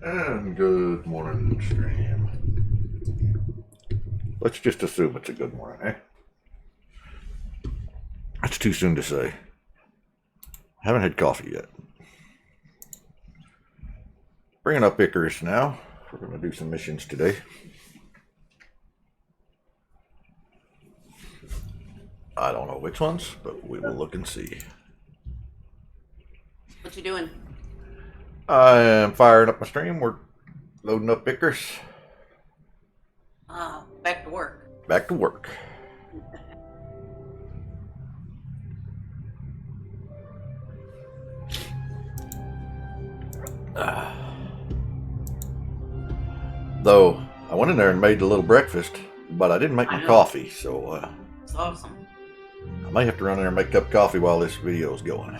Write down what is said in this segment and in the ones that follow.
And good morning, stream. Let's just assume it's a good morning, eh? That's too soon to say. Haven't had coffee yet. Bringing up Icarus now. We're going to do some missions today. I don't know which ones, but we will look and see. What you doing? I am firing up my stream. We're loading up Icarus. Back to work. Back to work. Though I went in there and made a little breakfast, but I didn't make my coffee, so It's awesome. I may have to run in there and make a cup of coffee while this video is going.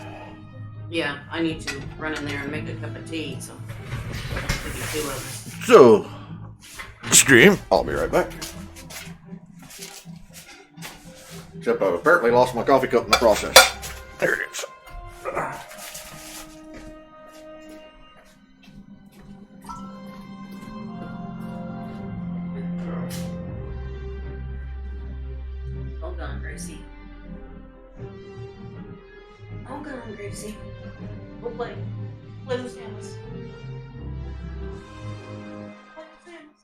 Yeah, I need to run in there and make a cup of tea, so we can do two of us. So, stream, I'll be right back. Except I've apparently lost my coffee cup in the process. There it is. Hold on, Gracie. Hold on, Gracie. We'll play. Play with Samus. Play with Samus.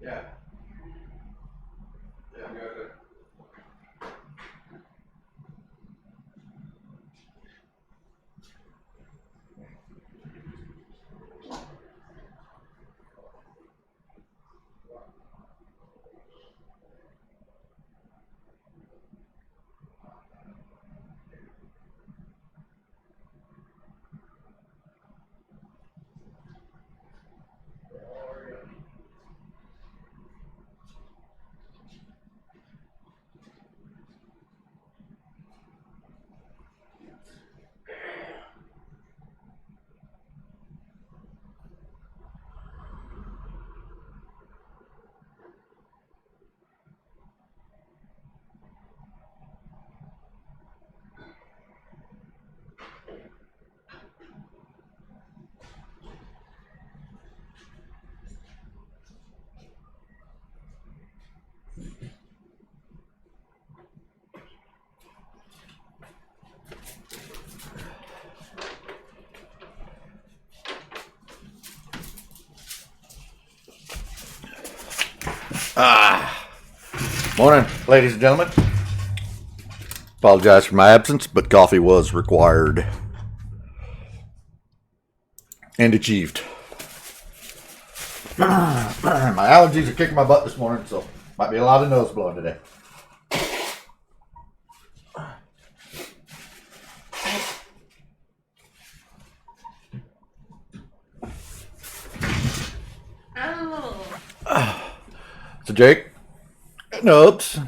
Yeah. Yeah, good. Morning, ladies and gentlemen. Apologize for my absence, but coffee was required and achieved. My allergies are kicking my butt this morning, so might be a lot of nose blowing today. So Jake, Nubs,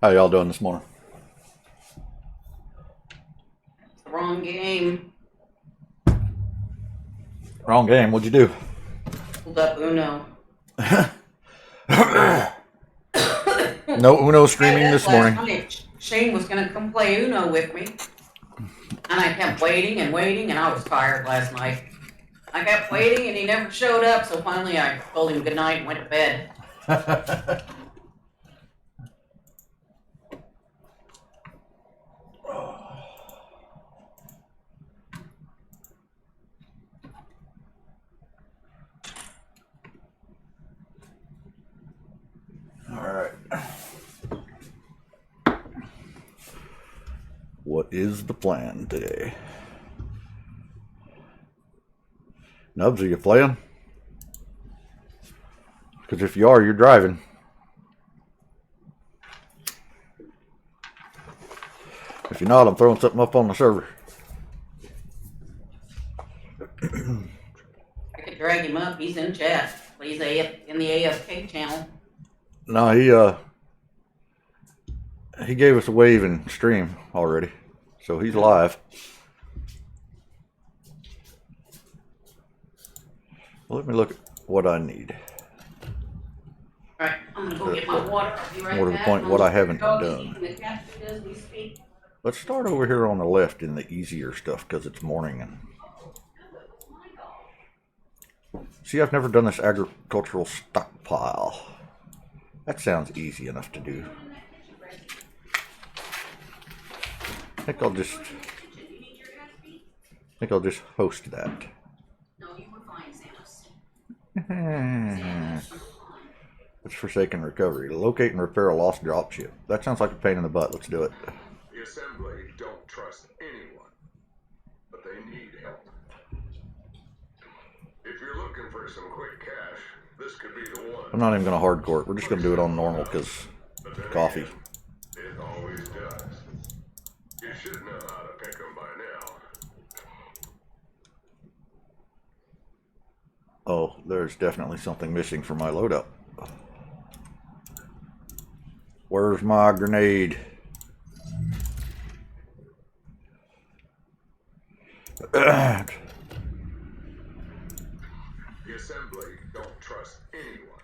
how y'all doing this morning? Wrong game. Wrong game. What'd you do? Pulled up Uno. No Uno streaming this morning. Night, Shane was going to come play Uno with me. And I kept waiting, and I was tired last night. I kept waiting, and he never showed up, so finally I told him good night and went to bed. Alright. What is the plan today? Nubs, are you playing? Because if you are, you're driving. If you're not, I'm throwing something up on the server. I could drag him up. He's in chat. He's in the AFK channel. No, he gave us a wave and stream already, so he's live. Well, let me look at what I need. Alright, I'm gonna go get my water. I'll be right More to the back. point, what I haven't Dog's done. eating the cat food as we speak. Let's start over here on the left in the easier stuff because it's morning. And see, I've never done this agricultural stockpile. That sounds easy enough to do. I think I'll just host that. No, you were fine, Samus. It's Forsaken Recovery. Locate and repair a lost dropship. That sounds like a pain in the butt. Let's do it. The Assembly don't trust anyone, but they need help. If you're looking for some quick cash, this could be the one. I'm not even going to hardcore it. We're just going to do it on normal because coffee. Again, it always does. You should know how to pick them by now. Oh, there's definitely something missing from my loadout. Where's my grenade? The Assembly don't trust anyone,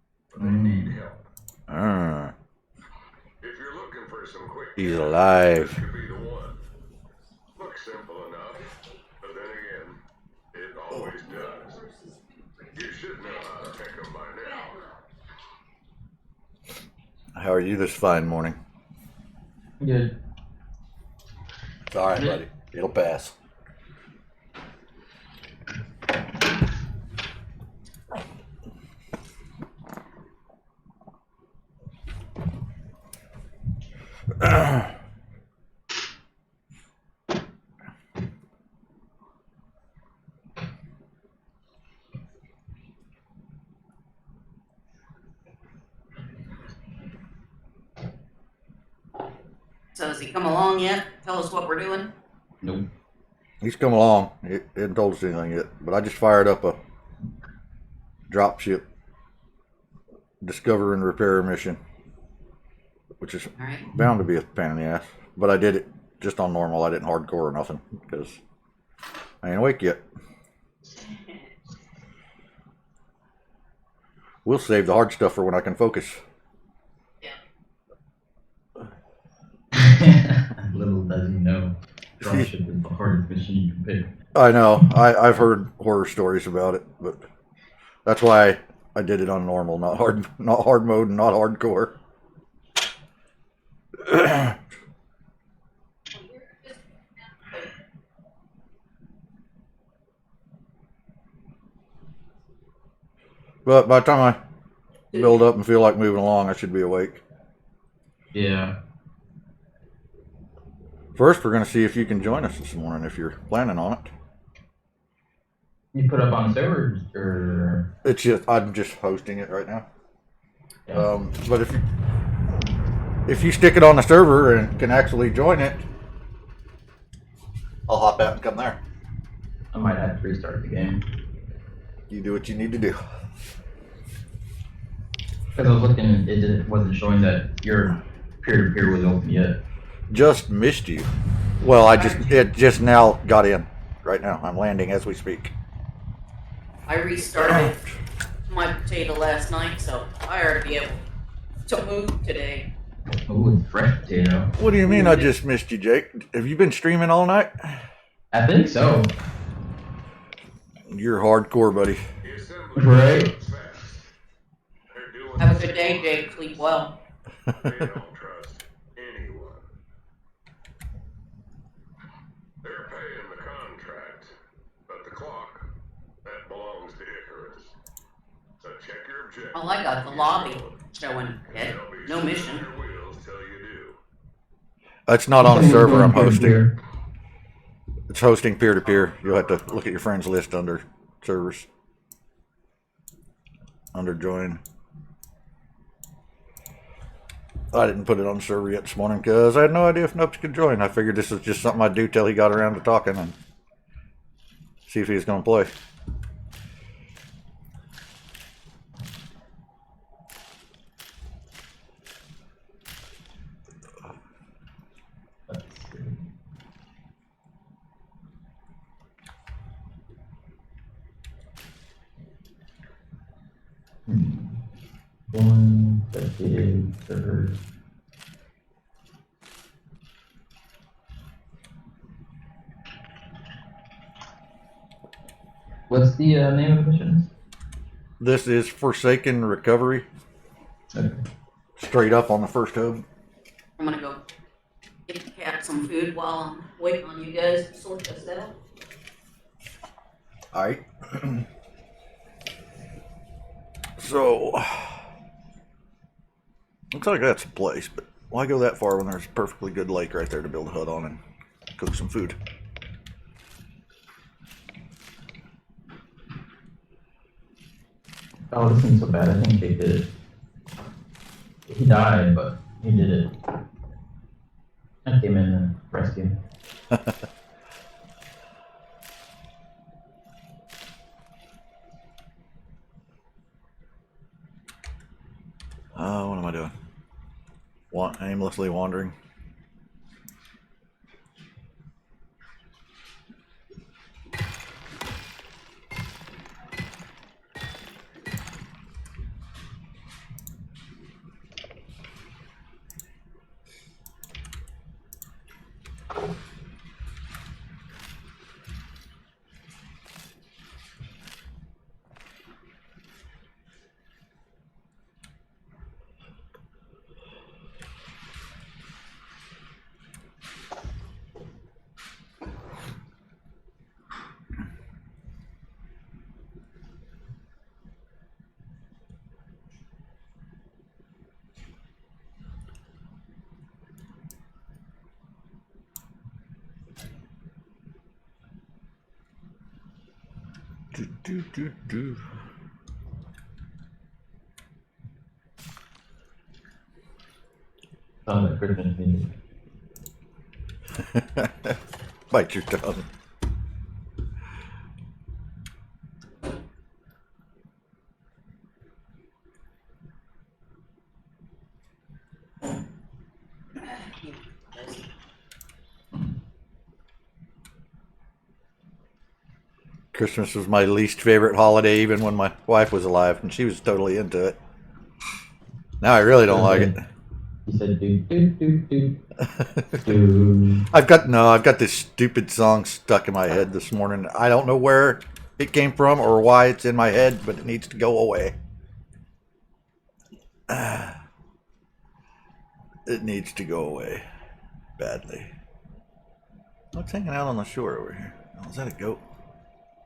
but they need help. If you're looking for some quick He's cash, alive. this could be the one. Looks simple enough, but then again, it always does. You should know how to pick them by now. How are you this fine morning? Good. It's all right, buddy. It'll pass. So has he come along yet? Tell us what we're doing. Nope. He's come along. He hasn't told us anything yet. But I just fired up a dropship discover and repair mission, which is All right. bound to be a pain in the ass. But I did it just on normal. I didn't hardcore or nothing because I ain't awake yet. We'll save the hard stuff for when I can focus. Little does he know, dropship is the hardest mission you can pick. I know. I've heard horror stories about it, but that's why I did it on normal, not hard mode, and not hardcore. But by the time I build up and feel like moving along, I should be awake. Yeah. First, we're going to see if you can join us this morning if you're planning on it. You put up on servers or It's just I'm just hosting it right now. yeah. But if you stick it on the server and can actually join it, I'll hop out and come there. I might have to restart the game. You do what you need to do. Because I was looking, it wasn't showing that your peer-to-peer was open yet. Just missed you. Well, it just now got in. Right now, I'm landing as we speak. I restarted my potato last night, so I ought to be able to move today. Oh, it's fresh potato. What do you mean I just missed you, Jake? Have you been streaming all night? I think so. You're hardcore, buddy. The assembly Right. goes fast. They're doing Have a good day, Jake. Sleep well. They don't trust anyone. They're paying the contract, but the clock, that belongs to Icarus. So check your objective. Oh, I got the lobby showing it. They'll be No spinning mission. your wheels till you do. It's not on the server I'm hosting. Peer-to-peer. It's hosting peer-to-peer. You'll have to look at your friends list under servers. Under join. I didn't put it on the server yet this morning because I had no idea if Nubs could join. I figured this was just something I'd do till he got around to talking and see if he was going to play. Let's see. One dedicated server. What's the name of the mission? This is Forsaken Recovery. Okay. Straight up on the first hub. I'm gonna go get the cat some food while I'm waiting on you guys to sort this out. Alright. So, looks like that's a place, but why go that far when there's a perfectly good lake right there to build a hut on and cook some food? Oh, this isn't so bad. I think they did it. He died, but he did it. I came in and rescued him. What am I doing? Aimlessly wandering. Do. Sounds like Christmas music. Bite your tongue. Christmas was my least favorite holiday, even when my wife was alive, and she was totally into it. Now I really don't like it. He said, do. I've got this stupid song stuck in my head this morning. I don't know where it came from or why it's in my head, but it needs to go away. It needs to go away badly. What's hanging out on the shore over here? Oh, is that a goat?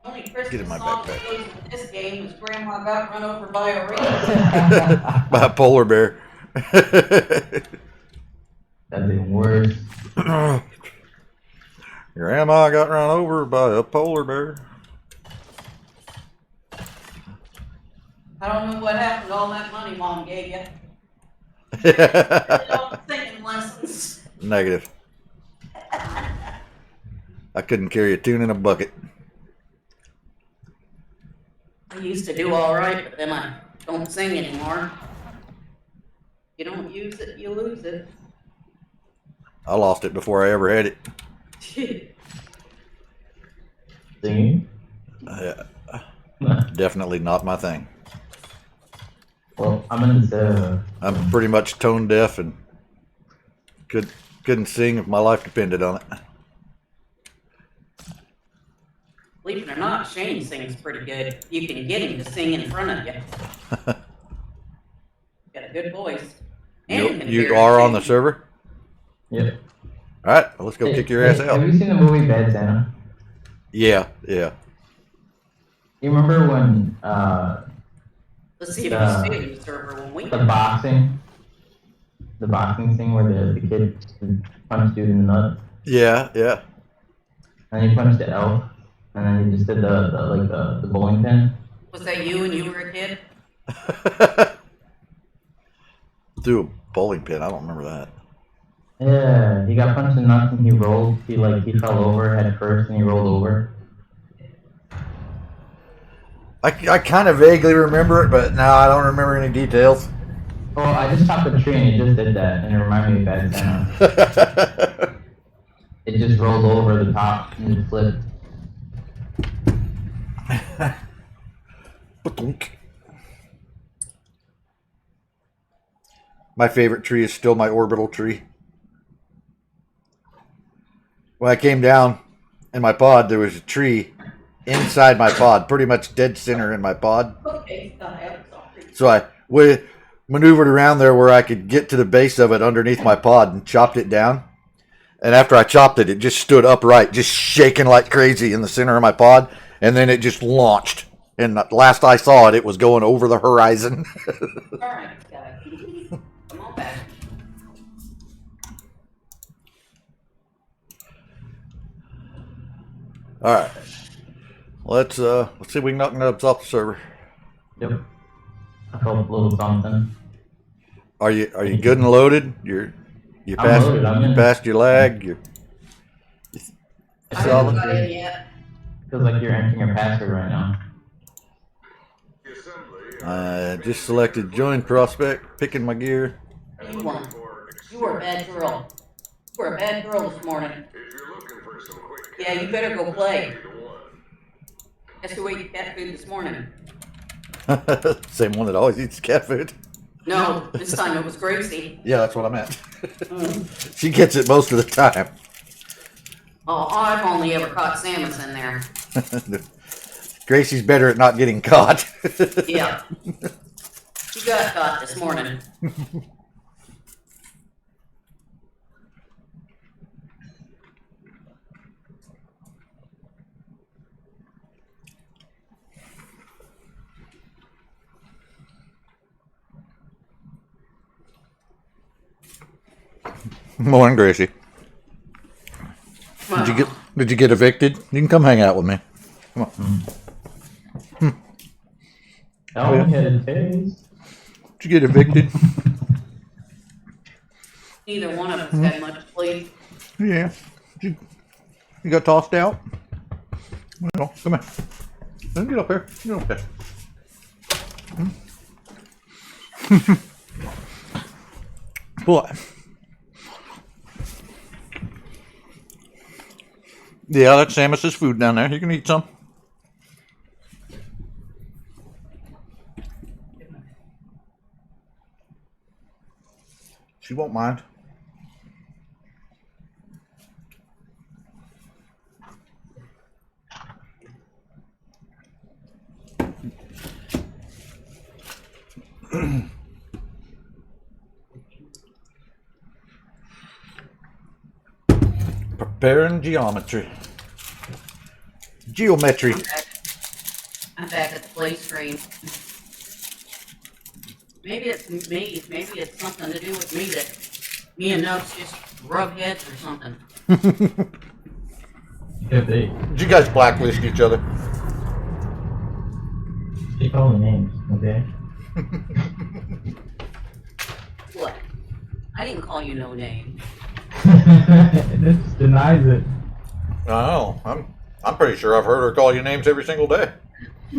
Only Get Christmas in my song backpack. that goes with this game is Grandma got run over by a reindeer. By a polar bear. That's even worse. Grandma got run over by a polar bear. I don't know what happened to all that money Mom gave you. All singing lessons. Negative. I couldn't carry a tune in a bucket. I used to do all right, but then I don't sing anymore. You don't use it, you lose it. I lost it before I ever had it. Singing? Definitely not my thing. Well, I'm in this, I'm pretty much tone deaf and couldn't sing if my life depended on it. Believe it or not, Shane sings pretty good. You can get him to sing in front of you. Got a good voice. And can You hear are it, on too. the server? Yep. All right, well, let's go kick your ass Have out. you seen the movie Bad Santa? Yeah. You remember when, Let's see if you stay in the server when we the boxing thing where the kid punched dude in the nut, Yeah. and he punched the elf, and then he just did the bowling pin. Was that you when you were a kid? Through a bowling pin. I don't remember that. Yeah, he got punched in the nuts and he rolled. He fell over head first and he rolled over. I kind of vaguely remember it, but now I don't remember any details. Oh, I just chopped a tree and it just did that, and it reminded me of Bad Santa. It just rolled over the top and it flipped. My favorite tree is still my orbital tree. When I came down in my pod, there was a tree inside my pod, pretty much dead center in my pod. Okay, I'm sorry. So I maneuvered around there where I could get to the base of it underneath my pod and chopped it down. And after I chopped it, it just stood upright, just shaking like crazy in the center of my pod. And then it just launched. And last I saw it, it was going over the horizon. All right, guys. Come on back. All right. Let's see if we can knock nubs off the server. Yep. I felt a little something. Are you good and loaded? You I'm loaded, I'm in. passed your lag. You I haven't got solid. in yet. Feels like you're entering your password right now. The assembly I just selected join prospect, picking my gear. You won. You were a bad girl. You were a bad girl this morning. If you're looking for some quick Yeah, you better go play. the one. Guess who ate cat food this morning? Same one that always eats cat food. No, this time it was Gracie. Yeah, that's what I meant. She gets it most of the time. Oh, I've only ever caught salmons in there. Gracie's better at not getting caught. Yeah. She got caught this morning. Morning, Gracie. Did you get evicted? You can come hang out with me. Come on. Oh, yeah. Hit his. Did you get evicted? Neither one of us had much sleep. Yeah. You got tossed out? Well, come here. Let me get up here. Get up there. What? Yeah, that's Samus's food down there. You can eat some. She won't mind. Preparing geometry. Geometry. I'm back at the play screen. Maybe it's me. Maybe it's something to do with me that me and Nubs just rub heads or something. If they Did you guys blacklist each other? call me names, okay? What? I didn't call you no name. This denies it. I know. I'm pretty sure I've heard her call you names every single day.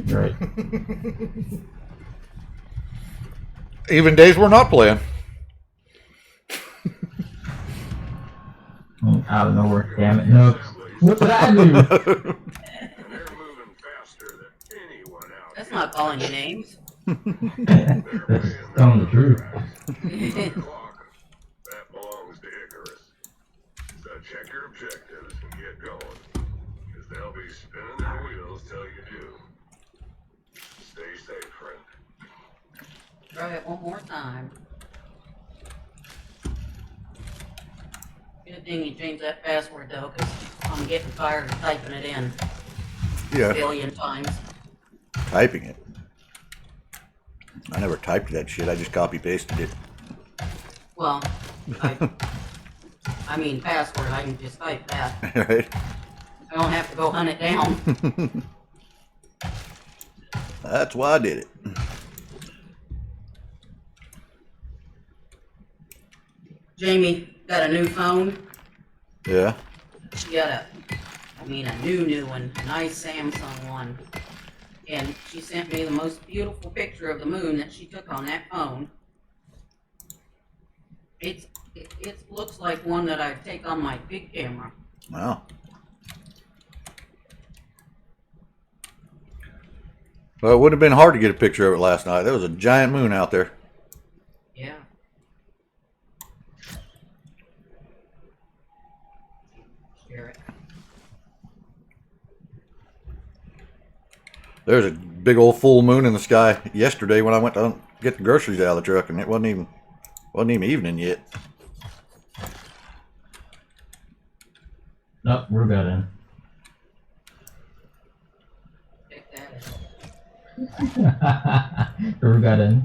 Right. Even days we're not playing. Out of nowhere, damn it. No. What did I do? And they're moving faster than anyone out That's not calling you names. That's telling the truth. here. Clock. That belongs to Icarus. So check your objectives and get going. Because they'll be spinning their wheels till you do. Stay safe, friend. Try it one more time. Good thing you changed that password though, because I'm getting tired of typing it in a Yeah, billion times. typing it. I never typed that shit. I just copy pasted it. Well, I mean password, I can just type that. Right? I don't have to go hunt it down. That's why I did it. Jamie got a new phone. Yeah. She got a new one, a nice Samsung one. And she sent me the most beautiful picture of the moon that she took on that phone. It looks like one that I'd take on my big camera. Wow. Well, it would have been hard to get a picture of it last night. There was a giant moon out there. Yeah. Share it. There's a big old full moon in the sky yesterday when I went to get the groceries out of the truck, and it wasn't even evening yet. Nope, Rue got in. Take that. Rue got in.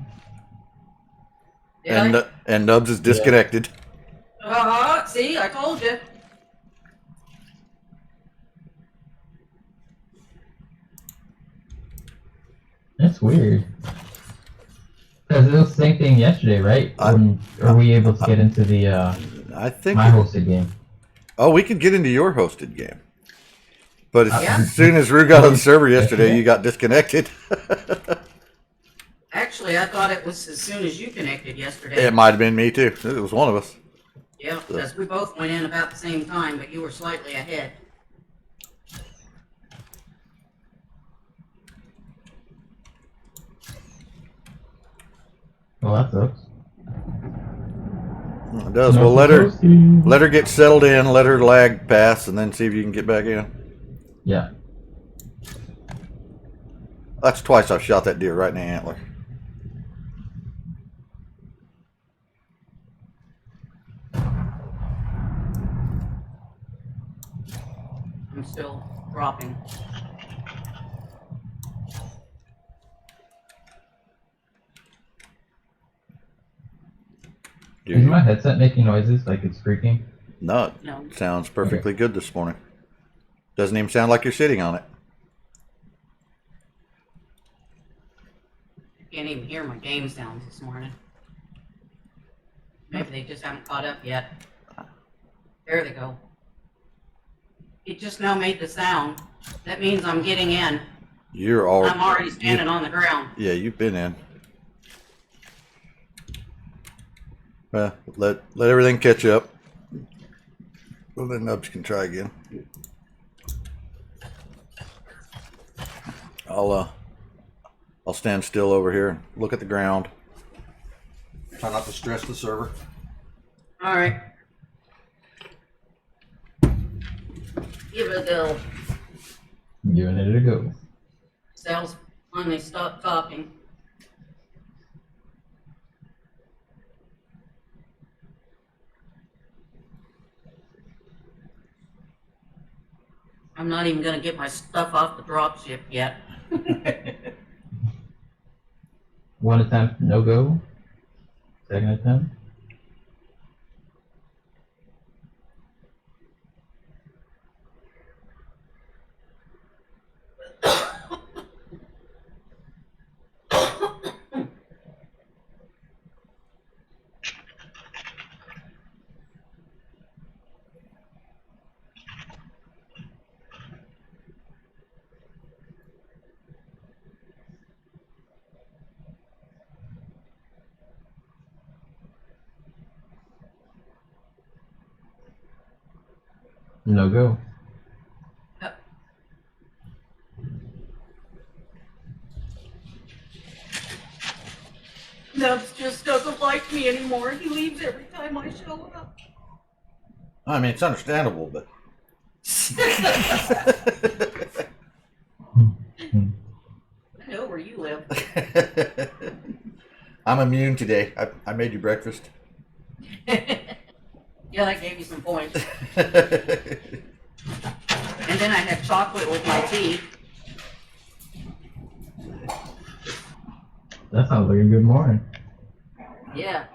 Did I? And Nubs is disconnected. See, I told you. That's weird. Because it was the same thing yesterday, right? Are we able to get into the I think. my hosted game? Oh, we could get into your hosted game. But as Yeah. soon as Rue got on the server yesterday, you got disconnected. Actually, I thought it was as soon as you connected yesterday. It might have been me too. It was one of us. Yeah, because we both went in about the same time, but you were slightly ahead. Well, that sucks. It does. Well, let her get settled in, let her lag pass, and then see if you can get back in. Yeah. That's twice I've shot that deer right in the antler. I'm still dropping. Is my headset making noises like it's creaking? No, No. it sounds perfectly good this morning. Doesn't even sound like you're sitting on it. Can't even hear my game sounds this morning. Maybe they just haven't caught up yet. There they go. It just now made the sound. That means I'm getting in. You're all. I'm already standing on the ground. Yeah, you've been in. Let everything catch up. Well, then Nubs can try again. I'll stand still over here and look at the ground. Try not to stress the server. All right. Give it a go. Giving it a go. Cells finally stopped talking. I'm not even gonna get my stuff off the dropship yet. One attempt, no go. Second attempt. No go. Nubs just doesn't like me anymore. He leaves every time I show up. I mean, it's understandable, but. I know where you live. I'm immune today. I made you breakfast. Yeah, that gave you some points. And then I had chocolate with my tea. That sounds like a good morning. Yeah.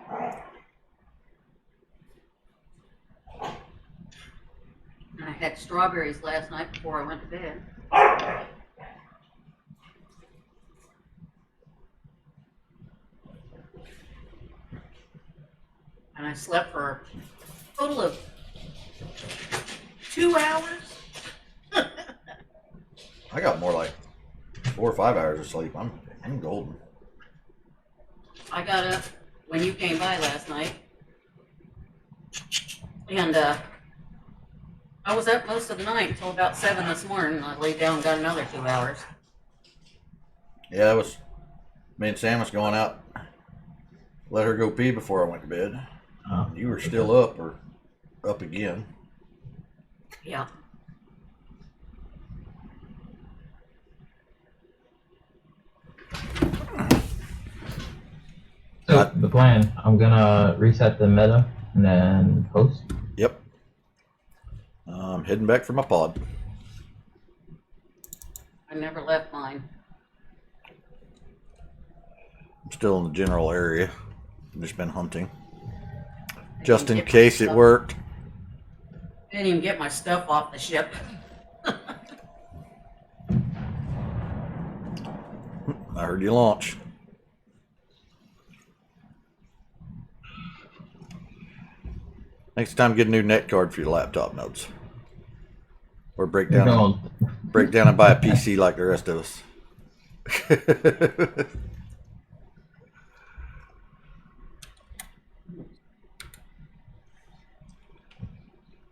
And I had strawberries last night before I went to bed. And I slept for a total of 2 hours. I got more like 4 or 5 hours of sleep. I'm golden. I got up when you came by last night. And I was up most of the night until about 7 this morning. I laid down and got another 2 hours. Yeah, me and Sam was going out. Let her go pee before I went to bed. You were still up or up again. Yeah. So the plan, I'm gonna reset the meta and then post. Yep. I'm heading back for my pod. I never left mine. I'm still in the general area. I've just been hunting. Just in case it worked. I didn't even get my stuff off the ship. I heard you launch. Next time, get a new net card for your laptop notes. Or break down and buy a PC like the rest of us.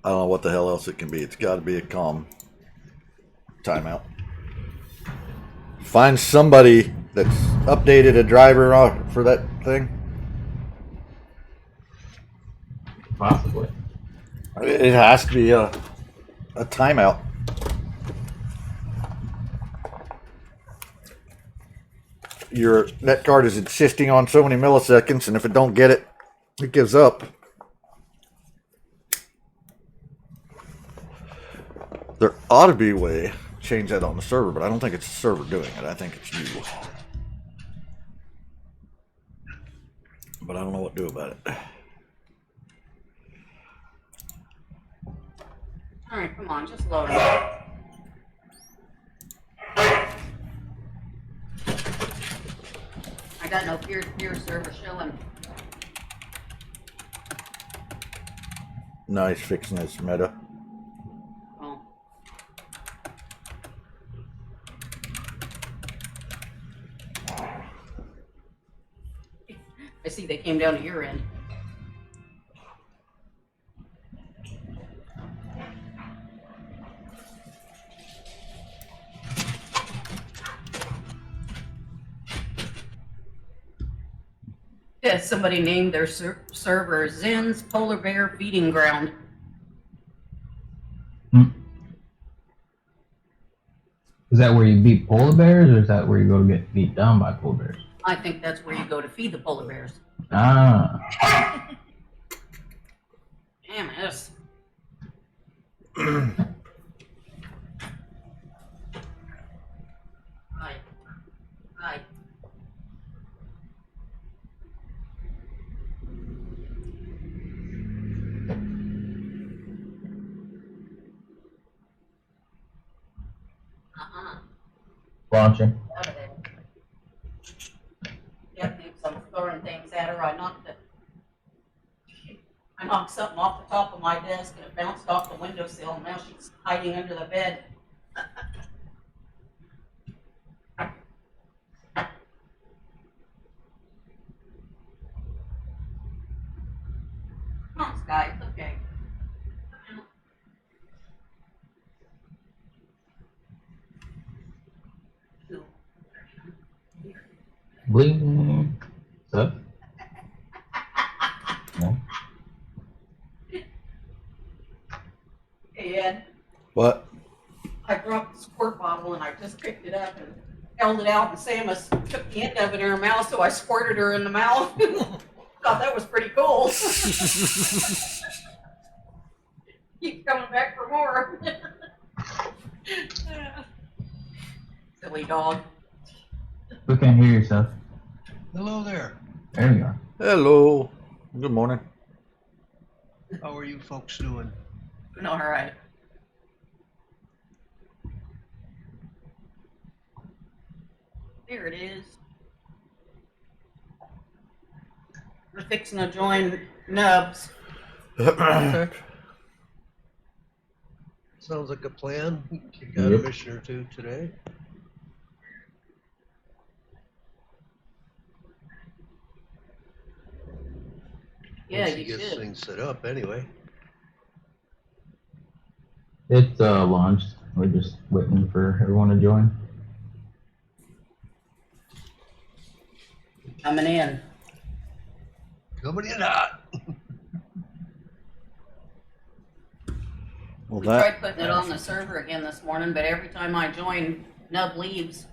I don't know what the hell else it can be. It's got to be a calm timeout. Find somebody that's updated a driver for that thing. Possibly. It has to be a timeout. Your net card is insisting on so many milliseconds, and if it don't get it, it gives up. There ought to be a way to change that on the server, but I don't think it's the server doing it. I think it's you. But I don't know what to do about it. All right, come on, just load it up. I got no peer-to-peer server showing. Nice fixing this meta. Oh, see they came down to your end. Yeah, somebody named their server Zen's Polar Bear Feeding Ground. Is that where you beat polar bears, or is that where you go to get beat down by polar bears? I think that's where you go to feed the polar bears. Ah. Damn it. Hi. Hi. Launching. Out of there. Yeah, thinks I'm throwing things at her. I knocked something off the top of my desk and it bounced off the windowsill, and now she's hiding under the bed. Come on, Sky, it's okay. Bling. What's up? No. Hey, Ed, What? I dropped the squirt bottle and I just picked it up and held it out, and Samus took the end of it in her mouth, so I squirted her in the mouth. Thought that was pretty cool. Keep coming back for more. Silly dog. We can't hear yourself. Hello there. There you are. Hello. Good morning. How are you folks doing? All right. There it is. We're fixing to join Nubs. Okay. Sounds like a plan. You got Yep. a mission or two today. Yeah, Once he you gets should. things set up anyway. It's launched. We're just waiting for everyone to join. Coming in. Coming in hot. Well, We tried putting it on the server again this morning, but every time I join, Nub leaves.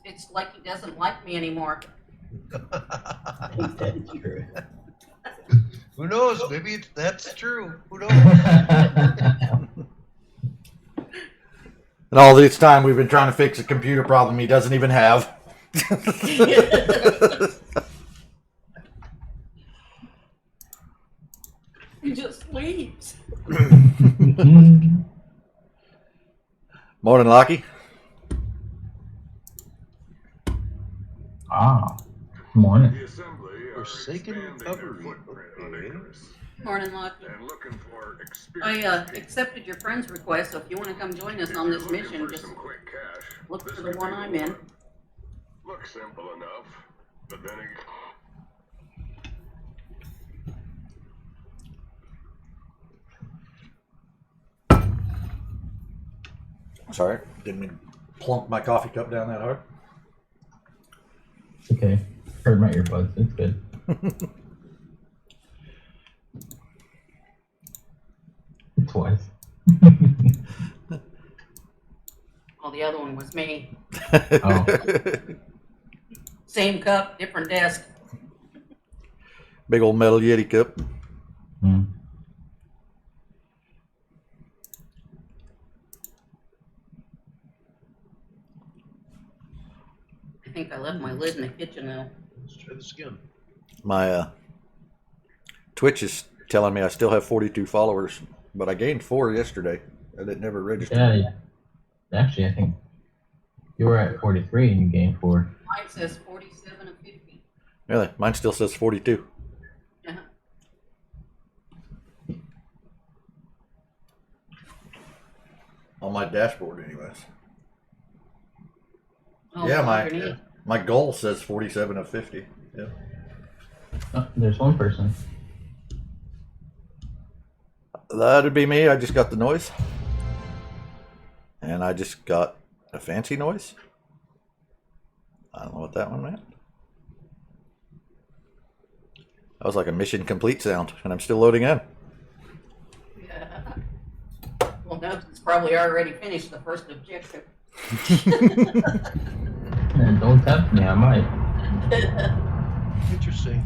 It's like he doesn't like me anymore. That's true. Who knows? Maybe that's true. Who knows? And all this time we've been trying to fix a computer problem he doesn't even have. He just leaves. Morning, Lockie. Ah. Morning. The assembly are Forsaken expanding their recovery. footprint on Okay. Icarus Morning, Lucky. and looking for I experienced people. accepted your friend's request, so if you want to come join us If on you're this looking mission, for just some quick cash, look this for the could one be I'm in. one. Looks simple enough, but then again, Sorry, didn't mean to plunk my coffee cup down that hard. It's okay. Heard my earbuds. It's good. Twice. Oh, the other one was me. Oh. Same cup, different desk. Big old metal Yeti cup. Hmm. I think I left my lid in the kitchen now. Let's try this again. My Twitch is telling me I still have 42 followers, but I gained 4 yesterday, and it never registered. Yeah. Actually, I think you were at 43 and you gained 4. Mine says 47 of 50. Really? Mine still says 42. Uh-huh. On my dashboard, anyways. Oh, Yeah, underneath. my goal says 47 of 50. Yeah. Oh, there's one person. That'd be me. I just got the noise. And I just got a fancy noise. I don't know what that one meant. That was like a mission complete sound, and I'm still loading in. Yeah. Well, no, it's probably already finished the first objective. Man, don't tempt me, I might. Interesting.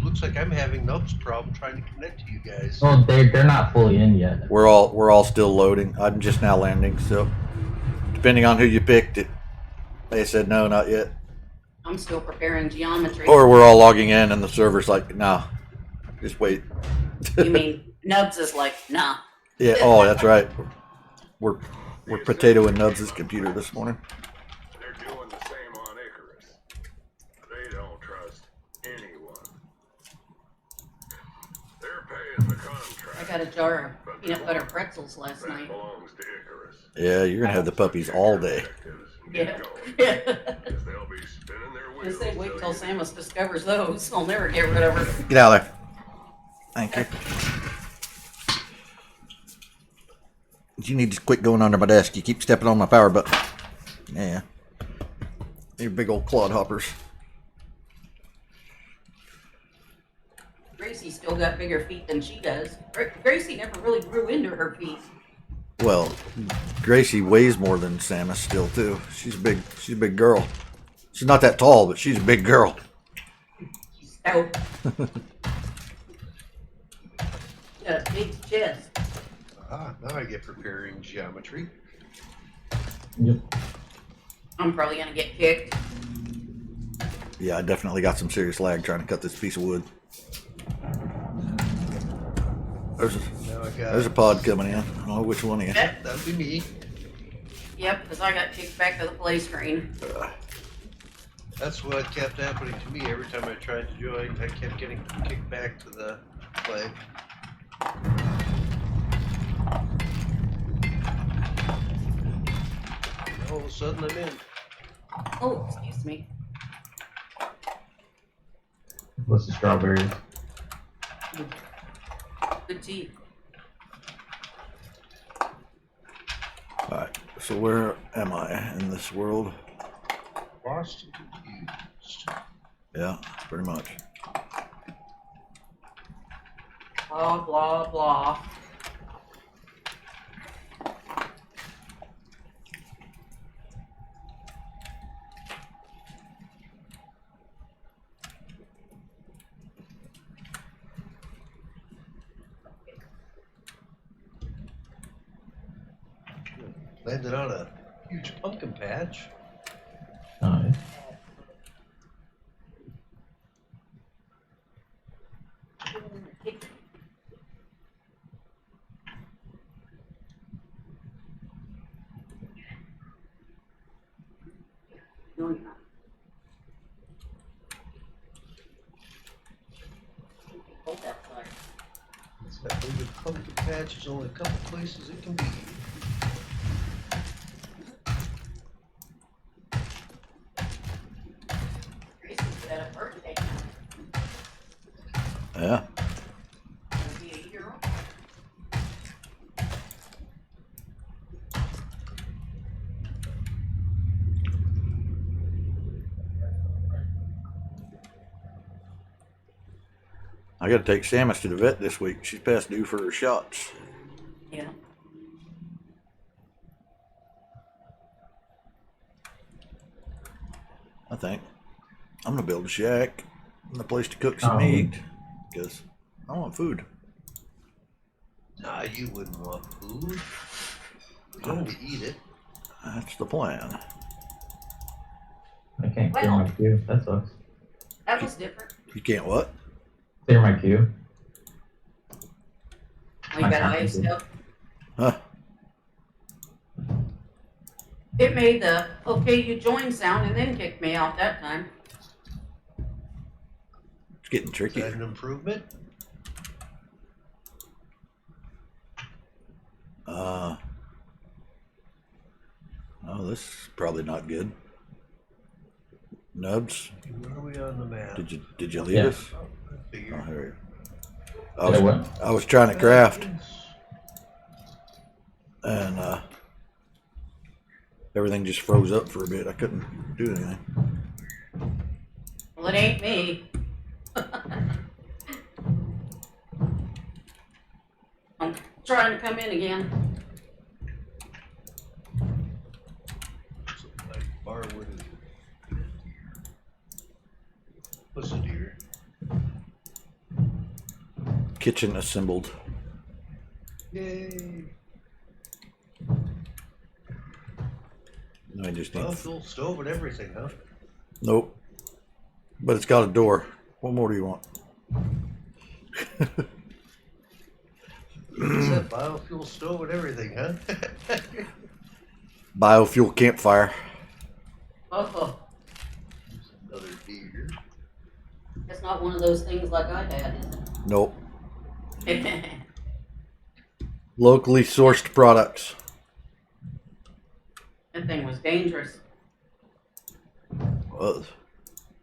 Looks like I'm having Nub's problem trying to connect to you guys. Well, they're not fully in yet. We're all still loading. I'm just now landing, so depending on who you picked, they said no, not yet. I'm still preparing geometry. Or we're all logging in, and the server's like, nah, just wait. You mean Nubs is like, nah. Yeah. Oh, that's right. We're potato and Nubs' computer this morning. They're doing the same on Icarus. They don't trust anyone. They're paying the contract. I got a jar of peanut butter pretzels last That night. belongs to Icarus. Yeah, you're gonna have the puppies all day. Yeah. Because they'll be spinning their I wheels. say wait till Samus discovers those. I'll never get rid of her. Get out of there. Thank you. You need to quit going under my desk. You keep stepping on my power button. Yeah. You big old clodhoppers. Gracie still got bigger feet than she does. Gracie never really grew into her feet. Well, Gracie weighs more than Samus still too. She's a big girl. She's not that tall, but she's a big girl. She's stout. Got a big chest. Now I get preparing geometry. Yep. I'm probably gonna get kicked. Yeah, I definitely got some serious lag trying to cut this piece of wood. Now I got. There's a pod coming in. I don't know which one of you. That'll be me. Yep, because I got kicked back to the play screen. That's what kept happening to me every time I tried to join. I kept getting kicked back to the play. All of a sudden I'm in. Oh, excuse me. What's the strawberries? Good tea. Alright, so where am I in this world? Lost and confused. Yeah, pretty much. Blah, blah, blah. Landed on a huge pumpkin patch. Nice. No, you're not. Hold that fire. It's that big pumpkin patch. There's only a couple places it can be. Gracie's got a birthday. Yeah. Gonna be a year old. I gotta take Samus to the vet this week. She's past due for her shots. Yeah. I think. I'm gonna build a shack and a place to cook some meat. Because I want food. Nah, you wouldn't want food. You only eat it. That's the plan. I can't clear my queue. That sucks. That was different. You can't what? Clear my queue. Oh, you got iced up. Huh? It made the okay, you join sound and then kicked me out that time. It's getting Is tricky. that an improvement? Oh, this is probably not good. Nubs, Where are we on the map? did you leave Yeah. us? figure. Oh, here Yeah, we go. what? I was trying to craft, and everything just froze up for a bit. I couldn't do anything. Well, it ain't me. I'm trying to come in again. So, like, firewood is. What's a deer? Kitchen assembled. Yay! I just need. Full stove and everything, huh? Nope. But it's got a door. What more do you want? It's that biofuel stove and everything, huh? Biofuel campfire. Oh, Another deer. it's not one of those things like I had, Nope. is it? Locally sourced products. That thing was dangerous. Was.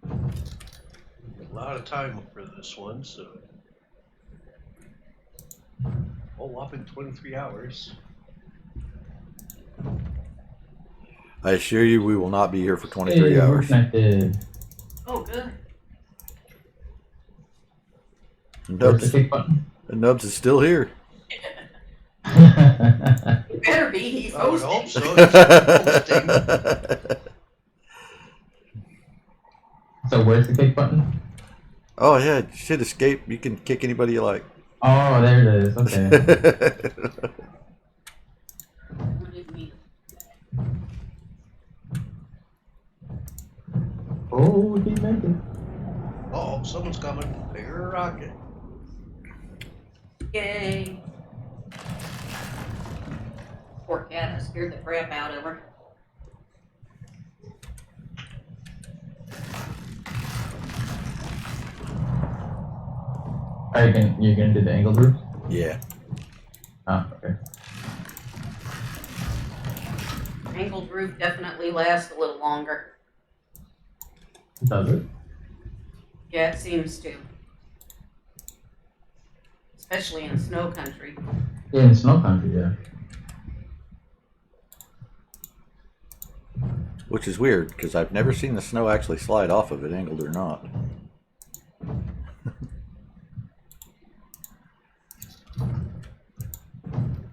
A lot of time for this one, so. Oh, up in 23 hours. I assure you, we will not be here for 23 Hey, we're hours. connected. Oh, good. And Where's the Nubs, kick button? and Nubs is still here. It better be. He's I would hosting. hope so. Hosting. So where's the kick button? Oh yeah, shit escape. You can kick anybody you like. Oh, there it is. Okay. What did we- Oh, we did make it. Oh, someone's coming. Bigger rocket. Yay. Poor cat, I scared the crap out of her. Are you gonna do the angled roof? Yeah. Oh, okay. Angled roof definitely lasts a little longer. Does it? Yeah, it seems to. Especially in snow country. Yeah, in snow country, yeah. Which is weird because I've never seen the snow actually slide off of it, angled or not.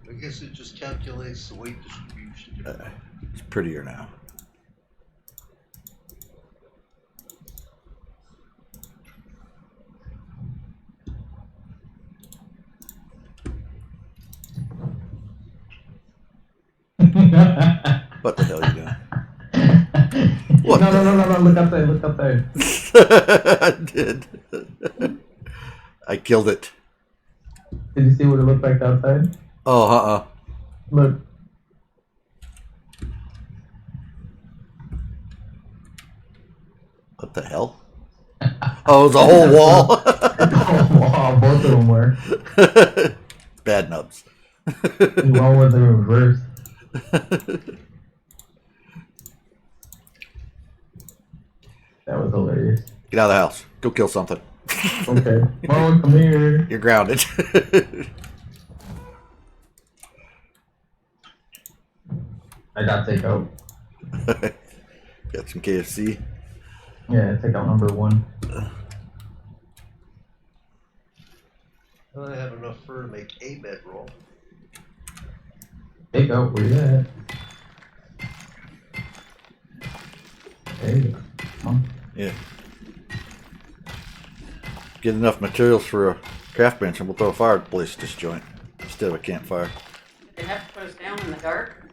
I guess it just calculates the weight distribution. It's prettier now. What the hell are you doing? What No, look up there, look up there. I did. I killed it. Did you see what it looked like outside? Oh, Look. What the hell? Oh, it was a whole wall. Wow, both of them were. Bad Nubs. One was in reverse. That was hilarious. Get out of the house. Go kill something. Okay. Mom, come here. You're grounded. I got takeout. Got some KFC. Yeah, takeout number 1. I don't have enough fur to make a bedroll. Takeout, where you at? There you go. Come on. Yeah. Get enough materials for a craft bench and we'll throw a fireplace at this joint instead of a campfire. They have to put us down in the dark.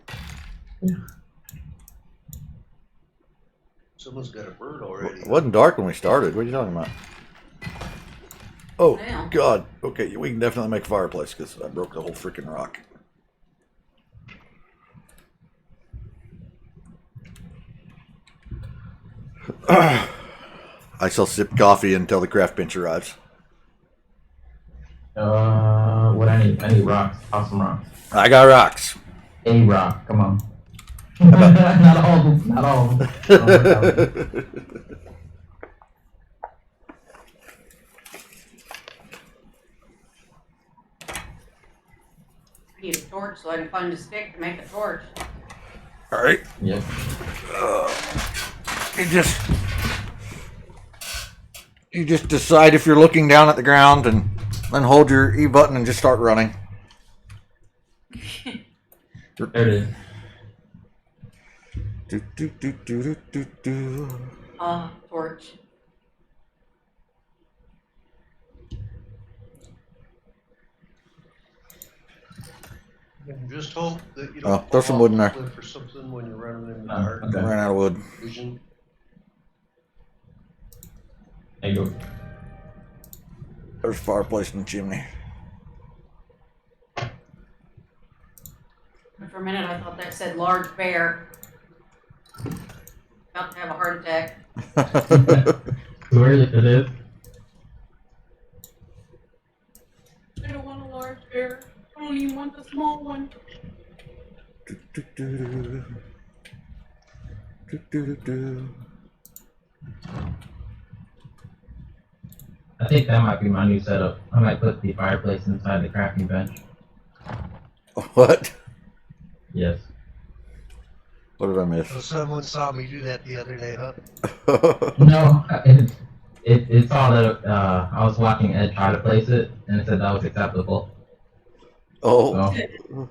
Someone's got a bird already. It wasn't dark when we started. What are you talking about? Oh, Now. God. Okay, we can definitely make a fireplace because I broke the whole freaking rock. I shall sip coffee until the craft bench arrives. What I need? I need rocks. Awesome rocks. I got rocks. A rock. Come on. Not all of them. Not all of them. Oh, need a torch so I can find a stick to make a torch. All right. Yep. You just decide if you're looking down at the ground and then hold your E button and just start running. There it is. Do, do, do, do, do, do, do. Torch. And just hope that you Oh, don't throw fall some wood in off there. a cliff or something when you're running in the Oh, dark. okay. Ran out of wood. Vision. There you go. There's a fireplace in the chimney. For a minute, I thought that said large bear. About to have a heart attack. Where it is? I don't want a large bear. I don't even want the small one. Do, do, do, do. Do, do, do, do. I think that might be my new setup. I might put the fireplace inside the crafting bench. What? Yes. What did I miss? So someone saw me do that the other day, huh? No, it saw that I was watching Ed try to place it, and it said that was acceptable. Oh, So,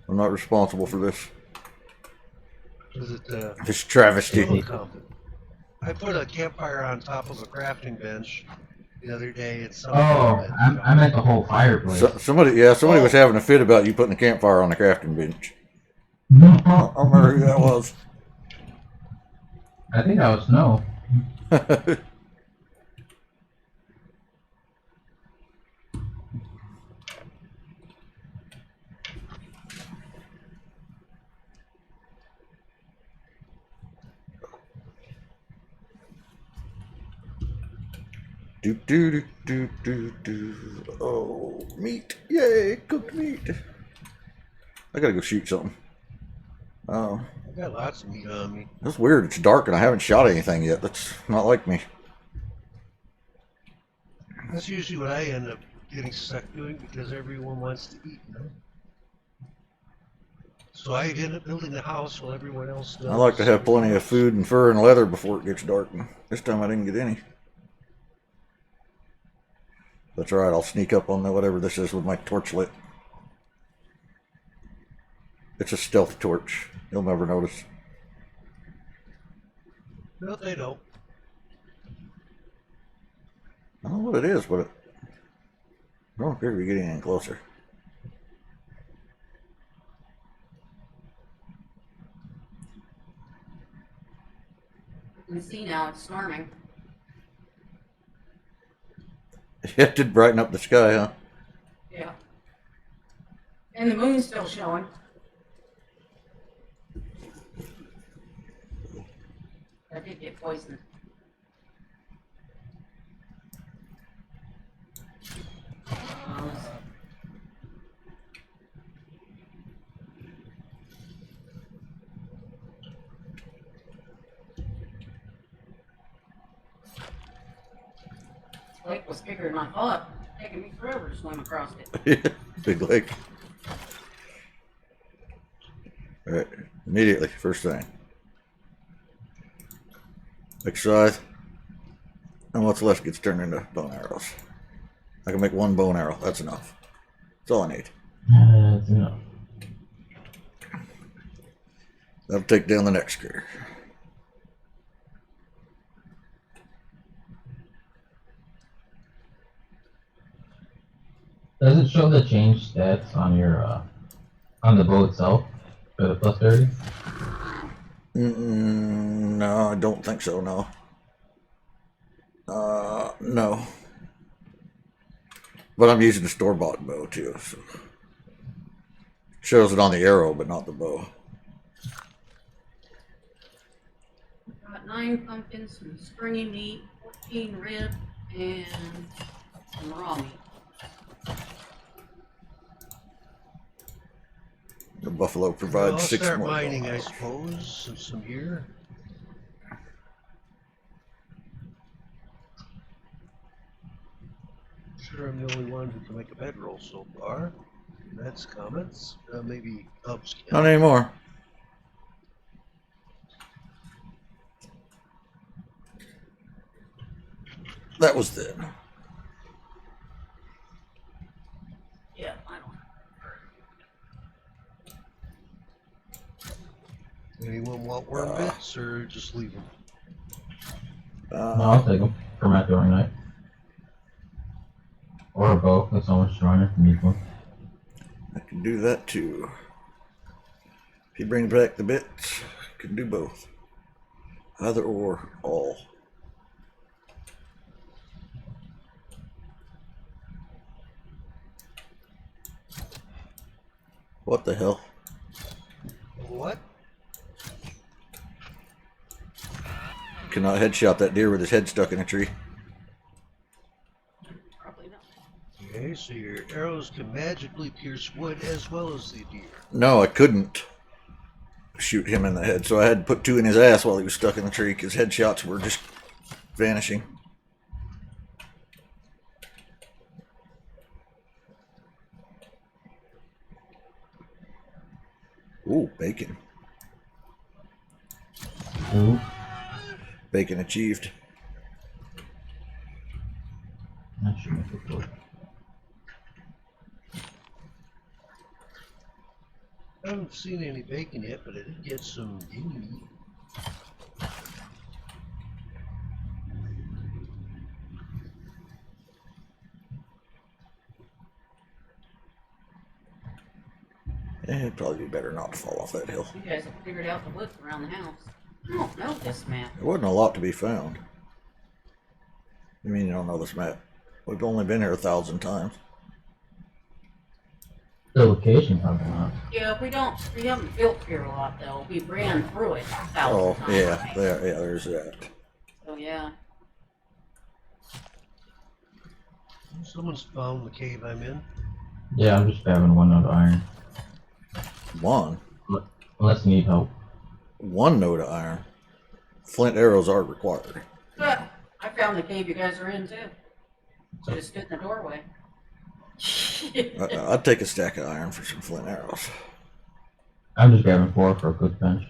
I'm not responsible for this. Was it This travesty. I put a campfire on top of a crafting bench the other day. It's I meant the whole fireplace. Somebody was having a fit about you putting a campfire on the crafting bench. I No, don't remember who that was. I think that was Snow. Do, do, do, do, do, do. Oh, meat. Yay, cooked meat. I gotta go shoot something. Oh, I got lots of meat on me. that's weird. It's dark and I haven't shot anything yet. That's not like me. That's usually what I end up getting stuck doing because everyone wants to eat, you know? So I end up building the house while everyone else does. I like to have plenty of food and fur and leather before it gets dark. And this time I didn't get any. That's all right. I'll sneak up on whatever this is with my torch lit. It's a stealth torch. You'll never notice. No, they don't. I don't know what it is, but I don't appear to be getting any closer. You can see now it's storming. It did brighten up the sky, huh? Yeah. And the moon's still showing. I did get poisoned. Lake was bigger than I thought. Taking me forever to swim across it. Big lake. All right, immediately, first thing. Make scythe, and what's left gets turned into bone arrows. I can make one bone arrow. That's enough. That's all I need. That's enough. That'll take down the next critter. Does it show the change stats on your on the bow itself for the plus 30? No, I don't think so. No. No. But I'm using the store-bought bow too. So. Shows it on the arrow, but not the bow. Got 9 pumpkins, some stringy meat, 14 rib, and some raw meat. The buffalo I'll provides 6 start more. mining, bone I arrows. suppose, and some here. Sure, I'm the only one who can make a bedroll so far. That's comments. Maybe Hubs can. Not anymore. That was then. Yeah, I don't. Anyone want worm bits or just leave them? No, I'll take them for my throwing night. Or a bow if someone's stronger than needs one. I can do that too. If you bring back the bits, I can do both. Either or, all. What the hell? What? Cannot headshot that deer with his head stuck in a tree. Probably not. Okay, so your arrows can magically pierce wood as well as the deer. No, I couldn't shoot him in the head, so I had to put 2 in his ass while he was stuck in the tree because headshots were just vanishing. Ooh, bacon. Ooh, Bacon achieved. that should make it good. I haven't seen any bacon yet, but I did get some guinea. It'd probably be better not to fall off that hill. You guys have figured out the woods around the house. I don't know this map. There wasn't a lot to be found. You mean you don't know this map? We've only been here 1,000 times. The location probably not. Yeah, we haven't built here a lot though. We ran through it 1,000 Oh, times. yeah, right? there's that. So yeah. Someone's found the cave I'm in. Yeah, I'm just having 1 note of iron. One. Unless you need help. 1 note of iron. Flint arrows are required. But I found the cave you guys are in too. So just stood in the doorway. I'd take a stack of iron for some flint arrows. I'm just grabbing 4 for a quick bench.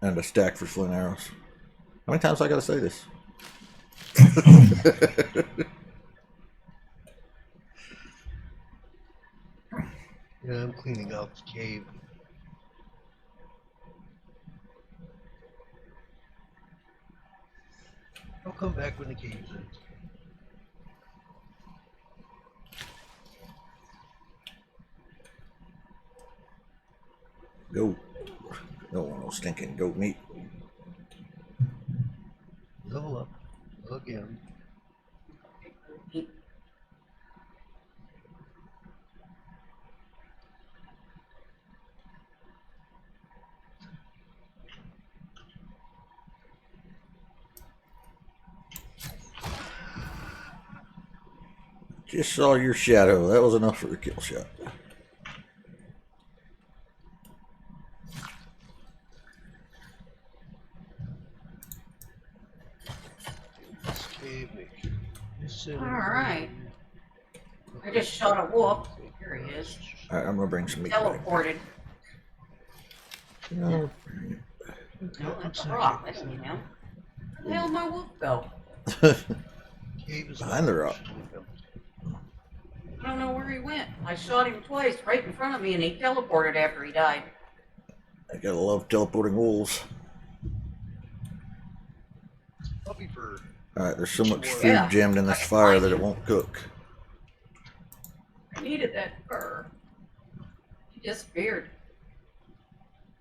And a stack for flint arrows. How many times I gotta say this? Yeah, I'm cleaning out the cave. I'll come back when the cave's in. Goat. Don't want no stinking goat meat. Level up again. Just saw your shadow. That was enough for the kill shot. This cave makes All right. I just shot a wolf. Here he is. Alright, I'm gonna bring some meat back. Teleported. No. No, that's a rock. That's me now. Where the hell did my wolf go? Cave is Behind the rock. I don't know where he went. I shot him twice right in front of me and he teleported after he died. I gotta love teleporting wolves. Puppy fur. Alright, there's so much food Yeah. jammed in this fire that it won't cook. I needed that fur. He disappeared.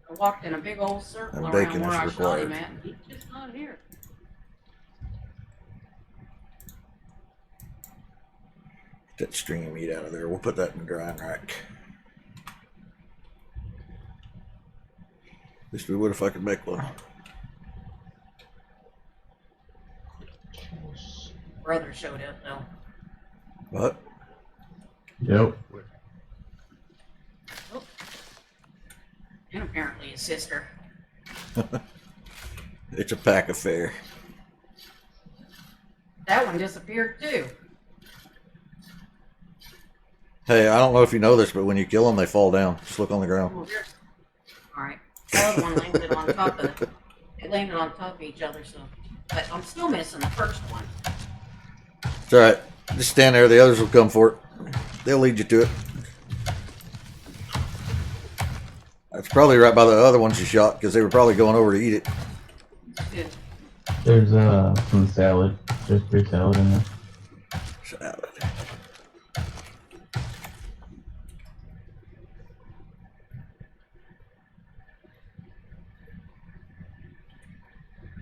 I walked in a big old circle And around bacon where is I shot him required. at and he's just not here. Get that stringy meat out of there. We'll put that in the drying rack. At least we would if I could make one. Brother showed up though. What? Yep. And apparently his sister. It's a pack affair. That one disappeared too. Hey, I don't know if you know this, but when you kill them, they fall down. Just look on the ground. Well, there's. All right. The other one landed on top of. They landed on top of each other, so. But I'm still missing the first one. It's all right. Just stand there. The others will come for it. They'll lead you to it. That's probably right by the other ones you shot because they were probably going over to eat it. Good. There's some salad. There's 3 salad in there. Salad.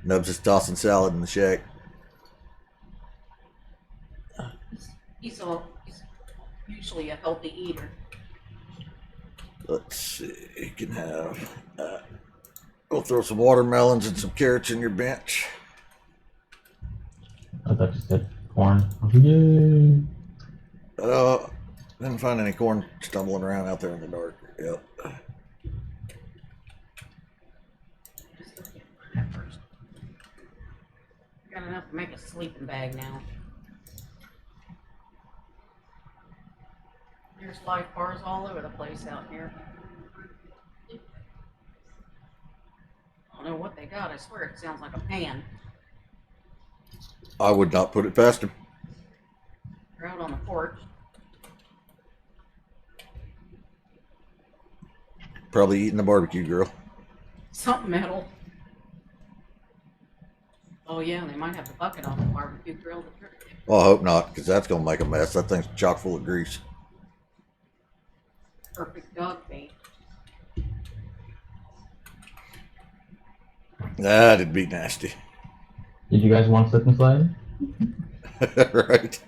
Nubs is tossing salad in the shack. He's usually a healthy eater. Let's see. You can have. We'll throw some watermelons and some carrots in your bench. I thought you said corn. Yay! Didn't find any corn stumbling around out there in the dark. Yep. Just look at that first. Got enough to make a sleeping bag now. There's life bars all over the place out here. I don't know what they got. I swear it sounds like a pan. I would not put it past him. They're out on the porch. Probably eating the barbecue grill. Something metal. Oh yeah, they might have the bucket on the barbecue grill. Well, I hope not, because that's going to make a mess. That thing's chock full of grease. Perfect dog bait. That'd be nasty. Did you guys want slip and slide? Right.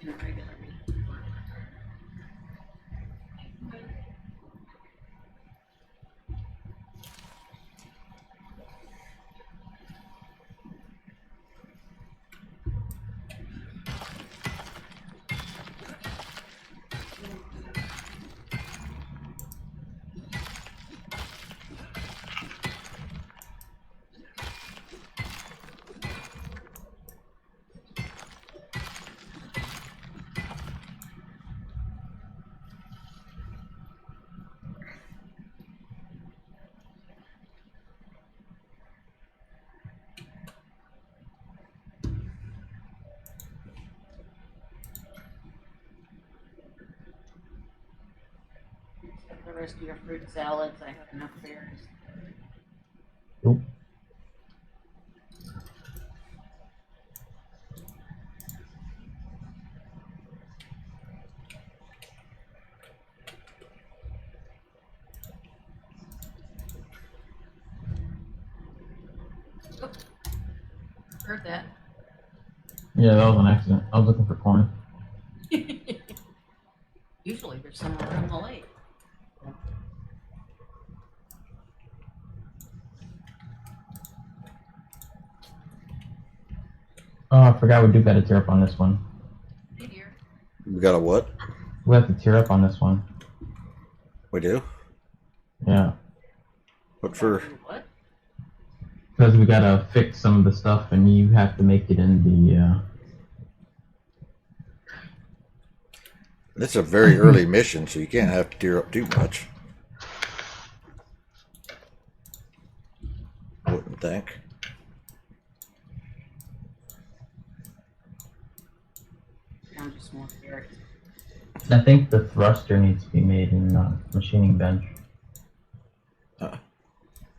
In a regular meat. The rest of your fruit salads, I have enough berries. Nope. Oh, heard that. Yeah, that was an accident. I was looking for corn. Usually there's somewhere around the lake. Oh, I forgot we do got to tear up on this one. Hey dear. We got a what? We have to tear up on this one. We do? Yeah. What for? What? Because we gotta fix some of the stuff and you have to make it in the, It's a very early mission, so you can't have to tear up too much. I wouldn't think. I'm just more carrots. I think the thruster needs to be made in the machining bench.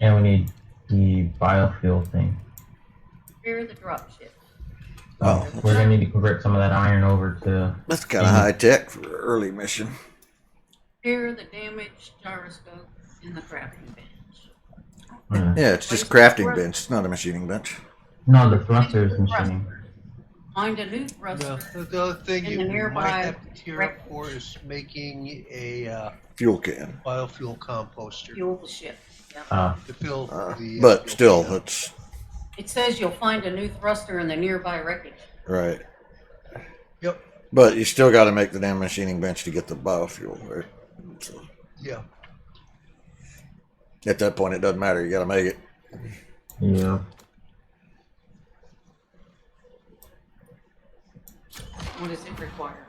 And we need the biofuel thing. Fear the drop ship. Oh, We're gonna need to convert some of that iron over to. that's kind of high tech for an early mission. Fear the damaged gyroscope in the crafting bench. Yeah, it's just crafting bench. It's not a machining bench. No, the thruster is machining. Find a new No, thruster. the other thing In you the might nearby have to tear up for is making a Fuel can. biofuel composter Fuel the ship. Yep. to fill the. But fuel still, can. it's It says you'll find a new thruster in the nearby wreckage. right. Yep. But you still got to make the damn machining bench to get the biofuel, right? So, Yeah. At that point, it doesn't matter. You got to make it. Yeah. What does it require?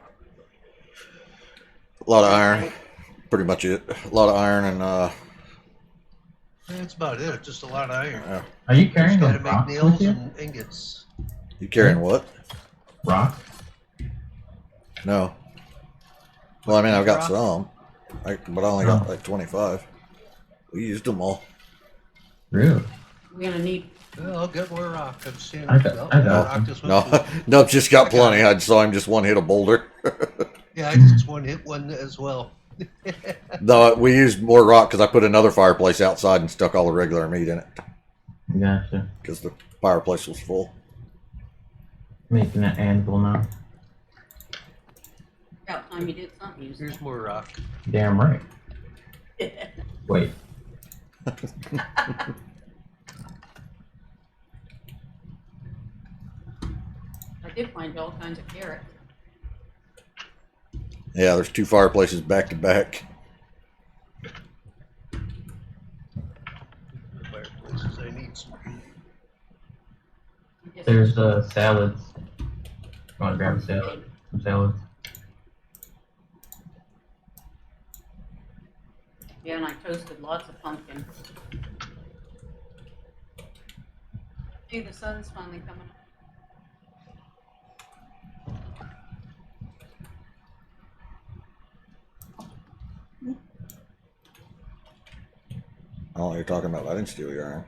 A lot of iron. Pretty much it. A lot of iron and That's about it. Just a lot of iron. Are you Just carrying gotta those make rocks with nails you? and ingots. you carrying what? Rocks? No. Well, I mean, I've got Rock? some, but I only got like 25. We used them all. Really? We're gonna need. Well, I'll get more rock. I'm seeing. I got- I got rock this one No, too. nope, just got I got plenty. it. I saw him just one hit a boulder. Yeah, I just one hit one as well. No, we used more rock because I put another fireplace outside and stuck all the regular meat in it Gotcha. because the fireplace was full. Making an anvil now. About time you did something useful. Here's more rock. Damn right. Wait. I did find all kinds of carrots. Yeah, there's 2 fireplaces back to back. The fireplaces. I need some. I guess There's salads. You want to grab a salad? Some salads. Yeah, and I toasted lots of pumpkin. See, the sun's finally coming up. Oh, you're talking about I didn't steal your iron.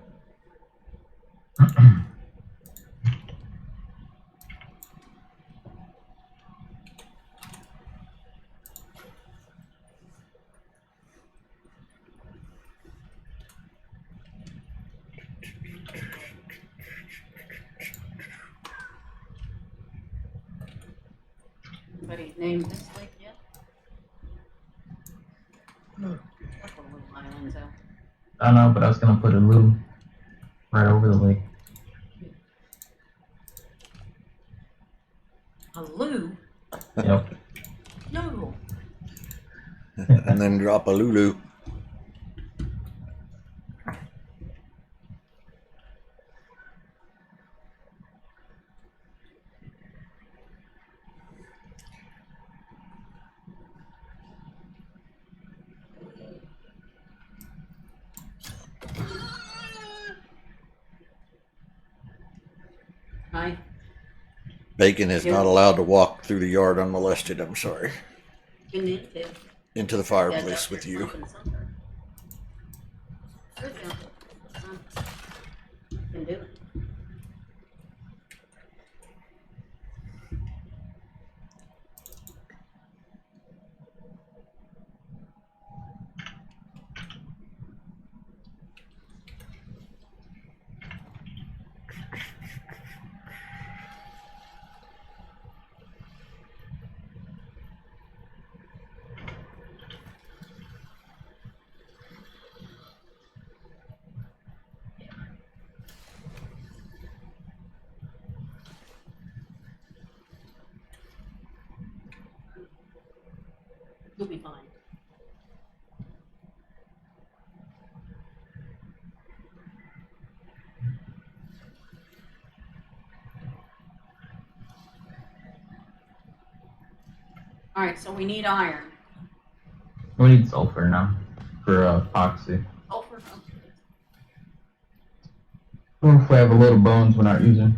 Anybody named this lake yet? Couple of little islands out. I don't know, but I was gonna put a loo right over the lake. A loo? Yep. No. And then drop a Lulu. Hi. Bacon is not allowed to walk through the yard unmolested. I'm sorry. Been into. Into the fireplace with you. Can do it. You'll be fine. All right, so we need iron. We need sulfur now for epoxy. Sulfur. Or if we have a little bones we're not using.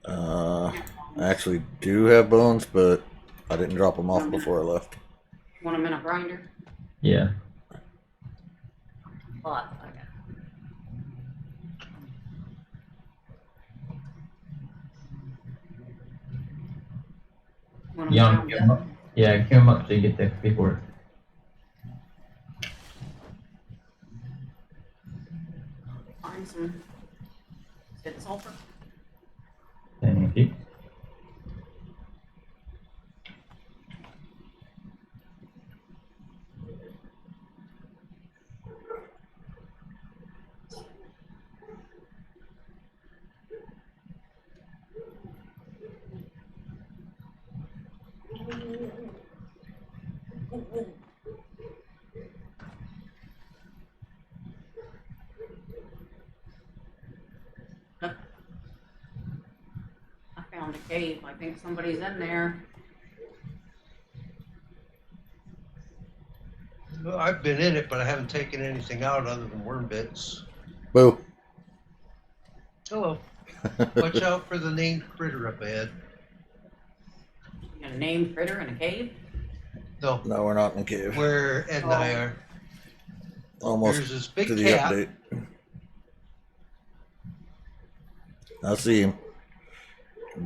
I actually do have bones, but I didn't drop them off before I left. Want them in a grinder? Yeah. Lot. I got. Want 'em You want ground to queue 'em up? up? Yeah, queue 'em up so you get the paperwork. Find some. Is it sulfur? Thank you. cave. I think somebody's in there. Well, I've been in it, but I haven't taken anything out other than worm bits. Boo. Hello. Watch out for the named critter up ahead. You got a named critter in a cave? No, No, we're not in the cave. where Ed and I are. Almost There's this big to the cat. update. I see him. If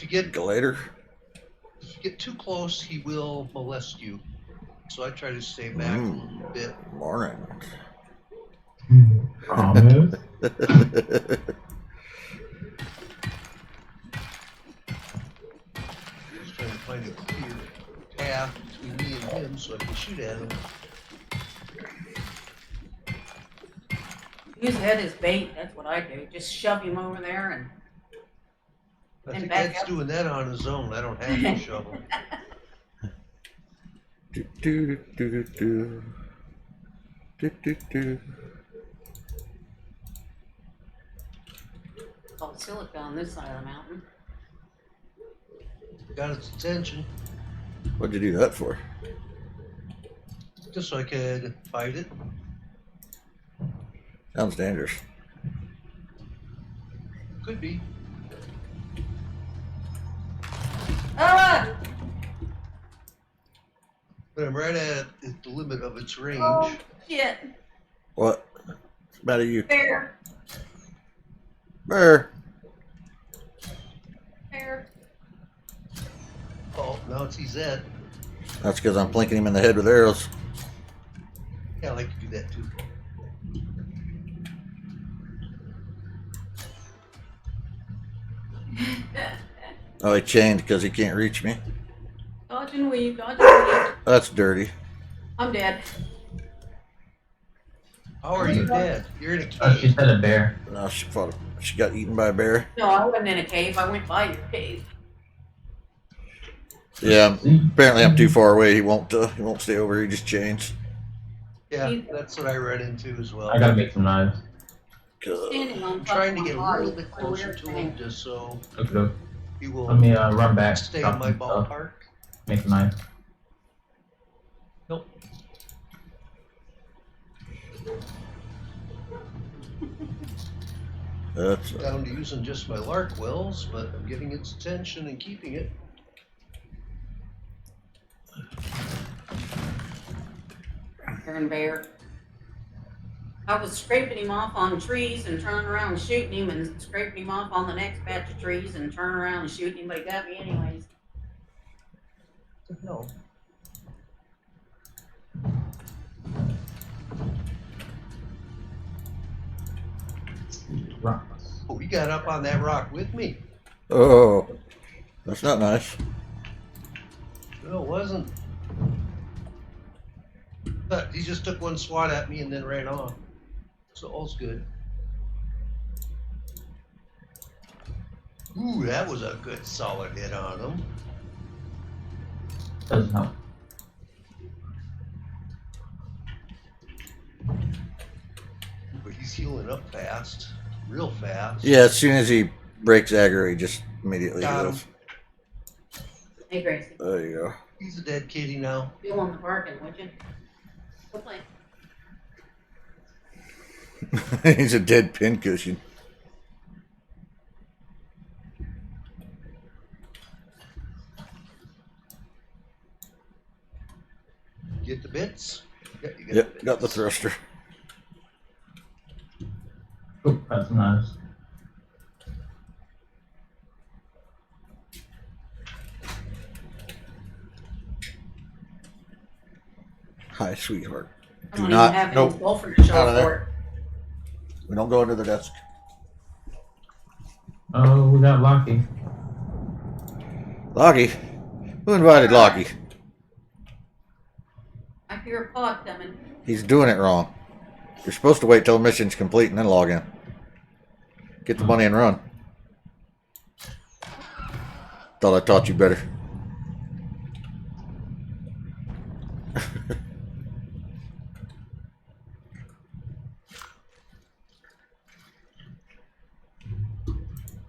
you get Galator. If you get too close, he will molest you. So I try to stay back a bit. Morning. Promise. Just trying to find a clear path between me and him so I can shoot at him. Use Ed as bait. That's what I do. Just shove him over there and. I And think back Ed's up. doing that on his own. I don't have to shove him. Do, do, do, do, do. Do, do, do. Called silica on this side of the mountain. Got its attention What'd you do that for? just so I could fight it. Sounds dangerous. Could be. Ah! But I'm right at the limit of its range. Oh, shit. What? It's about you. Bear. Bear. Bear. Oh, now it's Zed. That's because I'm plinking him in the head with arrows. Yeah, I like to do that too. Oh, he chained because he can't reach me. Dodge and weave, dodge and weave. That's dirty. I'm dead. How are you dead? You're in a She cave. said a bear. No, she got eaten by a bear. No, I wasn't in a cave. I went by your cave. Yeah, apparently I'm too far away. He won't stay over. He just chains. Yeah, that's what I ran into as well. I gotta make some knives. Standing on I'm top trying of to my get a body. little bit It's a closer weird to thing. him just so Okay. he will Let me run back. stay drop in my some stuff, ballpark. Make a knife. Nope. That's Down to using just my lark wells, but I'm getting its attention and keeping it. Iron bear. I was scraping him off on trees and turning around and shooting him and scraping him off on the next batch of trees and turning around and shooting him, but he got me anyways. No. Rocks. Oh, he got up on that rock with me. oh, that's not nice. No, it wasn't. But he just took one swat at me and then ran off. So all's good. Ooh, that was a good solid hit on him. Doesn't help. But he's healing up fast. Real fast. Yeah, as soon as he breaks aggro, he just immediately Got him. heals. Hey Gracie, There you He's a dead kitty now. feel on the barking, would you? Go play. go. He's a dead pincushion. Get the bits? Yeah, you got Yep, the got the bits. thruster. Oh, got some knives. Hi, sweetheart. I Do don't not. even have Nope. any sulfur to show Out of for there. it. We don't go under the desk. Oh, we got Lockie. Lockie? Who invited Lockie? I hear a pod coming. He's doing it wrong. You're supposed to wait till the mission's complete and then log in. Get the money and run. Thought I taught you better.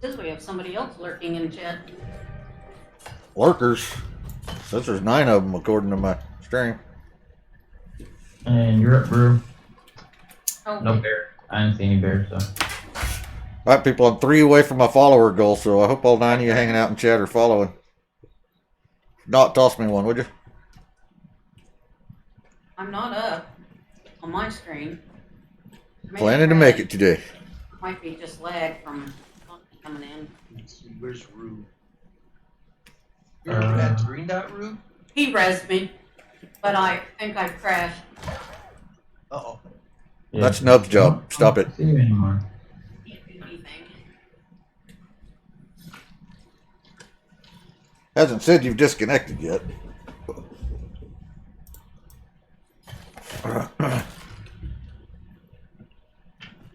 Says we have somebody else lurking in chat. Lurkers. Says there's 9 of them according to my stream. And you're up, Brew. Oh, No bear. I didn't see any bears, so. Alright, people, I'm 3 away from my follower goal, so I hope all 9 of you hanging out in chat are following. If not, toss me one, would you? I'm not up on my screen. Maybe Planning to make it today. Might be just lag from coming in. Let's see, where's Rue? You're at Green Dot, Rue? He rezzed me, but I think I crashed. Uh-oh. Yeah. That's Nub's job. Stop it. See you anymore. Can't do anything. Hasn't said you've disconnected yet.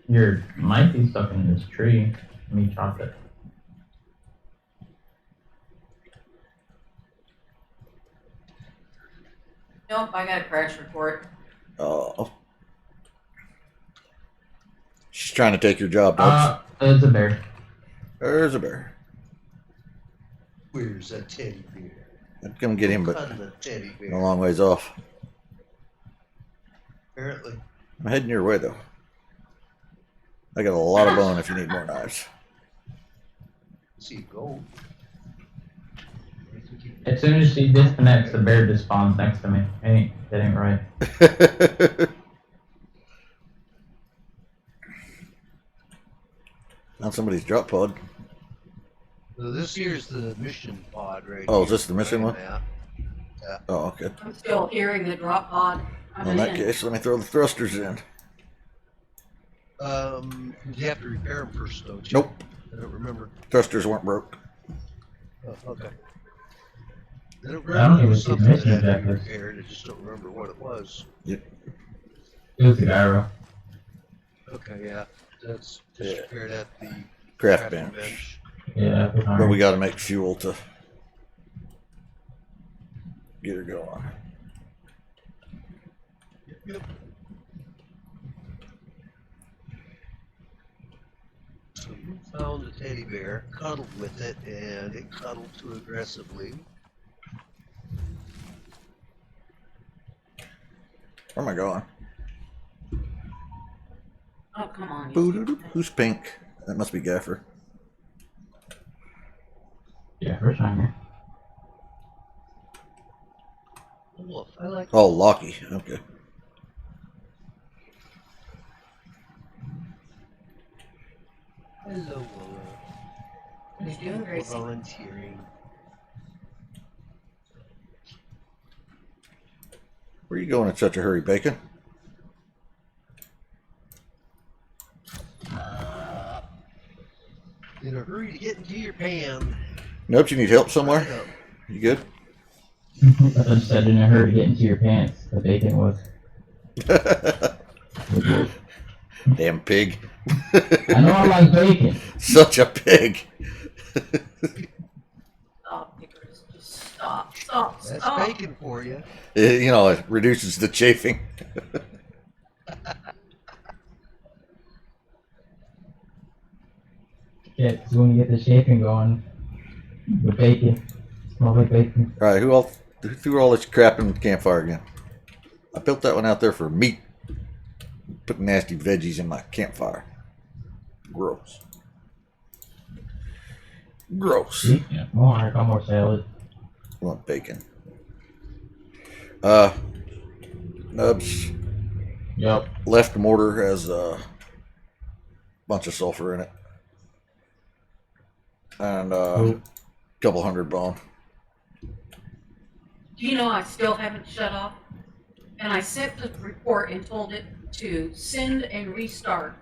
Your might be stuck in this tree. Let me chop it. Nope, I got a crash report. Oh. She's trying to take your job, Nubs. It's a bear. There's a bear. Where's that teddy bear? I'd come get him, but Cuddle a teddy a bear. long ways off. Apparently. I'm heading your way, though. I got a lot of bone if you need more knives. See you go. As soon as she disconnects, the bear just spawns next to me. That ain't right. On somebody's drop pod. So this here's the mission pod right Oh, here. is this the mission one? Yeah. Oh, okay. I'm still hearing the drop pod. In that case, let me throw the thrusters in. You have to repair them first, don't you? Nope. I don't remember. Thrusters weren't broke. Oh, okay. I don't I don't remember even see something mission that had to be objectives. repaired. I just don't remember what it was. It was the gyro. Okay, yeah. That's just Yeah. repaired at the Craft crafting bench. Yeah. But we got to make fuel to get her going. Yep. So you found a teddy bear, cuddled with it, and it cuddled too aggressively. Where am I going? Oh, come on. you Boo-doo-doo. stupid. Who's pink? That must be Gaffer. Yeah, first time here. Wolf, I like. Oh, Lockie. Okay. Hello, Willow. What are you doing, For Gracie? volunteering. Where are you going in such a hurry, Bacon? In a hurry to get into your pan. Nope, you need help somewhere? Right up. You good? I just said in a hurry to get into your pants. The bacon was. Damn pig. I know I like bacon. Such a pig. Stop, Icarus. Just stop. Stop. That's Stop. bacon for you. You know, it reduces the chafing. Yeah, 'cause when you get the shaping going, the bacon smells like bacon. All right, who threw all this crap in the campfire again? I built that one out there for meat. Put nasty veggies in my campfire. Gross. Gross. Yeah, more. I got more salad. I want bacon. Nubs. Yep. Left mortar has a bunch of sulfur in it. And a couple hundred bone. Do you know I still haven't shut off? And I sent the report and told it to send and restart.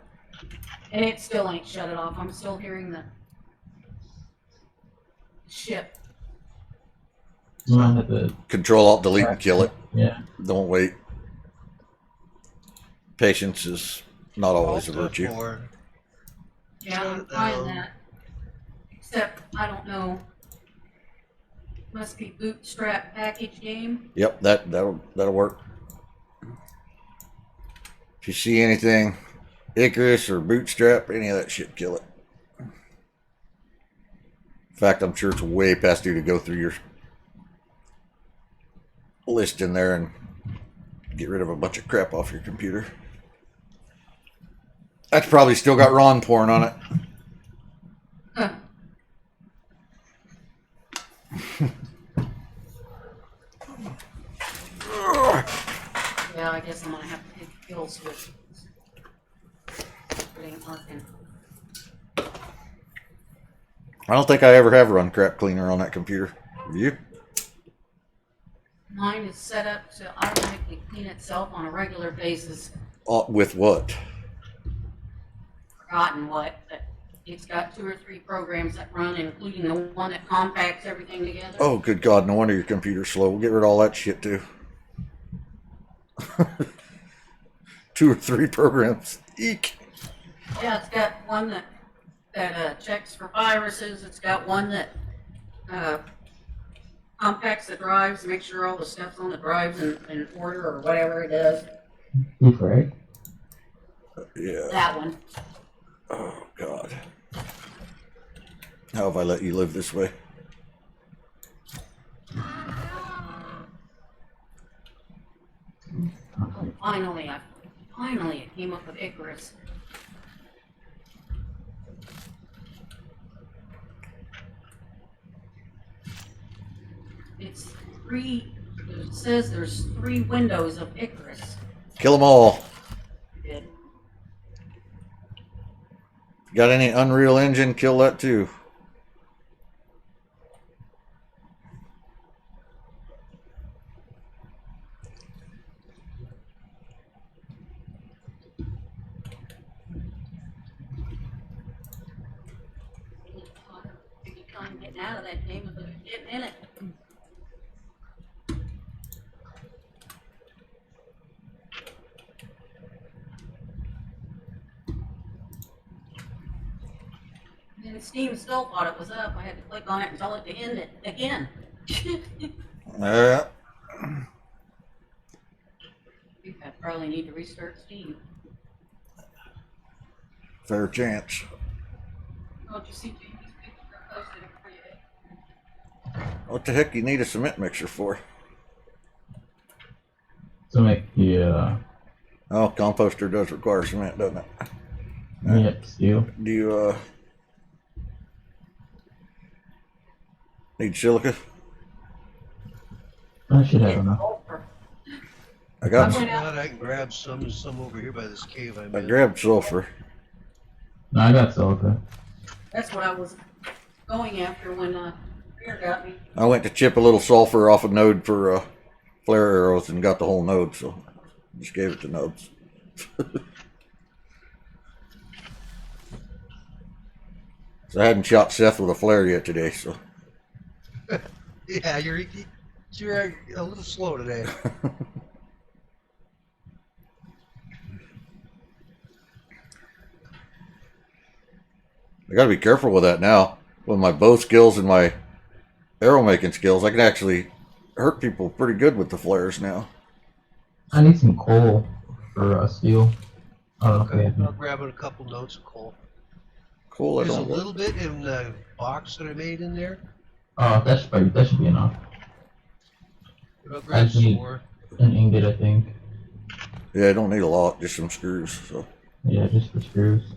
And it still ain't shut it off. I'm still hearing the ship. You might have to. Control Alt Delete and kill it. Yeah. Don't wait. Patience is not always a Alt virtue. F4. Yeah, Shut I'm it trying down. that. Except, I don't know. Must be bootstrap package game. Yep, that'll work. If you see anything, Icarus or Bootstrap, any of that shit, kill it. fact, I'm sure it's way past due to go through your list in there and get rid of a bunch of crap off your computer. That's probably still got Ron porn on it. Huh. Yeah, I guess I'm gonna have to take kill switch. It ain't working. I don't think I ever have run crap cleaner on that computer. Have you? Mine is set up to automatically clean itself on a regular basis. With what? Forgotten what, but it's got 2 or 3 programs that run, including the one that compacts everything together. Oh, good God! No wonder your computer's slow. We'll get rid of all that shit too. 2 or 3 programs. Eek. Yeah, it's got one that checks for viruses. It's got one that compacts the drives, makes sure all the stuff's on the drives in order or whatever it does. Oof, right? Yeah. That one. Oh God. How have I let you live this way? Oh, finally, I came up with Icarus. It's 3. It says there's 3 windows of Icarus. Kill them all. Good. Got any Unreal Engine? Kill that too. Maybe trying getting out of that game, but getting in it. And Steam still thought it was up. I had to click on it and tell it to end it again. Yeah. I think I probably need to restart Steam. Fair chance. Oh, did you see Jamie's picture? I posted it for you. What the heck you need a cement mixer for? To make the, Oh, composter does require cement, doesn't it? yep, steel. Do you need silica? I should have enough. Sulfur. I got. I went If out. not, I can grab some over here by this cave I'm I in. grabbed sulfur. No, I got silica. That's what I was going after when Bear got me. I went to chip a little sulfur off a node for flare arrows and got the whole node, so just gave it to nodes. So I hadn't shot Seth with a flare yet today, so. Yeah, you're a little slow today. I gotta be careful with that now. With my bow skills and my arrow making skills, I can actually hurt people pretty good with the flares now. I need some coal for steel. Oh, Okay, okay. I'll grab a couple notes of coal. Cool, I There's a don't know. little bit in the box that I made in there. Oh, that should be enough. I'll grab some need- more. An ingot, I think. Yeah, I don't need a lot, just some screws. So Yeah, just for screws.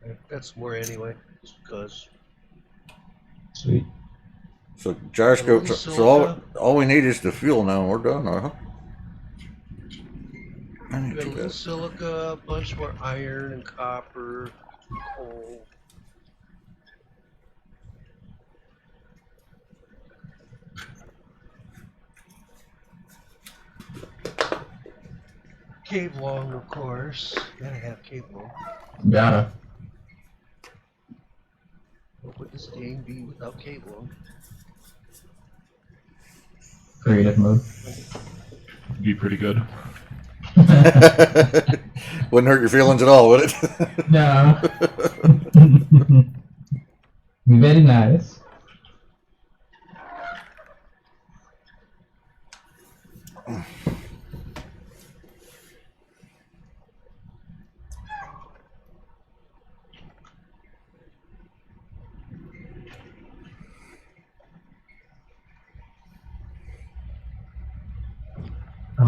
I've got some more anyway, just because. Sweet. So gyroscope. So all we need is the fuel now, and we're done, huh? I need Got a to little go. silica, a bunch more iron and copper, coal. Cave long, of course. Gotta have cave long. Gotta. What would this game be without cave long? Creative mode. Be pretty good. Wouldn't hurt your feelings at all, would it? No. Very nice.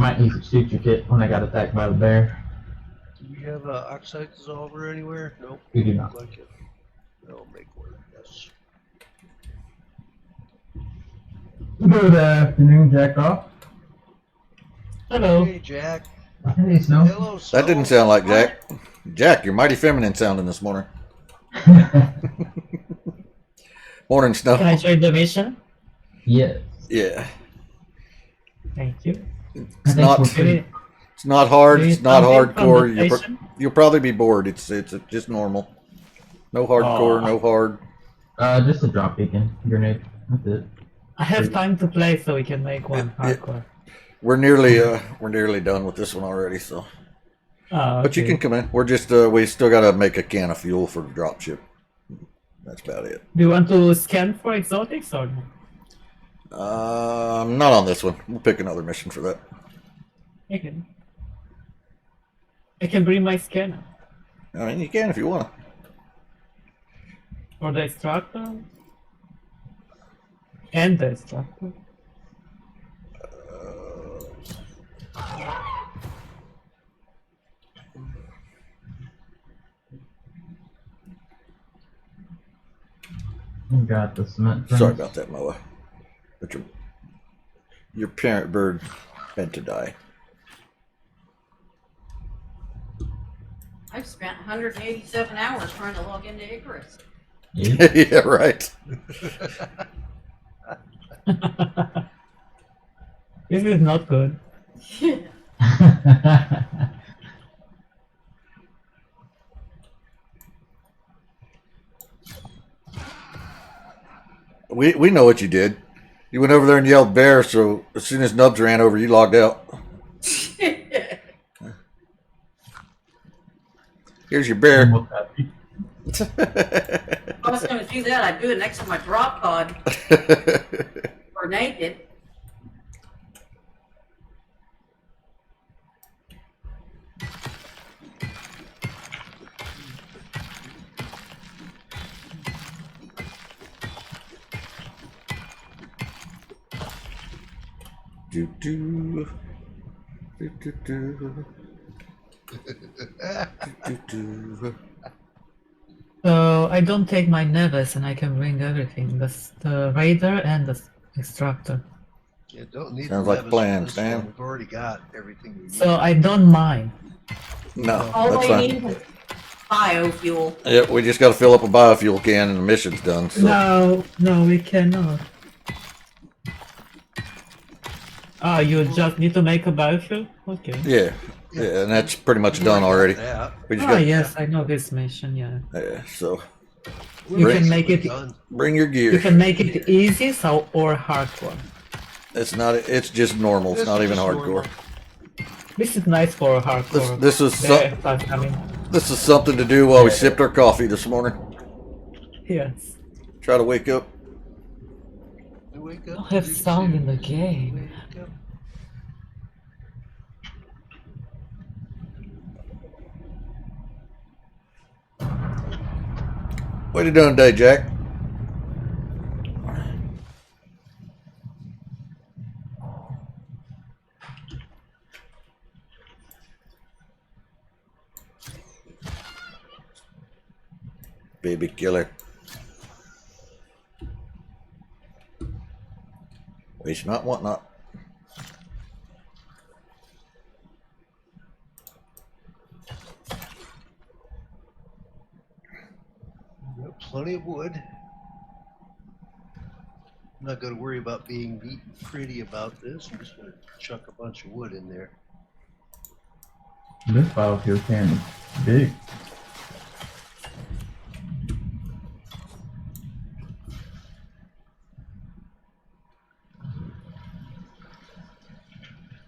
might use a suture kit when I got attacked by the bear. Do we have a oxide dissolver anywhere? Nope. We do not. Like it. I'll make one. Yes. Good afternoon, Jack Off. Hello. Hey, Jack. Hey, Snow. Hello, That didn't sound like Jack. Jack, you're mighty feminine sounding this morning. Morning, Snow. Can I join the mission? Yes. Yeah. Thank you. It's not. Maybe- It's not hard. maybe It's not something from hardcore. the station? You'll probably be bored. It's just normal. No hardcore. Aw. No hard. Just a drop beacon grenade. That's it. I have time to play, so we can make one It- hardcore. We're nearly done with this one already. So, Oh, but you okay. can come in. We're just we still gotta make a can of fuel for the drop ship. That's about it. Do you want to scan for exotics or no? Not on this one. We'll pick another mission for that. Okay. I can bring my scanner I mean, you can if you want. for the extractor and the extractor. Got the cement. Sorry furnace. about that, Moa. But your parent bird had to die. I've spent 187 hours trying to log into Icarus. Yeah. Yeah, right. This is not good. We know what you did. You went over there and yelled bear, so as soon as Nubs ran over, you logged out. Here's your bear. Almost happy. If I was going to do that, I'd do it next to my drop pod or naked. do, do. Do, do, do. Do, do. So I don't take my Nevis and I can bring everything. The Raider and the extractor. Yeah, don't need Sounds the like Nevis plans, for this Sam. one. We've already got everything we need. So I don't mind. No, All that's we fine. need is biofuel. Yep, we just got to fill up a biofuel can and the mission's done. So. No, we cannot. Ah, you just need to make a biofuel? Okay. Yeah, yeah, and that's pretty much done already. Yeah. We just Ah, got, yes, I know this mission, yeah. yeah, so You Bring- can make it Done. bring your you gear. can make it easy or hardcore. It's not. It's just normal. It's This not is even just hardcore. normal. This is nice for hardcore. This is There, I mean, this is something to do while we sipped our coffee this morning. yes. Try to wake up. You wake up, I have you sound see- in the game. wake up. What are you doing today, Jack? Baby killer. Waste not, want not. Yep, plenty of wood. I'm not going to worry about being neat and pretty about this. I'm just going to chuck a bunch of wood in there. This biofuel can is big.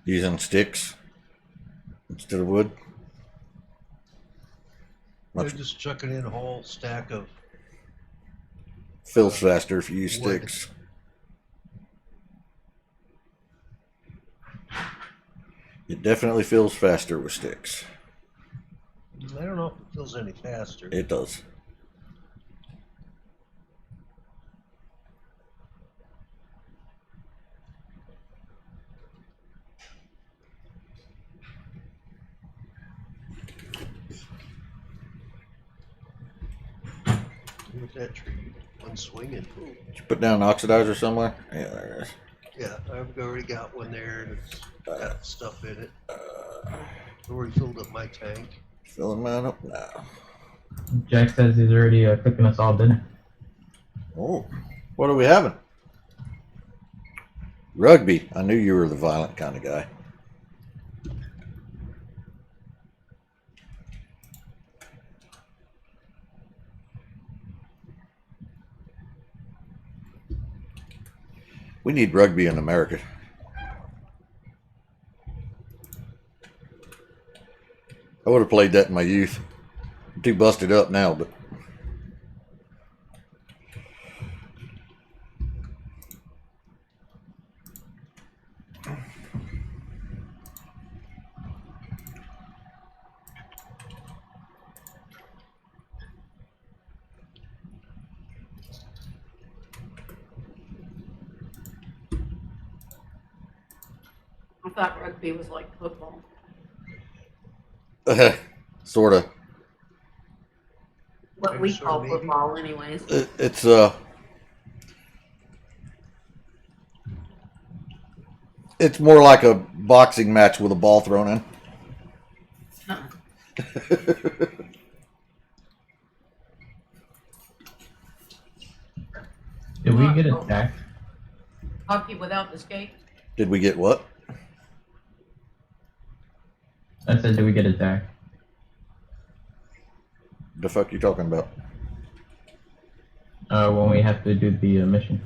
Using sticks instead of wood. I'm Much just chucking in a whole stack of. fills faster if you use Wood. sticks. It definitely fills faster with sticks. I don't know if it feels any faster. It does. There's that tree. One swinging. Ooh. Did you put down an oxidizer somewhere? Yeah, there it is. Yeah, I've already got one there, and it's got stuff in it. I already filled up my tank. Filling mine up now. Jack says he's already cooking us all dinner. Oh, what are we having? Rugby. I knew you were the violent kind of guy. We need rugby in America. I would have played that in my youth. I'm too busted up now, but I thought rugby was like football. sort of. What we Sort of, call maybe. football, anyways. It's it's more like a boxing match with a ball thrown in. Uh-uh. Did we get attacked? Hockey without the skate. Did we get what? I said, did we get attacked? The fuck you talking about? When we have to do the mission.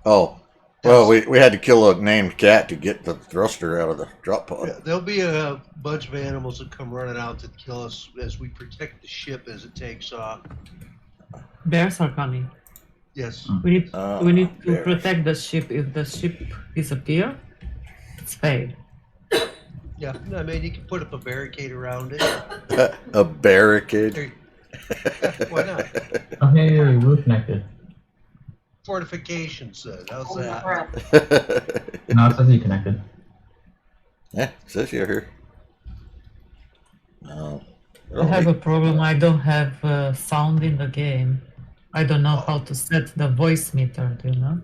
Oh, well, we had to kill a named cat to get the thruster out of the drop pod. Yeah, there'll be a bunch of animals that come running out to kill us as we protect the ship as it takes off. Bears are coming. Yes. We need to bears. protect the ship. If the ship disappear, it's failed. Yeah. No, I mean, you can put up a barricade around it. A barricade. There- yeah, why not? Oh, hey, we're connected. Fortification says. How's Holy that? crap. No, it says you connected. Yeah, says you're here. No. I have a problem. I don't have sound in the game. I don't know how to set the voice meter. Do you know?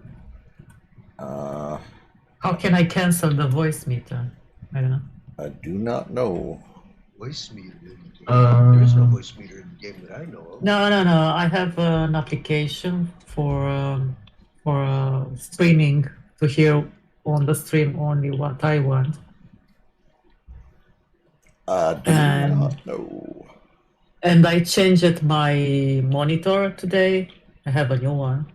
How can I cancel the voice meter? I don't know. I do not know. Voice meter in the game. There is no voice meter in the game that I know of. No. I have an application for streaming to hear on the stream only what I want. I do not know. And I changed my monitor today. I have a new one.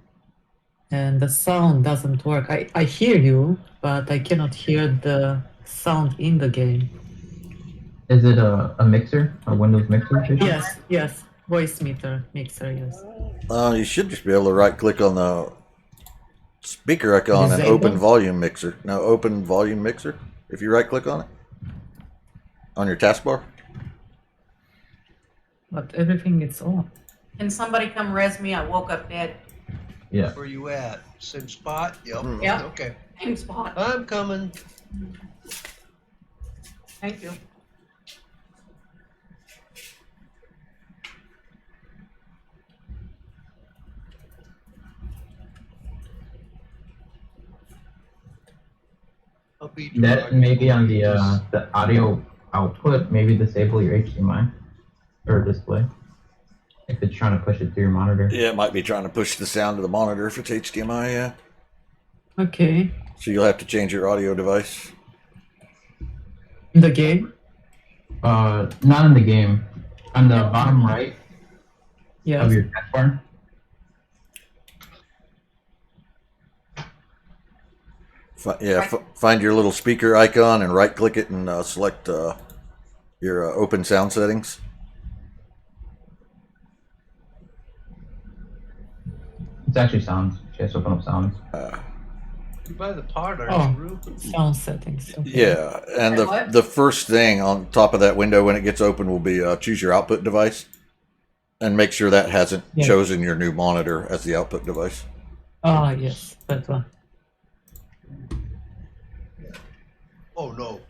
And the sound doesn't work. I hear you, but I cannot hear the sound in the game. Is it a mixer? A Windows mixer? issue? Yes. Voice meter mixer, yes. You should just be able to right click on the speaker icon and Disable? open volume mixer. No, open volume mixer. If you right click on it on your taskbar. But everything is on. Can somebody come res me? I woke up dead. Yeah. Where you at? Same spot? Yep. Yep. Okay. Same spot. I'm coming. Thank you. I'll be That maybe on the audio output, maybe disable your HDMI or display if it's trying to push it through your monitor. Yeah, it might be trying to push the sound to the monitor if it's HDMI. Yeah. Okay. So you'll have to change your audio device. In the game? Not in the game. On the bottom right of Yes. your taskbar. Find your little speaker icon and right click it and select your open sound settings. It's actually sounds. Just open up sounds. You buy the pod, Oh. aren't you, Rube? Sound settings. Okay. Yeah, and What? the first thing on top of that window when it gets open will be choose your output device, and make sure that hasn't Yeah. chosen your new monitor as the output device. Ah, yes, that one. Oh no,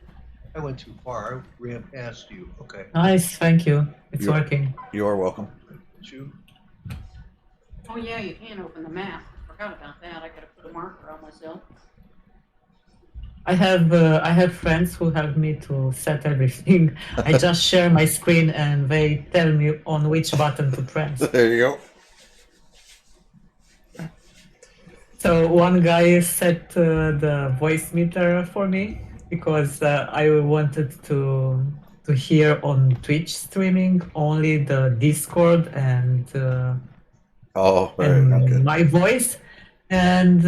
I went too far. I ran past you. Okay. Nice, thank you. It's You- working. You are welcome. You. Oh yeah, you can open the map. Forgot about that. I gotta put a marker on myself. I have friends who help me to set everything. I just share my screen and they tell me on which button to press. There you go. So one guy set the voice meter for me because I wanted to hear on Twitch streaming only the Discord and Oh, right. Okay. my voice, and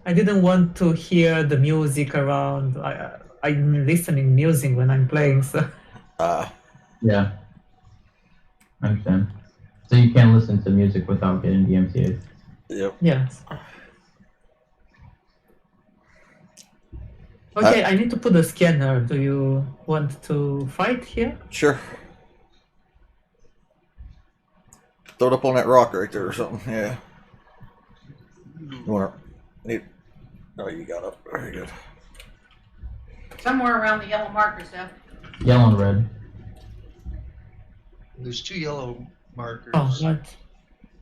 I didn't want to hear the music around. I'm listening music when I'm playing, so Yeah, I understand. So you can listen to music without getting DMCA. Yep. yes. Okay, I need to put a scanner. Do you want to fight here? Sure. Throw it up on that rock right there or something. Yeah. You want to? Need. Oh, you got up. Very good. Somewhere around the yellow marker stuff. Yellow and red. There's 2 yellow markers. Oh, what?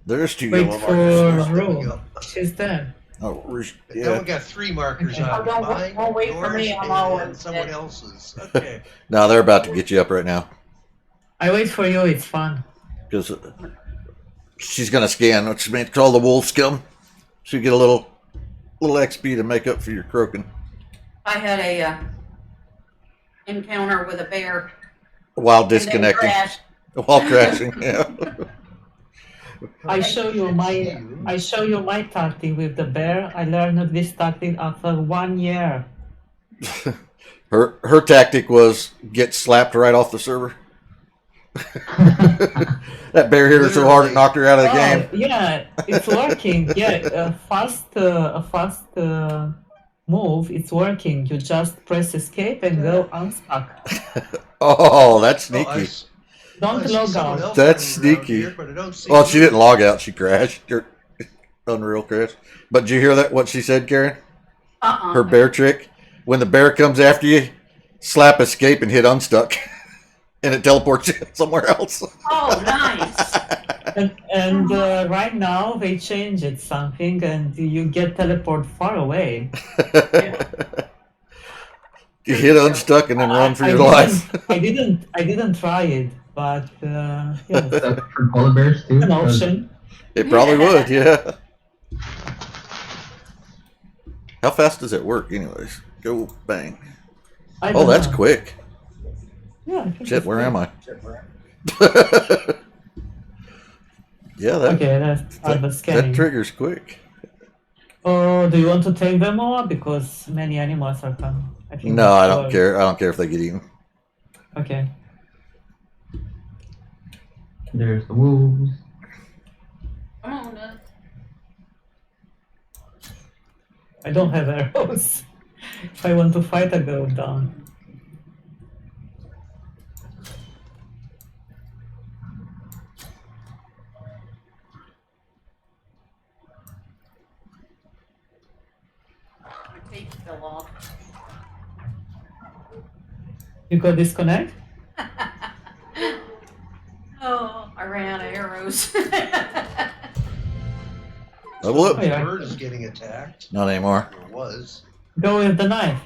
There's 2 Wait yellow for markers. There we Rue. go. She's there. Oh, Now yeah. we got 3 markers Okay. on Oh, don't- mine, don't wait for me, yours, I'm always and someone dead. else's. Okay. No, they're about to get you up right now I wait for you. It's fun. because she's gonna scan, which means call the wolf scum. So you get a little XP to make up for your croaking I had a encounter with a bear. while and then disconnecting, crashed. while crashing. Yeah. I show you my tactic with the bear. I learned this tactic after 1 year. Her tactic was get slapped right off the server. That bear hit her so hard it knocked her out of the game. Yeah, it's working. Yeah, a fast move. It's working. You just press escape and go unstuck. Oh, that's Oh, sneaky. Don't see log someone out. else That's running around sneaky. here, but I don't see Well, you. she didn't log out. She crashed. Unreal crash. But did you hear that? What she said, Karen? Her bear trick. When the bear comes after you, slap escape and hit unstuck, and it teleports you somewhere else. Oh, nice. And right now they changed it something, and you get teleport far away. You hit unstuck and then run for I your didn't- life. I didn't try it, but yeah, Is that for polar bears too? an option. It probably would, yeah. How fast does it work, anyways? Go bang. I Oh, don't that's know. quick. Yeah. I think Shit, it's where good. am I? Yeah, that Okay, that's the that scanning. trigger's quick. Oh, do you want to take them all? Because many animals are coming. I think No, I don't all- care. I don't care if they get eaten. Okay. There's the wolves. Come on, Doug. I don't have arrows. If I want to fight, I go down. My tape fell off. You got disconnect? Oh, I ran out of arrows. Level up. Oh, yeah. Bird is getting attacked. Not anymore. Or was. Go with the knife.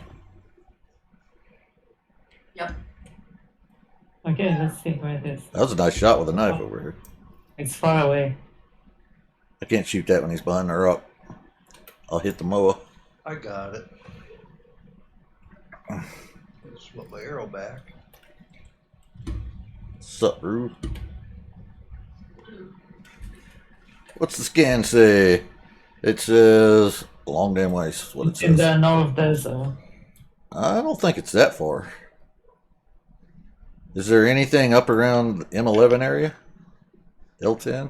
Yep. Okay, let's see where it is. That was a nice shot with a knife over here. It's far away. I can't shoot that when he's behind the rock. I'll hit the moa. I got it. Just want my arrow back. Sup, Rube? What's the scan say? It says long damn ways. Is what it It's in says. the north desert. I don't think it's that far. Is there anything up around the M11 area? L10?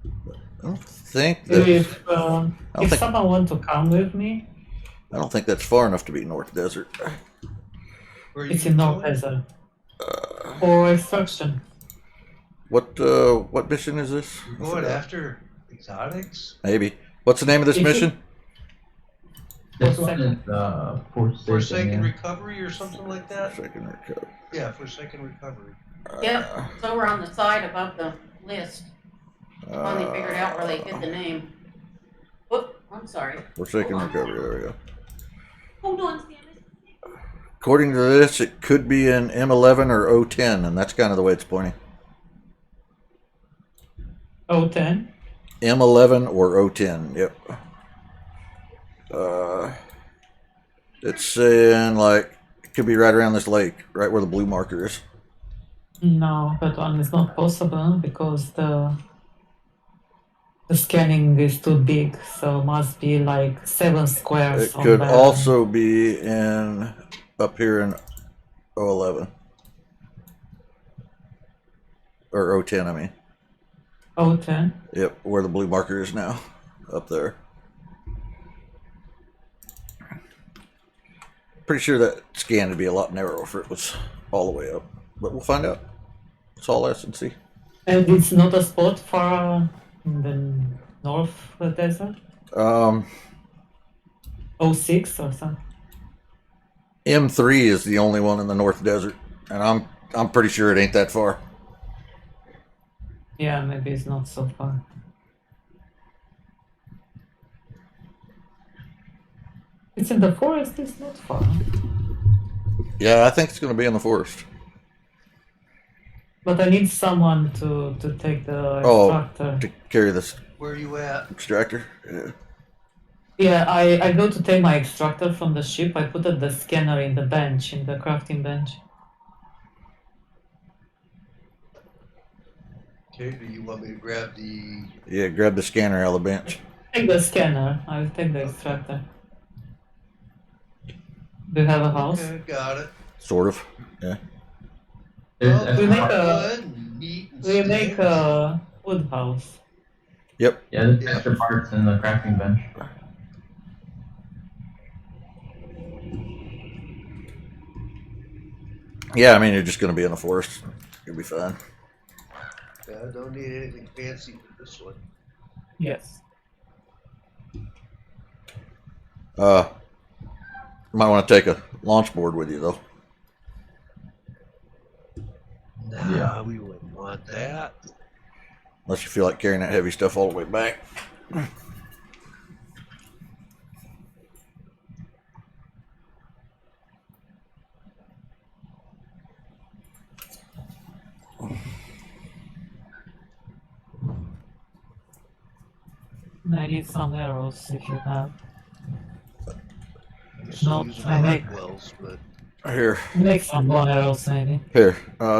I don't think that. If don't if think- someone want to come with me, I don't think that's far enough to be North Desert. Where are it's you in north going? desert. For extraction. What mission is this? You're I going forgot. after exotics? Maybe. What's the name of this Is it- mission? This For one second. is Forsaken. Forsaken Yeah. Recovery or something like that? Second recovery. Yeah, Forsaken Recovery. Yep, it's over on the side above the list. Finally figured out where they hid the name. Whoop, I'm sorry. Forsaken Hold on. Recovery. There we go. Hold on, Stanley. According to this, it could be in M11 or O10, and that's kind of the way it's pointing. O10. M11 or O10. Yep. It's saying like it could be right around this lake, right where the blue marker is. No, that one is not possible because the scanning is too big, so must be like 7 squares. It on could the- also be in up here in O11 or O10. I mean, O10. yep, where the blue marker is now, up there. Pretty sure that scan would be a lot narrower if it was all the way up, but we'll find out. It's all S and C. And it's not a spot far in the north desert? 06 or something? M3 is the only one in the North Desert, and I'm pretty sure it ain't that far. Yeah, maybe it's not so far. It's in the forest, it's not far. Yeah, I think it's going to be in the forest. But I need someone to take the Oh, extractor. to carry this Where are you at? extractor. Yeah. Yeah, I go to take my extractor from the ship. I put the scanner in the bench, in the crafting bench. Okay, do you want me to grab the... Yeah, grab the scanner out of the bench. Take the scanner. I'll take the extractor. Do you have a house? Okay, got it. Sort of. Yeah. There's Well, we make extra, a- good and neat and We make standard. a wood house. Yep. yeah, there's extra parts in the crafting bench. Yeah, I mean, you're just going to be in the forest. You'll be fine. Yeah, I don't need anything fancy for this one. Yes. Might want to take a launch board with you, though. Nah, Yeah. we wouldn't want that. Unless you feel like carrying that heavy stuff all the way back. I need some arrows if you have. Just No, use I my make- wells, but Here. Make some bone arrows maybe. Here.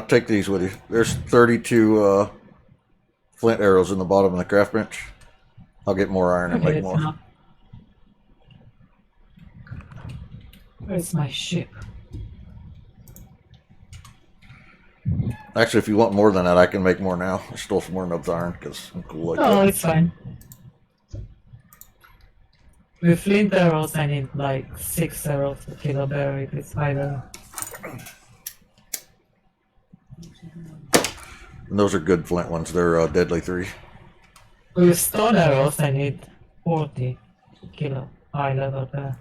Take these with you. There's 32 flint arrows in the bottom of the craft bench. I'll get more iron and Okay, make it's more. enough. Where's my ship? Actually, if you want more than that, I can make more now. I stole some more nubs iron because I'm cool like No, that. it's fine. With flint arrows, I need like 6 arrows to kill a bear if it's higher. And those are good flint ones. They're deadly 3. With stone arrows, I need 40 to kill a high level bear.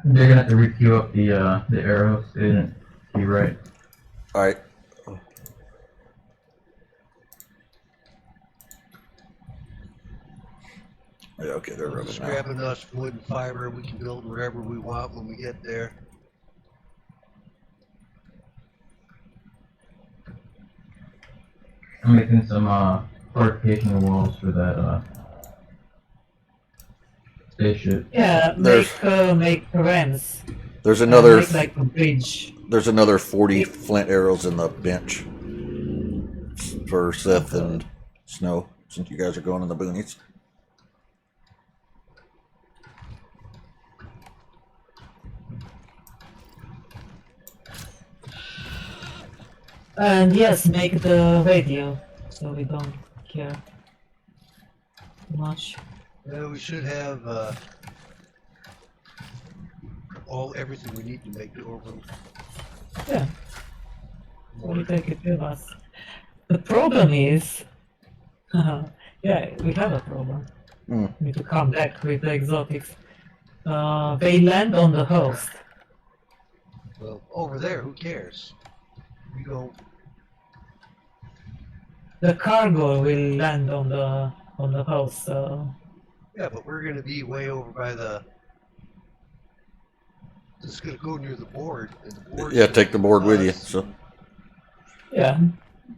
They're gonna have to re-queue up the arrows. They didn't queue right. All right. Yeah, okay, they're we'll rubbing just now. grab enough wood and fiber. We can build whatever we want when we get there. I'm making some fortification walls for that spaceship. Yeah, make ramps. There's And another. make like a bridge. There's another 40 flint arrows in the bench for Seth and Snow, since you guys are going in the boonies. And yes, make the radio so we don't care too much. Yeah, we should have everything we need to make the orbital. Yeah, so we take it with us. The problem is, yeah, we have a problem. Hmm. We need to come back with the exotics. They land on the host. Well, over there, who cares? We go the cargo will land on the house. So Yeah, but we're gonna be way over by the. It's gonna go near the board, and the board. Yeah, take the board with you. So yeah,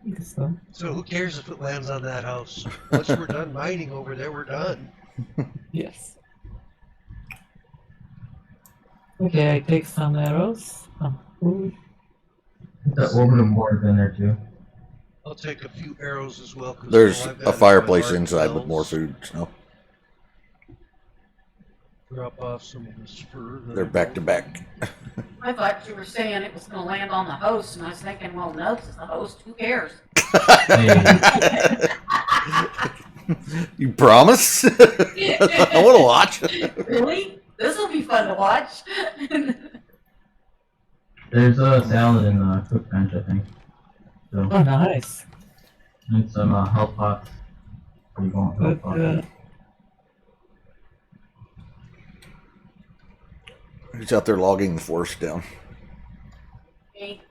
I guess so. So who cares if it lands on that house? Once we're done mining over there, we're done. Yes. Okay, I take some arrows. Some food. The orbital board's in there too. I'll take a few arrows as well. 'Cause there's all I've got a is my fireplace bark inside with bells. more food. So Drop off some of this fur. that they're I back to don't- back. I thought you were saying it was gonna land on the host, and I was thinking, well, no, it's the host, who cares? Hey, You promise? I want to watch. Really? This'll be fun to watch. there's a salad in the cook bench, I think. So, Oh, nice. and some health pots. What do you want? Health But pots. He's out there logging the forest down. Okay.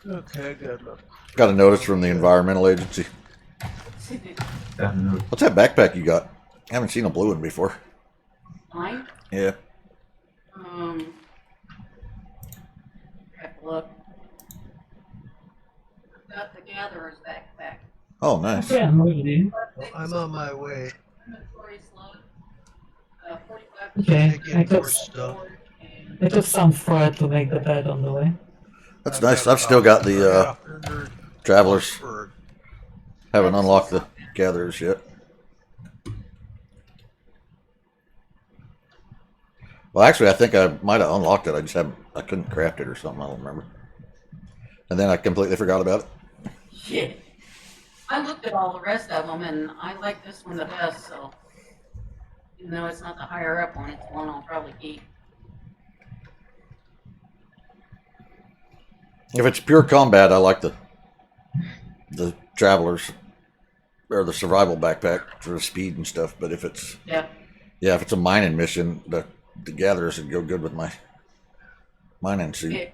Okay, I got enough. Got a notice from the environmental agency. Got a note. What's that backpack you got? I haven't seen a blue one before. Mine? Yeah. Have to look. Got the gatherer's backpack. Oh, nice. Okay, I'm ready. Well, I'm on my way. Inventory slot. 45. Okay, Take I in more took stuff. I took some fur to make the bed on the way. That's nice. I've still got the travelers. Fur. Haven't unlocked the gatherers yet. Well, actually, I think I might have unlocked it. I couldn't craft it or something. I don't remember. And then I completely forgot about it. Shit. I looked at all the rest of them, and I like this one the best, so. Even though it's not the higher up one, it's the one I'll probably keep. If it's pure combat, I like the travelers or the survival backpack for the speed and stuff. But if it's Yeah. if it's a mining mission, the gatherers would go good with my mining suit.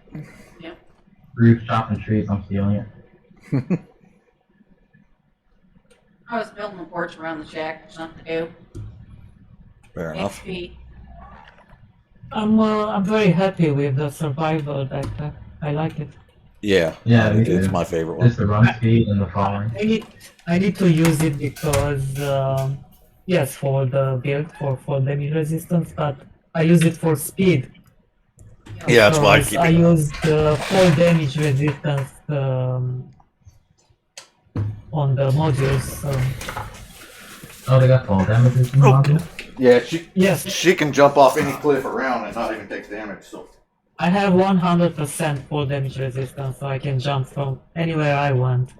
Yeah. Roof chopping trees, I'm stealing it. I was building a porch around the shack for something to do. Fair enough. XP. I'm very happy with the survival backpack. I like it. Yeah, Yeah, I think me it's too. my favorite one. Just the run speed and the falling. I need to use it because yes, for the build for damage resistance, but I use it for speed. Yeah, that's why I because keep I it. used full damage resistance on the modules. Oh, they got fall damages in the module? Yeah, Yes, she can jump off any cliff around and not even take damage. So I have 100% full damage resistance, so I can jump from anywhere I want.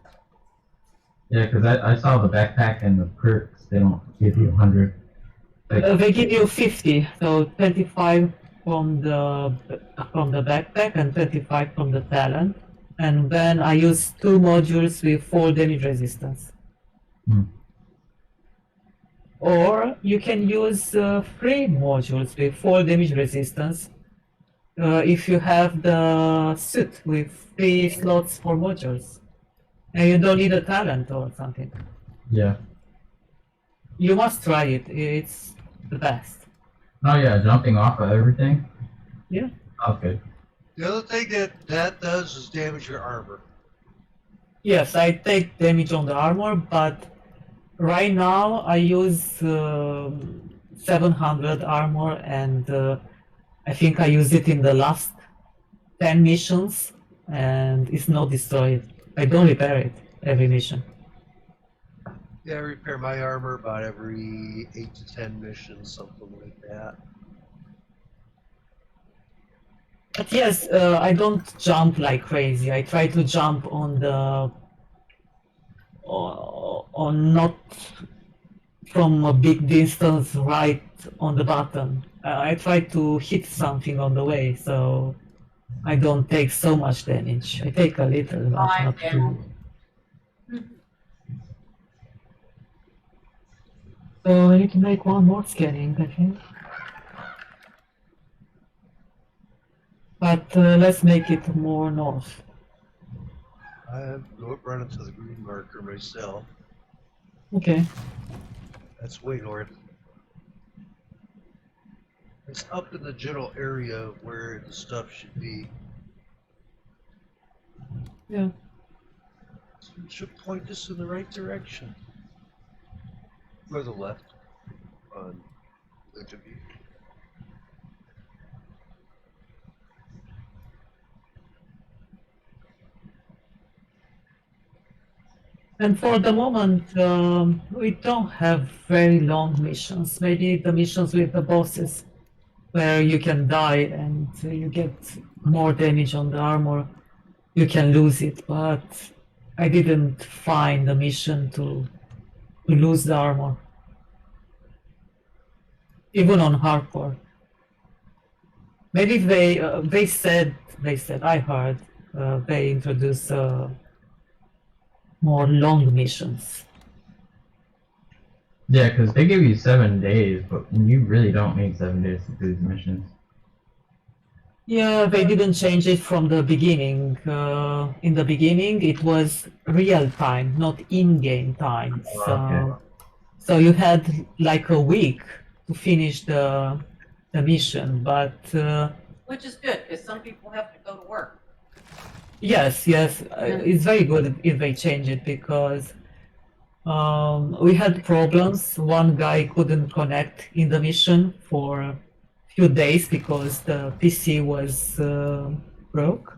Yeah, because I saw the backpack and the perks, they don't give you 100. They give you 50, so 25 from the backpack and 25 from the talent, and then I use 2 modules with full damage resistance. Hmm. Or you can use 3 modules with full damage resistance if you have the suit with 3 slots for modules, and you don't need a talent or something. Yeah. You must try it. It's the best. Oh yeah, jumping off of everything? Yeah. Oh, good. The other thing that does is damage your armor. Yes, I take damage on the armor, but right now I use 700 armor, and I think I use it in the last 10 missions, and it's not destroyed. I don't repair it every mission. Yeah, I repair my armor about every 8 to 10 missions, something like that. But yes, I don't jump like crazy. I try to jump on the on not from a big distance right on the button. I try to hit something on the way, so I don't take so much damage. I take a little, but Fine, not General. too. So I need to make one more scanning, I think. But let's make it more north. I'm running to the green marker myself. Okay. That's way north. It's up in the general area where the stuff should be. Yeah. It should point us in the right direction. Or the left on interview. And for the moment, we don't have very long missions. Maybe the missions with the bosses, where you can die and you get more damage on the armor. You can lose it, but I didn't find a mission to lose the armor. Even on hardcore. Maybe they said I heard they introduce more long missions. Yeah, because they give you 7 days, but you really don't need 7 days to do these missions. Yeah, they didn't change it from the beginning. In the beginning, it was real time, not in-game time. Okay. So you had like a week to finish the mission, but Which is good, because some people have to go to work. yes, it's very good if they change it because we had problems. One guy couldn't connect in the mission for a few days because the PC was broke,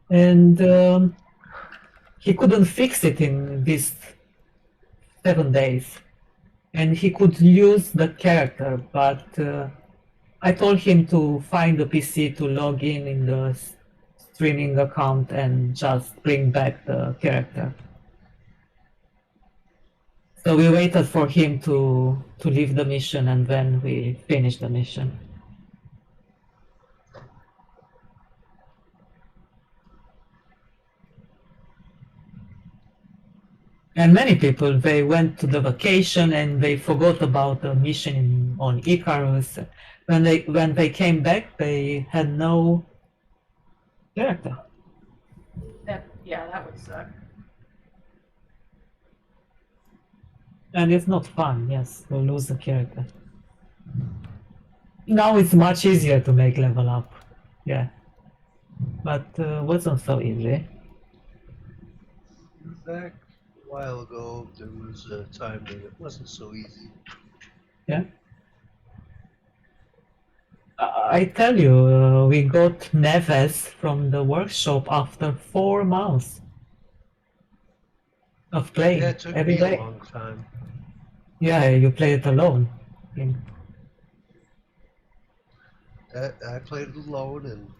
and he couldn't fix it in these 7 days. And he could use the character, but I told him to find the PC to log in the streaming account and just bring back the character. So we waited for him to leave the mission and then we finished the mission. And many people, they went to the vacation and they forgot about the mission on Icarus. When they came back, they had no character. That would suck. And it's not fun, yes, to lose a character. Now it's much easier to make level up, yeah. But wasn't so easy. In fact, a while ago, there was a time when it wasn't so easy. Yeah. I tell you, we got Neves from the workshop after 4 months of playing Yeah, it took every me a day. long time. Yeah, you play it alone. I played it alone, and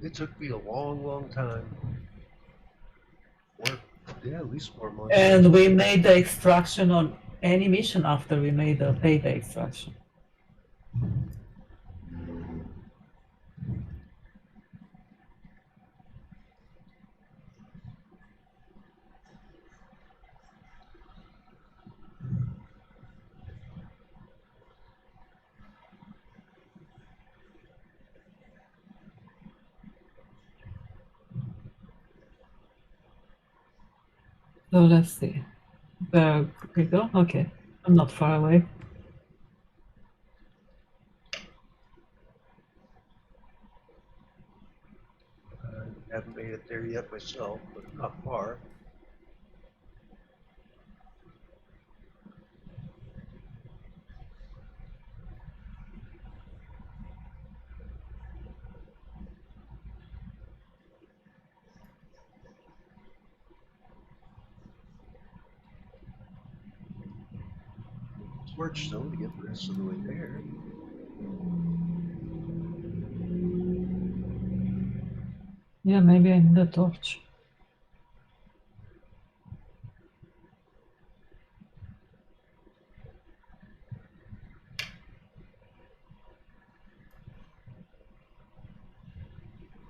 it took me a long, long time. At least 4 months. And we made the extraction on any mission after we made the payday extraction. So let's see. There we go. Okay, I'm not far away. I haven't made it there yet myself, but not far. Torch though to get the rest of the way there. Yeah, maybe I need a torch.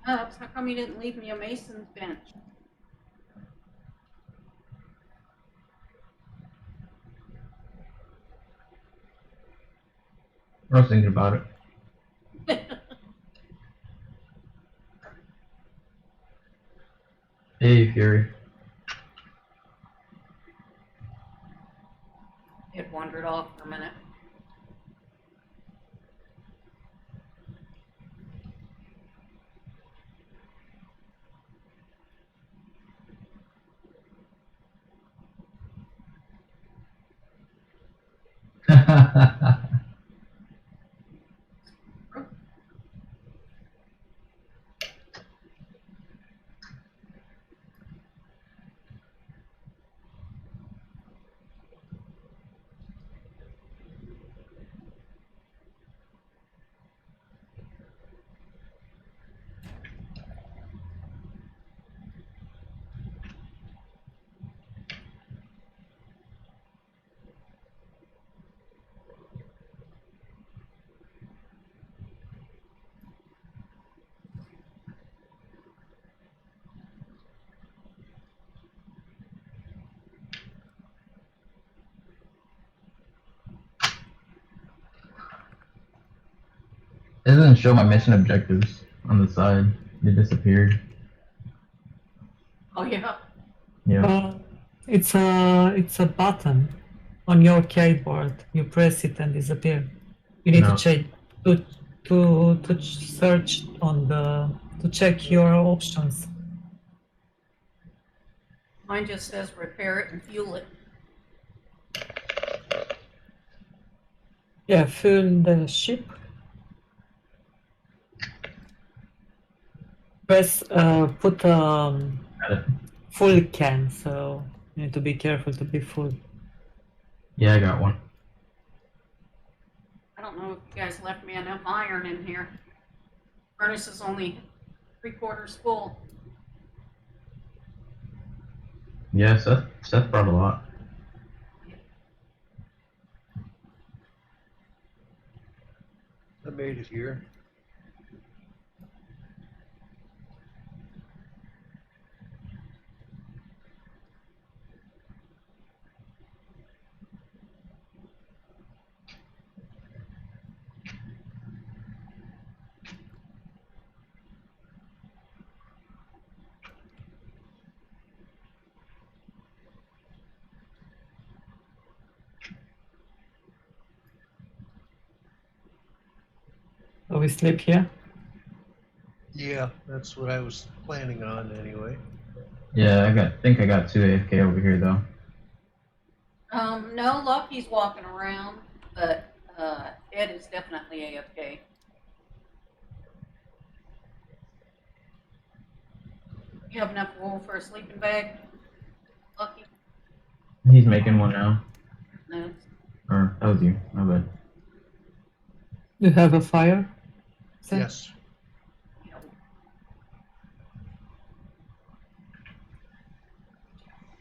How come you didn't leave me a mason's bench? I was thinking about it. Hey, It doesn't show my mission objectives on the side. They disappeared. Oh yeah. Yeah. It's a button on your keyboard. You press it and disappear. You need No. to check to search on the to check your options. Mine just says repair it and fuel it. Yeah, fuel the ship. Press put Got it. full can, so you need to be careful to be full. Yeah, I got one. I don't know if you guys left me enough iron in here. Furnace is only 3/4 full. Yeah, Seth brought a lot. I made it here. So we sleep here. Yeah, that's what I was planning on anyway. Yeah, think I got 2 AFK over here though. No, Lucky's walking around, but Ed is definitely AFK. You have enough wool for a sleeping bag, Lucky? He's making one now. No. Or that was you. My bad. You have a fire? Seth? Yes.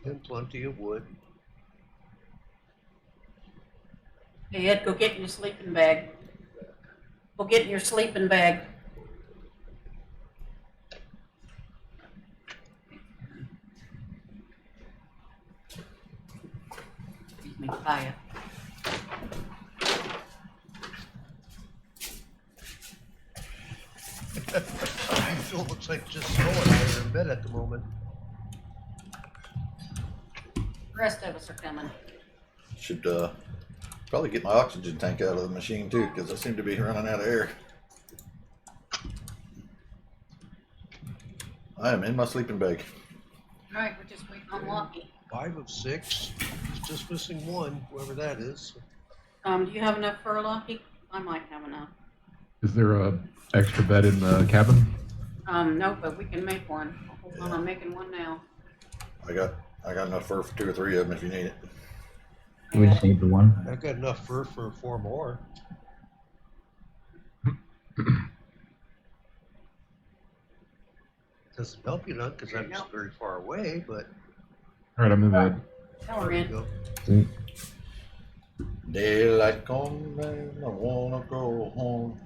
And plenty of wood. Hey Ed, go get in your sleeping bag. Go get in your sleeping bag. Excuse me, fire. It looks like just snowing there in bed at the moment. The rest of us are coming. Should probably get my oxygen tank out of the machine too, because I seem to be running out of air. I am in my sleeping bag. All right, we're just waiting on Lucky. 5 of 6. He's just missing 1, whoever that is. Do you have enough for Lucky? I might have enough. Is there a extra bed in the cabin? No, but we can make one. Hold on, I'm making one now. I got enough fur for 2 or 3 of them if you need it. We just need the one. I've got enough fur for 4 more. Doesn't help you none because I'm just very far away, but Alright, I'm in bed. Tell her there you in. go. Sweet. Daylight come and I wanna go home.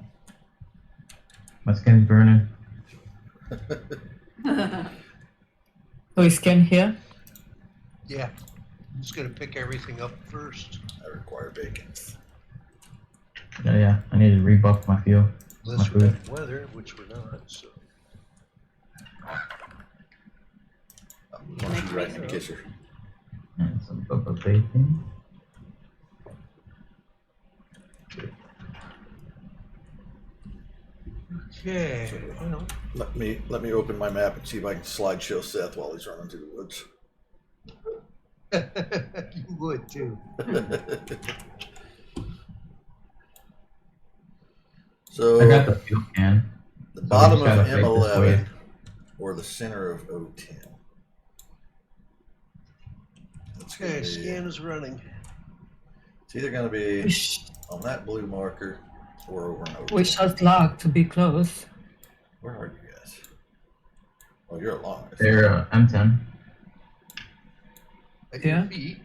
My skin's burning. So we scan here. Yeah. I'm just gonna pick everything up first. I require bacon. Yeah, I need to rebuff my fuel. Unless My we food. have weather, which we're not, so. Why don't you write me a kisser? And some Bubba bacon. Okay. Well, Let me open my map and see if I can slideshow Seth while he's running through the woods. you would too. So I got the fuel can. the So we bottom just of gotta fake this way. M11 or the center of O10. It's gonna Okay, be- scan is running. It's either going to be We, sh- on that blue marker or over an O10. we shot luck to be close. Where are you guys? Oh, you're along this. They're M10. At Yeah. your feet.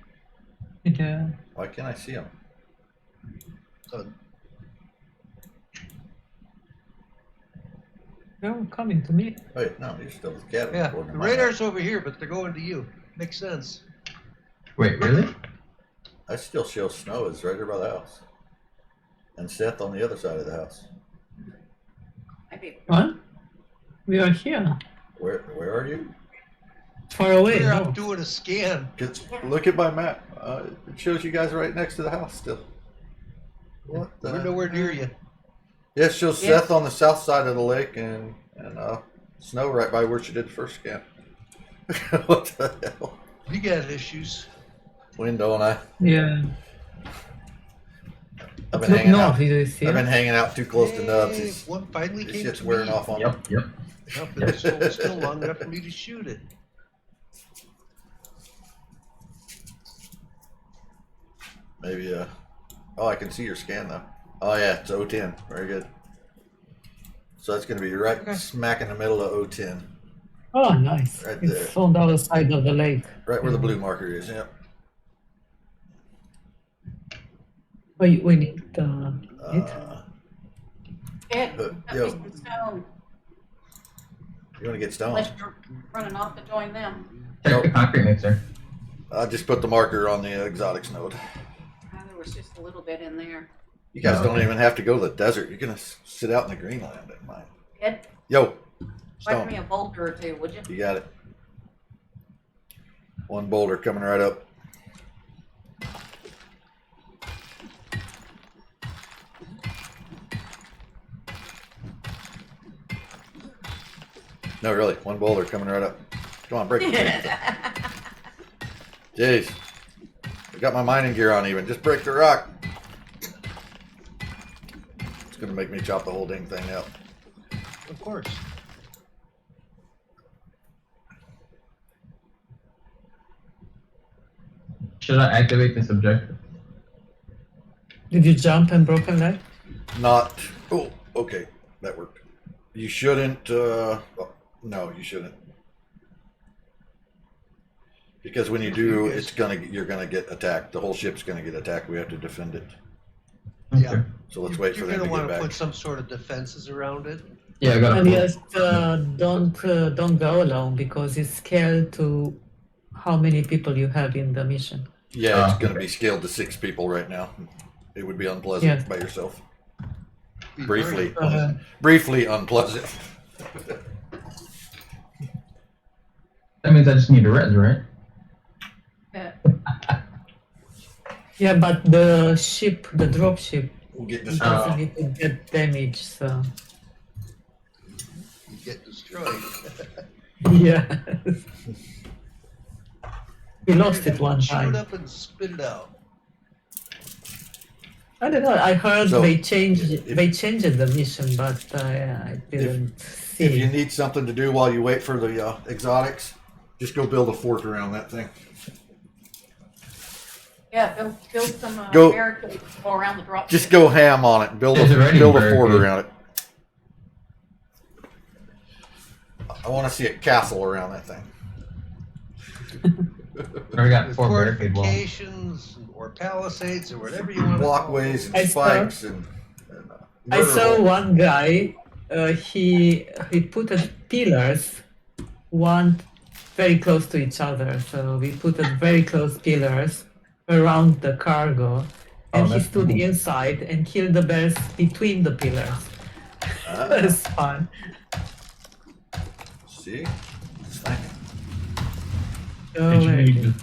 Yeah. Why can't I see them? Done. They're coming to me. Wait, no, you're still with the cabin. Yeah, according the to my map. radar's over here, but they're going to you. Makes sense. Wait, really? I still show Snow is right there by the house. And Seth on the other side of the house. Maybe. What? We are here. Where are you? Far away. Here, No. I'm doing a scan. Look at my map. It shows you guys right next to the house still. What the? We're nowhere near you. Yeah, it shows Yeah. Seth on the south side of the lake and Snow right by where she did the first scan. What the hell? You got issues. Wind, don't I? Yeah. I've been Look hanging north. out. Did you see I've been it? hanging out too close to Nubs. Hey, It's, one finally this came shit's to wearing me. off on me. Yep. Nope, but it's still long enough for me to shoot it. Maybe oh, I can see your scan though. Oh yeah, it's O10. Very good. So that's gonna be right Okay. smack in the middle of O10. Oh, nice. Right It's there. on the other side of the lake. Right where the blue marker is, yep. We need it. Ed, Yo. cut me some stone. You wanna get stone? Unless you're running off to join them. Check the concrete mixer. I just put the marker on the exotics node. There was just a little bit in there. You guys Oh, don't okay. even have to go to the desert. You're gonna sit out in the greenland at mine. Ed, Yo, find me stone. a boulder or two, would you? You got it. One boulder coming right up. No, really, one boulder coming right up. Come on, break it. Jeez. I got my mining gear on even. Just break the rock. It's gonna make me chop the whole dang thing out. Of course. Should I activate this objective? Did you jump and broke a leg? Not. Oh, okay, that worked. You shouldn't. No, you shouldn't. Because when you do, you're gonna get attacked. The whole ship's gonna get attacked. We have to defend it. Yeah. Okay. So let's wait for You're them gonna to want get to back. put some sort of defenses around it. Yeah, I got And a yes, don't go alone because it's scaled to how many people you have in the mission. Yeah, it's Oh, gonna okay. be scaled to 6 people right now. It would be unpleasant Yes. by yourself. Be Briefly, very- briefly unpleasant. That means I just need a res, right? Yeah, but the ship, the drop ship, We'll get it this. doesn't need to get damaged. So You get destroyed. yeah, we lost it one Shoot time. up and spit it out. I don't know. I heard So, they changed if- the mission, but I didn't see. If you need something to do while you wait for the exotics, just go build a fort around that thing. Yeah, build some Go- barricades all around the drop. Just ship. go ham on it. Build It's already build a very fort good. around it. I want to see a castle around that thing. I got With 4 barricade walls. fortifications or palisades or whatever you want to Walkways and I saw- spikes and I murder saw holes. one guy. He put pillars, one very close to each other. So we put very close pillars around the cargo, and Oh, he that's stood cool. inside and killed the bears between the pillars. Ah, That's fun. see? Sniping. Oh, Did you where need is it?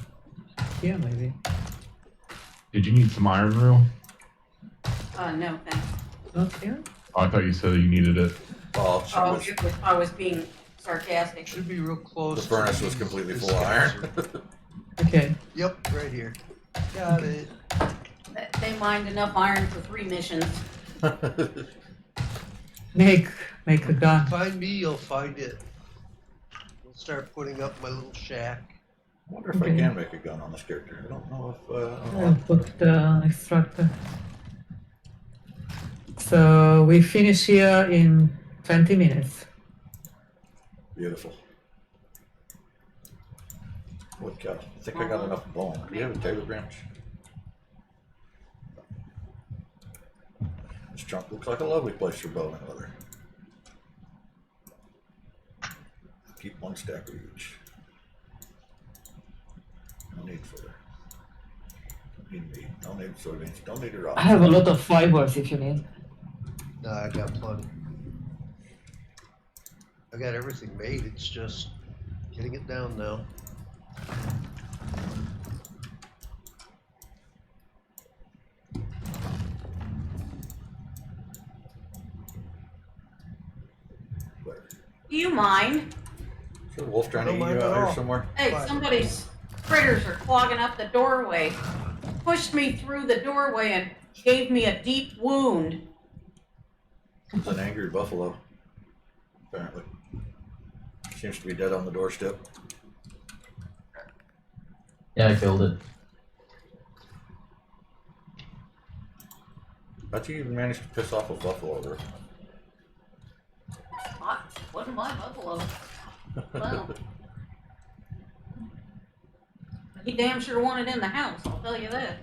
Yeah, maybe. Did you need some iron reel? No, thanks. Not here. Oh, I thought you said you needed it. Oh, I was being sarcastic. Should be real close. the to furnace was these- completely this full of iron. sensor. Okay. Yep, right here. Got it. They mined enough iron for 3 missions. Make a gun. Find me, you'll find it. We'll start putting up my little shack. I wonder if I Okay. can make a gun on this character. I don't know if. I'll put the extractor. So we finish here in 20 minutes. Beautiful. Holy cow. I think I got enough bone. Do you have a table branch? This trunk looks like a lovely place for bone and leather. Keep one stack of each. No need for it. Don't need meat. Don't need soybeans. Don't need a rock. I have a lot of fibers if you need. Nah, I got plenty. I got everything made, it's just getting it down now. Where? Do you mind? Is there a wolf trying to Don't eat you mind out at here all. somewhere? Hey, Fine. somebody's critters are clogging up the doorway. Pushed me through the doorway and gave me a deep wound. It's an angry buffalo. Apparently. Seems to be dead on the doorstep. Yeah, I killed it. How'd you even manage to piss off a buffalo, bro? Wasn't my buffalo. Well, he damn sure wanted in the house, I'll tell you that.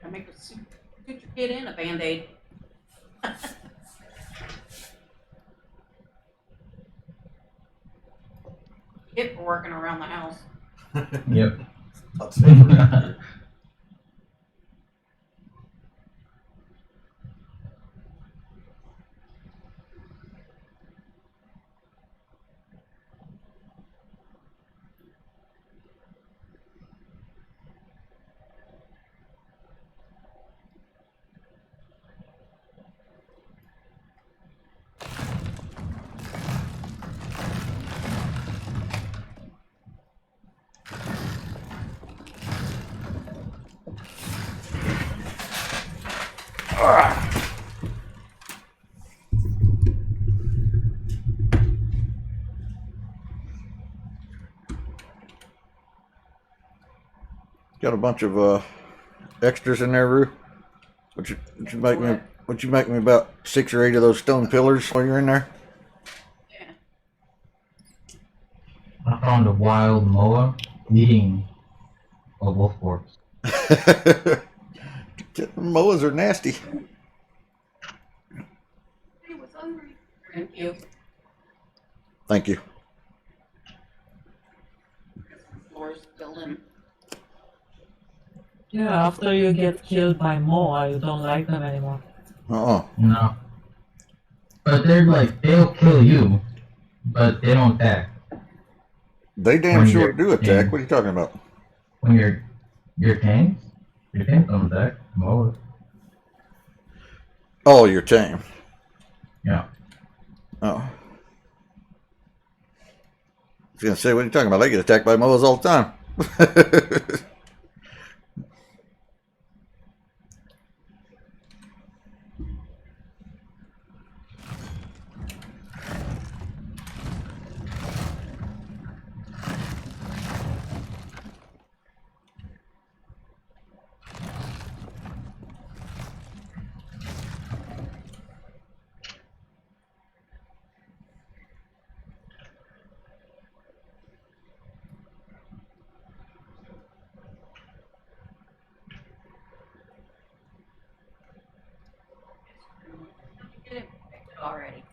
I make a suit your kid in a Band-Aid. Kid for working around the house. Yep. Not safe around here. Got a bunch of extras in there, Rue. Would you make me about 6 or 8 of those stone pillars while you're in there? Yeah. I found a wild moa eating a wolf corpse. Moas are nasty. He was hungry. Thank you. Thank you. Floor's filled in. Yeah, after you get killed by Moa, you don't like them anymore. No. But they're like, they'll kill you, but they don't attack. They damn When sure you're- do attack. What are you talking about? When your tanks don't attack. Moas. Oh, you're tame. Yeah. Oh. I was gonna say, what are you talking about? They get attacked by moas all the time. Get it infected already.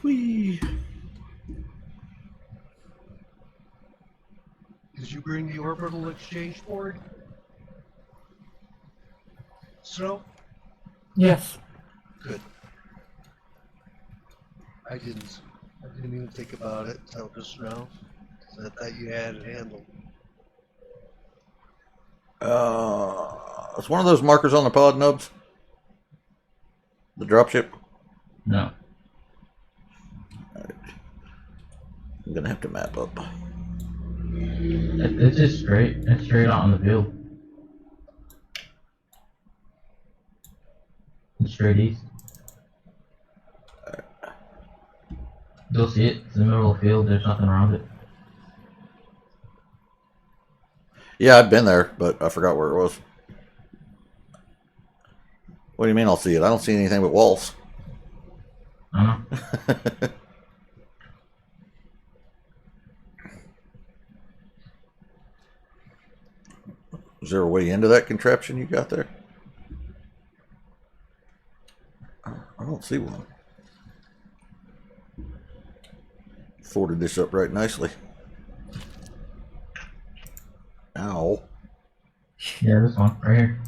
Whee. Did you bring the orbital exchange board? Snow? Yes. Good. I didn't even think about it until just now. So I thought you had it handled. It's one of those markers on the pod, Nubs. The dropship. No. I'm gonna have to map up. It's just straight. It's straight out on the field. It's straight east. You'll see it. It's in the middle of the field. There's nothing around it. Yeah, I've been there, but I forgot where it was. What do you mean I'll see it? I don't see anything but walls. I don't know. Is there a way into that contraption you got there? I don't see one. Folded this up right nicely. Ow. Yeah, this one right here.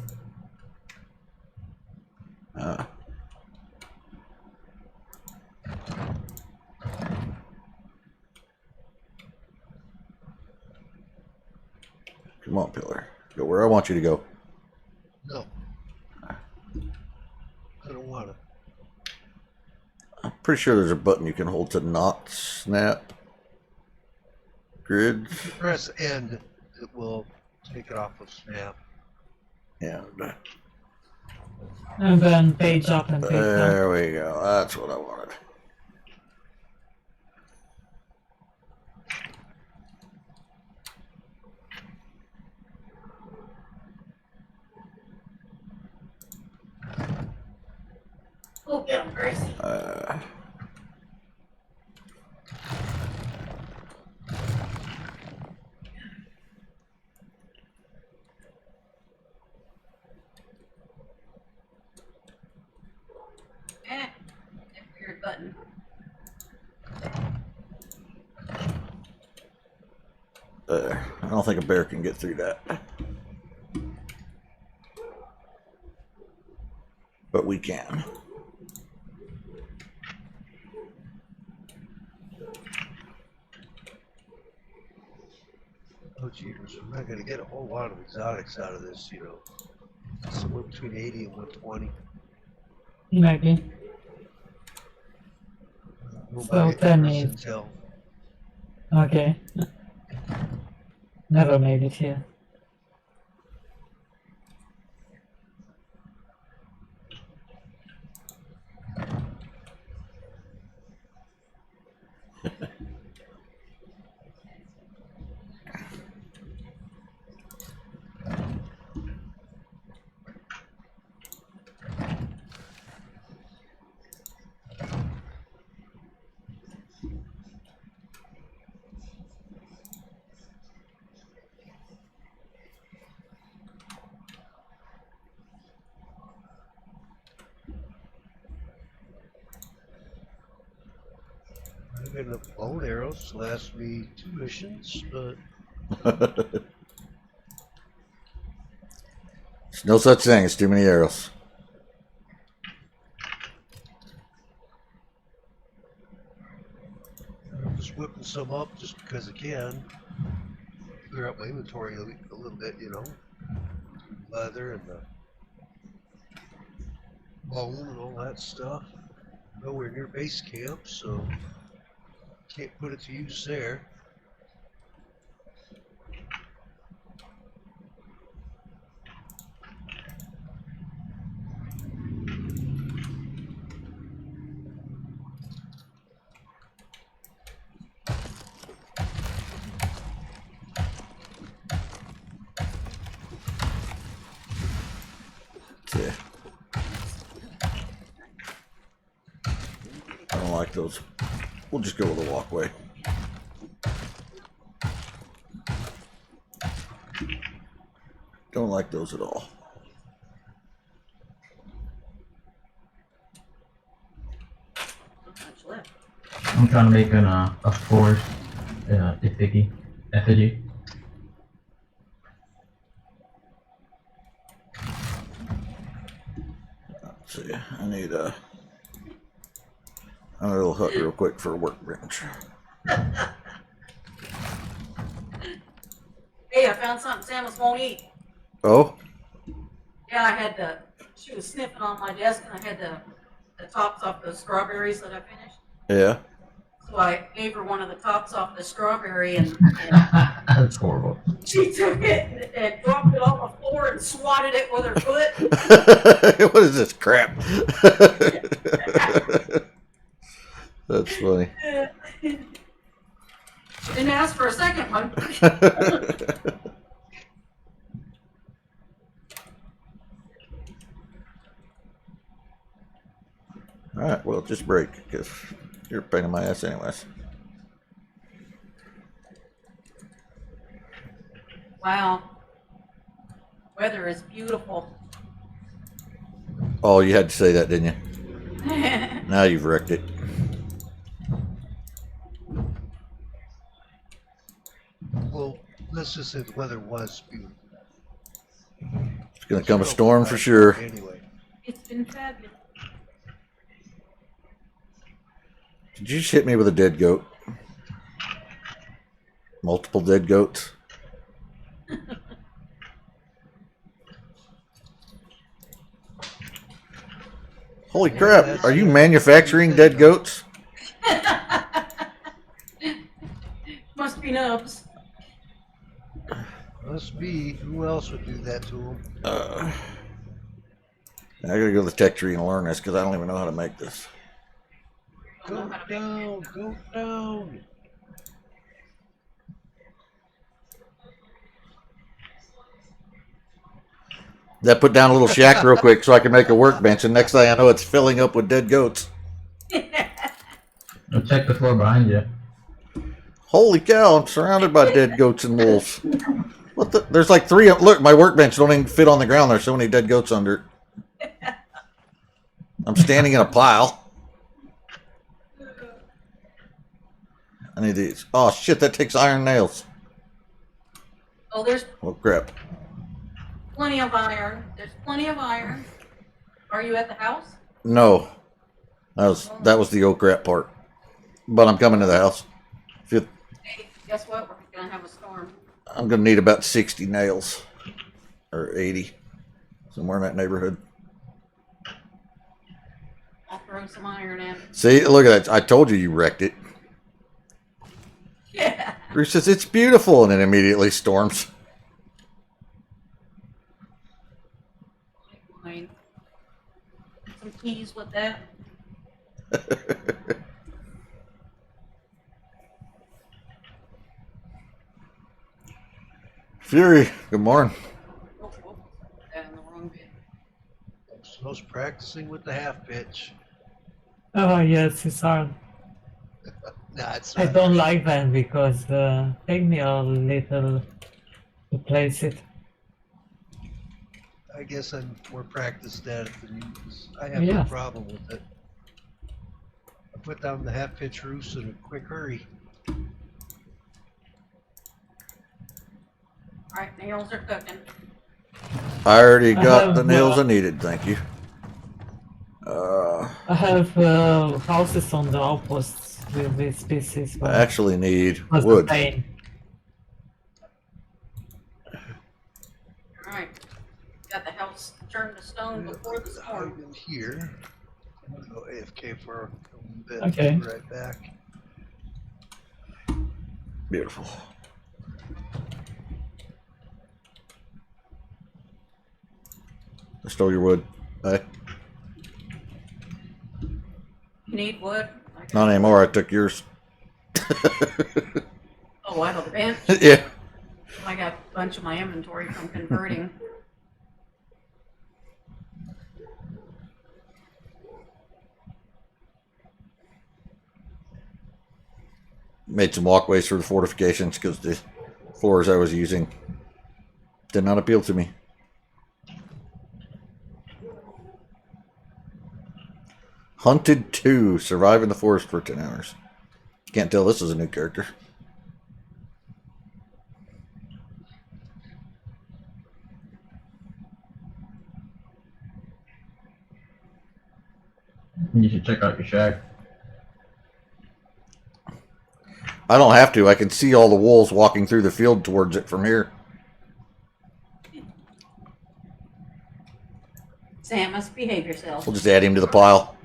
Come on, Pillar. Go where I want you to go. No. I don't want to. I'm pretty sure there's a button you can hold to not snap grids. If you press end, it will take it off of snap. And then page up and page down. There we go. That's what I wanted. Oh, get him, Gracie. That weird button. I don't think a bear can get through that. But we can. Oh, jeepers, we're not going to get a whole lot of exotics out of this, you know. Somewhere between 80 and 120. Maybe. We'll So buy it 10 first is- until Okay. Never made it here. I've got enough bow and arrows to last me 2 missions, but There's no such thing as too many arrows. I'm just whipping some up just because I can. Clear out my inventory a little bit, you know. Leather and the bone and all that stuff. Nowhere near base camp, so can't put it to use there. Yeah. I don't like those. We'll just go with a walkway. Don't like those at all. Not much left. I'm trying to make a forest effigy. Let's see. I need a little hut real quick for a workbench. Hey, I found something Samus won't eat. Oh, Yeah, I had she was sniffing on my desk, and I had the tops off the strawberries that I finished. yeah. So I gave her one of the tops off the strawberry, and That's horrible. she took it and dropped it on the floor and swatted it with her foot. What is this crap? That's funny. She didn't ask for a second one. All right, well, just break because you're a pain in my ass, anyways. Wow. Weather is beautiful. Oh, you had to say that, didn't you? Now you've wrecked it. Well, let's just say the weather was beautiful. It's gonna come a storm for sure. Anyway, It's been fabulous. Did you just hit me with a dead goat? Multiple dead goats? Holy crap, are you manufacturing dead goats? Must be nubs. must be. Who else would do that to him? I gotta go to the tech tree and learn this because I don't even know how to make this. Go down, go down. That put down a little shack real quick so I can make a workbench, and next thing I know, it's filling up with dead goats. Go check the floor behind you. Holy cow, I'm surrounded by dead goats and wolves. What the? There's like three. Look, my workbench don't even fit on the ground. There's so many dead goats under it. I'm standing in a pile. I need these. Oh shit, that takes iron nails. Oh, there's Oh crap. plenty of iron. There's plenty of iron. Are you at the house? No. That was the oh crap part. But I'm coming to the house. Hey, guess what? We're gonna have a storm. I'm gonna need about 60 nails. Or 80. Somewhere in that neighborhood. I'll throw some iron in. See, look at that. I told you wrecked it. Yeah. Bruce says it's beautiful and it immediately storms. Fine. Some keys with that. Fury, good morning. Oh, that in the wrong bit. So I was practicing with the half pitch. Oh yes, it's hard. Nah, it's I not. don't like them because take me a little to place it. I guess I'm more practiced at it than you. 'Cause I have Yeah. no problem with it. I put down the half pitch roost in a quick hurry. Alright, nails are cooking. I already got have, the nails I needed, thank you. I have houses on the outposts with these pieces, I but actually need was a wood. pain. Alright. Got the house turned to stone before the storm. Hide in here. I'm gonna go AFK for a bit. Okay. Be right back. Beautiful. I stole your wood. Hey, You need wood? I got- not anymore. I took yours. Oh, I have a bench. Yeah. I got a bunch of my inventory from converting. Made some walkways for the fortifications because the floors I was using did not appeal to me. Hunted 2, survive in the forest for 10 hours. Can't tell this is a new character. You should check out your shack. I don't have to. I can see all the wolves walking through the field towards it from here. Samus, behave yourself. We'll just add him to the pile.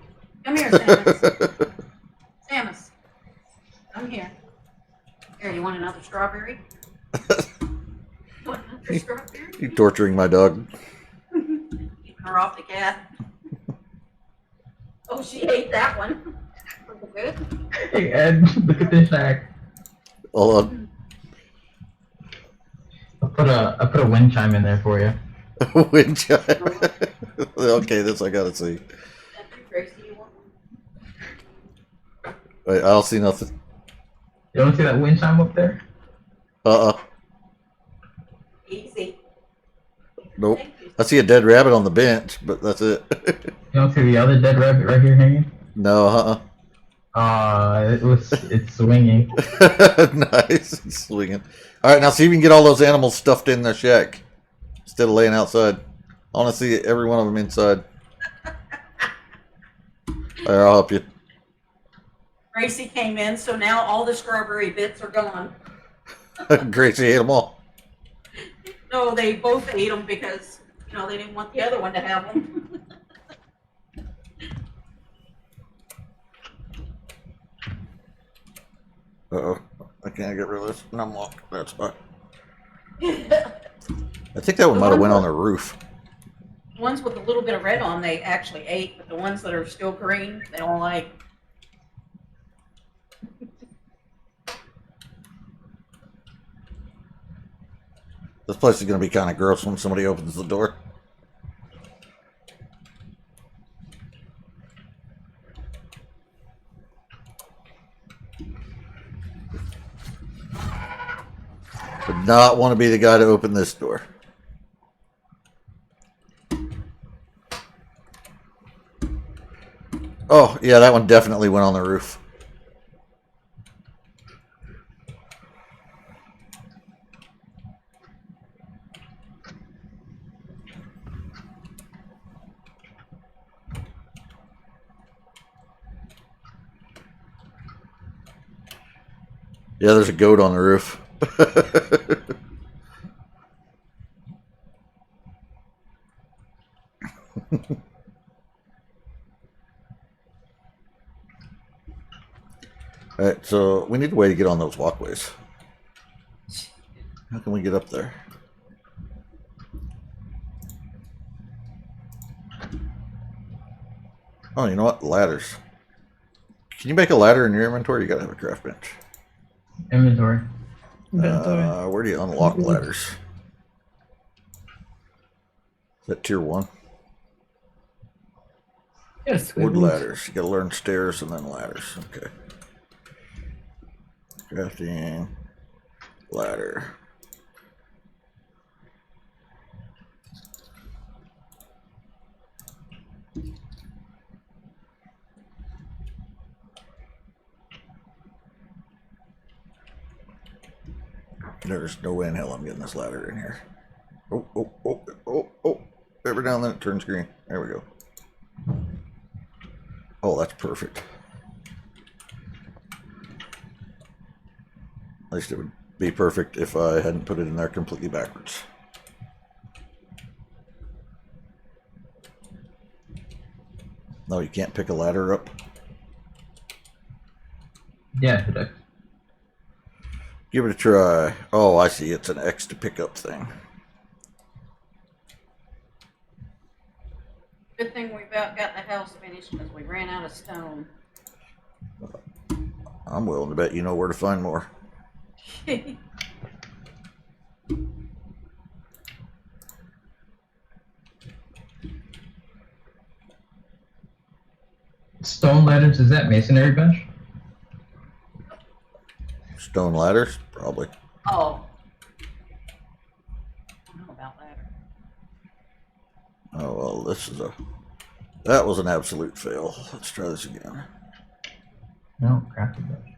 Come here, Samus. Samus, come here. Here, you want another strawberry? Want another strawberry? You're torturing my dog. Keeping her off the cat. Oh, she ate that one. Good. Hey Ed, look at this shack. Hold on. I put a wind chime in there for you. Wind chime. Okay, this I gotta see. Gracie, you want one? Wait, I don't see nothing. You don't see that wind chime up there? Easy. Nope. Thank you. I see a dead rabbit on the bench, but that's it. You don't see the other dead rabbit right here hanging? No, It's swinging. Nice. It's swinging. Alright, now see if you can get all those animals stuffed in the shack instead of laying outside. I want to see every one of them inside. There, I'll help you. Gracie came in, so now all the strawberry bits are gone. Gracie ate them all. No, they both ate them because, they didn't want the other one to have them. Uh-oh. I can't get rid of this. No more. That's fine. I think that one might have went on the roof. The ones with a little bit of red on, they actually ate, but the ones that are still green, they don't like. This place is going to be kind of gross when somebody opens the door. Would not want to be the guy to open this door. Oh, yeah, that one definitely went on the roof. Yeah, there's a goat on the roof. Alright, so we need a way to get on those walkways. How can we get up there? Oh, you know what? Ladders. Can you make a ladder in your inventory? You gotta have a craft bench. Inventory. Where do you unlock ladders? Is that tier 1? Yes, we Wood would. ladders. You gotta learn stairs and then ladders. Okay. Crafting. Ladder. There's no way in hell I'm getting this ladder in here. Oh. Every now and then it turns green. There we go. Oh, that's perfect. At least it would be perfect if I hadn't put it in there completely backwards. No, you can't pick a ladder up. Yeah, today. Give it a try. Oh, I see. It's an X to pick up thing. Good thing we about got the house finished because we ran out of stone. I'm willing to bet you know where to find more. Stone ladders, is that masonry bench? Stone ladders? Probably. Oh. I don't know about that. Oh, well, that was an absolute fail. Let's try this again. No, crafted bench.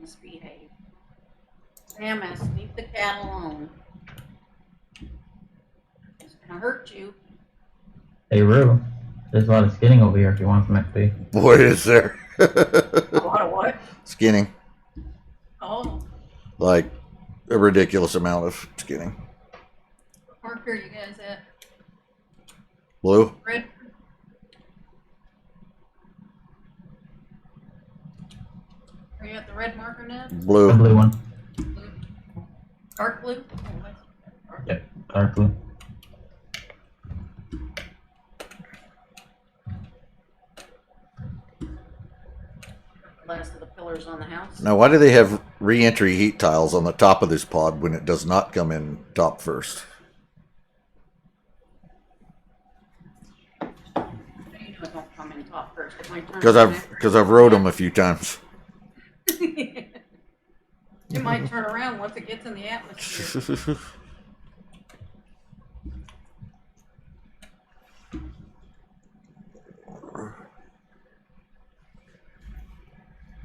Misbehave. Samus, leave the cat alone. It's gonna hurt you. Hey, Rue. There's a lot of skinning over here if you want some XP. Boy, is there. A lot of what? Skinning. Oh. Like a ridiculous amount of skinning. Marker, you guys at? Blue? Red? Are you at the red marker now? The Blue. blue one. Blue? Dark blue? Oh, that's dark. Yep, dark blue. Last of the pillars on the house. Now, why do they have re-entry heat tiles on the top of this pod when it does not come in top first? You know it don't come in top first. It might turn Because I've rode them a few times. It might turn around once it gets in the atmosphere.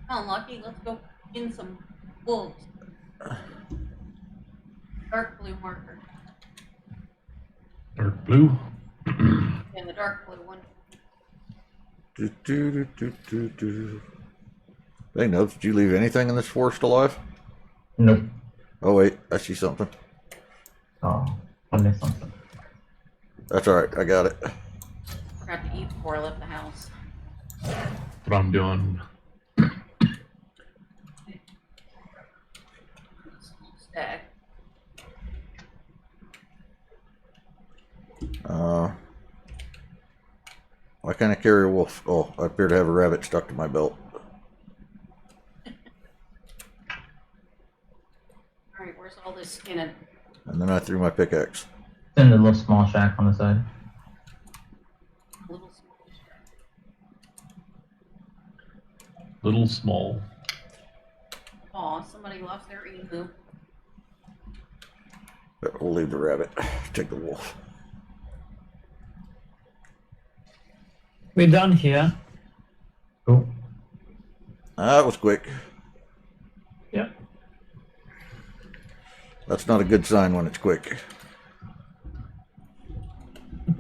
Come on, Lucky, let's go in some wolves. Dark blue marker. Dark blue. And the dark blue one. Hey, Nubs, did you leave anything in this forest alive? Nope. Oh, wait, I see something. Oh, I missed something. That's alright, I got it. Forgot to eat before I left the house. What I'm doing. Stack. Why can't I carry a wolf? Oh, I appear to have a rabbit stuck to my belt. Alright, where's all this skinning? And then I threw my pickaxe. It's in the little small shack on the side. Little small. Little small. Aw, somebody lost their emu. We'll leave the rabbit. Take the wolf. We're done here. Cool. That was quick. Yep. That's not a good sign when it's quick.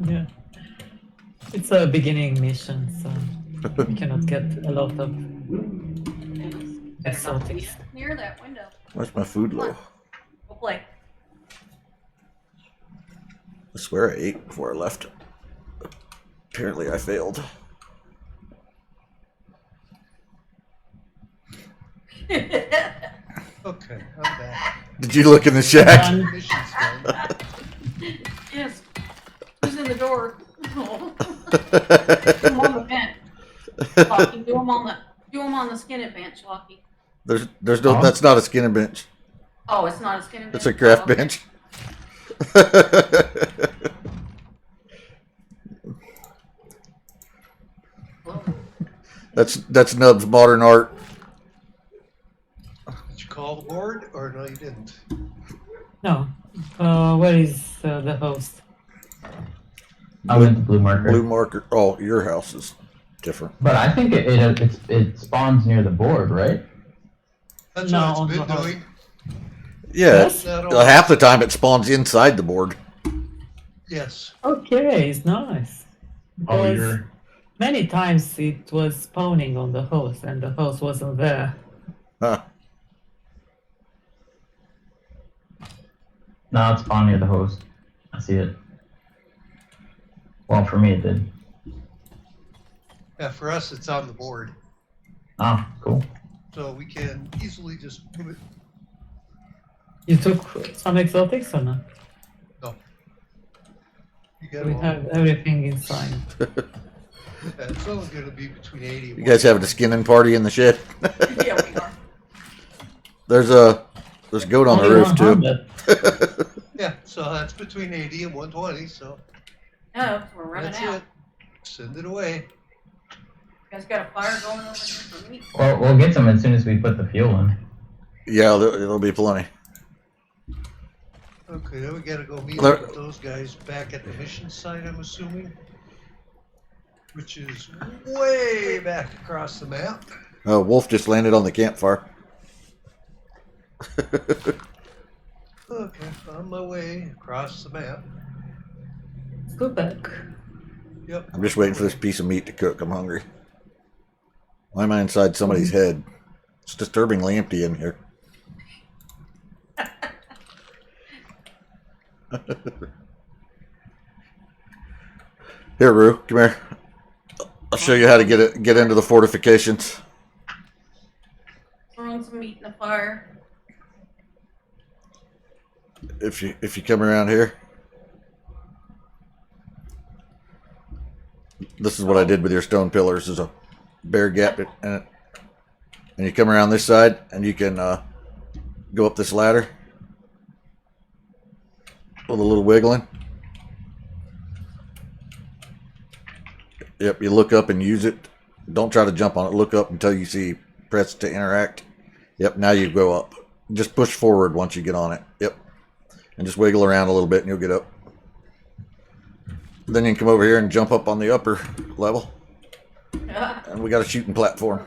Yeah. It's a beginning mission, so we cannot get a lot of exotics. Near that window. Where's my food low? Go play. I swear I ate before I left. Apparently I failed. Okay, I'm back. Did you look in the shack? Done. Mission's done. Yes. Who's in the door? Oh. Do 'em on the vent. Lucky, do 'em on the skinning bench, Lucky. There's no, that's not a skinning bench. Oh, it's not a skinning bench? It's a craft Oh, okay. bench. Well, That's Nub's modern art. Did you call the board or no, you didn't? No. Where is the host? I went to blue marker. Blue marker. Oh, your house is different. But I think it spawns near the board, right? That's No, what it's been no. doing. Yeah, Yes? Not half the time it spawns inside the board. Yes. Okay, it's nice. Oh, Because you're. many times it was spawning on the host and the host wasn't there. Huh. No, it's spawned near the host. I see it. Well, for me it did. Yeah, for us it's on the board. Oh, cool. So we can easily just move it. You took some exotics or not? You get We along. have everything inside. Yeah, it's only going to be between 80 and You guys having a skinning party in the shed? yeah, we are. There's a goat on the Only roof too. 100. Yeah, so that's between 80 and 120, so No, we're running that's out. it. Send it away. You guys got a fire going over here for me? Well, we'll get some as soon as we put the fuel in. Yeah, there'll be plenty. Okay, then we gotta go meet There- up with those guys back at the mission site, I'm assuming. Which is way back across the map. Wolf just landed on the campfire. Okay, on my way across the map. Let's go back. Yep. I'm just waiting for this piece of meat to cook. I'm hungry. Why am I inside somebody's head? It's disturbingly empty in here. Here, Rue, come here. I'll show you how to get into the fortifications. Throwing some meat in the fire. If you come around here, this is what I did with your stone pillars. There's a bare gap in it, and you come around this side, and you can go up this ladder with a little wiggling. Yep, you look up and use it. Don't try to jump on it. Look up until you see press to interact. Yep, now you go up. Just push forward once you get on it. Yep. And just wiggle around a little bit and you'll get up. Then you can come over here and jump up on the upper level. And we got a shooting platform.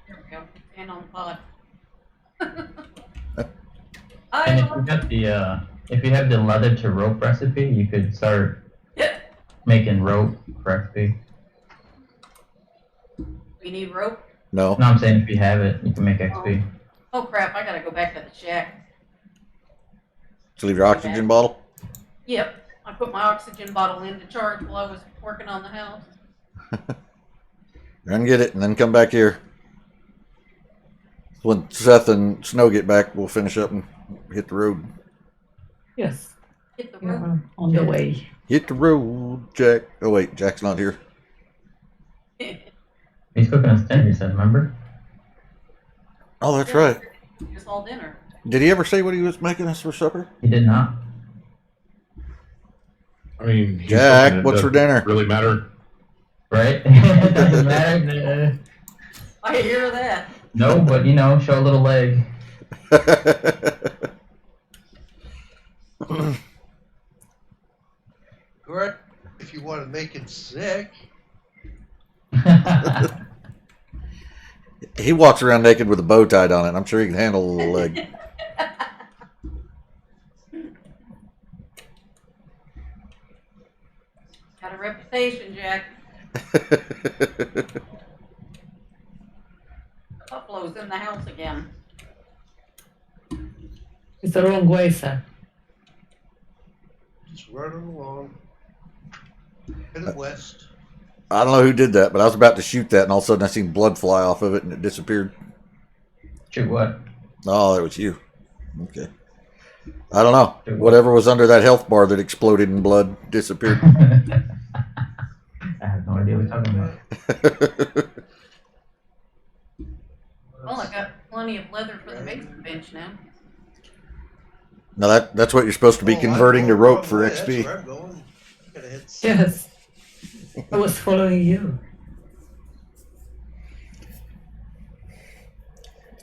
There we go. And on the pod. And if you got the if you have the leather to rope recipe, you could start making rope for XP. We need rope. No. No, I'm saying if you have it, you can make XP. Oh crap, I gotta go back to the shack. To leave your oxygen bottle. Yep. I put my oxygen bottle in to charge while I was working on the house. Run get it and then come back here. When Seth and Snow get back, we'll finish up and hit the road. Yes. Hit the We rope. are on the way. Hit the road, Jack. Oh wait, Jack's not here. He's cooking us dinner, you said, remember? Oh, that's right. Just all dinner. Did he ever say what he was making us for supper? He did not. I mean, he's Jack, looking at what's it. for dinner? Really matter? Right? Doesn't matter. I hear that. No, but you know, show a little leg. Right? If you want to make it sick. He walks around naked with a bow tied on it. I'm sure he can handle a little leg. Got a reputation, Jack. Buffalo's in the house again. It's the wrong way, sir. Just running along. Headed west. I don't know who did that, but I was about to shoot that, and all of a sudden I seen blood fly off of it, and it disappeared. Shoot what? Oh, that was you. Okay. I don't know. Whatever was under that health bar that exploded in blood disappeared. I have no idea what you're talking about. Well, I got plenty of leather for the basement bench now. Now that's what you're supposed to be Oh, converting I'm to going rope the for wrong way. XP. That's where I'm going. Gotta hit Yes. I was following you.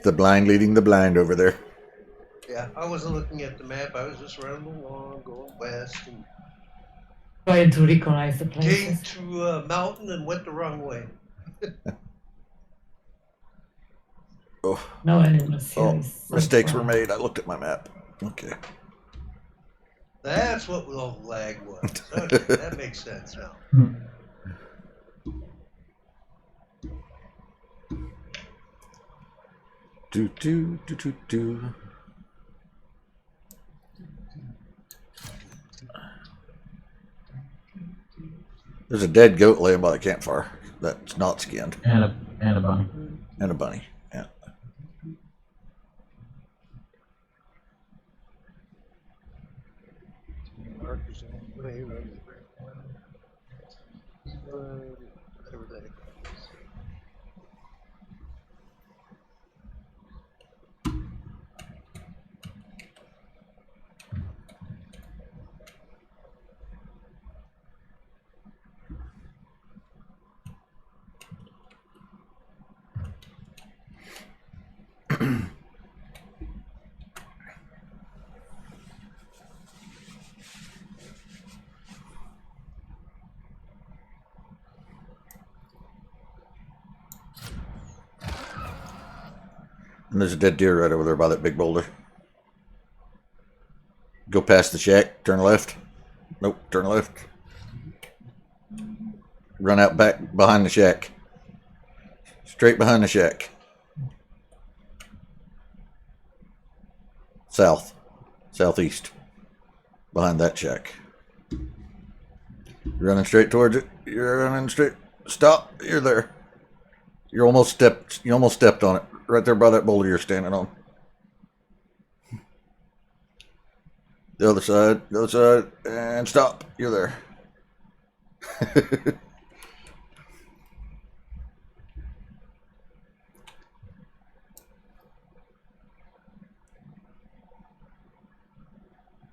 The blind leading the blind over there. Yeah, I wasn't looking at the map. I was just running along, going west, and Trying to recognize the came places. to a mountain and went the wrong way. Oh, No animal series. so mistakes were far. made. I looked at my map. Okay. That's what little lag was. Okay, that makes sense now. Do do do do do. There's a dead goat laying by the campfire that's not skinned, And a bunny. and a bunny. Yeah. Markers on the way, whatever that is. And there's a dead deer right over there by that big boulder. Go past the shack, turn left. Nope, turn left. Run out back behind the shack. Straight behind the shack. South. Southeast. Behind that shack. You're running straight towards it. You're running straight. Stop. You're there. You almost stepped on it. Right there by that boulder you're standing on. The other side, and stop. You're there.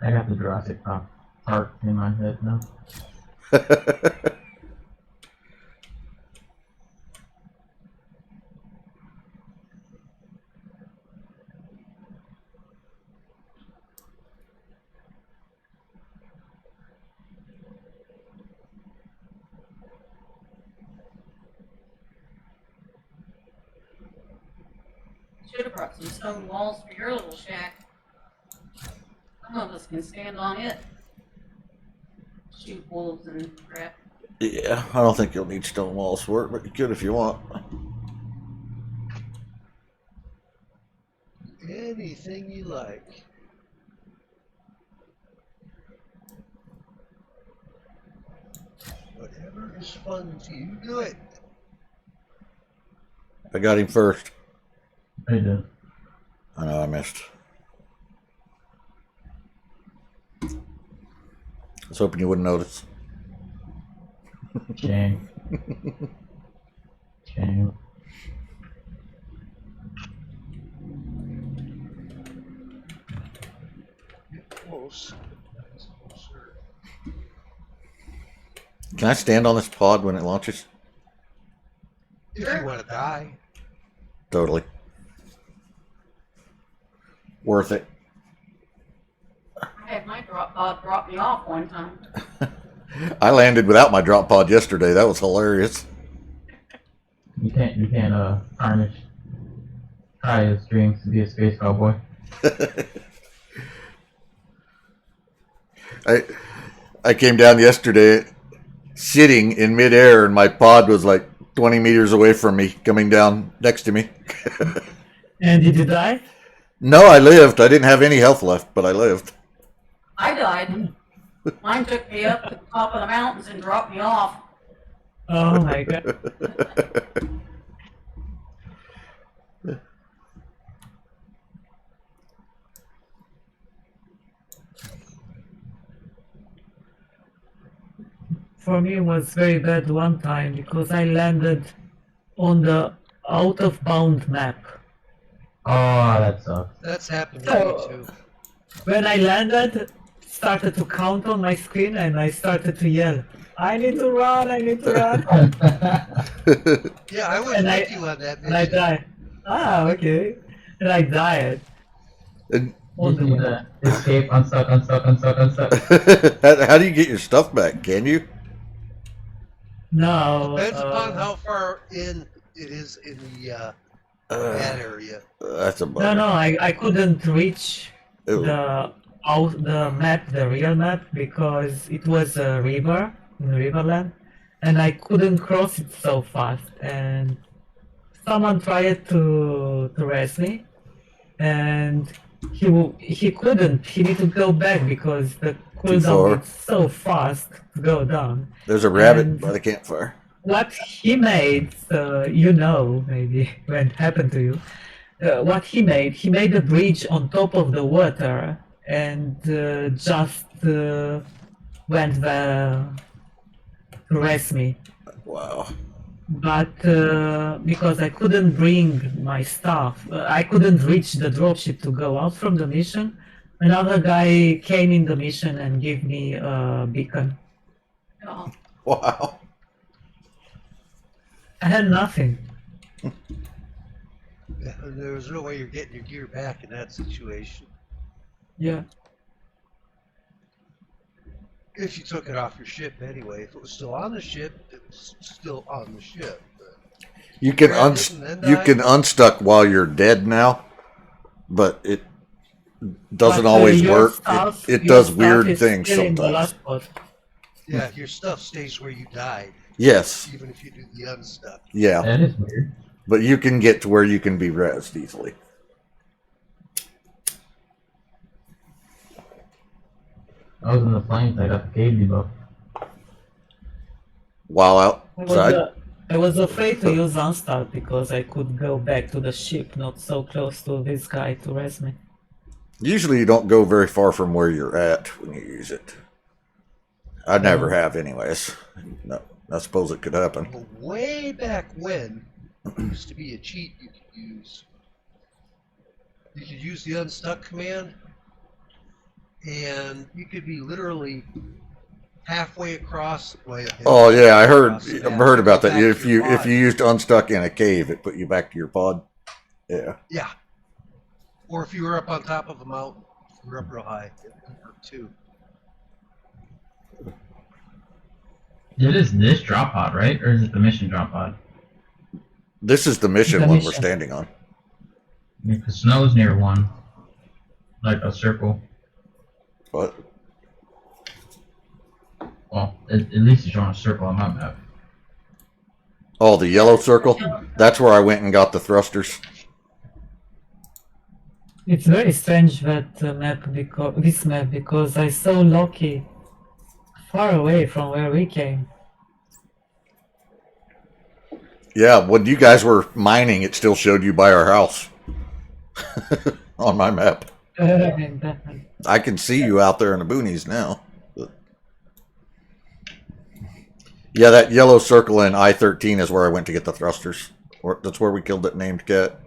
I got the Jurassic Park in my head now. Should have brought some stone walls for your little shack. Some of us can stand on it. Shoot wolves and crap. Yeah, I don't think you'll need stone walls for it, but you could if you want. Anything you like. Whatever is fun to you, do it. I got him first. I did. I know I missed. I was hoping you wouldn't notice. Shame. Shame. Get close. That's closer. Can I stand on this pod when it launches? If you want to die. Totally. Worth it. I had my drop pod drop me off one time. I landed without my drop pod yesterday. That was hilarious. You can't tarnish Kaya's dreams to be a space cowboy. I came down yesterday sitting in midair and my pod was like 20 meters away from me, coming down next to me. And did you die? No, I lived. I didn't have any health left, but I lived. I died. Mine took me up to the top of the mountains and dropped me off. Oh my god. For me, it was very bad one time because I landed on the out of bound map. Oh, that sucks. That's happened to me too. When I landed, started to count on my screen and I started to yell, I need to run, I need to run. Yeah, I was And with you on that And I mission. died. Ah, okay. And I died. And On the You way. need to escape, unstuck. how do you get your stuff back? Can you? No. Depends upon how far in it is in the that area. That's a bummer. No, I couldn't reach Ew. the map, the real map, because it was a river in Riverland, and I couldn't cross it so fast. And someone tried to race me, and he couldn't. He needed to go back because the far. cooldown is so fast to go down. There's a rabbit And- by the campfire. What he made, you know, maybe when it happened to you, what he made a bridge on top of the water and just went there to race me. Wow. But because I couldn't bring my stuff, I couldn't reach the dropship to go out from the mission, another guy came in the mission and gave me a beacon. Oh, Wow. I had nothing. Yeah, and there was no way you're getting your gear back in that situation. Yeah. If you took it off your ship anyway. If it was still on the ship, it was still on the ship. But You can Grab it and then you die? can unstuck while you're dead now, but it doesn't But, always your work. stuff- It your does stuff weird is things still in the sometimes. last spot. yeah, your stuff stays where you died, Yes. even if you do the unstuck. Yeah. That is weird. But you can get to where you can be rezzed easily. I was in the flames. I got the cave debuff. While outside. I was afraid to use Unstart because I could go back to the ship, not so close to this guy to res me. Usually you don't go very far from where you're at when you use it. I never have anyways. No, I suppose it could happen. Well, way back when, there used to be a cheat you could use. You could use the unstuck command, and you could be literally halfway across. Oh yeah, I've I've heard about that. If you used unstuck in a cave, it put you back to your pod. Yeah. Yeah. Or if you were up on top of a mountain, if you were up real high, it would work too. It is this drop pod, right? Or is it the mission drop pod? This is the mission The one mission. we're standing on. Because snow's near one. Like a circle. But Well, at least it's showing a circle on my map. oh, the yellow circle. That's where I went and got the thrusters. It's very strange that this map because I saw Loki far away from where we came. Yeah, when you guys were mining, it still showed you by our house on my map. I can see you out there in the boonies now. But yeah, that yellow circle in I-13 is where I went to get the thrusters. That's where we killed that named cat.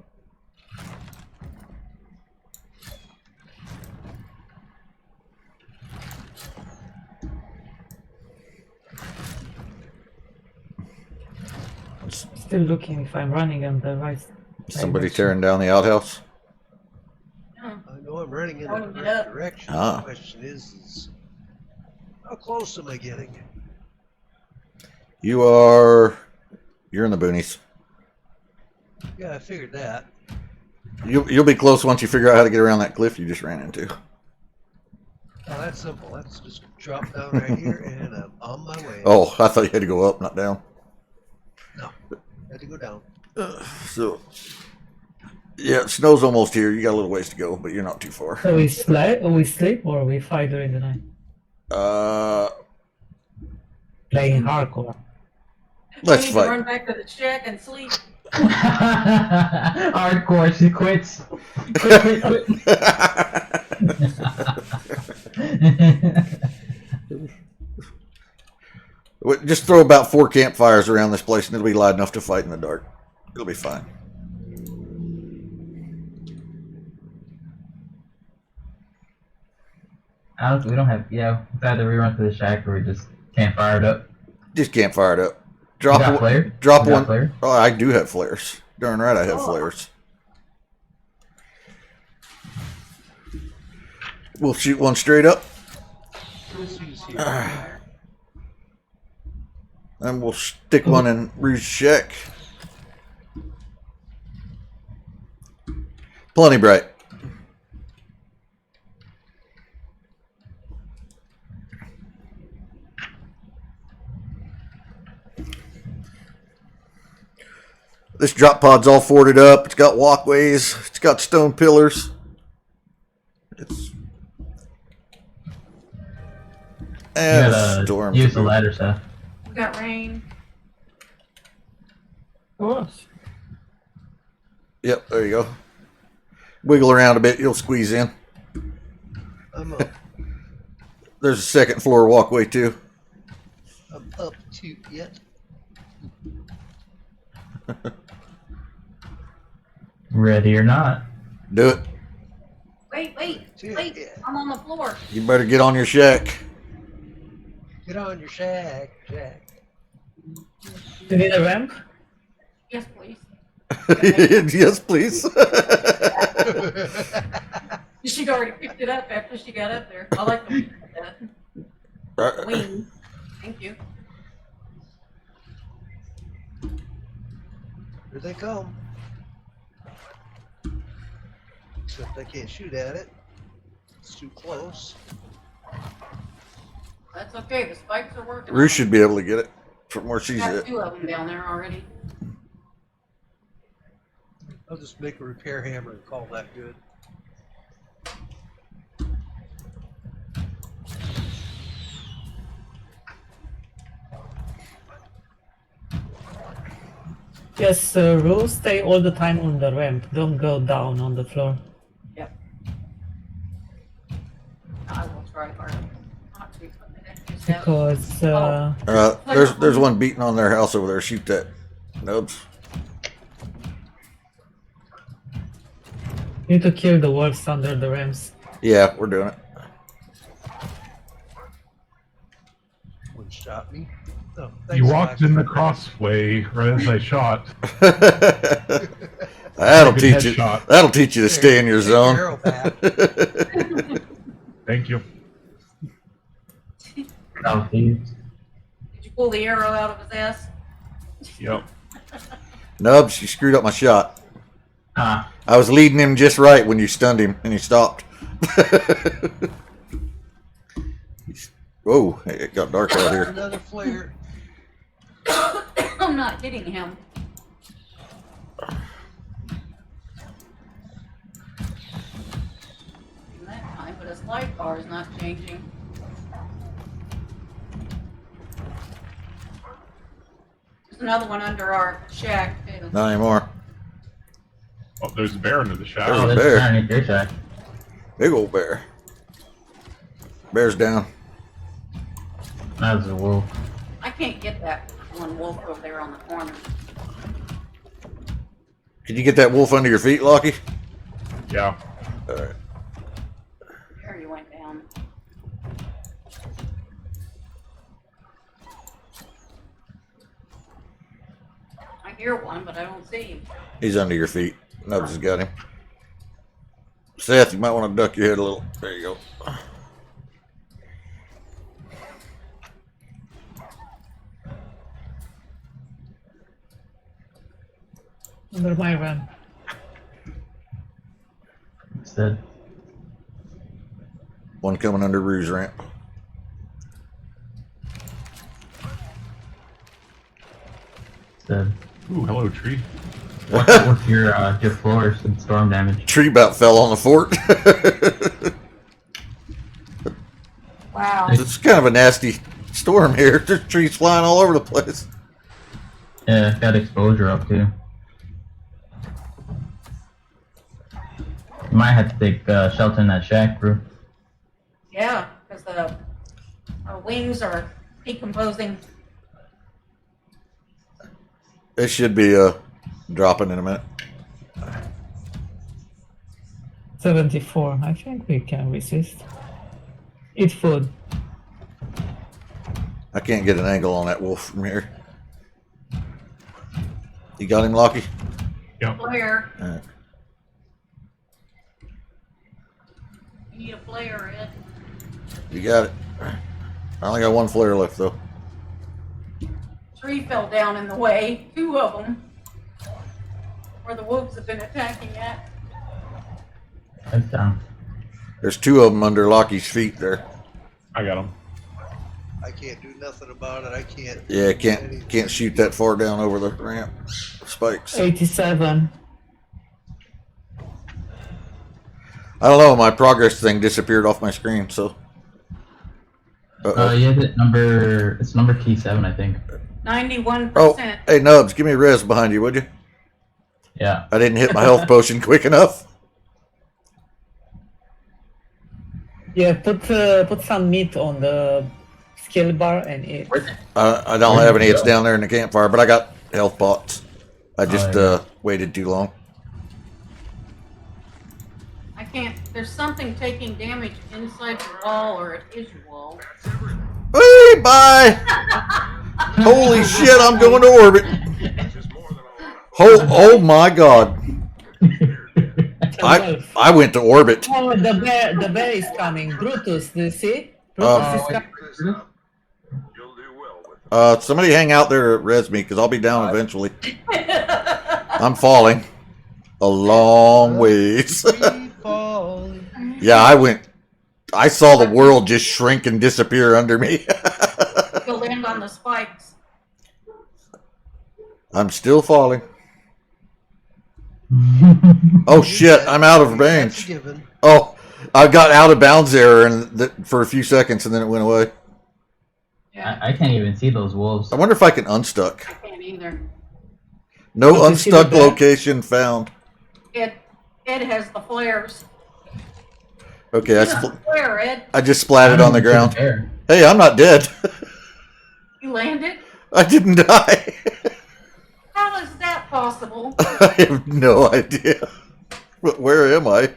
Still looking if I'm running on the right. Somebody direction. tearing down the outhouse. I know I'm running in the Running it right up. direction. Ah. The question is how close am I getting? You're in the boonies. Yeah, I figured that. You'll be close once you figure out how to get around that cliff you just ran into. Well, that's simple. Let's just drop down right here, and I'm on my way. Oh, I thought you had to go up, not down. No, had to go down. So, yeah, snow's almost here. You got a little ways to go, but you're not too far. So we sleep or we fight during the night? Playing hardcore. Let's we need fight. to run back to the shack and sleep. Hardcore, she quits. Quit. Just throw about 4 campfires around this place, and it'll be light enough to fight in the dark. It'll be fine. Honestly, we don't have. Yeah, it's either we run to the shack or we just campfire it up. Just campfire it up. You got flare? Drop You got one. flare? Oh, I do have flares. Darn right, I have Oh. flares. We'll shoot one straight up, Let's use here. and we'll stick one in Rouge's shack. Plenty bright. This drop pod's all forted up. It's got walkways. It's got stone pillars. It's You and gotta storms. use the ladder stuff. We got rain. Of course. Yep, there you go. Wiggle around a bit, you'll squeeze in. I'm up. There's a second floor walkway too. I'm up to yet. Ready or not. Do it. Wait. Yeah. I'm on the floor. You better get on your shack. Get on your shack, Jack. Do you need a ramp? Yes, please. Yes, please. She'd already picked it up after she got up there. I like the way you did that. Wing. Thank you. Here they come. Except I can't shoot at it. It's too close. That's okay. The spikes are working. Ruth should be able to get it from where she's Got at. 2 of them down there already. I'll just make a repair hammer and call that good. Yes, Rule, stay all the time on the ramp. Don't go down on the floor. Yep. I will try hard not to. Because There's one beating on their house over there. Shoot that. Nubs. you need to kill the wolves under the ramps. Yeah, we're doing it. One shot me. Oh, You thanks, walked Flash. in the crossway right as I shot. That'll Good teach you. headshot. That'll teach you to stay in your Take your zone. arrow back. Thank you. Southeast. Did you pull the arrow out of his ass? Yep. Nubs, you screwed up my shot. Ah, I was leading him just right when you stunned him and he stopped. Whoa, it got dark out here. Another flare. I'm not hitting him. That time, but his light bar is not changing. There's another one under our shack too. Not anymore. Oh, there's a bear under the shack. There's oh, a there's bear. a bear underneath your shack. Big old bear. Bear's down. That's a wolf. I can't get that one wolf over there on the corner. Can you get that wolf under your feet, Lockie? Yeah. All right. There you went down. I hear one, but I don't see him. He's under your feet. Nubs has got him. Seth, you might want to duck your head a little. There you go. Under my ramp. Instead. One coming under Rue's ramp. Instead. Ooh, hello, tree. What's your floors and storm damage? Tree about fell on the fort. Wow. It's kind of a nasty storm here. There's trees flying all over the place. Yeah, got exposure up too. You might have to take shelter in that shack, bro. Yeah, because the our wings are decomposing. It should be dropping in a minute. 74. I think we can resist. Eat food. I can't get an angle on that wolf from here. You got him, Lockie? Yep. Flare. All right. You need a flare, Ed. You got it. I only got one flare left, though. Tree fell down in the way. 2 of them. Where the wolves have been attacking at. That's down. There's 2 of them under Lockie's feet there. I got him. I can't do nothing about it. I can't. Yeah, can't shoot that far down over the ramp. Spikes. 87. I don't know. My progress thing disappeared off my screen, so. Uh-oh. Yeah, it's number T7, I think. 91%. Oh, hey Nubs, give me a res behind you, would you? Yeah. I didn't hit my health potion quick enough. Yeah, put some meat on the skill bar and eat. I don't have any. It's down there in the campfire, but I got health pots. I just yeah. waited too long. I can't. There's something taking damage inside the wall or at his wall. Hey, bye! Holy shit! I'm going to orbit. Just more than a lot. Oh my god! I went to orbit. Oh, the bear is coming. Brutus, do you see? Um, Brutus is coming. Keep this up. You'll do well with Somebody hang out there to res me, because I'll be down eventually. I'm falling a long ways. Free falling. Yeah, I saw the world just shrink and disappear under me. You'll land on the spikes. I'm still falling. Oh shit! I'm out of That's a range. given. Oh, I got out of bounds there and for a few seconds, and then it went away. Yeah, I can't even see those wolves. I wonder if I can unstuck. I can't either. No Did you see the unstuck bat? location found. Ed has the flares. Okay, Use the flare, Ed. I just splatted on the ground. There. Hey, I'm not dead. You landed? I didn't die. How is that possible? I have no idea. But where am I?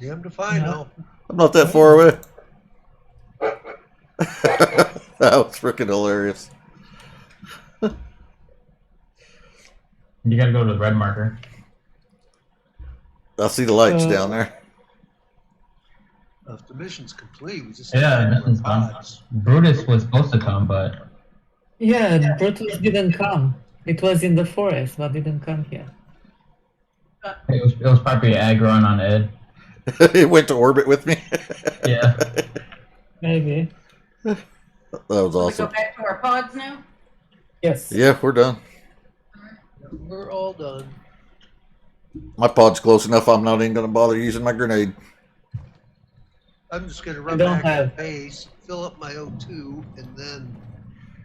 Damn to find out. I'm not that far away. That was freaking hilarious. You gotta go to the red marker. I see the lights Uh, down there. If the mission's complete, we just Yeah, have to mission's find done. more pods. Brutus was supposed to come, but Yeah, Brutus didn't come. It was in the forest, but didn't come here. it was probably aggro on Ed. It went to orbit with me. Yeah. Maybe. That was We go awesome. back to our pods now? Yes. Yeah, we're done. We're all done. My pod's close enough. I'm not even gonna bother using my grenade. I'm just gonna run don't back to have- base, fill up my O2, and then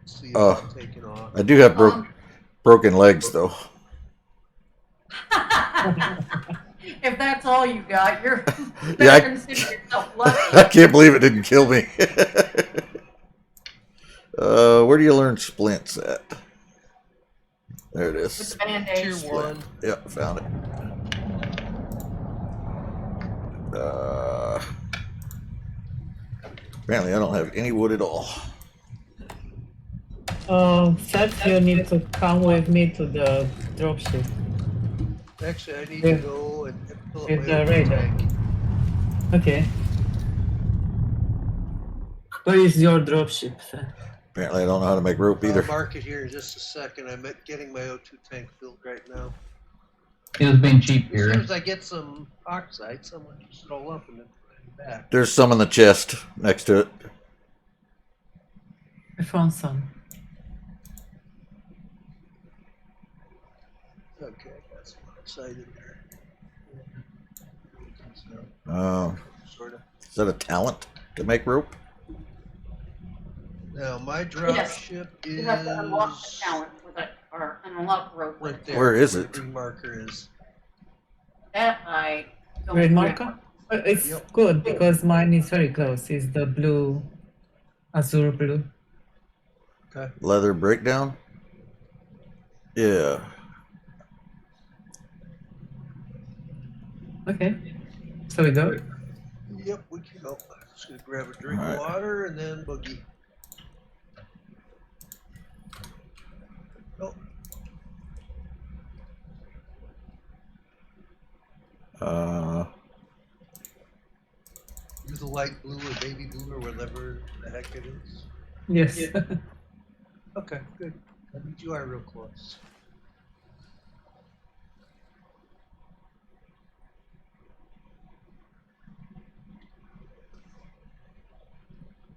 see if Oh. I'm taking off. I do have broken legs though. If that's all you got, you're Yeah, better consider yourself lucky. I can't believe it didn't kill me. Where do you learn splints at? There it is. With band-aids. Tier 1. Yeah, found it. Apparently I don't have any wood at all. Seth, you need to come with me to the dropship. Actually, I need Yeah. to go and fill up With my the O2 radar. tank. Okay. Where is your dropship, Seth? Apparently I don't know how to make rope either. I'll mark it here in just a second. I'm getting my O2 tank filled right now. He was being cheap As soon here. as I get some oxide, someone just roll up and then put it back. There's some in the chest next to it. I found some. Okay, I got some oxide in there. Sort of. Is that a talent to make rope? Now, my drop Yes. ship You is have to unlock the talent with it, or unlock rope with right it. there. Where is the it? green marker is. That I don't Green know. marker? It's Yep. good because mine is very close. It's the blue, azure blue. Okay. Leather breakdown? Yeah. Okay. So we go. Yep, we can go. Just gonna grab a drink Alright. of water and then boogie. Oh, use the light blue or baby blue or whatever the heck it is. Yes. Okay, good. That means you are real close.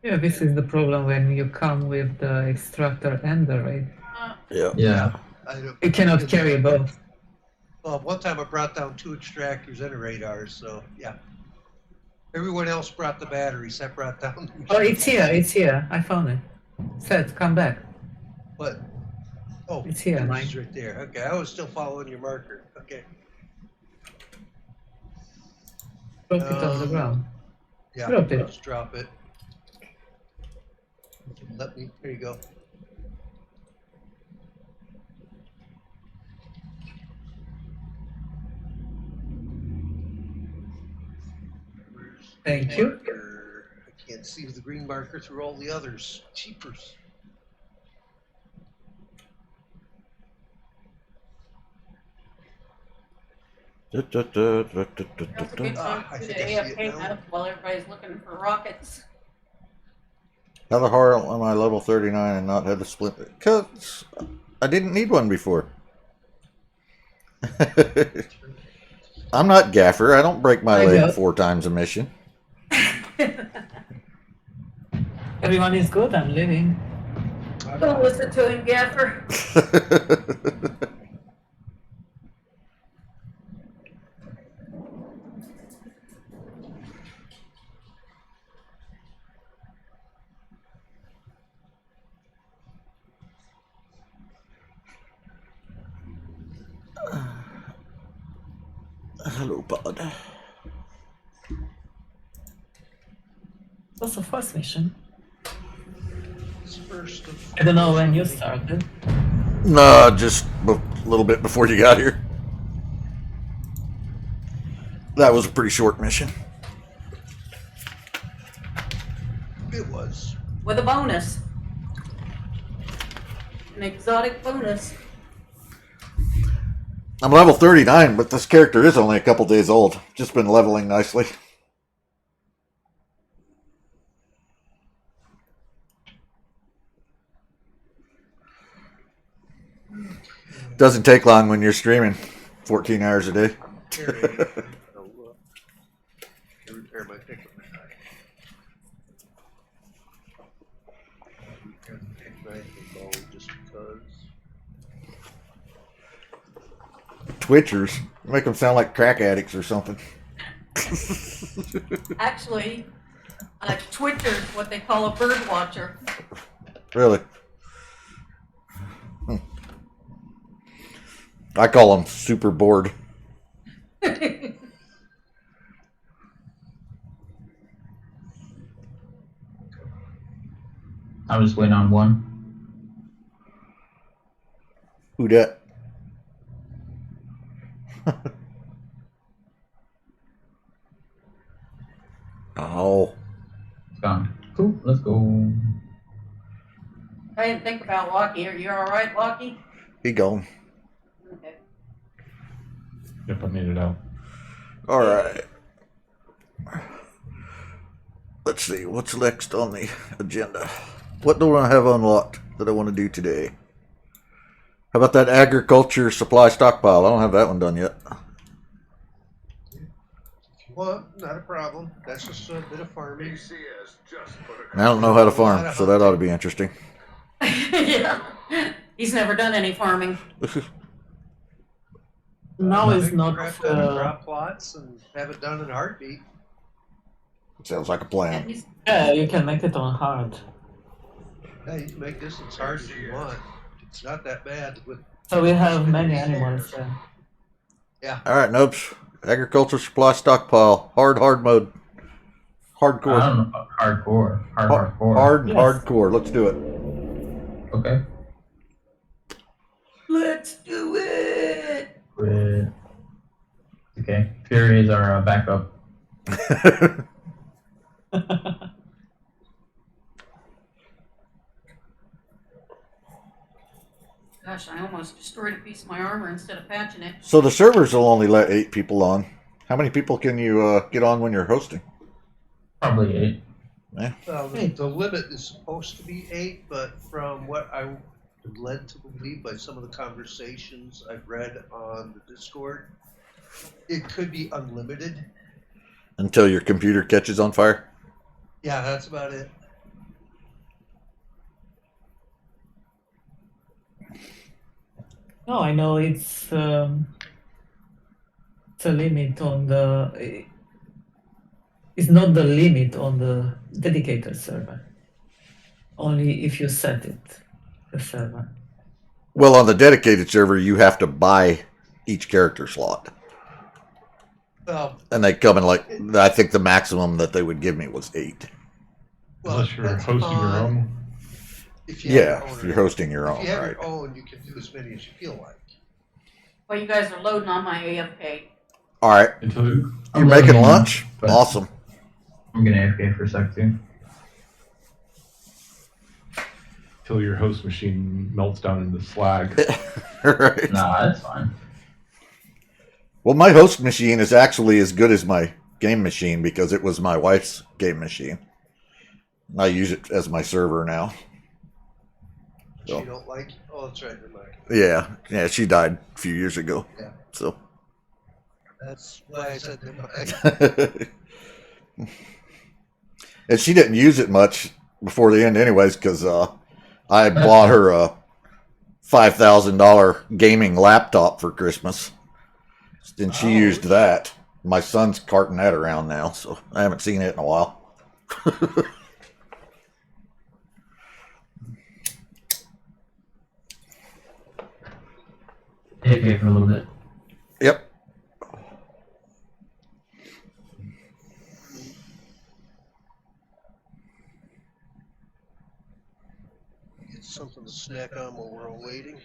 Yeah, this is the problem when you come with the extractor and the raid. Yeah. Yeah. I don't, You cannot carry both. Well, one time I brought down 2 extractors and a radar, so yeah. Everyone else brought the batteries. I brought down. Oh, it's here. It's here. I found it. Seth, come back. What? Oh, It's here, mine. it's right there. Okay, I was still following your marker. Okay. Drop it on the ground. Yeah, Drop it. just drop it. Let me. There you go. Where's the Thank you. marker? I can't see the green marker through all the others. Cheapers. Now's a good Ah, time I to do think the I see it AFK now. mode while everybody's looking for rockets. How the hell am I level 39 and not have the splint? Because I didn't need one before. I'm not Gaffer. I don't break my I leg know. 4 times a mission. Everyone is good. I'm leaving. Don't listen to him, Gaffer. Hello, bud. What's the first mission? It's first of I don't know when you started. No, just a little bit before you got here. That was a pretty short mission. It was. With a bonus. An exotic bonus. I'm level 39, but this character is only a couple days old. Just been leveling nicely. Doesn't take long when you're streaming 14 hours a day. Here, I'll repair my pickup. Just because. Twitchers make them sound like crack addicts or something. Actually, a twitcher is what they call a bird watcher. Really? I call them super bored. I'm just waiting on one. Who dat? Oh. It's gone. Cool, let's go. I didn't think about Lockie. Are you alright, Lockie? He gone. Okay. Yep, I made it out. All right. Let's see what's next on the agenda. What do I have unlocked that I want to do today? How about that agriculture supply stockpile? I don't have that one done yet. Well, not a problem. That's just a bit of farming. ACS just put a And I don't know how to farm, so that ought to be interesting. Yeah. He's never done any farming. Now is Nothing. not. Crap out of crop plots and have it done in a heartbeat. Sounds like a And plan. he's, Yeah, you can make it on hard. Yeah, you can make this as hard as you want. It's not that bad with. So we have many animals. Yeah. All right, Nopes. Agriculture supply stockpile. Hard mode. I Hardcore. don't know. Hardcore. Hardcore. Hard, Yes. hardcore. Let's do it. Okay. let's do it! Quit. Okay. Fury is our backup. Gosh, I almost destroyed a piece of my armor instead of patching it. So the servers will only let 8 people on. How many people can you get on when you're hosting? Probably 8. Well, the limit is supposed to be 8, but from what I'm led to believe by some of the conversations I've read on the Discord, it could be unlimited. Until your computer catches on fire? Yeah, that's about it. No, I know it's a limit on the. It's not the limit on the dedicated server. Only if you set it, the server. Well, on the dedicated server, you have to buy each character slot. Well, And they come in like, I think the maximum that they would give me was 8. Unless it you're depends hosting your on own. If you have Yeah, your own if you're or not. hosting your If own, you have right? your own, you can do as many as you feel like. Well, you guys are loading on my AFK. All right. Until You're I'm making loading, lunch? but- Awesome. I'm gonna AFK for a sec too. your host machine melts down into slag. Right. Nah, that's fine. Well, my host machine is actually as good as my game machine because it was my wife's game machine. I use it as my server now. But you don't like. Oh, that's right. Never mind. Yeah, she died a few years ago. Yeah. So. That's why I said never mind. And she didn't use it much before the end, anyways, because I bought her a $5,000 gaming laptop for Christmas, and she Oh, used that. My son's carting that around now, so I haven't seen it in a while. AFK for a little bit. Yep. something to snack on while we're all waiting.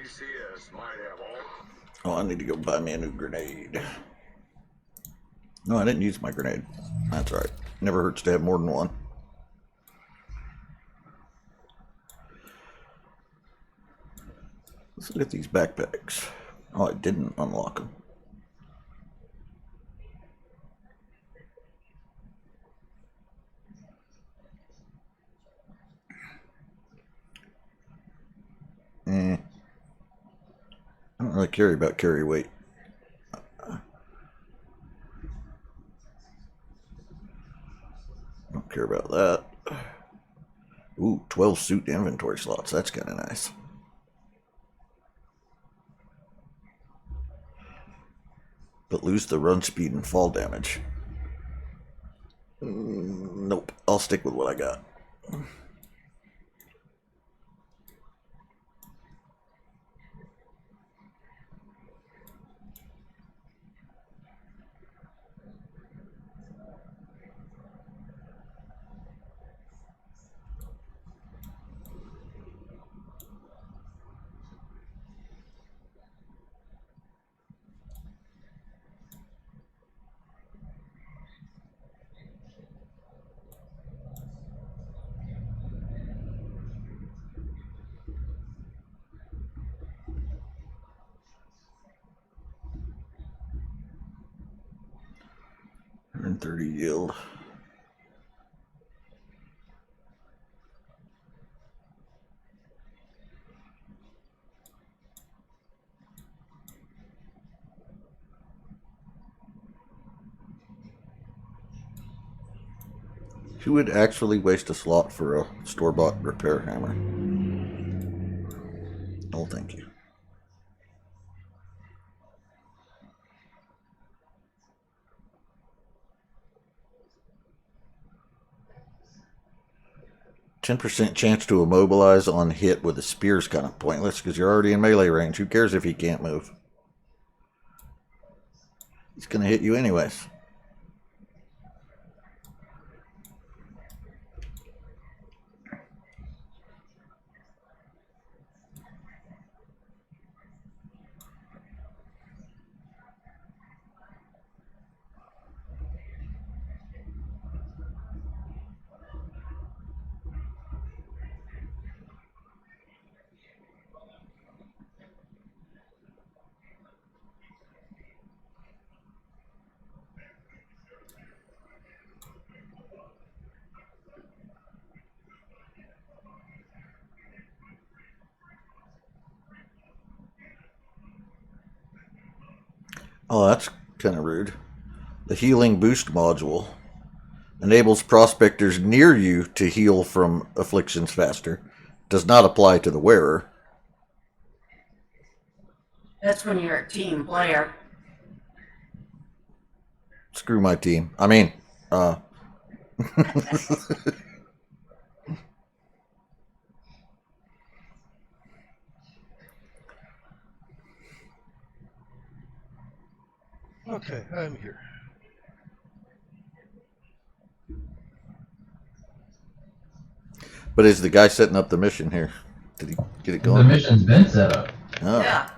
ACS might have all. Oh, I need to go buy me a new grenade. No, I didn't use my grenade. That's right. Never hurts to have more than one. Let's look at these backpacks. Oh, I didn't unlock them. I don't really care about carry weight. Don't care about that. Ooh, 12 suit inventory slots. That's kind of nice. But lose the run speed and fall damage. Nope. I'll stick with what I got. And 30 yield. Who would actually waste a slot for a store-bought repair hammer? Oh, thank you. %, chance to immobilize on hit with a spear is kind of pointless because you're already in melee range. Who cares if he can't move? He's going to hit you anyways. Oh, that's kind of rude. The healing boost module enables prospectors near you to heal from afflictions faster. Does not apply to the wearer. That's when you're a team player. Screw my team. I mean, Okay, I'm here. but is the guy setting up the mission here? Did he get it The going? mission's been set up Oh. Yeah.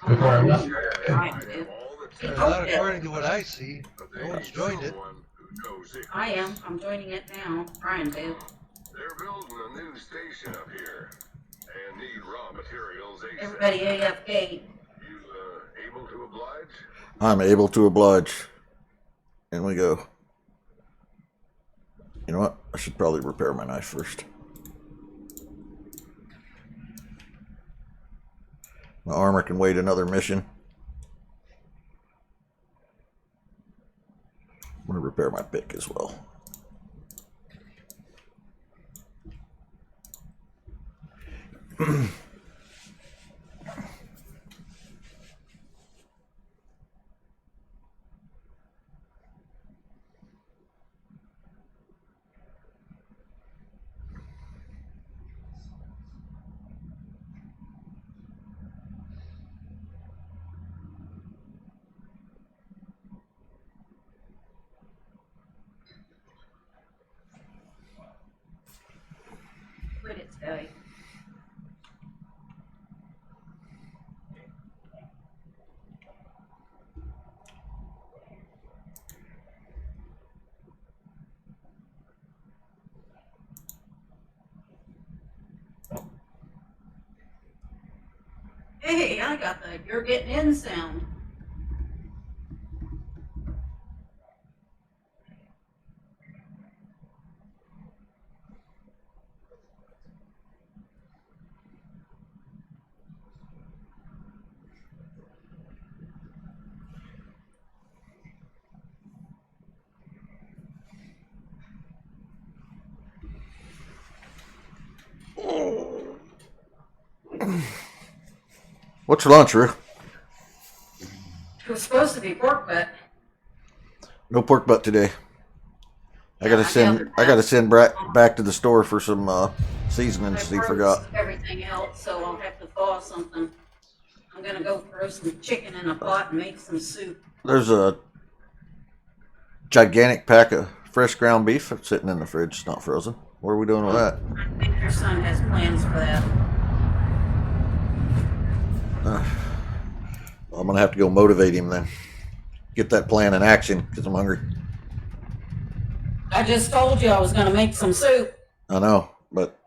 before I left. Trying to. Have all the Not according to what I see. but No they one's need joined it. someone who knows Icarus. I am. I'm joining it now. Trying to. They're building a new station up here and need raw materials ASAP. Everybody AFK. You able to oblige? I'm able to oblige. In we go. You know what? I should probably repair my knife first. My armor can wait another mission. I'm going to repair my pick as well. Quit it, Scully. Hey, I got the you're getting in sound. What's for lunch, Rue? It was supposed to be pork butt. No pork butt today. I gotta Yeah, send back to the store for some seasonings. He froze forgot. everything else, so I'll have to thaw something. I'm gonna go throw some chicken in a pot and make some soup. There's a gigantic pack of fresh ground beef sitting in the fridge. It's not frozen. What are we doing with that? I think your son has plans for that. I'm gonna have to go motivate him then. Get that plan in action because I'm hungry. I just told you I was gonna make some soup. I know, but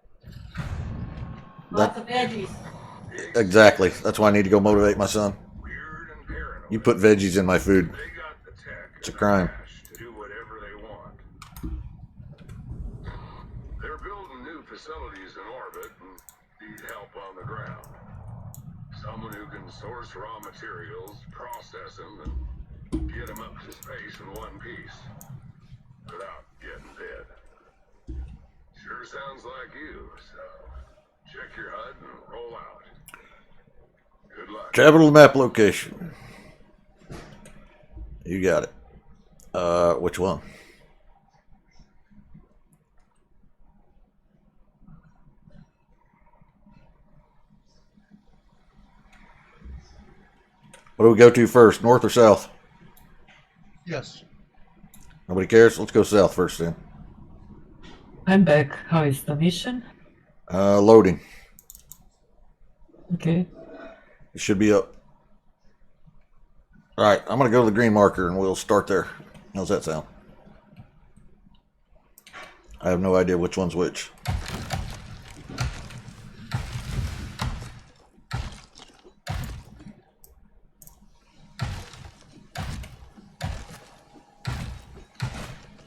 Lots of veggies. exactly. That's why I need to go motivate my son. Weird and paranoid. You put veggies in my food. They got the tech It's a and the crime. cash to do whatever they want. They're building new facilities in orbit and need help on the ground. Someone who can source raw materials, process them, and get them up to space in one piece without getting dead. Sure sounds like you, so check your HUD and roll out. Good luck. Capital map location. You got it. Which one? What do we go to first, north or south? Yes. Nobody cares? Let's go south first then. I'm back. How is the mission? Loading. Okay. It should be up. All right, I'm going to go to the green marker and we'll start there. How's that sound? I have no idea which one's which.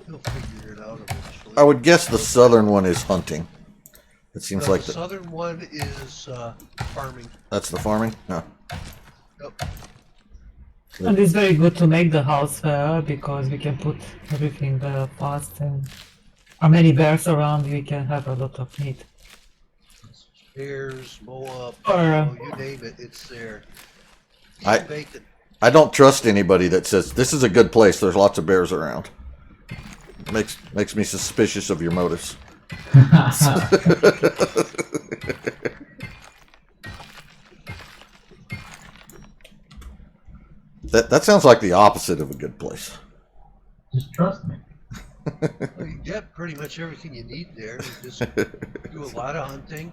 He'll figure it out eventually. I would guess the southern one is hunting. It seems The like southern one is farming. that's the farming. No. Yep. And it's very good to make the house fair because we can put everything there fast and how many bears around we can have a lot of meat. Bears, mow-up, Or, you name it, it's there. I- Even bacon. I don't trust anybody that says this is a good place. There's lots of bears around. Makes me suspicious of your motives. That sounds like the opposite of a good place. Just trust me. Well, you get pretty much everything you need there. You just do a lot of hunting.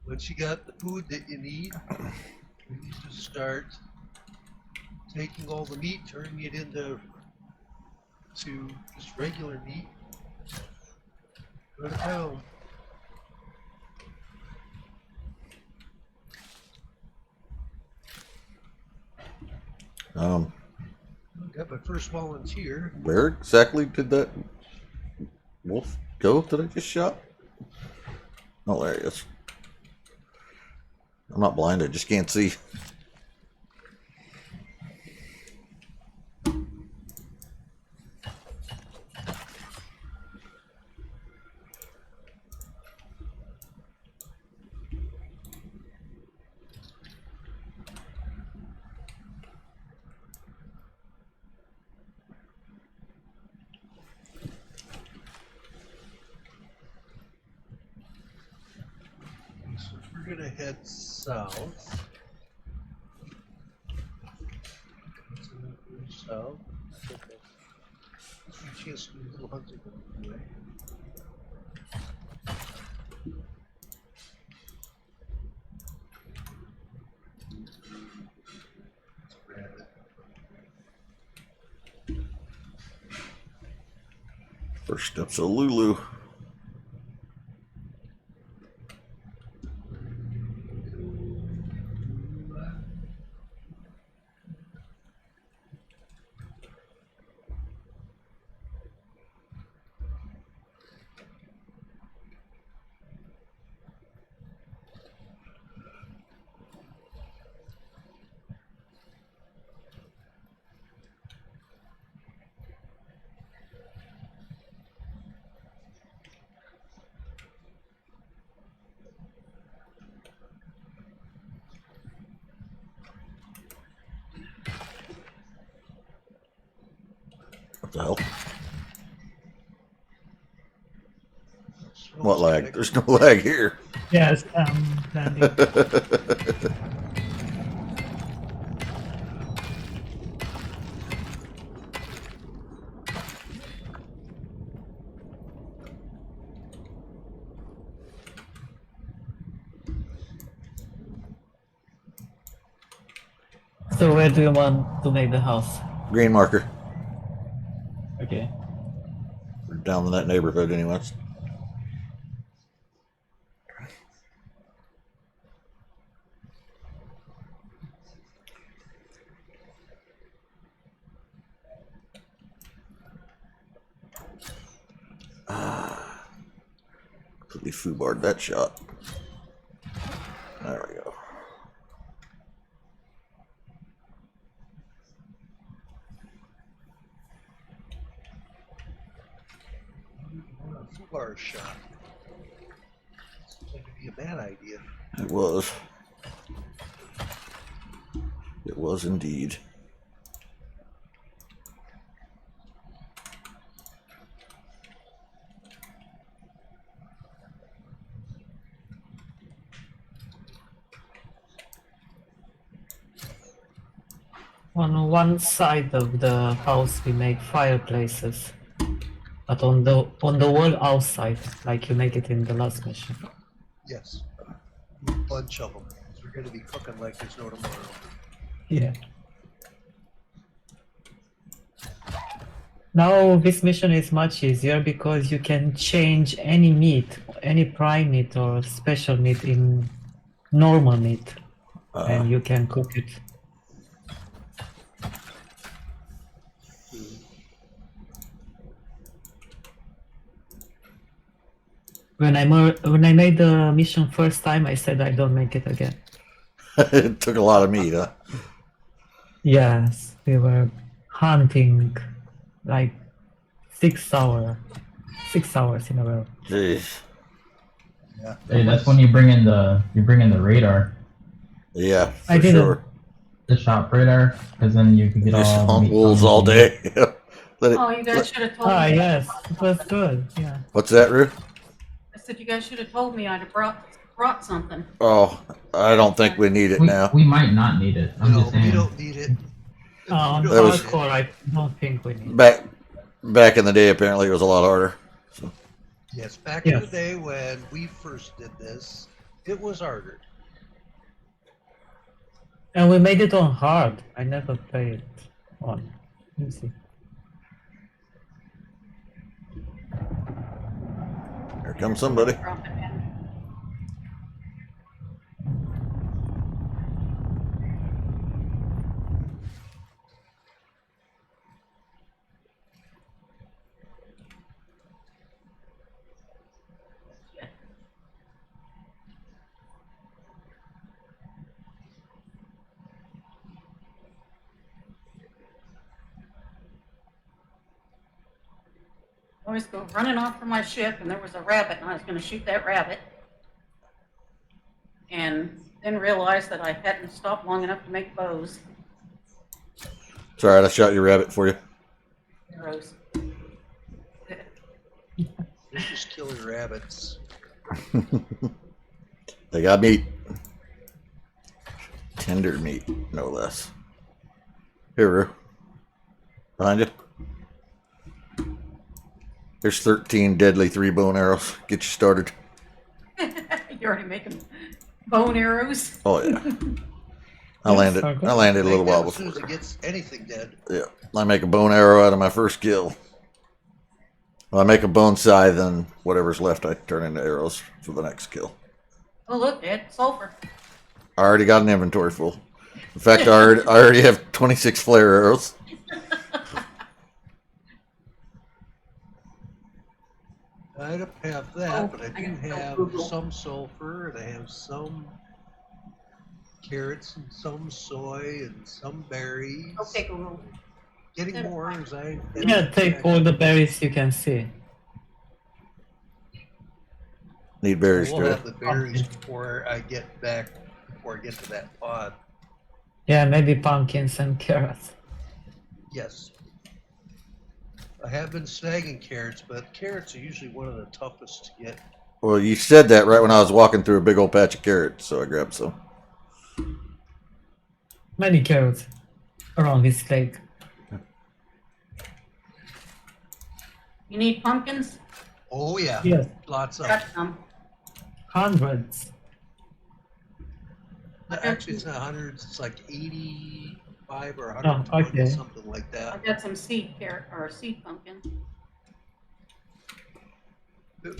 Once you got the food that you need, you just start taking all the meat, turning it into just regular meat. Go to town. Got my first volunteer. Where exactly did that wolf go that I just shot? Oh, there he is. I'm not blind, I just can't see. So we're gonna head south. South. Okay. A chance to do a little hunting on the way. It's a rabbit. First steps of Lulu. What the hell? What lag? There's no lag here. Yes, landing. So where do you want to make the house? Green marker. Okay. We're down in that neighborhood anyways. Completely foobarred that shot. There we go. Fubar shot. Seems like it'd be a bad idea. It was. It was indeed. On one side of the house we make fireplaces, but on the wall outside, like you make it in the last mission. Yes. A bunch of them. We're gonna be cooking like there's no tomorrow. Yeah. Now this mission is much easier because you can change any meat, any prime meat or special meat in normal meat, and you can cook it. When I made the mission first time, I said I don't make it again. It took a lot of meat, huh? Yes, we were hunting like 6 hours in a row. Jeez. Yeah. Hey, that's when you bring in the radar, Yeah, for I didn't. sure. the shop radar, because then you can get Just all hunt meat wolves on all the- day. Let it, Oh, you guys should have told Ah, me. yes, it was good. Yeah. what's that, Rue? I said you guys should have told me I'd have brought something. Oh, I don't think we need it now. We might not need it. I'm No, just saying. we don't need it. On You That was- hardcore, I don't think we need. Back in the day, apparently it was a lot harder. Yes, back in the Yes. day when we first did this, it was harder. And we made it on hard. I never played on easy. Here comes somebody. Drop it in. I was going running off from my ship, and there was a rabbit, and I was going to shoot that rabbit. And then realized that I hadn't stopped long enough to make bows. It's alright, I shot your rabbit for you. Arrows. They're just killing rabbits. They got meat. Tender meat, no less. Here, Roo. Behind you. There's 13 deadly 3-bone arrows. Get you started. You're already making bone arrows. Oh yeah. I landed a little while As soon as before. it gets anything dead. Yeah. I make a bone arrow out of my first kill. Well, I make a bone scythe, and whatever's left I turn into arrows for the next kill. Oh, look, Ed, sulfur. I already got an inventory full. In fact, I already have 26 flare arrows. I don't have that, Oh, but I I do got no have Google. some sulfur, and I have some carrots, and some soy, and some berries. Okay, Google. Getting more as I. Yeah, take all the berries you can see. Need berries, We'll Trey. have the berries before I get to that pod. Yeah, maybe pumpkins and carrots. Yes. I have been snagging carrots, but carrots are usually one of the toughest to get. Well, you said that right when I was walking through a big old patch of carrots, so I grabbed some. Many carrots around this lake. You need pumpkins? Oh yeah, Yes, lots of. Got some. hundreds. Actually, it's not hundreds. It's like 85 or Oh, 120, okay. something like I that. got some seed carrot or seed pumpkin.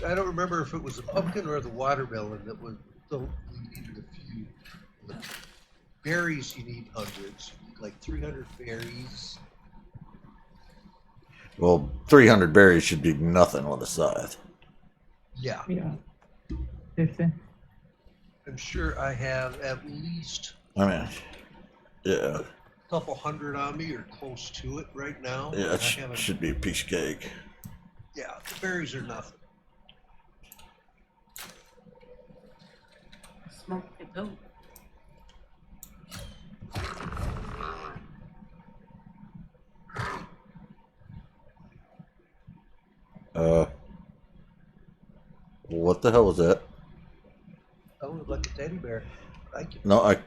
I don't remember if it was the pumpkin or the watermelon that was. You needed a few. The berries, you need hundreds. You need like 300 berries. Well, 300 berries should be nothing with a scythe. Yeah, Yeah. 50. I'm sure I have at least I mean, yeah, a couple hundred on me or close to it right now. yeah, and it I haven't- should be a piece of cake. Yeah, the berries are nothing. Smoke the goat. What the hell was that? I look like a teddy bear. Thank you. No, I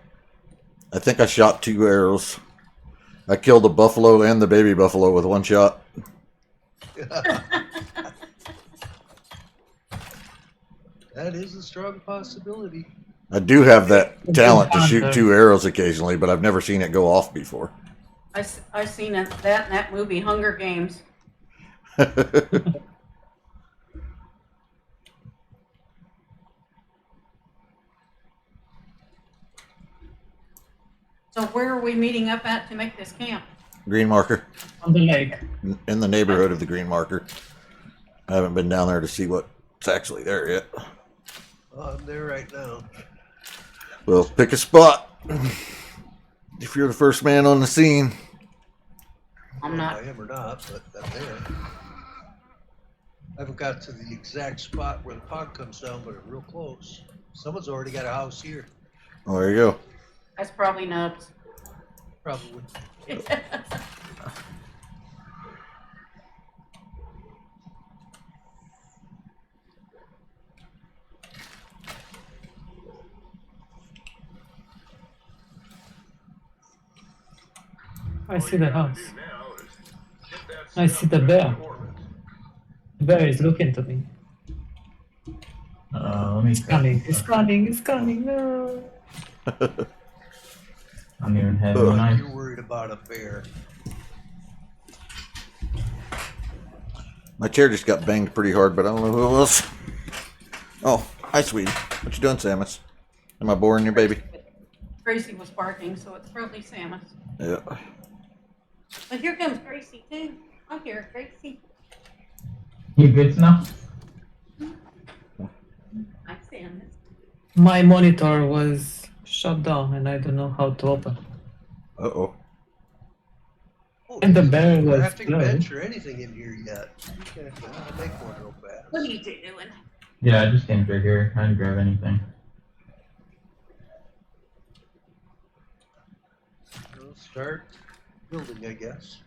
think I shot 2 arrows. I killed the buffalo and the baby buffalo with 1 shot. That is a strong possibility. I do have that Good talent to shoot hunter. 2 arrows occasionally, but I've never seen it go off before. I seen that in that movie, Hunger Games. So where are we meeting up at to make this camp? Green marker. On the lake. In the neighborhood of the green marker. I haven't been down there to see what's actually there yet. I'm there right now. Well, pick a spot. If you're the first man on the scene. I'm not. I am or not, but I'm there. I haven't got to the exact spot where the pond comes down, but I'm real close. Someone's already got a house here, Oh, there you go. That's probably Nubs. probably. I see the house. Now is get that I see the bear. orbit. The bear is looking to me. Let me. It's coming. It's coming. It's coming. No. I don't even have any knife. You're worried about a bear. My chair just got banged pretty hard, but I don't know who it was. Oh, hi, sweetie. What you doing, Samus? Am I boring your baby? Gracie was barking, so it's probably Samus. Yeah. But here comes Gracie too. I'm here, Gracie. You good now? Hi, Samus. My monitor was shut down and I don't know how to open. Uh-oh. Oh, And the there's bear no was crafting close. bench or anything in here yet. Okay, I'll make one real fast. What are you two doing? Yeah, I just came through here trying to grab anything. I'll start building, I guess.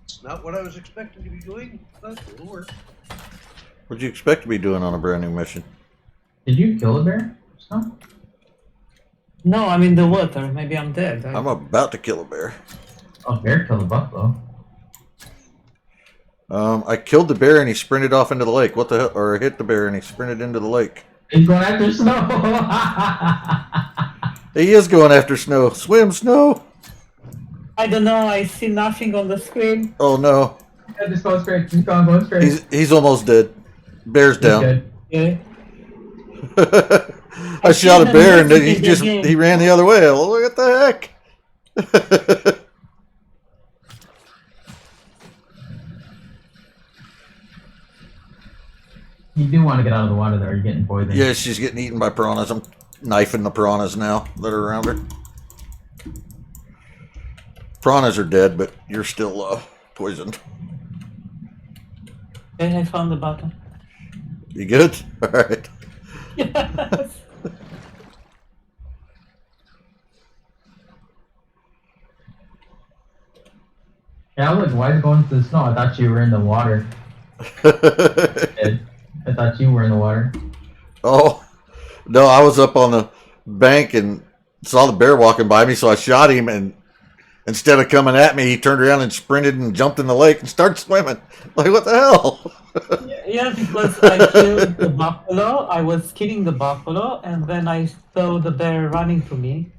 It's not what I was expecting to be doing, but it'll work. What'd you expect to be doing on a brand new mission? Did you kill a bear? No? No, I'm in the water. Maybe I'm dead. I'm about to kill a bear. Oh, bear killed a buffalo. I killed the bear and he sprinted off into the lake. What the hell? Or I hit the bear and he sprinted into the lake. He's going after Snow! He is going after Snow. Swim, Snow! I don't know. I see nothing on the screen. Oh no. Yeah, just go straight. Keep going straight. He's almost dead. Bear's down. Good. Yeah. I shot a seen bear and him he ran the other way. Look at the heck. You do want to get out of the water there. You're getting poisoned. Yeah, she's getting eaten by piranhas. I'm knifing the piranhas now that are around her. Piranhas are dead, but you're still poisoned. Okay, I found the button. You good? All right. Yes. Yeah, I was like, why is it going to the snow? I thought you were in the water. I thought you were in the water. Oh, no, I was up on the bank and saw the bear walking by me, so I shot him, and instead of coming at me, he turned around and sprinted and jumped in the lake and started swimming. Like, what the hell? Yeah, because I killed the buffalo. I was killing the buffalo, and then I saw the bear running to me.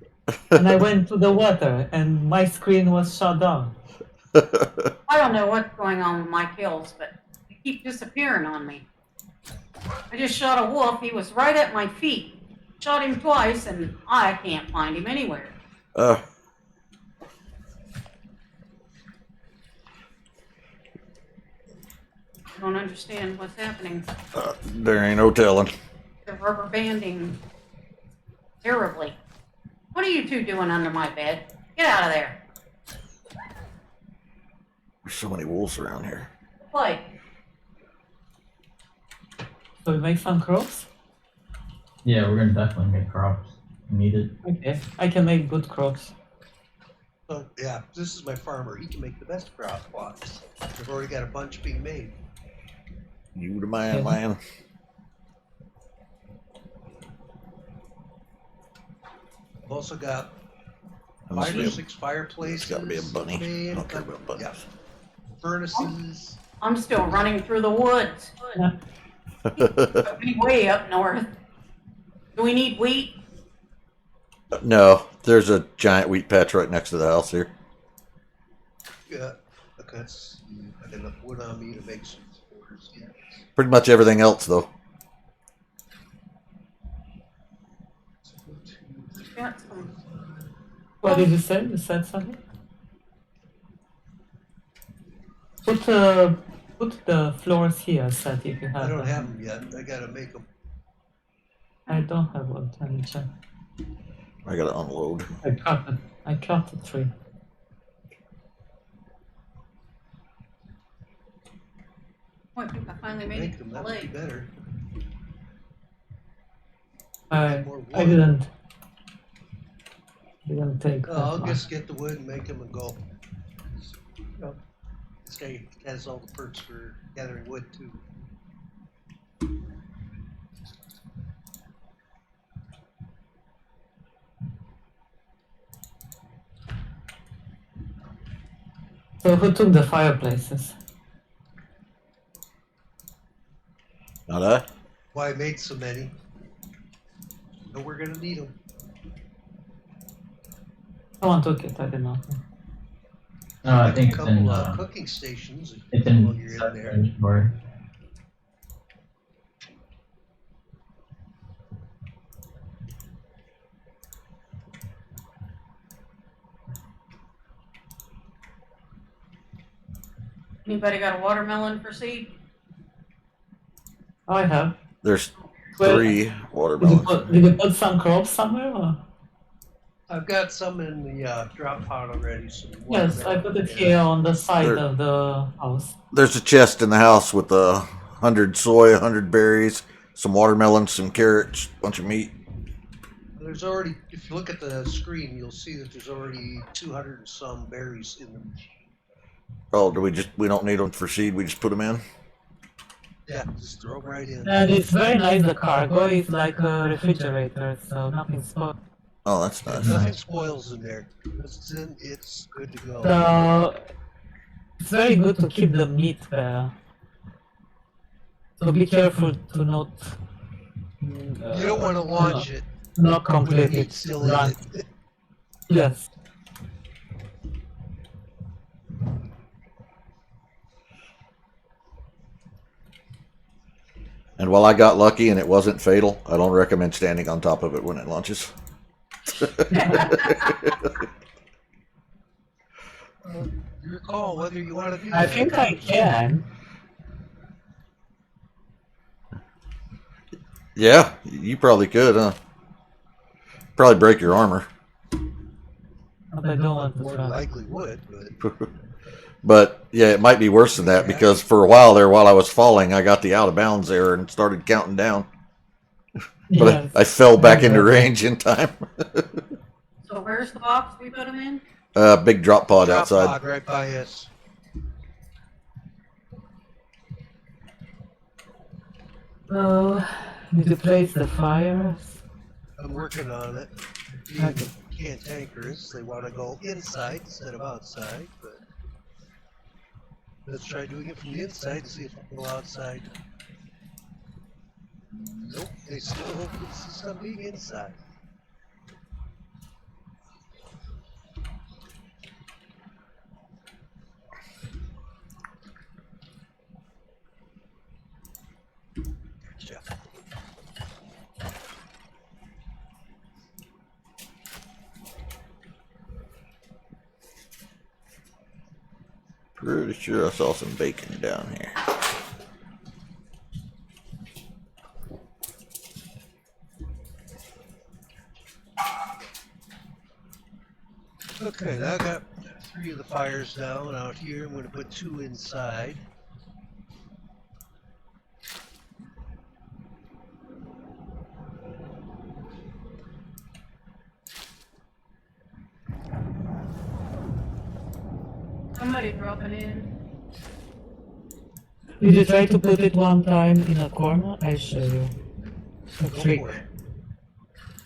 And I went to the water, and my screen was shut down. I don't know what's going on with my kills, but they keep disappearing on me. I just shot a wolf. He was right at my feet. Shot him twice, and I can't find him anywhere. I don't understand what's happening. There ain't no telling. They're rubber banding terribly. What are you two doing under my bed? Get out of there. There's so many wolves around here. Play. So we make some crops? Yeah, we're gonna definitely make crops. We need it. Okay, I can make good crops. Oh, yeah, this is my farmer. He can make the best crop plots. I've already got a bunch being made. You the man, Yeah. man. I've also got Must 5 be or a- 6 fireplaces. It's gotta be a bunny. made, I don't care about bunnies. yeah, furnaces. I'm still running through the woods. Put me way up north. Do we need wheat? No, there's a giant wheat patch right next to the house here. Yeah, okay. I got enough wood on me to make some s'mores. Yeah. Pretty much everything else, though. Got some. What did you say? You said something? Put the floors here, said if you have I don't them. have them yet. I gotta make them. I don't have one. Let me check. I gotta unload. I cut the tree. Oh, I think I finally made Make it them. to That the would be lake. better. More I wood. didn't take that I'll much. just get the wood and make them and go. This guy has all the perks for gathering wood too. So who took the fireplaces? Not I. Why I made so many? Know we're gonna need them. Someone took it. I did not. No, I a think it's couple in. cooking stations. It's while in. you're in there. Inventory. Anybody got a watermelon for seed? Oh, I have. There's Well, 3 Did you watermelons. put some crops somewhere? Or? I've got some in the drop pod already. Some Yes, I watermelon put it and- here on the side There- of the house. There's a chest in the house with 100 soy, 100 berries, some watermelons, some carrots, bunch of meat. There's already, if you look at the screen, you'll see that there's already 200 and some berries in the machine. Oh, we don't need them for seed? We just put them in? Yeah, just throw them right in. And it's very nice, the cargo is like a refrigerator, so nothing spoils. Oh, that's nice. Nothing spoils in there. It's in, it's good to go. So it's very good to keep the meat there. So be careful to not. You don't want to launch it Not when the complete meat's it. still in Run. it. Yes. And while I got lucky and it wasn't fatal, I don't recommend standing on top of it when it launches. Your call whether you want to do I that. think I can. Yeah, you probably could, huh? Probably break your armor. But I don't want to More try. than likely would, but But yeah, it might be worse than that because for a while there, while I was falling, I got the out of bounds error and started counting down. But Yes. I fell back into range in time. So where's the box we put them in? Big drop pod drop outside. pod right by us. Oh, need to place the fires. I'm working on it. Okay. Cantankerous, they want to go inside instead of outside, but let's try doing it from the inside to see if we can go outside. Nope, they still insist on being inside. Gotcha. Pretty sure I saw some bacon down here. Okay, now I got 3 of the fires down out here. I'm going to put 2 inside. Somebody dropping in. Did you try to put it one time in a corner? I show you. A Go trick. for it.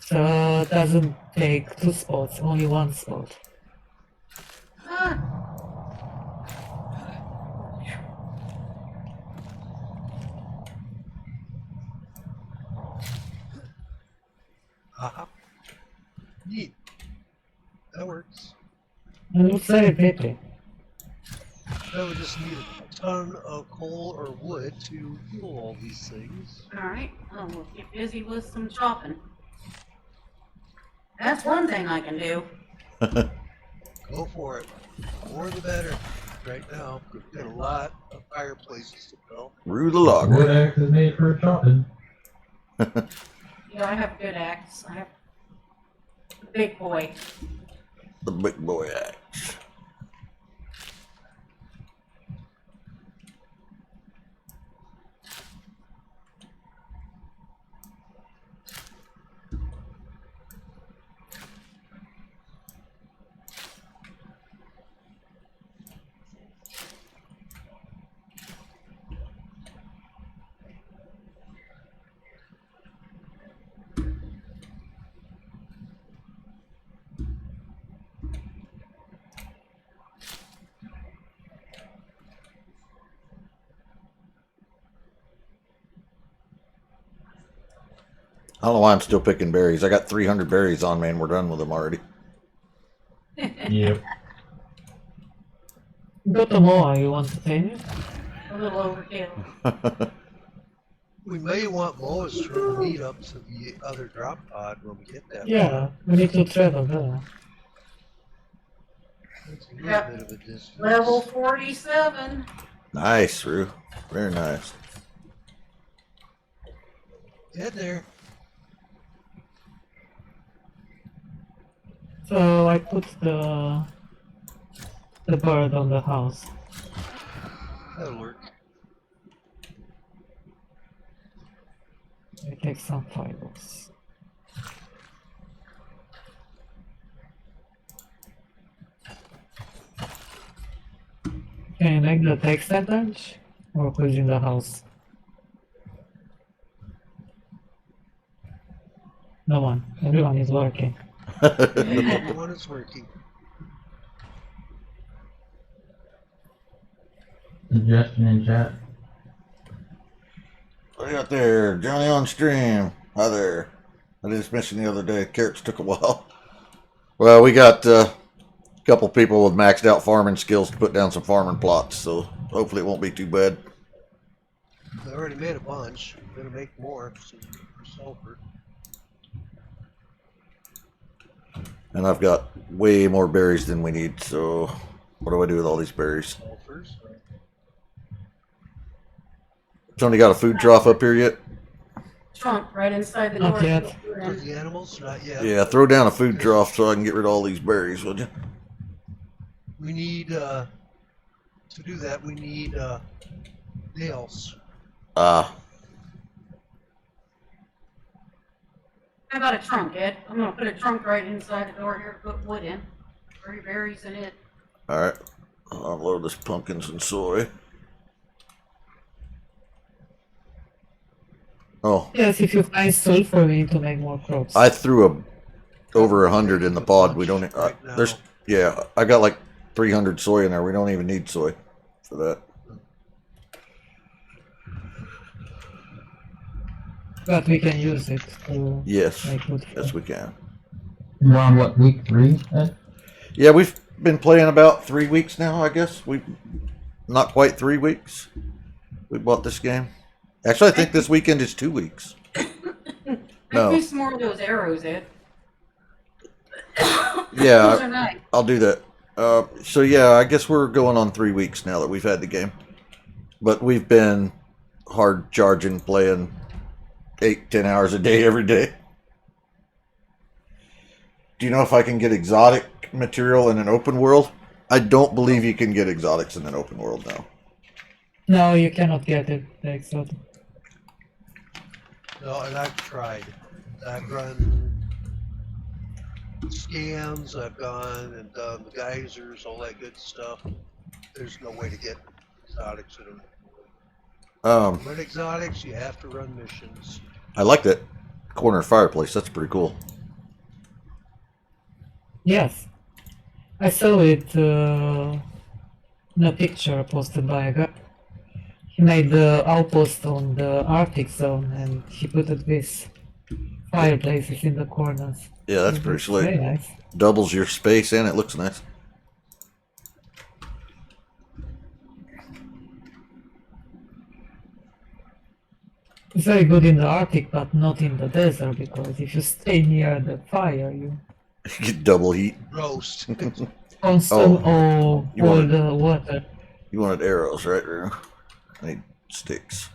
So it doesn't take 2 spots, only 1 spot. Ah, Aha. Neat. That works. It looks very pretty. Now we just need a ton of coal or wood to fuel all these things. alright. Oh, we'll get busy with some chopping. That's one thing I can do. Go for it. More the better. Right now, we've got a lot of fireplaces to fill. Rue the logger. Wood axe is made for chopping. Yeah, I have a good axe. I have a big boy. The big boy axe. I don't know why I'm still picking berries. I got 300 berries on me and we're done with them already. Yep. Got the more, you want to take it? A little overkill. We may want Lois to meet up to the other drop pod when we get that. Yeah, we need to travel there. That's a little Yep. bit of a distance. Level 47. Nice, Rue. Very nice. Get there. So I put the bird on the house. That'll work. I take some fibers. Can you make the text attach? Or who's in the house? No one. Everyone is working. Everyone is working. Suggestion in chat. What do you got there? Johnny on stream. Hi there. I did this mission the other day. Carrots took a while. Well, we got a couple people with maxed out farming skills to put down some farming plots, so hopefully it won't be too bad. I already made a bunch. I'm gonna make more for sulfur. And I've got way more berries than we need, so what do I do with all these berries? Sulfurs. Tony got a food trough up here yet? Trunk right inside the Not door. yet. For the animals, not yet. Yeah, throw down a food trough so I can get rid of all these berries, would you? We need to do that. We need nails. Ah, How about a trunk, Ed? I'm gonna put a trunk right inside the door here, put wood in. 3 berries in it. alright. I'll unload this pumpkins and soy. Oh, Yes, if you find sulfur, we need to make more crops. I threw over 100 in the pod. We don't. Right now. There's yeah. I got like 300 soy in there. We don't even need soy for that. But we can use it to Yes, make wood. yes we can. We're on what, week 3? Ed? Yeah, we've been playing about 3 weeks now. I guess we not quite 3 weeks. We bought this game. Actually, I think this weekend is 2 weeks. No. Make me some more of those arrows, Ed. Yeah, Those are nice. I'll do that. So yeah, I guess we're going on 3 weeks now that we've had the game, but we've been hard charging, playing 8-10 hours a day every day. Do you know if I can get exotic material in an open world? I don't believe you can get exotics in an open world now. No, you cannot get it. Exotic. No, and I've tried. I've run scans. I've gone and done the geysers, all that good stuff. There's no way to get exotics in them. Run exotics, you have to run missions. I like that corner fireplace. That's pretty cool. Yes. I saw it in a picture posted by a guy. He made the outpost on the Arctic zone and he put it with fireplaces in the corners. Yeah, that's It pretty looks slick. Very nice. Doubles your space and it looks nice. It's very good in the Arctic, but not in the desert because if you stay near the fire, you Get double heat. Roast. consume all you want the water. You wanted arrows, right? Roo? I need sticks.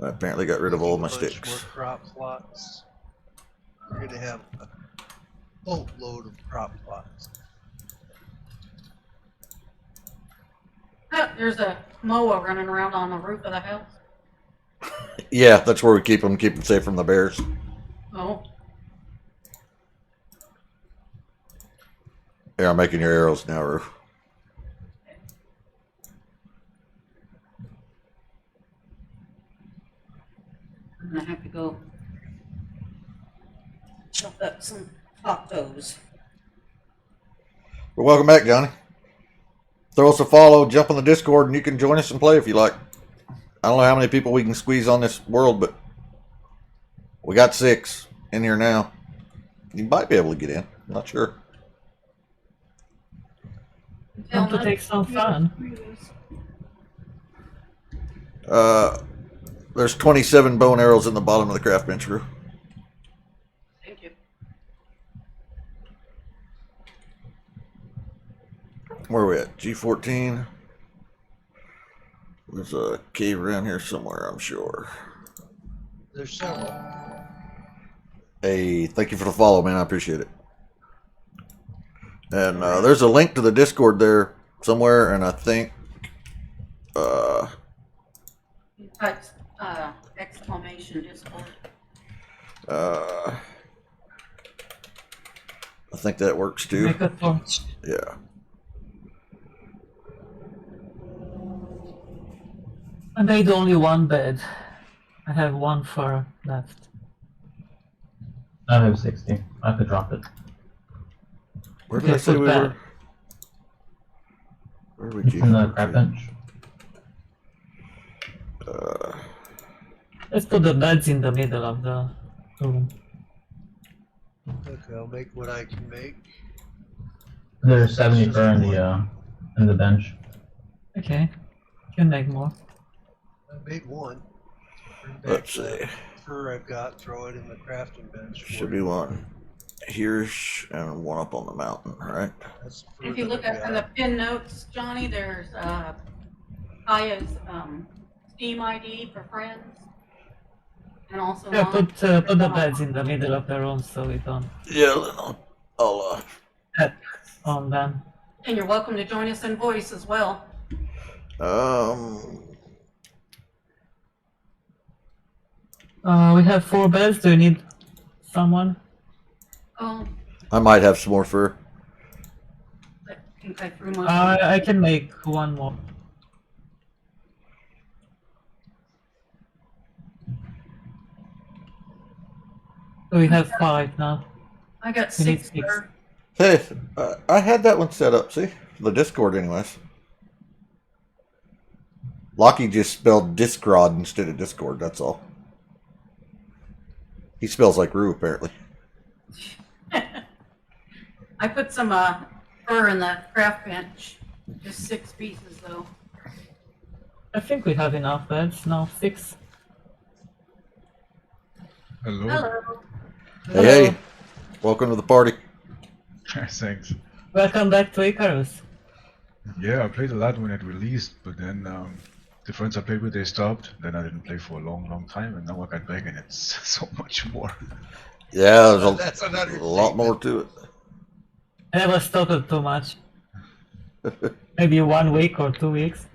I apparently got rid of all my Bunch sticks. More crop plots. We're gonna have a boatload of crop plots. Oh, there's a moa running around on the roof of the house. Yeah, that's where we keep them safe from the bears. Oh, Yeah, I'm making your arrows now, Roo. I'm gonna have to go chop up some tacos. Well, welcome back, Johnny. Throw us a follow, jump on the Discord, and you can join us and play if you like. I don't know how many people we can squeeze on this world, but we got 6 in here now. You might be able to get in. I'm not sure. Want to take some fun? There's 27 bow and arrows in the bottom of the craft bench, Roo. Thank you. Where are we at? G14. There's a cave around here somewhere, I'm sure. There's several. Hey, thank you for the follow, man. I appreciate it. And there's a link to the Discord there somewhere, and I think Type exclamation Discord. I think that works too. Make a torch. Yeah. I made only one bed. I have one fur left. I have 60. I have to drop it. Where did Okay, I say put we that. were? Where would It's you? in the crab bench. Let's put the beds in the middle of the room. Okay, I'll make what I can make. There's 70 fur in the bench. Okay, can make more. I made one. Bring back Let's the see. fur I've got, throw it in the crafting bench. Should be one here and one up on the mountain, right? That's the fur If you that look I've up in the got. pin notes, Johnny, there's Kaya's Steam ID for friends. And also Yeah, mine. put the beds in the middle of the room so we don't Yeah, then I'll tap on them. And you're welcome to join us in voice as well. We have 4 beds. Do you need someone? Oh, I might have some more fur. I think I threw my. I can make one more. We have 5 now. I got We need 6 6. fur. Hey, I had that one set up. See the Discord, anyways. Lockie just spelled Discrod instead of Discord. That's all. He spells like Rue, apparently. I put some fur in the craft bench. Just 6 pieces though. I think we have enough beds now. 6. Hello. Hello. Hey, hey, welcome to the party. Thanks. Welcome back to Icarus. Yeah, I played a lot when it released, but then the friends I played with, they stopped. Then I didn't play for a long time, and now I got back, and it's so much more. Yeah, there's That's an a lot more to it. I never stopped too much. Maybe 1 week or 2 weeks.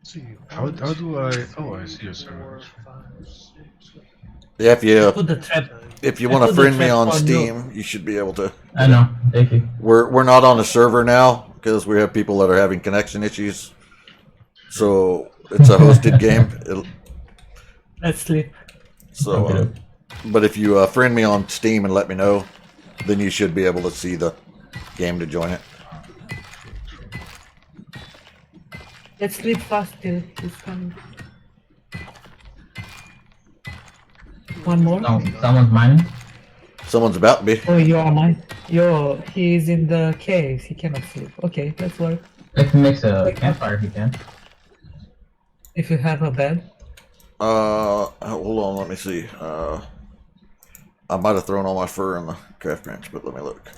See, How do I? Oh, I see your 4, server. 5, 6. Yeah, Put the trap. if you I want to put the friend me trap on on Steam, you should be able to. I know. Thank you. We're not on the server now because we have people that are having connection issues. So it's a hosted game. Let's sleep. So, Okay. but if you friend me on Steam and let me know, then you should be able to see the game to join it. Let's sleep fast till it's coming. One more? No, someone's mining. Someone's about to be. Oh, you are mine. Yo, he's in the cave. He cannot sleep. Okay, let's work. If he makes a campfire, he can. If you have a bed. Hold on, let me see. I might have thrown all my fur in the craft bench, but let me look.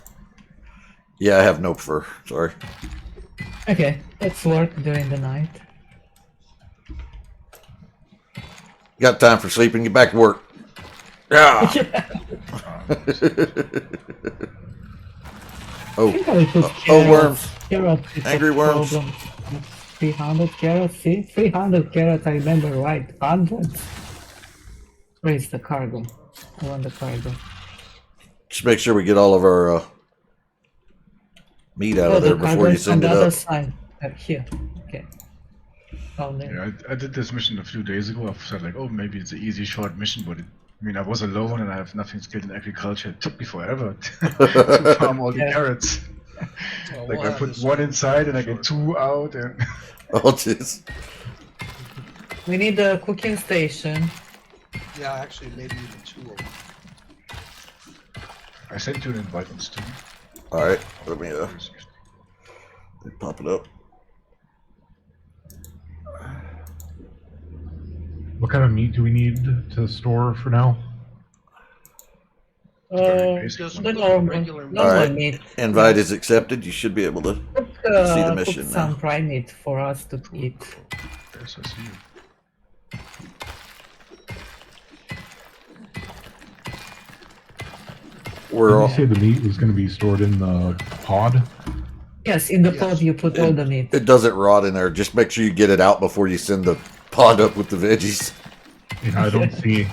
Yeah, I have no fur. Sorry. Okay, let's work during the night. Got time for sleeping? Get back to work. Yeah. Oh, oh, worms. Carrots is Angry a worms. problem. 300 carrots, see? 300 carrots, I remember right. 100. Where is the cargo? I want the cargo. Just make sure we get all of our meat out Oh, of there the cargo before you is on send the it other up. side. Here. Okay. Down there. Yeah, I did this mission a few days ago. I said like, oh, maybe it's an easy, short mission, but I mean, I was alone and I have nothing skilled in agriculture. It took me forever to farm all the Yeah. carrots. Well, Like we'll I have put this one inside and I get 2 out, and Oh, jeez. We need a cooking station. Yeah, actually, maybe even 2 of them. I sent you an invite on Steam. All right, let me pop it up. What kind of meat do we need to store for now? Uh, basic Just the look normal, regular normal All right. meat. Invite is accepted. You should be able to. See the mission Cook now. some prime meat for us to eat. Yes, I see you. We're Did all, you say the meat was going to be stored in the pod? Yes, in the Yes. pod you put all the meat. it doesn't rot in there. Just make sure you get it out before you send the pod up with the veggies. Yeah, I don't see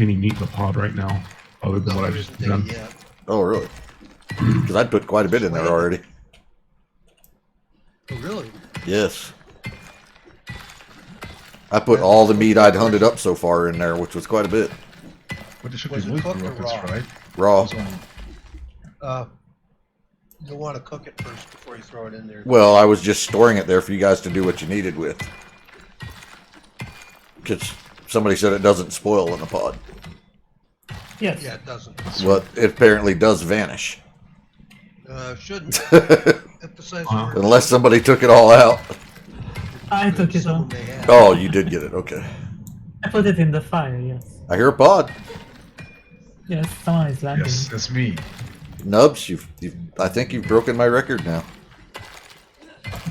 any meat in the pod right now, other than No, what I there just isn't done. any yet. Oh, really? Because I'd put quite a bit in there already. Oh, really? Yes. I put all the meat I'd hunted up so far in there, which was quite a bit. But it should Was be it multiple cooked or rockets, raw? right? Raw. It's only- You'll want to cook it first before you throw it in there. Well, I was just storing it there for you guys to do what you needed with. Because somebody said it doesn't spoil in the pod. Yes. Yeah, it doesn't. Well, it apparently does vanish. Shouldn't. Emphasize the Wow. word. Unless somebody took it all out. I took it Someone on. may have. Oh, you did get it. Okay. I put it in the fire, yes. I hear a pod. Yes, someone is landing. Yes, that's me. Nubs, I think you've broken my record now.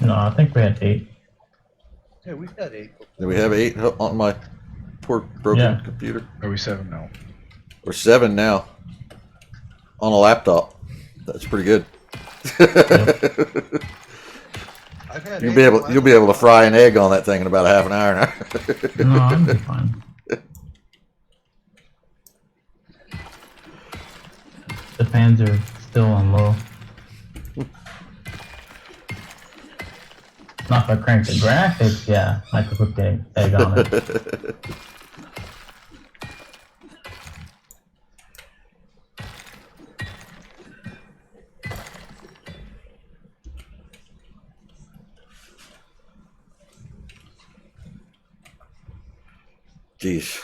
No, I think we had 8. Yeah, we've had 8. Do we have 8 on my poor broken Yeah. computer? Are we 7 now? Or 7 now. On a laptop. That's pretty good. I've had You'll 8 be able on you'll be able to fry an egg on that thing in about a half an hour now. No, I'm be fine. The fans are still on low. Not if I crank the graphics, yeah, I could put the egg on it. Jeez.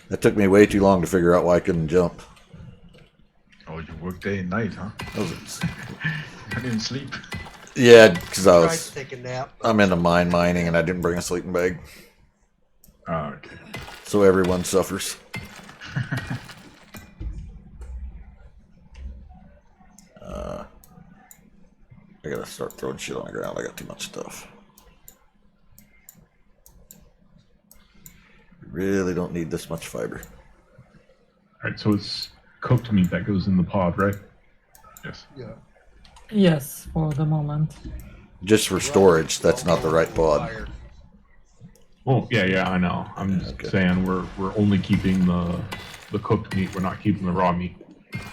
That took me way too long to figure out why I couldn't jump. Oh, you work day and night, huh? That was- I didn't sleep. Yeah, because I Tried was to take a nap. I'm into mining and I didn't bring a sleeping bag. Ah, okay. So everyone suffers. I gotta start throwing shit on the ground. I got too much stuff. Really don't need this much fiber. Alright, so it's cooked meat that goes in the pod, right? Yes. Yeah. Yes, for the moment. Just for storage, that's not the right pod. Fire. Oh, yeah, I know. I'm just Okay. saying we're only keeping the cooked meat. We're not keeping the raw meat.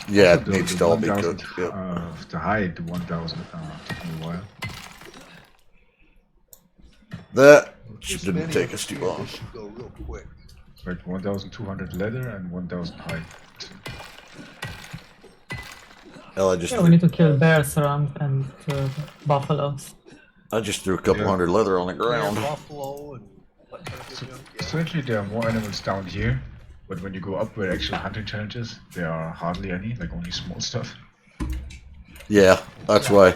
Yeah, it The- needs the to all be 1000, cooked. Yep. To hide the 1000 took me a while. That Just didn't many take of us them too here, long. This should go real quick. It's like 1200 leather and 1000 hide. Hell, I just Yeah, we need to kill bears around and buffaloes. threw a couple Yeah. hundred leather on the Bear, ground. buffalo and what kind of So, good junk? Yeah. strangely, there are more animals down here, but when you go up where actual hunting challenges, there are hardly any, like only small stuff. Yeah, that's why I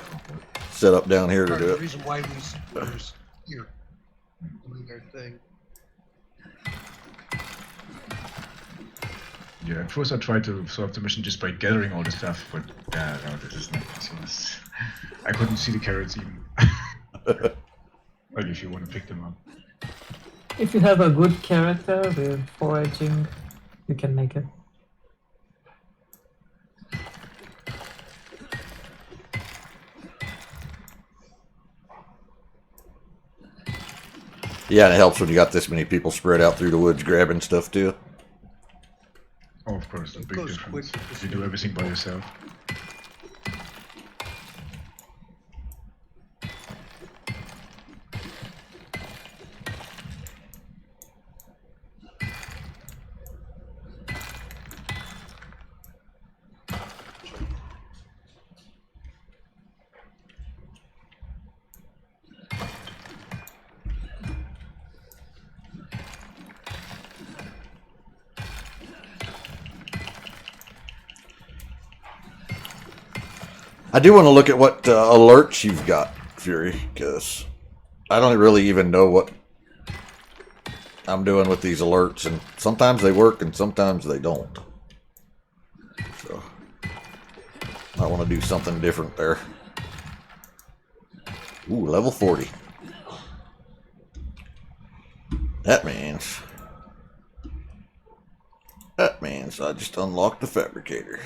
set up down here to Part do of the it. reason why these bears here doing their thing. Yeah, at first I tried to solve the mission just by gathering all the stuff, but no, this is not this. I couldn't see the carrots even. Like if you want to pick them up. If you have a good character with foraging, you can make it. Yeah, and it helps when you got this many people spread out through the woods grabbing stuff too. Oh, of course, the It big goes difference. quick with If you this do everything by yourself. I do want to look at what alerts you've got, Fury, because I don't really even know what I'm doing with these alerts, and sometimes they work and sometimes they don't. So I want to do something different there. Ooh, level 40. That means I just unlocked the fabricator.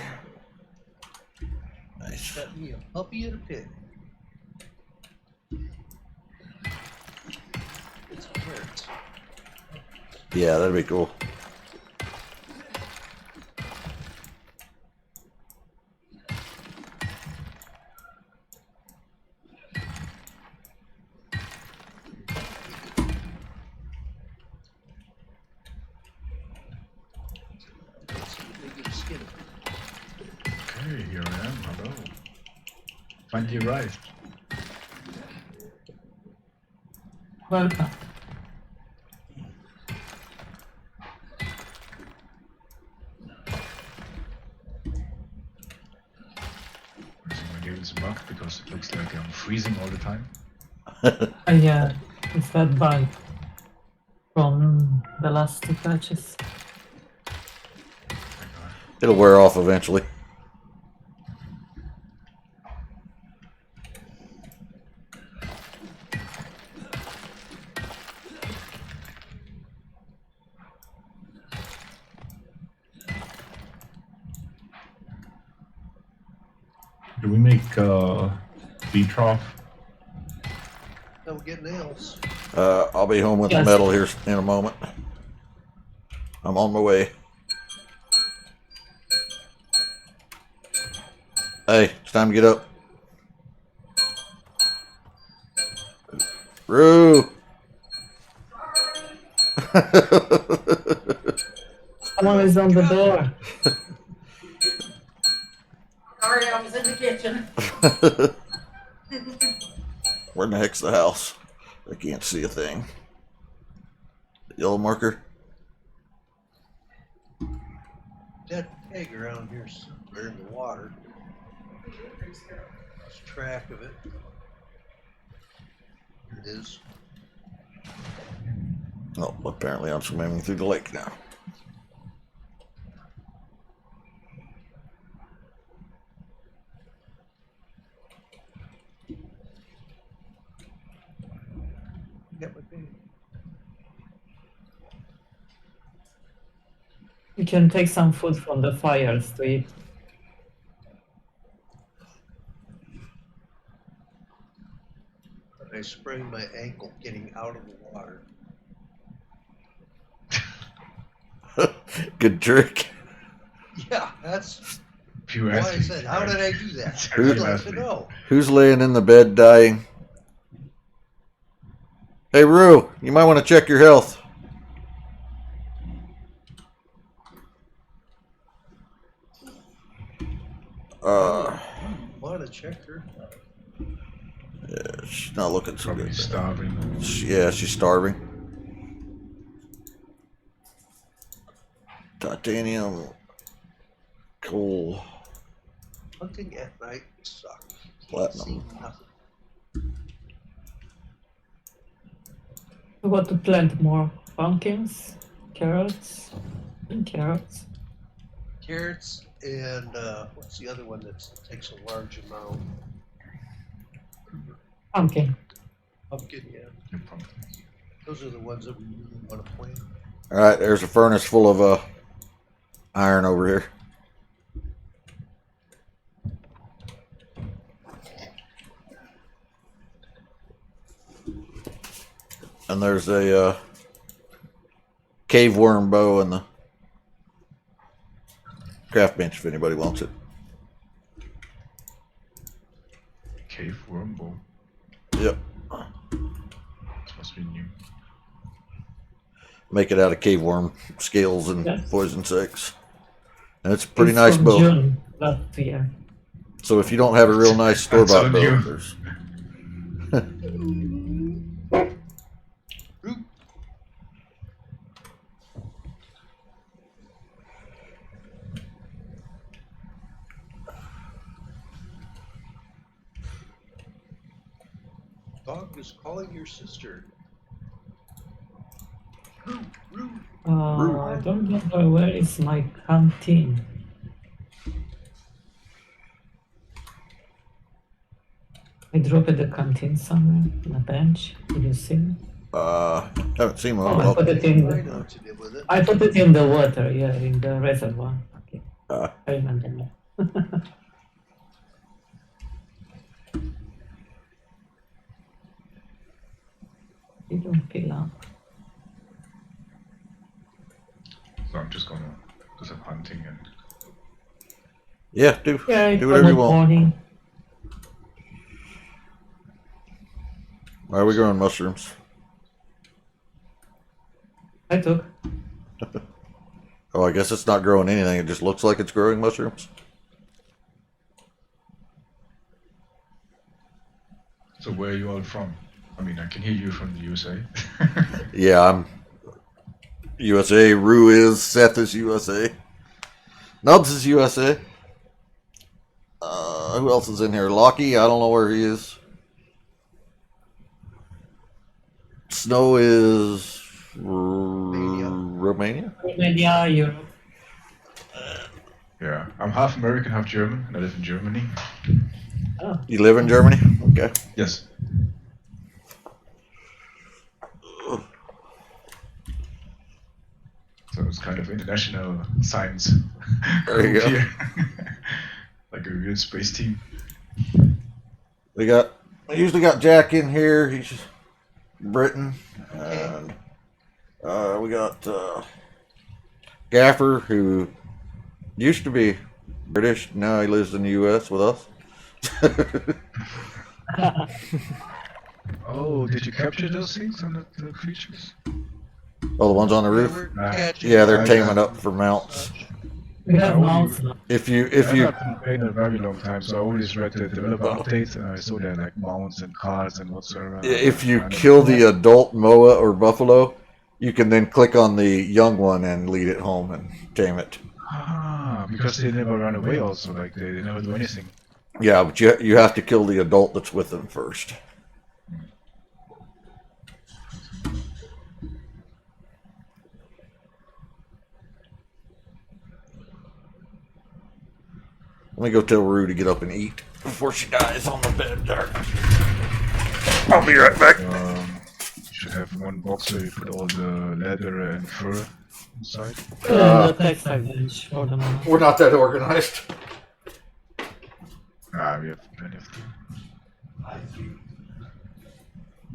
Nice. Got me a puppy and a pig. It's a carrot. Yeah, that'd be cool. Let's see if they get a skin of it. Okay, here I am. Hello. Finally arrived. Welcome. Using my nails mug because it looks like I'm freezing all the time. Yeah, it's that bug from the last 2 patches. It'll wear off eventually. Do we make feed trough? Now we get nails. I'll be home with the Yes. metal here in a moment. I'm on my way. Hey, it's time to get up. Roo! Someone is on the door. Sorry, I was in the kitchen. Where in the heck's the house? I can't see a thing. Yellow marker? Dead pig around here somewhere in the water. Lost track of it. Here it is. Oh, apparently I'm swimming through the lake now. Got my pig. You can take some food from the fires to eat. I sprained my ankle getting out of the water. Good trick. Yeah, that's Pure why I athlete, said, how right? did I do that? Pure I'd like to athlete. know. Who's laying in the bed dying? Hey, Roo, you might want to check your health. Want to check her? Yeah, she's not looking so Probably good. starving. Yeah, she's starving. Titanium. Coal. Hunting at night sucks. Platinum. See nothing. We want to plant more pumpkins, carrots, and carrots. Carrots and what's the other one that takes a large amount? Pumpkin. Pumpkin, yeah. Your pumpkins. Those are the ones that we really want to plant. All right, there's a furnace full of iron over here. And there's a cave worm bow in the craft bench if anybody wants it. Cave worm bow. Yep. This must be new. Make it out of cave worm scales and Yes. poison insects. And it's a pretty It's nice from bow. June last year. So if you don't have a real nice store bought That's bow, on you. there's Root. Dog is calling your sister. Root, root. I don't remember where is my canteen. I dropped the canteen somewhere on a bench. Did you see it? haven't seen one. Oh, I Well, put it in. I know what you did with it. I put it in the water. Yeah, in the reservoir. Okay, uh, I remember now. You don't kill up. So I'm just gonna do some hunting and Yeah, do Yeah, do whatever you want. morning. Why are we growing mushrooms? I took. Oh, I guess it's not growing anything. It just looks like it's growing mushrooms. so where are you all from? I mean, I can hear you from the USA. Yeah, I'm USA. Rue is. Seth is USA. Nubs is USA. Who else is in here? Lockie, I don't know where he is. Snow is Romania. Yeah, Europe. Yeah, I'm half American, half German. I live in Germany. Oh. You live in Germany? Okay. Yes. So it's kind of international science. There you group go. here. Like a real space team. I usually got Jack in here. He's Britain. And we got Gaffer, who used to be British. Now he lives in the U.S. with us. Oh, did you capture those things on the creatures? Oh, the ones on the We roof? were Nah. catching Yeah, they're all taming the up for mounts. We have Oh, mouse now. If you I've not been playing a very long time, so I always read the developer updates and I saw there like mounts and cards and whatsoever. if you And- kill the adult moa or buffalo, you can then click on the young one and lead it home and tame it. Ah, because they never run away also, like they never do anything. Yeah, but you have to kill the adult that's with them first. Let me go tell Rue to get up and eat before she dies on the bed there. I'll be right back. You should have one box where you put all the leather and fur inside. The textile bench for the moment. We're not that organized. Ah, we have plenty of time.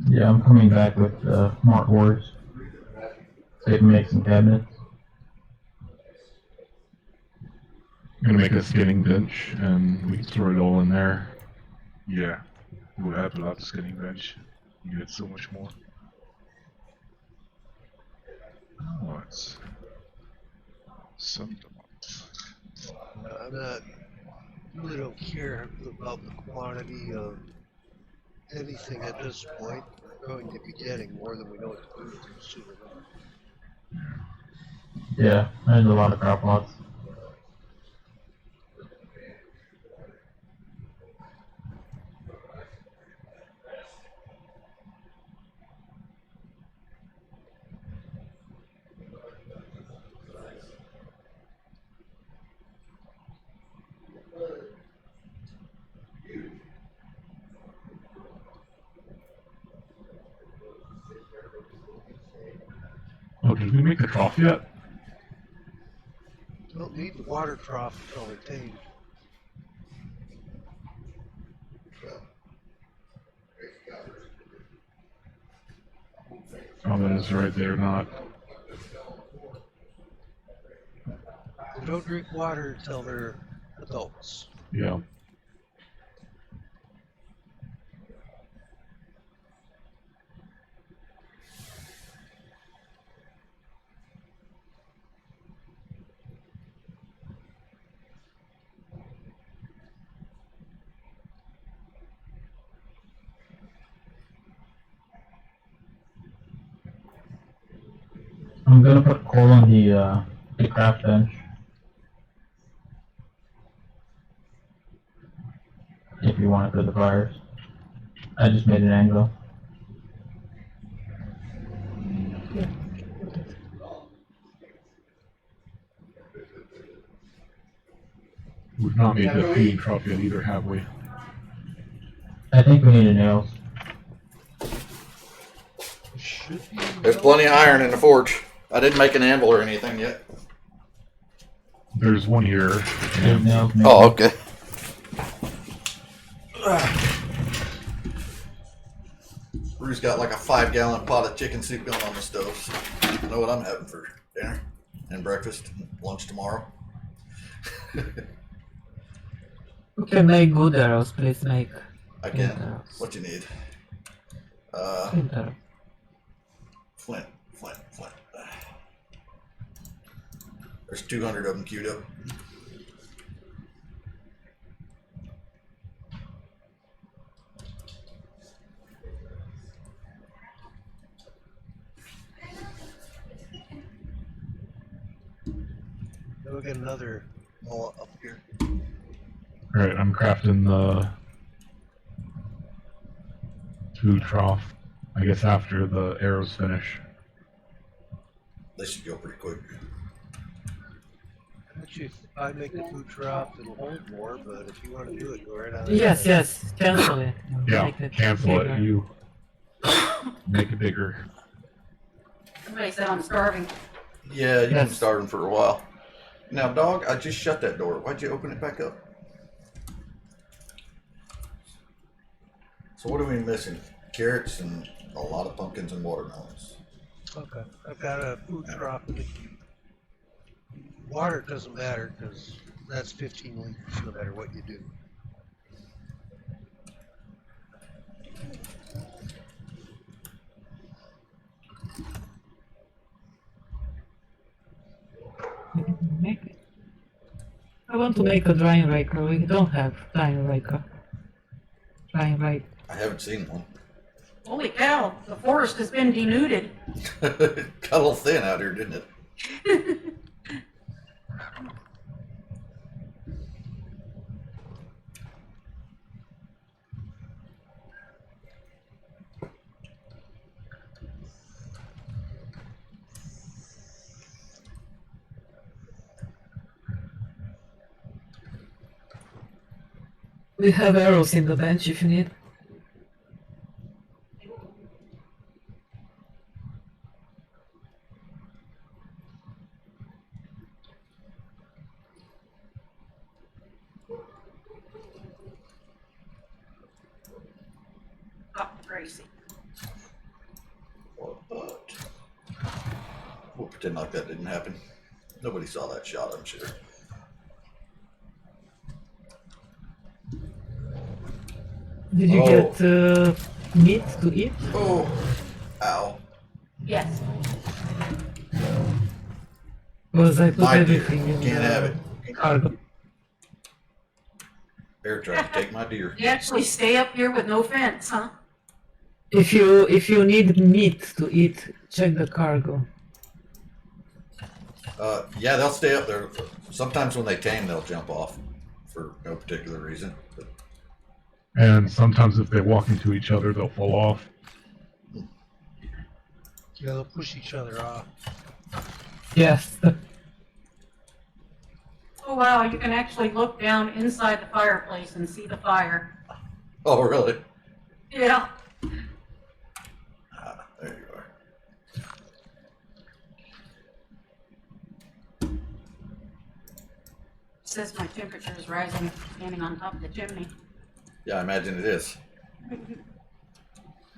Yeah, I'm coming back with Smart Wars. So you can make some cabinets. I'm gonna make a skinning bench, and we can throw it all in there. Yeah, we'll have a lot of skinning bench. You get so much more. Oh, it's some I'm not, really don't care about the quantity of anything at this point. We're going to be getting more than we know what to do with it soon enough. Yeah, there's a lot of crop plots. Oh, did we make the trough yet? Don't need the water trough until we tame. Oh, that is right there, not. They don't drink water until they're adults. Yeah. I'm gonna put coal on the craft bench. If you want it for the fires. I just made an angle. We've not made the feeding trough yet either, have we? I think we need a nails. Should be. There's plenty of iron in the forge. I didn't make an anvil or anything yet. There's one here. There's And nails. Oh, okay. Brew's got like a 5-gallon pot of chicken soup going on the stove. So I know what I'm having for dinner and breakfast and lunch tomorrow. You can make good arrows, please make I flint can. arrows. What you need? Flint arrow. Flint. There's 200 of them queued up. Then we get another wall up here. Alright, I'm crafting the food trough. I guess after the arrows finish. They should go pretty quick. Actually, if I make the food trough, it'll hold more, but if you want to do it, go right on. Yes, yes, cancel it. Yeah, Make it cancel bigger. it. You make it bigger. Somebody said I'm starving. Yeah, you've been Yes. starving for a while. Now, dog, I just shut that door. Why'd you open it back up? So what are we missing? Carrots and a lot of pumpkins and watermelons. Okay, I've got a food trough. Water doesn't matter because that's 15 liters no matter what you do. Make it. I want to make a drying raker. We don't have drying raker. Drying rake. I haven't seen one. Holy cow, the forest has been denuded. Got a little thin out here, didn't it? We have arrows in the bench if you need. Oh, crazy. But we'll pretend like that didn't happen. Nobody saw that shot, I'm sure. Did you Oh. get meat to eat? Oh, ow. Yes. Because I put My deer. everything in Can't have it. cargo. Bear tried to take my deer. You actually stay up here with no fence, huh? If you need meat to eat, check the cargo. Yeah, they'll stay up there. Sometimes when they tame, they'll jump off for no particular reason. But And sometimes if they walk into each other, they'll fall off. Yeah, they'll push each other off. Yes. Oh wow, you can actually look down inside the fireplace and see the fire. oh, really? Yeah. Ah, there you are. Says my temperature is rising standing on top of the chimney. Yeah, I imagine it is.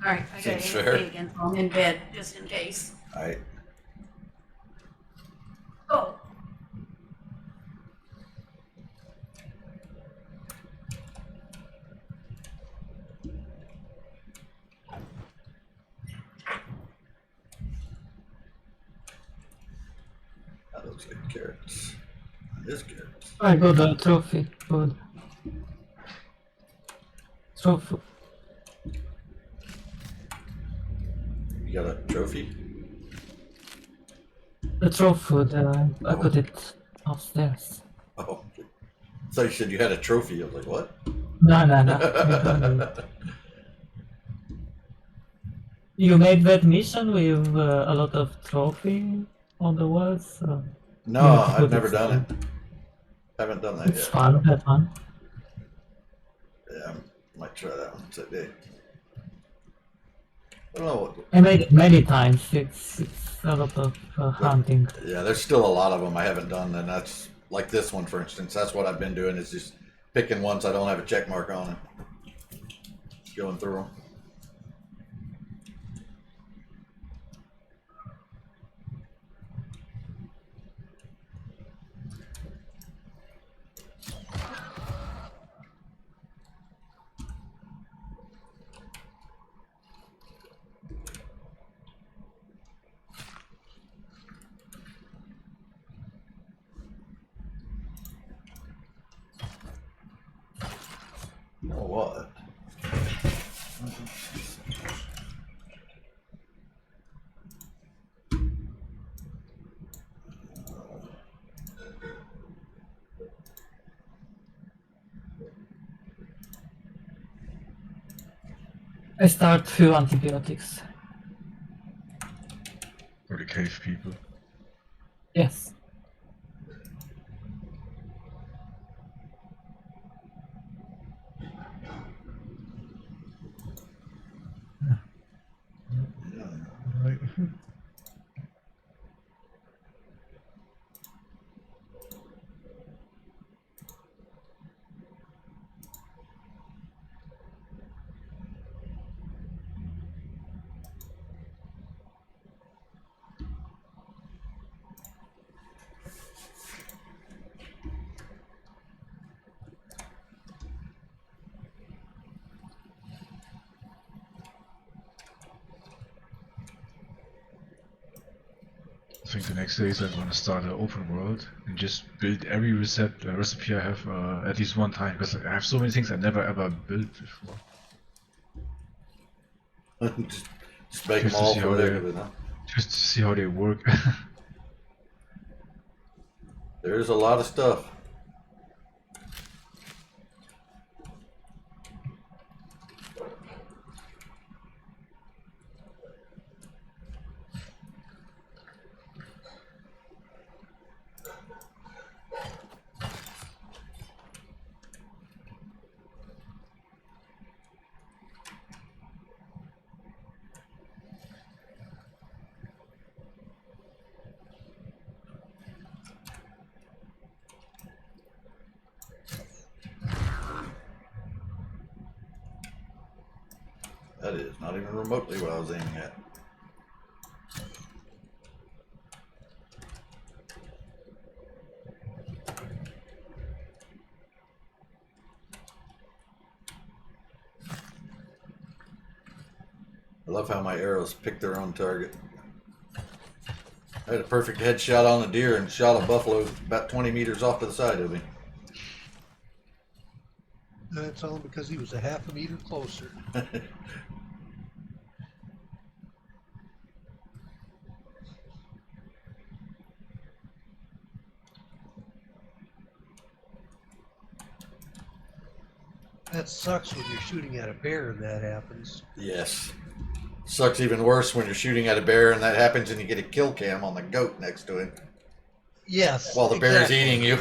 Alright, I gotta Seems eat fair. again. I'm in bed just in case. All right. Oh. That looks like carrots. It is carrots. I got a trophy. Good. Trophy. You got a trophy? The trophy. I put it upstairs. Oh. So you said you had a trophy. I was like, what? No. You made that mission with a lot of trophy on the walls. So No, you have to I've put never it done somewhere. it. Haven't done that It's yet. fun. That fun. Yeah, I might try that one today. I don't know what. I made it many times. It's a lot of hunting. Yeah, there's still a lot of them I haven't done, and that's like this one, for instance. That's what I've been doing is just picking ones I don't have a check mark on and going through them. You know what? I start few antibiotics. For the cave people. Yes. Right. I think the next days I'm gonna start an open world and just build every recipe I have at least one time, because I have so many things I never ever built before. just make them Just to all see for how the they- heck of it, huh? Just to see how they work. There's a lot of stuff. That is not even remotely what I was aiming at. I love how my arrows pick their own target. I had a perfect headshot on a deer and shot a buffalo about 20 meters off to the side of me. That's only because he was a half a meter closer. That sucks when you're shooting at a bear and that happens. Yes. Sucks even worse when you're shooting at a bear and that happens and you get a kill cam on the goat next to him Yes. while the bear is exactly. eating you.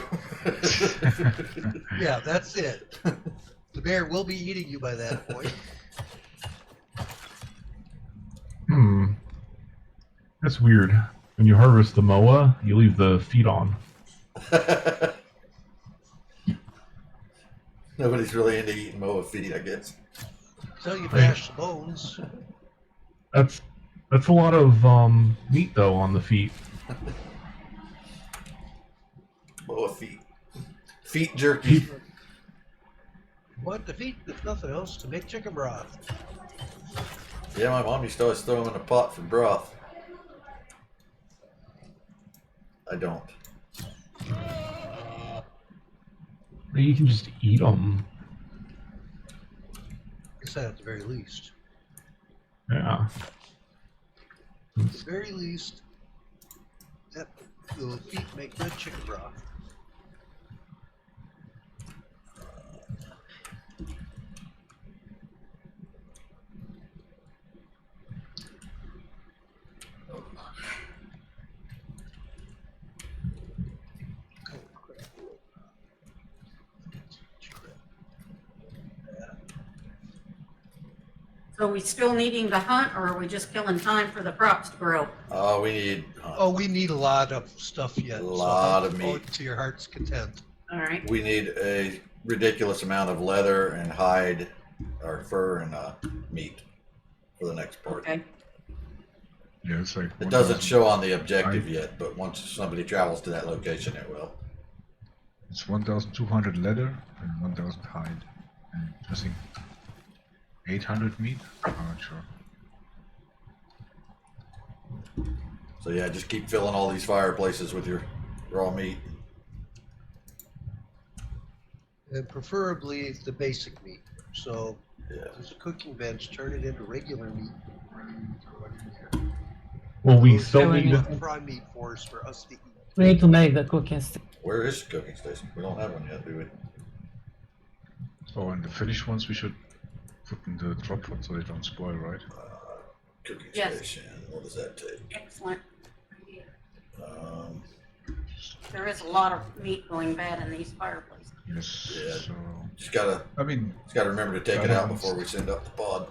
Yeah, that's it. The bear will be eating you by that point. That's weird. When you harvest the moa, you leave the feet on. Nobody's really into eating moa feet, I guess. So you bash the bones. That's a lot of meat though on the feet. Moa feet. Feet jerky. What the feet, if nothing else, to make chicken broth. Yeah, my mom used to always throw them in a pot for broth. I don't. Maybe you can just eat them. I said at the very least. Yeah. At the very least, that the feet make good chicken broth. So are we still needing to hunt, or are we just killing time for the crops to grow? Oh, we need Oh, we need a lot of stuff yet. A lot of go meat. to your heart's content. All right. we need a ridiculous amount of leather and hide or fur and meat for the next part. Okay. Yeah, it's like It doesn't 1,000 show on the objective yet, but once somebody travels to that location, it will. It's 1,200 leather and 1,000 hide, and I think 800 meat. I'm not sure. So yeah, just keep filling all these fireplaces with your raw meat. And preferably the basic meat. So Yeah. there's a cooking bench. Turn it into regular meat. Well, we Those still are need what to. prime meat for us for us to eat. We need to make the cooking station. Where is the cooking station? We don't have one yet, do we? Oh, and the finished ones we should put in the drop pod so they don't spoil, right? Cooking Yes. station. What does that take? Excellent. Um, There is a lot of meat going bad in these fireplaces. Yes. Yeah. So just gotta remember to take it out before we send up the pod.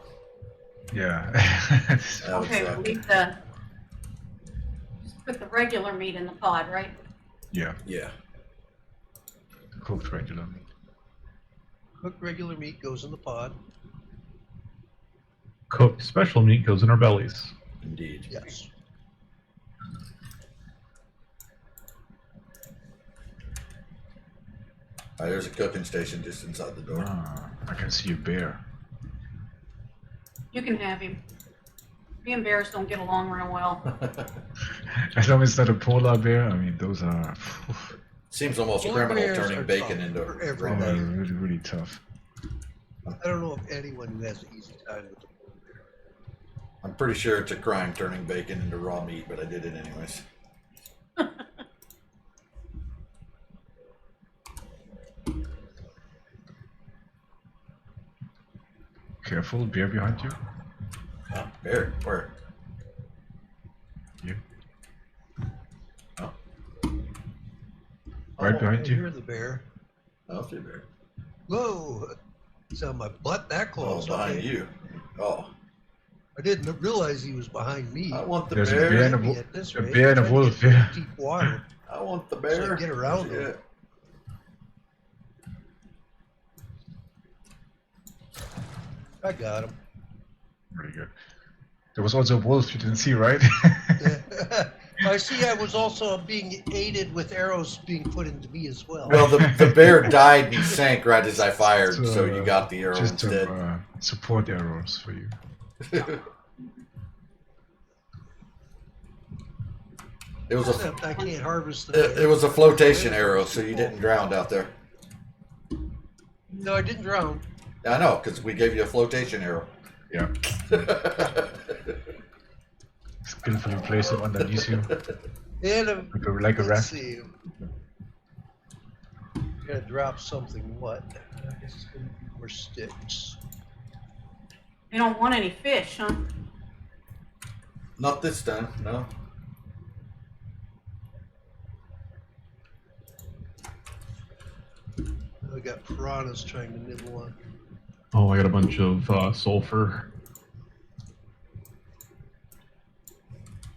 yeah. That would Okay, suck. we'll leave just put the regular meat in the pod, right? Yeah. Yeah. Cooked regular meat. Cooked regular meat goes in the pod. Cooked special meat goes in our bellies. Indeed. Yes. There's a cooking station just inside the door. Ah, I can see a bear. You can have him. Me and bears don't get along real well. As long as it's not a polar bear, I mean, those are Seems almost Polar criminal bears turning are bacon tough into for raw everybody. meat. really, really tough. I don't know of anyone who has an easy time with the polar bear. I'm pretty sure it's a crime turning bacon into raw meat, but I did it anyways. Careful, bear behind you. Oh, bear, where? Here. Oh, Right behind I you. hear the bear. I'll see a bear. Whoa! He's on my butt that Oh, close. behind Okay. you. Oh, I didn't realize he was behind me. I want the There's a bear. bear and a Maybe wolf. at this A rate, bear and a I'm trying to wolf, get yeah. Deep water. I want the So bear. I get around him. Shit. I got him. Really good. There was also a wolf you didn't see, right? I see. I was also being aided with arrows being put into me as well. Well, the bear died and he sank right as I fired, so you got the arrow Just instead. some support arrows for you. It was a Except I can't harvest the it was a flotation arrow, so you didn't drown out there. No, I didn't drown. I know, because we gave you a flotation arrow. Yeah. Skillfully place it underneath you, And like a let's rat. see. Gotta drop something. What? I guess it's gonna be more sticks. You don't want any fish, huh? Not this time, no. I got piranhas trying to nibble on. Oh, I got a bunch of sulfur.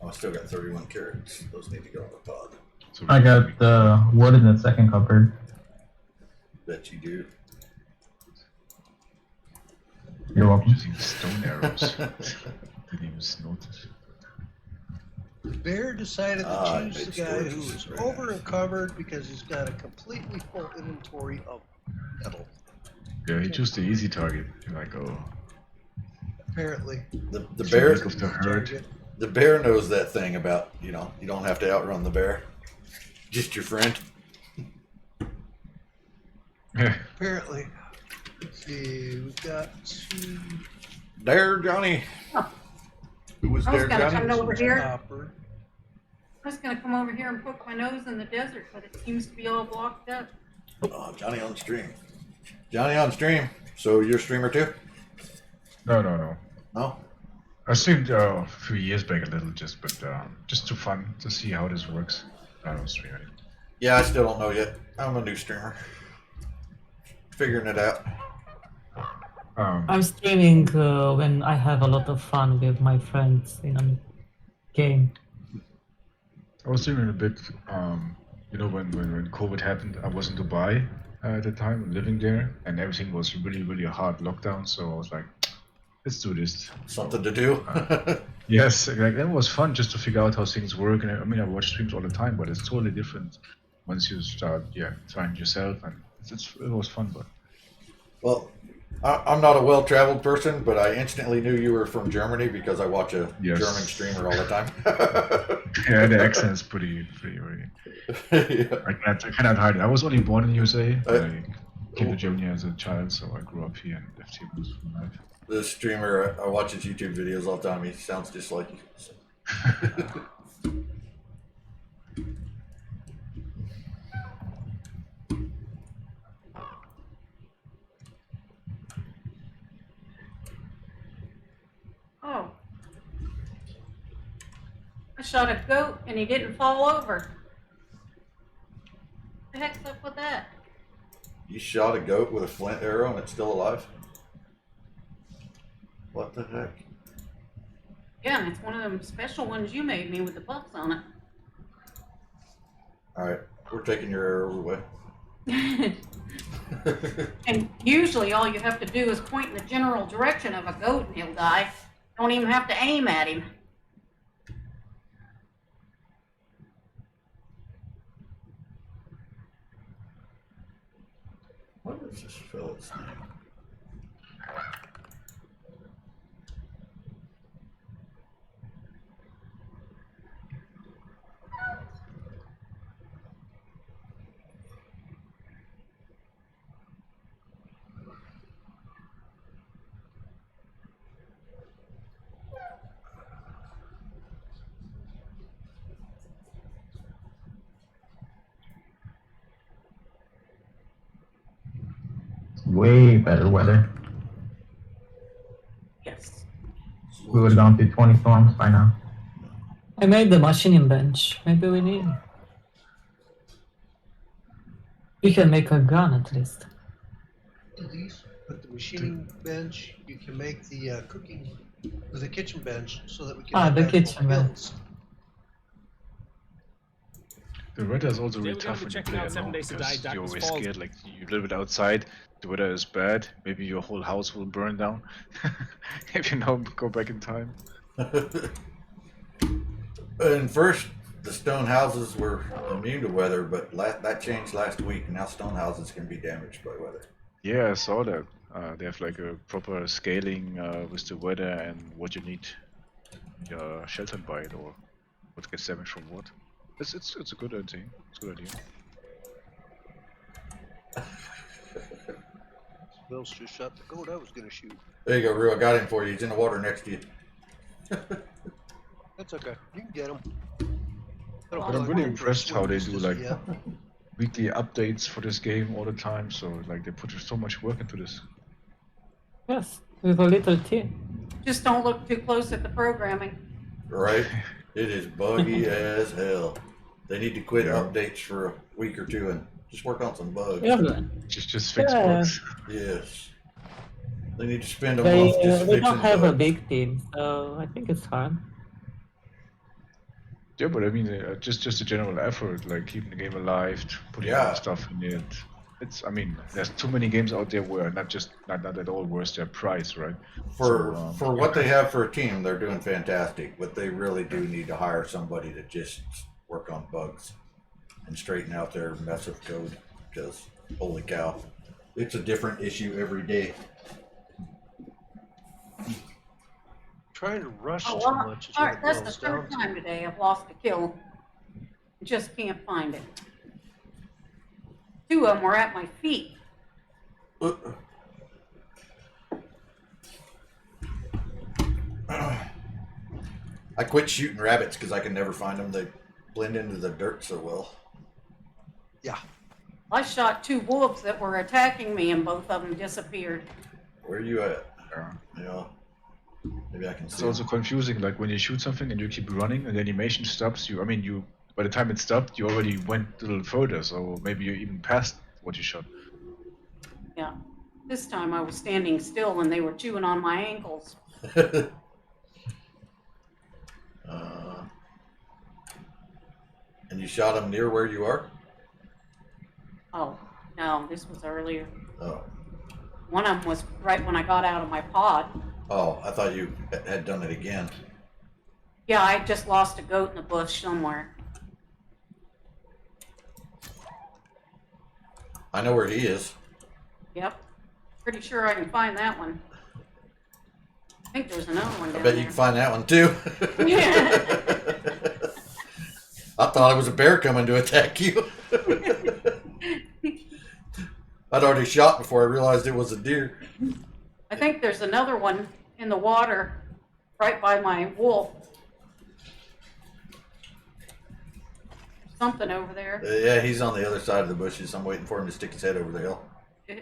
Oh, I still got 31 carrots. Those need to go in the pod. So I got the wood in the second cupboard. Bet you do. You're welcome. using stone arrows. Didn't even notice. The bear decided to Ah, it choose the makes guy gorgeous who is very over nice. encumbered because he's got a completely full inventory of metal. Yeah, he chose the easy target. You're like, oh, Apparently. The it's bear weak of the herd. Target. the bear knows that thing about, you don't have to outrun the bear. Just your friend. Yeah. Apparently. Let's see, we've got two Dare Johnny. Huh. Who was I was Dare gonna Johnny? come over here. copper. I was gonna come over here and poke my nose in the desert, but it seems to be all blocked up. Oh, Johnny on stream. Johnny on stream. So you're a streamer too? No. No? I streamed a few years back a little, just to fun to see how this works. I don't stream anymore. Yeah, I still don't know yet. I'm a new streamer. Figuring it out. I'm streaming when I have a lot of fun with my friends in a game. I was streaming a bit. When COVID happened, I was in Dubai at the time, living there, and everything was really, really a hard lockdown. So I was like, let's do this. Something to do. Yes, like it was fun just to figure out how things work. And I mean, I watch streams all the time, but it's totally different once you start, trying yourself, and it was fun. But Well, I'm not a well-traveled person, but I instantly knew you were from Germany because I watch a Yes. German streamer all the time. yeah, the accent is pretty. Yeah. I cannot hide it. I was only born in USA. But came to Germany as a child, so I grew up here and lived here most of my life. This streamer, I watch his YouTube videos all the time. He sounds just like you. So. Oh. I shot a goat and he didn't fall over. The heck's up with that? You shot a goat with a flint arrow and it's still alive? What the heck? Yeah, and it's one of them special ones you made me with the buffs on Alright, we're taking your arrows away. it. And usually all you have to do is point in the general direction of a goat and he'll die. Don't even have to aim at him. What is this fella's name? Way better weather. Yes. We would have gone through 20 storms by now. I made the machining bench. Maybe we need. We can make a gun at least. These, but the machining bench, you can make the cooking, the kitchen bench, so that we can. Ah, have the actual kitchen bench. hills. The weather is also Today really we're tough gonna be when you checking play out 7 alone Days to Die, because you're Darkness always Falls. scared. Like you're a little bit outside, the weather is bad. Maybe your whole house will burn down if you don't go back in time. And first, the stone houses were immune to weather, but that changed last week. Now stone houses can be damaged by weather. Yeah, I saw that. They have like a proper scaling with the weather and what you need sheltered by it or what gets damaged from what. It's a good idea. It's a good idea. Bill's just shot the goat I was gonna shoot. There you go, Rue. I got him for you. He's in the water next to you. That's okay. You can get him. But But I'm really impressed how they do like weekly updates for this game all the time. So like they put so much work into this. Yes, with a little team. Just don't look too close at the programming. Right? It is buggy as hell. They need to quit updates for a week or two and just work on some bugs. Yeah, Just fix Yeah. bugs. Yes. They need to spend a month just they fixing don't have a bugs. big team, so I think it's fine. Yeah, but I mean, just a general effort, like keeping the game alive, putting Yeah. more stuff in it. I mean, there's too many games out there where not at all worth their price, right? For what they have for a team, they're doing fantastic, but they really do need to hire somebody to just work on bugs and straighten out their mess of code, because holy cow, it's a different issue every day. Trying to rush Oh, too well, much is alright, what it that's the boils third down time to. today I've lost a kill. Just can't find it. 2 of them were at my feet. I quit shooting rabbits because I can never find them. They blend into the dirt so well. Yeah. I shot 2 wolves that were attacking me and both of them disappeared. Where are you at? Yeah. Yeah. Maybe I can It's see. also confusing, like when you shoot something and you keep running and the animation stops. By the time it stopped, you already went a little further, so maybe you even passed what you shot. Yeah. This time I was standing still and they were chewing on my ankles. And you shot them near where you are? Oh, no, this was earlier. Oh. One of them was right when I got out of my pod. Oh, I thought you had done it again. Yeah, I just lost a goat in the bush somewhere. I know where he is. Yep. Pretty sure I can find that one. I think there's another one I down bet there. you can find that one too. Yeah. I thought it was a bear coming to attack you. I'd already shot before I realized it was a deer. I think there's another one in the water right by my wolf. Something over there. Yeah, he's on the other side of the bushes. I'm waiting for him to stick his head over the hill. As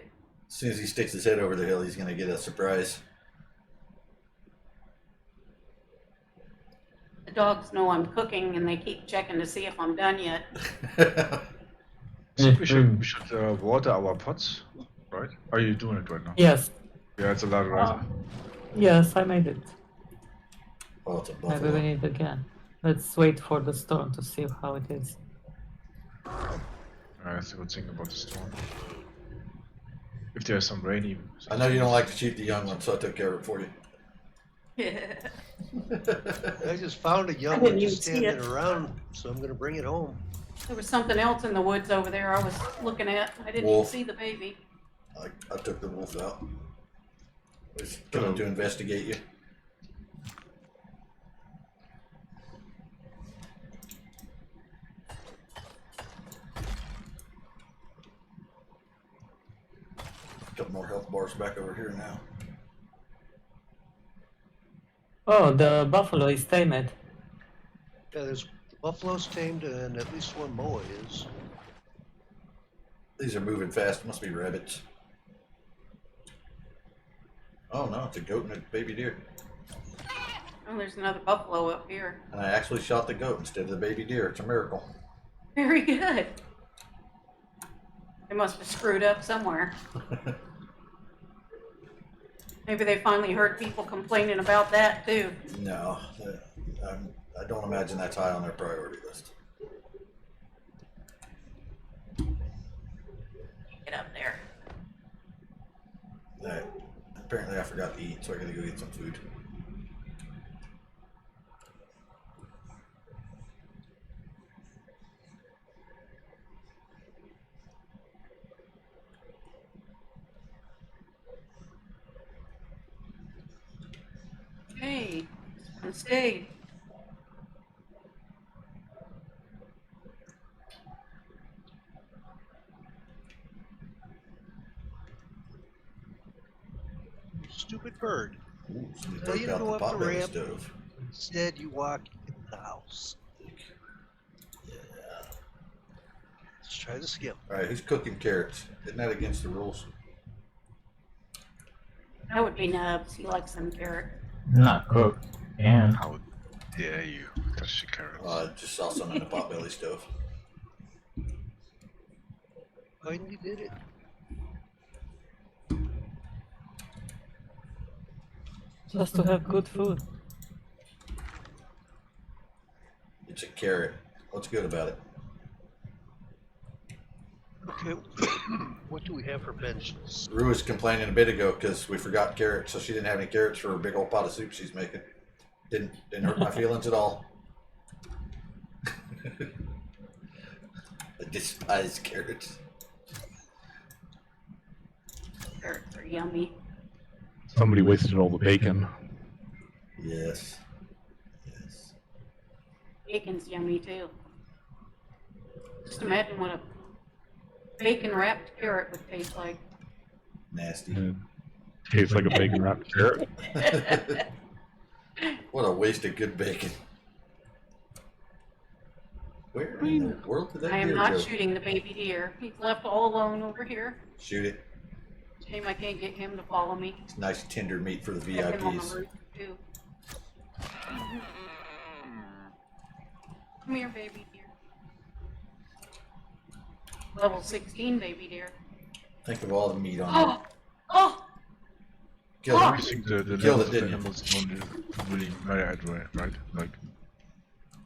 soon as he sticks his head over the hill, he's going to get a surprise. The dogs know I'm cooking and they keep checking to see if I'm done yet. So we should water our pots, right? Are you doing it right now? Yes. Yeah, it's a lot, right? Yes, I made it. Oh, it's a Maybe we buffalo. need again. Let's wait for the storm to see how it is. That's a good thing about the storm. If there's some rain even. I know you don't like to shoot the young one, so I took care of it for you. I just found a young I didn't one even just see standing it. around, so I'm gonna bring it home. There was something else in the woods over there I was looking at. I didn't Wolf. even see the baby. I took the wolf out. I was coming to investigate you. Couple more health bars back over here now. Oh, the buffalo is tamed. Yeah, there's buffaloes tamed and at least one moa is. These are moving fast. Must be rabbits. Oh no, it's a goat and a baby deer. Oh, there's another buffalo up here. And I actually shot the goat instead of the baby deer. It's a miracle. Very good. They must have screwed up somewhere. Maybe they finally heard people complaining about that too. No, I don't imagine that's high on their priority list. Get up there. Alright. Apparently I forgot to eat, so I gotta go get some food. Hey, and stayed. Stupid bird. Ooh, somebody Tell took you to out go the up the potbelly ramp. stove. Instead, you walk in the house. Yeah. Let's try the skim. Alright, who's cooking carrots? Isn't that against the rules? That would be Nubs. He likes some carrot. Not cooked. And How dare you touch the carrots? I just saw some in the potbelly stove. Finally did it. Just to have good food. It's a carrot. What's good about it? Okay, what do we have for benches? Rue was complaining a bit ago because we forgot carrots, so she didn't have any carrots for her big old pot of soup she's making. Didn't hurt my feelings at all. I despise carrots. Carrots are yummy. Somebody wasted all the bacon. Yes. Yes. Bacon's yummy too. Just imagine what a bacon wrapped carrot would taste like. Nasty. It tastes like a bacon wrapped carrot. What a waste of good bacon. Where in the world did that I am deer not go? shooting the baby deer. He's left all alone over here. Shoot it. Shame I can't get him to follow me. It's nice tender meat for the Get him on the VIPs. roof too. Come here, baby deer. Level 16 baby deer. Think of all the meat on it. Oh! Oh! Kill I it. think the Killed levels it, of didn't you? animals don't really matter, right? Like,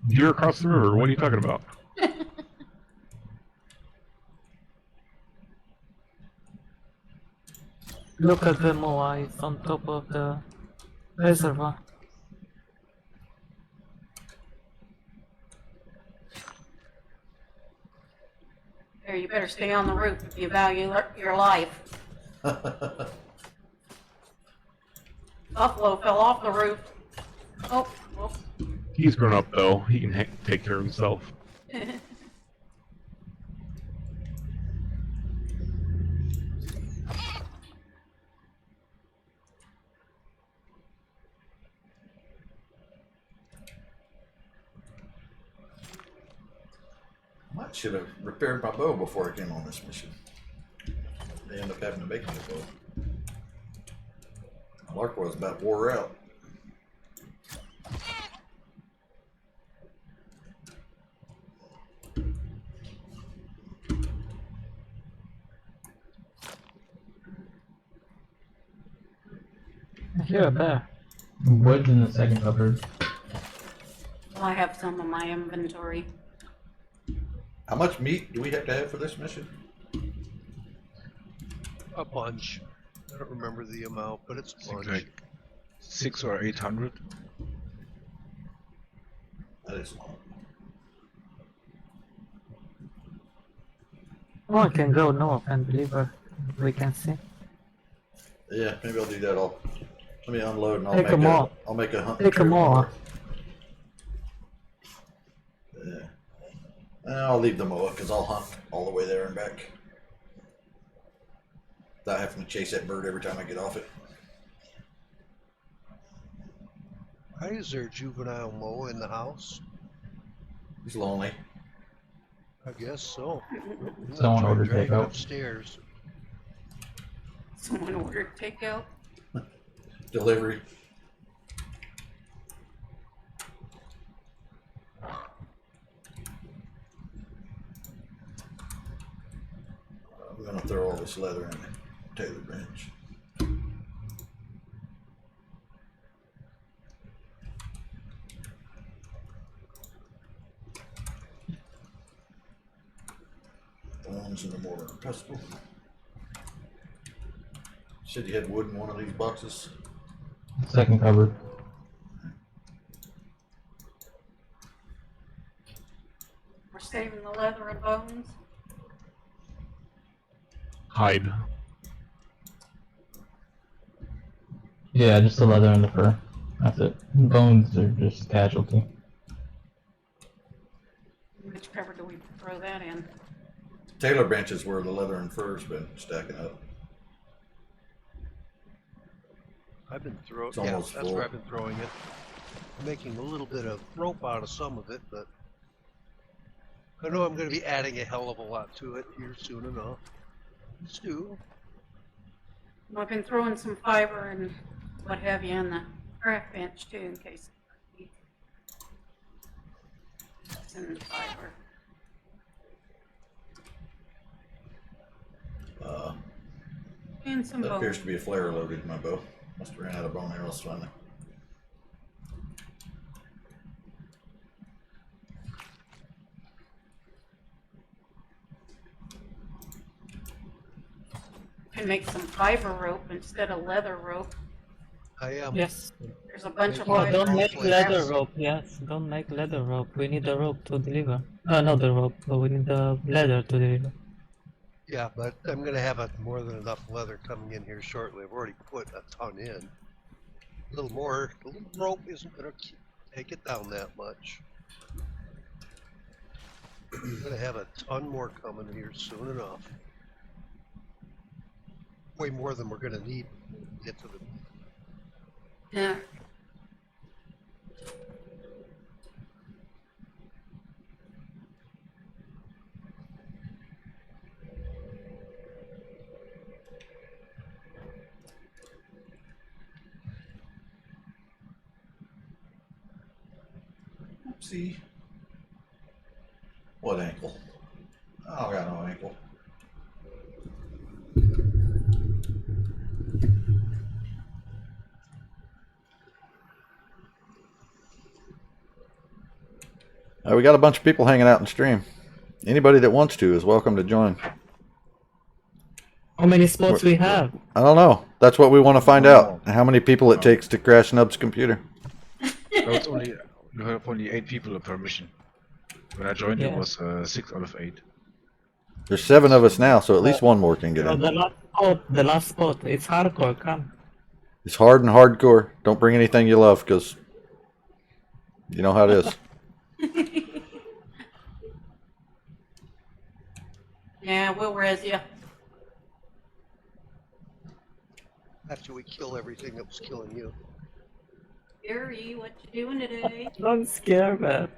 Deer across the river. What are you talking about? Look at the moa, it's on top of the reservoir. There, you better stay on the roof if you value your life. Buffalo fell off the roof. Oh, well. He's grown up though. He can take care of himself. should have repaired my bow before I came on this mission. They end up having to make me a bow. My lark was about wore out. I hear a bear. Wood's in the second cupboard. Well, I have some in my inventory. How much meat do we have to have for this mission? A bunch. I don't remember the amount, but it's a I think bunch. like 600 or 800. That is long. Oh, I can go north and deliver. We can see. Yeah, maybe I'll do that. Let me unload and I'll Take make 'em a. all. I'll make a hunt. Take 'em trip all. more. Yeah. I'll leave the moa because I'll hunt all the way there and back. Without having to chase that bird every time I get off it. Why is there a juvenile moa in the house? He's lonely. I guess so. Someone Try ordered dragging takeout. upstairs. Someone ordered takeout. Delivery. I'm gonna throw all this leather in the Taylor bench. Bones in the mortar and pestle. Said you had wood in one of these boxes. Second cupboard. We're saving the leather and bones. Hide. Yeah, just the leather and the fur. That's it. Bones are just casualty. Which cover do we throw that in? Taylor benches where the leather and fur's been stacking up. I've been throwing. It's Yeah, almost that's full. where I've been throwing it. Making a little bit of rope out of some of it, but I know I'm going to be adding a hell of a lot to it here soon enough. Stu, I've been throwing some fiber and what have you on the craft bench too, in case it's in the fiber. And some That appears bones. to be a flare loaded in my bow. Must have ran out of bone arrows finally. Can make some fiber rope instead of leather rope. I am. Yes. There's a bunch of Oh, fiber. don't make Hopefully. leather rope. Yes, don't make leather rope. We need the rope to deliver. Not the rope, but we need the leather to deliver. Yeah, but I'm going to have more than enough leather coming in here shortly. I've already put a ton in. A little more. A little rope isn't going to take it down that much. I'm going to have a ton more coming here soon enough. Way more than we're going to need to get to the. Yeah. See? What ankle? I don't got no ankle. We got a bunch of people hanging out in stream. Anybody that wants to is welcome to join. How many spots we have? I don't know. That's what we want to find out. How many people it takes to crash Nub's computer. No, it's only you have only 8 people per mission. When I joined, it Yeah. was 6 out of 8. There's 7 of us now, so at least one more can get Oh, in. the last spot. It's hardcore. Come. It's hard and hardcore. Don't bring anything you love, because you know how it is. Yeah, we'll res you. After we kill everything that was killing you. Gary, what you doing today? Don't scare, man.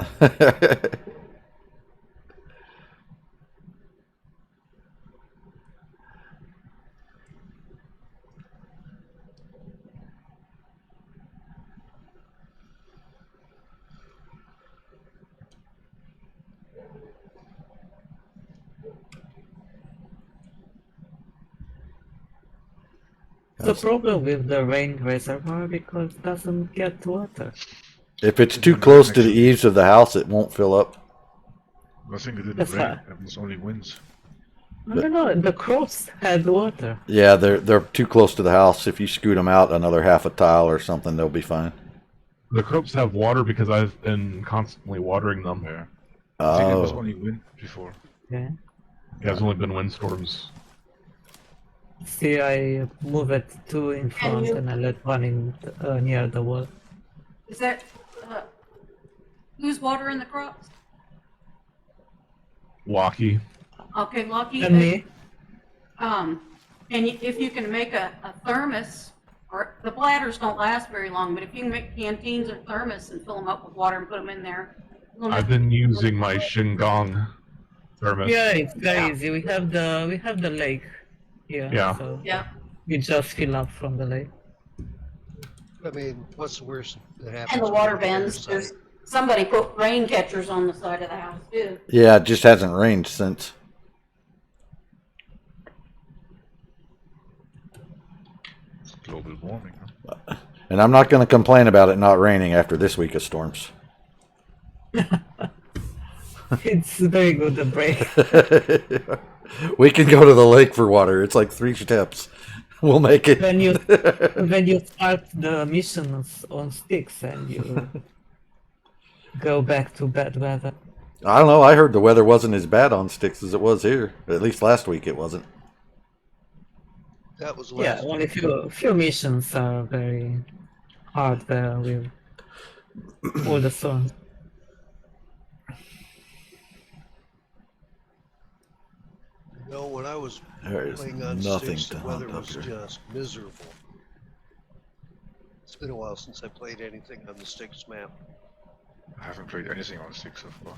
the problem with the rain reservoir because it doesn't get water. If it's It too didn't close rain, to the actually. eaves of the house, it won't fill up. I think it didn't That's rain. right. It was only winds. I don't know. The crops had water. Yeah, they're too close to the house. If you scoot them out another half a tile or something, they'll be fine. The crops have water because I've been constantly watering them. Yeah. I think it was Oh, only wind before. Yeah. Yeah, it's only been windstorms. See, I move it two in front you- and I let one in near the wall. Is that, uh, who's watering the crops? Locky. Okay, Lucky. And me. If you can make a thermos, or the bladders don't last very long, but if you can make canteens or thermos and fill them up with water and put them in there. I've been using my Shingang thermos. Yeah, it's very easy. We have the lake here. Yeah. So Yeah, we just fill up from the lake. I mean, what's the worst that happens? and the when water you get bends, inside? there's, somebody put rain catchers on the side of the house too. yeah, it just hasn't rained since. It's global warming. Huh? And I'm not going to complain about it not raining after this week of storms. It's very good to break. We can go to the lake for water. It's like 3 steps. We'll make it. when you start the missions on sticks and you go back to bad weather. I don't know. I heard the weather wasn't as bad on sticks as it was here. At least last week it wasn't. That was Yeah, last. only few missions are very hard there with all the sun. No, when I was There is playing on nothing sticks, to the weather hunt up was here. just miserable. It's been a while since I played anything on the sticks map. I haven't played anything on sticks so far.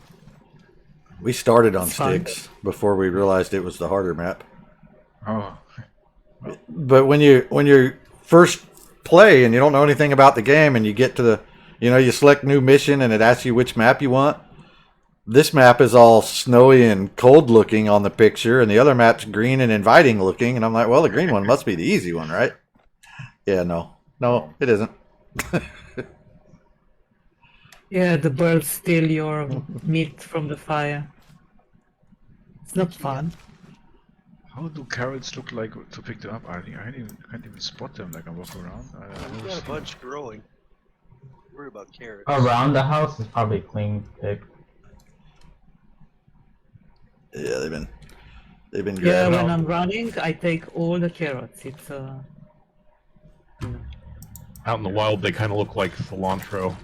We started on It's fun. sticks before we realized it was the harder map. Oh, But when you first play and you don't know anything about the game and you get to the, you select new mission and it asks you which map you want. This map is all snowy and cold looking on the picture, and the other map's green and inviting looking. And I'm like, well, the green one must be the easy one, right? Yeah, no, it isn't. Yeah, the birds steal your meat from the fire. It's not fun. how do carrots look like to pick them up? I can't even spot them like I walk around. I We've never got a see bunch growing. Worry about carrots. Around the house is probably clean pick. Yeah, they've been Yeah, grabbing. when I'm running, I take all the carrots. It's Out in the wild, they kind of look like cilantro.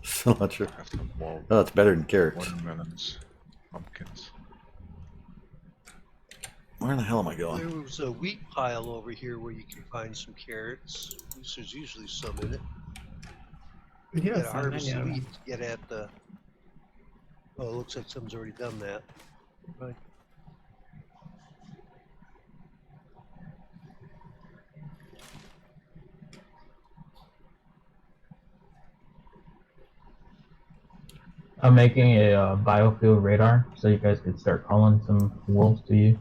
Cilantro. have some more Oh, it's better than carrots. watermelons, pumpkins. Where the hell am I going? There was a wheat pile over here where you can find some carrots. There's usually some in it. You yes, gotta harvest many the are. wheat to get at the. Oh, it looks like someone's already done that. Right. I'm making a biofield radar so you guys could start calling some wolves to you.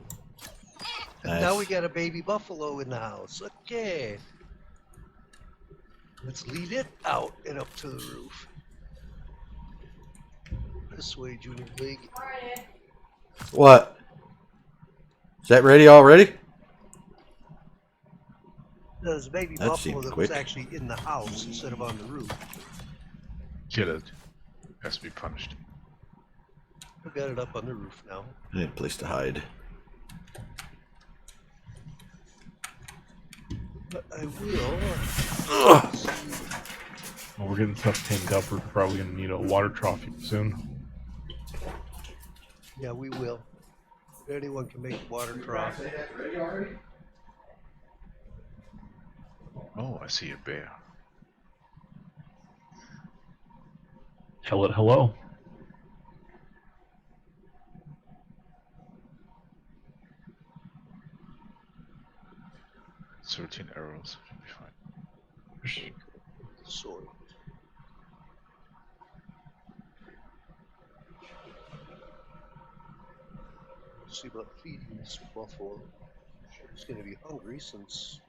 And now we Nice. got a baby buffalo in the house. Okay. Let's lead it out and up to the roof. This way, Junior League. What? Is that ready already? There's a baby That buffalo seemed that quick. was actually in the house instead of on the roof. Kill it. Has to be punished. We got it up on the roof now. I need a place to hide. But I will. Well, we're getting stuff tamed up. We're probably gonna need a water trough soon. Yeah, we will. If anyone can make a water trough. Oh, I see a bear. Tell it hello. 13 arrows. Should be fine. Sword. See about feeding this buffalo. Sure, he's gonna be hungry since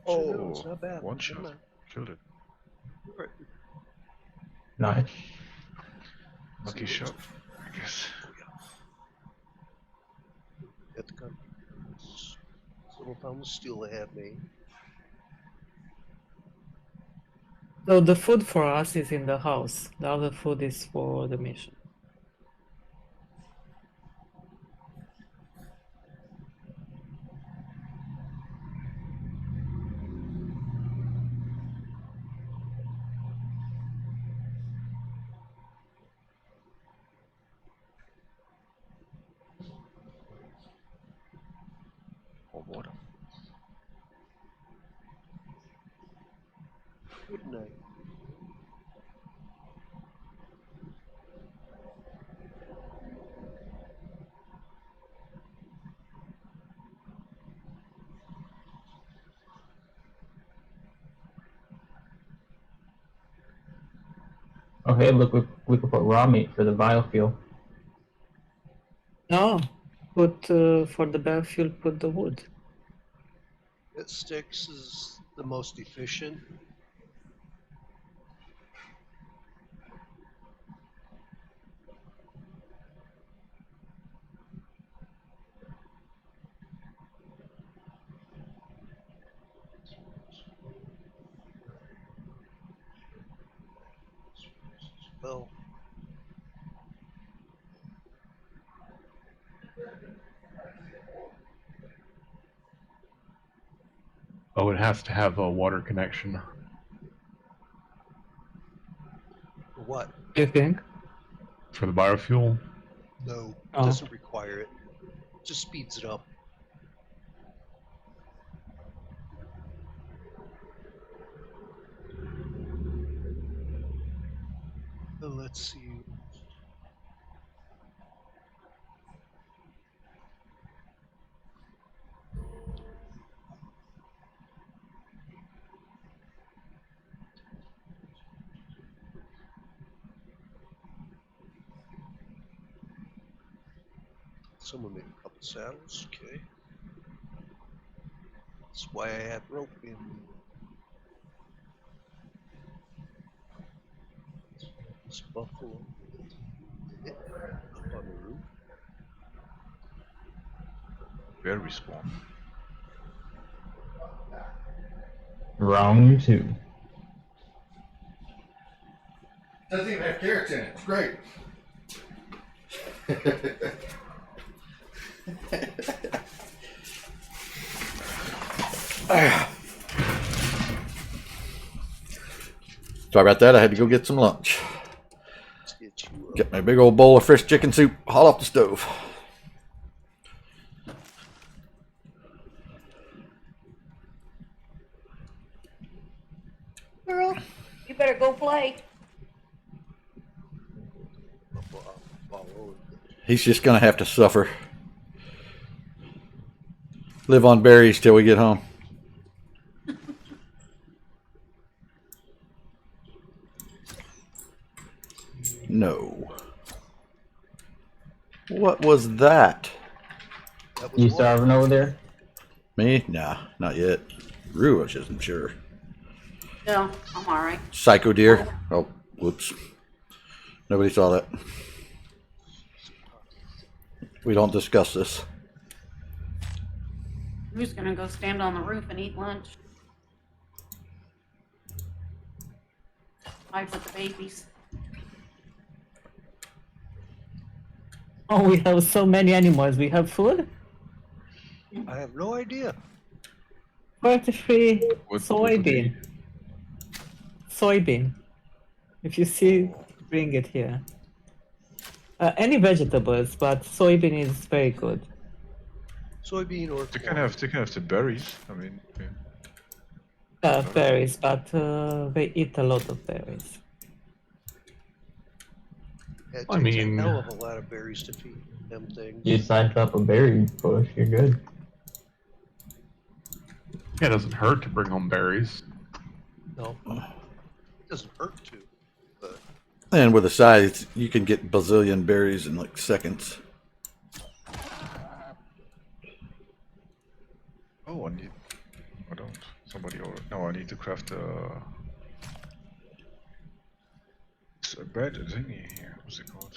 Actually, no, it's not bad. One Never shot. mind. Killed it. Right. Nice. Lucky shot, I guess. Got the gun. Little pound of steel I have made. So the food for us is in the house. The other food is for the mission. Or water. Good night. Okay, look, we could put raw meat for the biofuel. No, put for the biofuel, put the wood. It sticks is the most efficient. Well, Oh, it has to have a water connection. what? You think? For the biofuel? No, Oh. doesn't require it. Just speeds it up. Let's see. Someone made a couple saddles. Okay. That's why I had rope in. This buffalo. Up on the roof. Very small. Round 2. Doesn't even have carrots in it. It's great. Sorry about that. I had to go get some lunch. Let's get you up. Get my big old bowl of fresh chicken soup hot off the stove. Girl, you better go play. Follow. He's just gonna have to suffer. Live on berries till we get home. No. What was that? That was You one. starving over there? Me? Nah, not yet. Rue, I just am sure. No, I'm alright. Psycho deer. Oh, whoops. Nobody saw that. We don't discuss this. I'm just gonna go stand on the roof and eat lunch. Play with the babies. Oh, we have so many animals. We have food? I have no idea. 43 What soybean. Soybean. If you see, bring it here. Any vegetables, but soybean is very good. Soybean or They corn. can have the berries. I mean, yeah. Berries, but they eat a lot of berries. Yeah, it I takes mean- a hell of a lot of berries to feed them things. You signed up a berry bush, you're good. Yeah, it doesn't hurt to bring home berries. No, it doesn't hurt to, but And with a scythe, you can get bazillion berries in like seconds. Oh, and I don't. Somebody or no, I need to craft a bed thingy here. What's it called?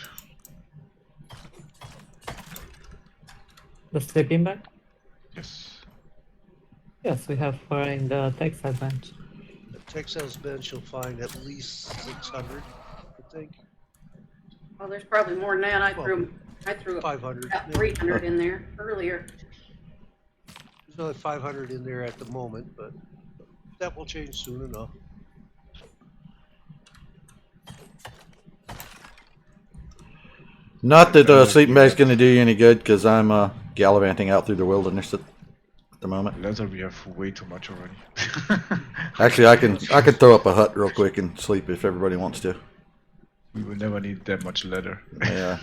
The sleeping bag? Yes. Yes, we have for in the textile bench. The textiles bench you'll find at least 600, I think. Well, there's probably more than that. I Well, threw 500. about yeah. 300 in there earlier. There's only 500 in there at the moment, but that will change soon enough. Not that sleeping bag's going to do you any good, because I'm gallivanting out through the wilderness at the moment. Leather we have way too much already. Actually, I can throw up a hut real quick and sleep if everybody wants to. We will never need that much leather. Yeah.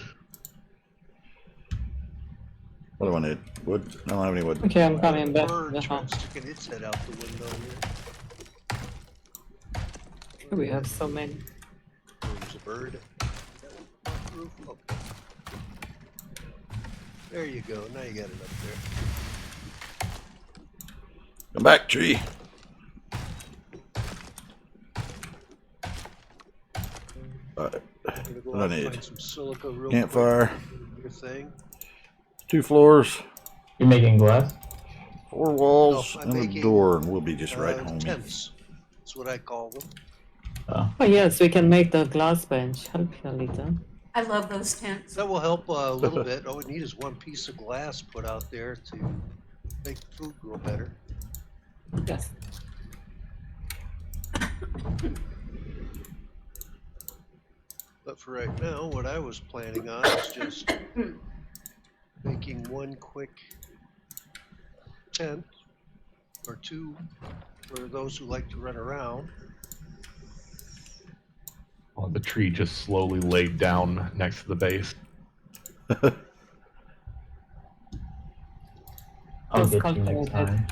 What do I need? Wood? I don't have any wood. Okay, I'm coming back. Bird Uh-huh. tried sticking its head out the window here. We have so many. There's a bird. Roof. Okay. There you go. Now you got it up there. Come back, tree. Alright. I'm gonna go What out I and need? find some silica real Campfire. quick. Your thing. 2 floors, You're making glass? 4 walls, No, I'm and a making, door, and we'll be just right home. Tents. That's what I call them. Oh yes, we can make the glass bench. Help you a little. I love those tents. That will help a little bit. All we need is one piece of glass put out there to make the food grow better. Yes. But for right now, what I was planning on is just making one quick tent or 2 for those who like to run around. Oh, the tree just slowly laid down next to the base. I'll Let's get you calculate next it. time.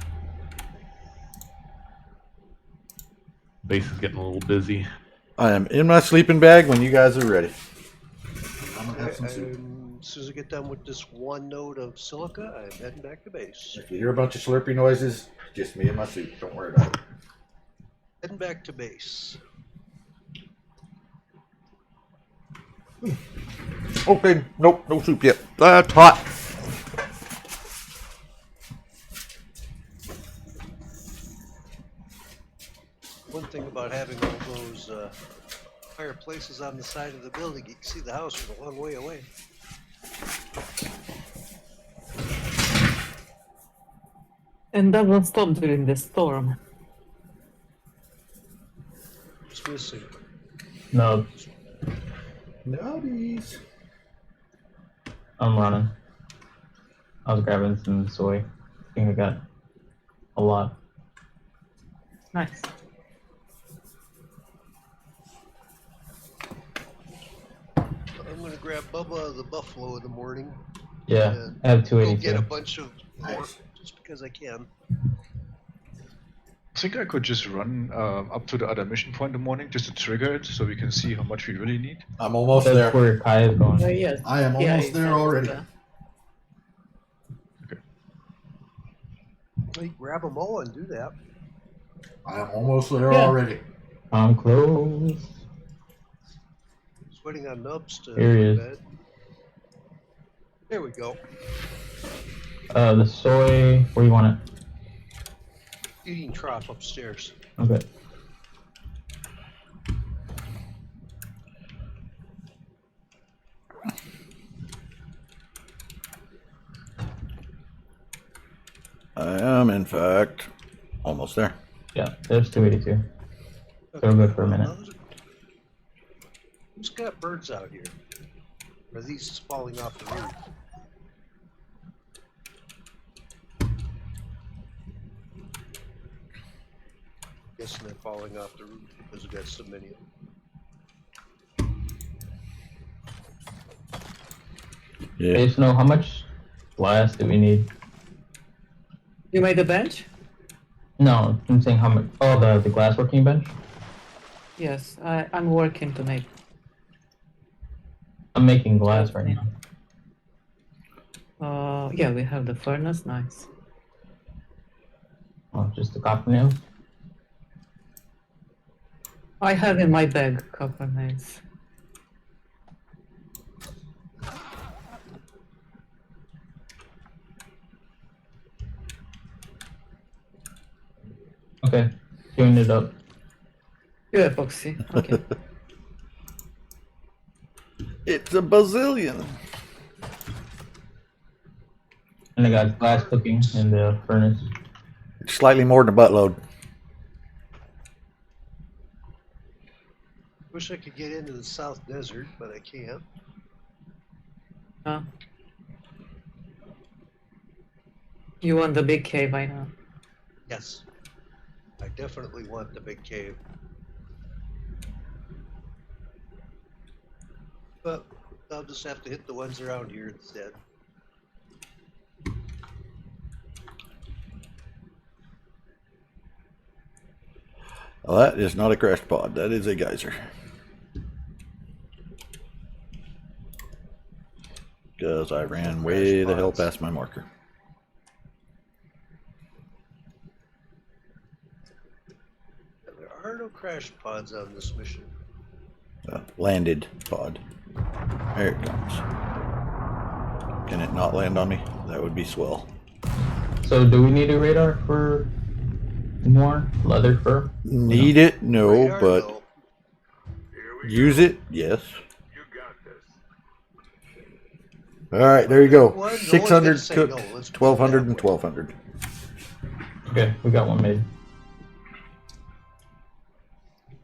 Base is getting a little busy. I am in my sleeping bag when you guys are ready. I'm gonna have some soup. As soon as I get done with this one node of silica, I'm heading back to base. If you hear a bunch of slurpy noises, just me and my soup. Don't worry about it. Heading back to base. Okay, nope, no soup yet. That's hot. One thing about having all those fireplaces on the side of the building, you can see the house from a long way away. And that will stop during the storm. It's missing. No, Nowdies. I'm running. I was grabbing some soy. I think I got a lot. Nice. I'm gonna grab Bubba the buffalo in the morning. Yeah, and I have go get a 282. bunch of more Nice. just because I can. I think I could just run up to the other mission point in the morning just to trigger it so we can see how much we really need. I'm almost That's there. where Kai is going. Yes. I am Yeah, almost there already. Hey, grab them all and do that. I am almost there Yeah. already. I'm close. Just waiting on Nubs to Here he is. bed. There we go. The soy, where do you want it? Eating trough upstairs. Okay. I am, in fact, almost there. Yeah, there's 282. So we're good for a minute. Who's got birds out here? Are these falling off the roof? Guessing they're falling off the roof because we've got so many of them. I Yeah. just know how much glass do we need? You made the bench? No, I'm saying how much. Oh, the glass working bench? Yes, I'm working to make. I'm making glass right now. Yeah, we have the furnace. Nice. Oh, just the copper nails? I have in my bag copper nails. Okay, queuing it up. You epoxy. Okay. It's a bazillion. And I got glass cooking in the furnace. It's slightly more than a buttload. Wish I could get into the South Desert, but I can't. You want the big cave, I know. Yes. I definitely want the big cave. But I'll just have to hit the ones around here instead. Well, that is not a crashed pod. That is a geyser. Because I ran way the hell past my marker. There are no crash pods on this mission. Landed pod. There it comes. Can it not land on me? That would be swell. So do we need a radar for more leather fur? Need it? No, Radar, but though. Here we use it? Yes. You got this. All right, there you go. One, no one's 600 gonna say cooked, no. Let's put it 1200 that and way. 1200. Okay, we got one made.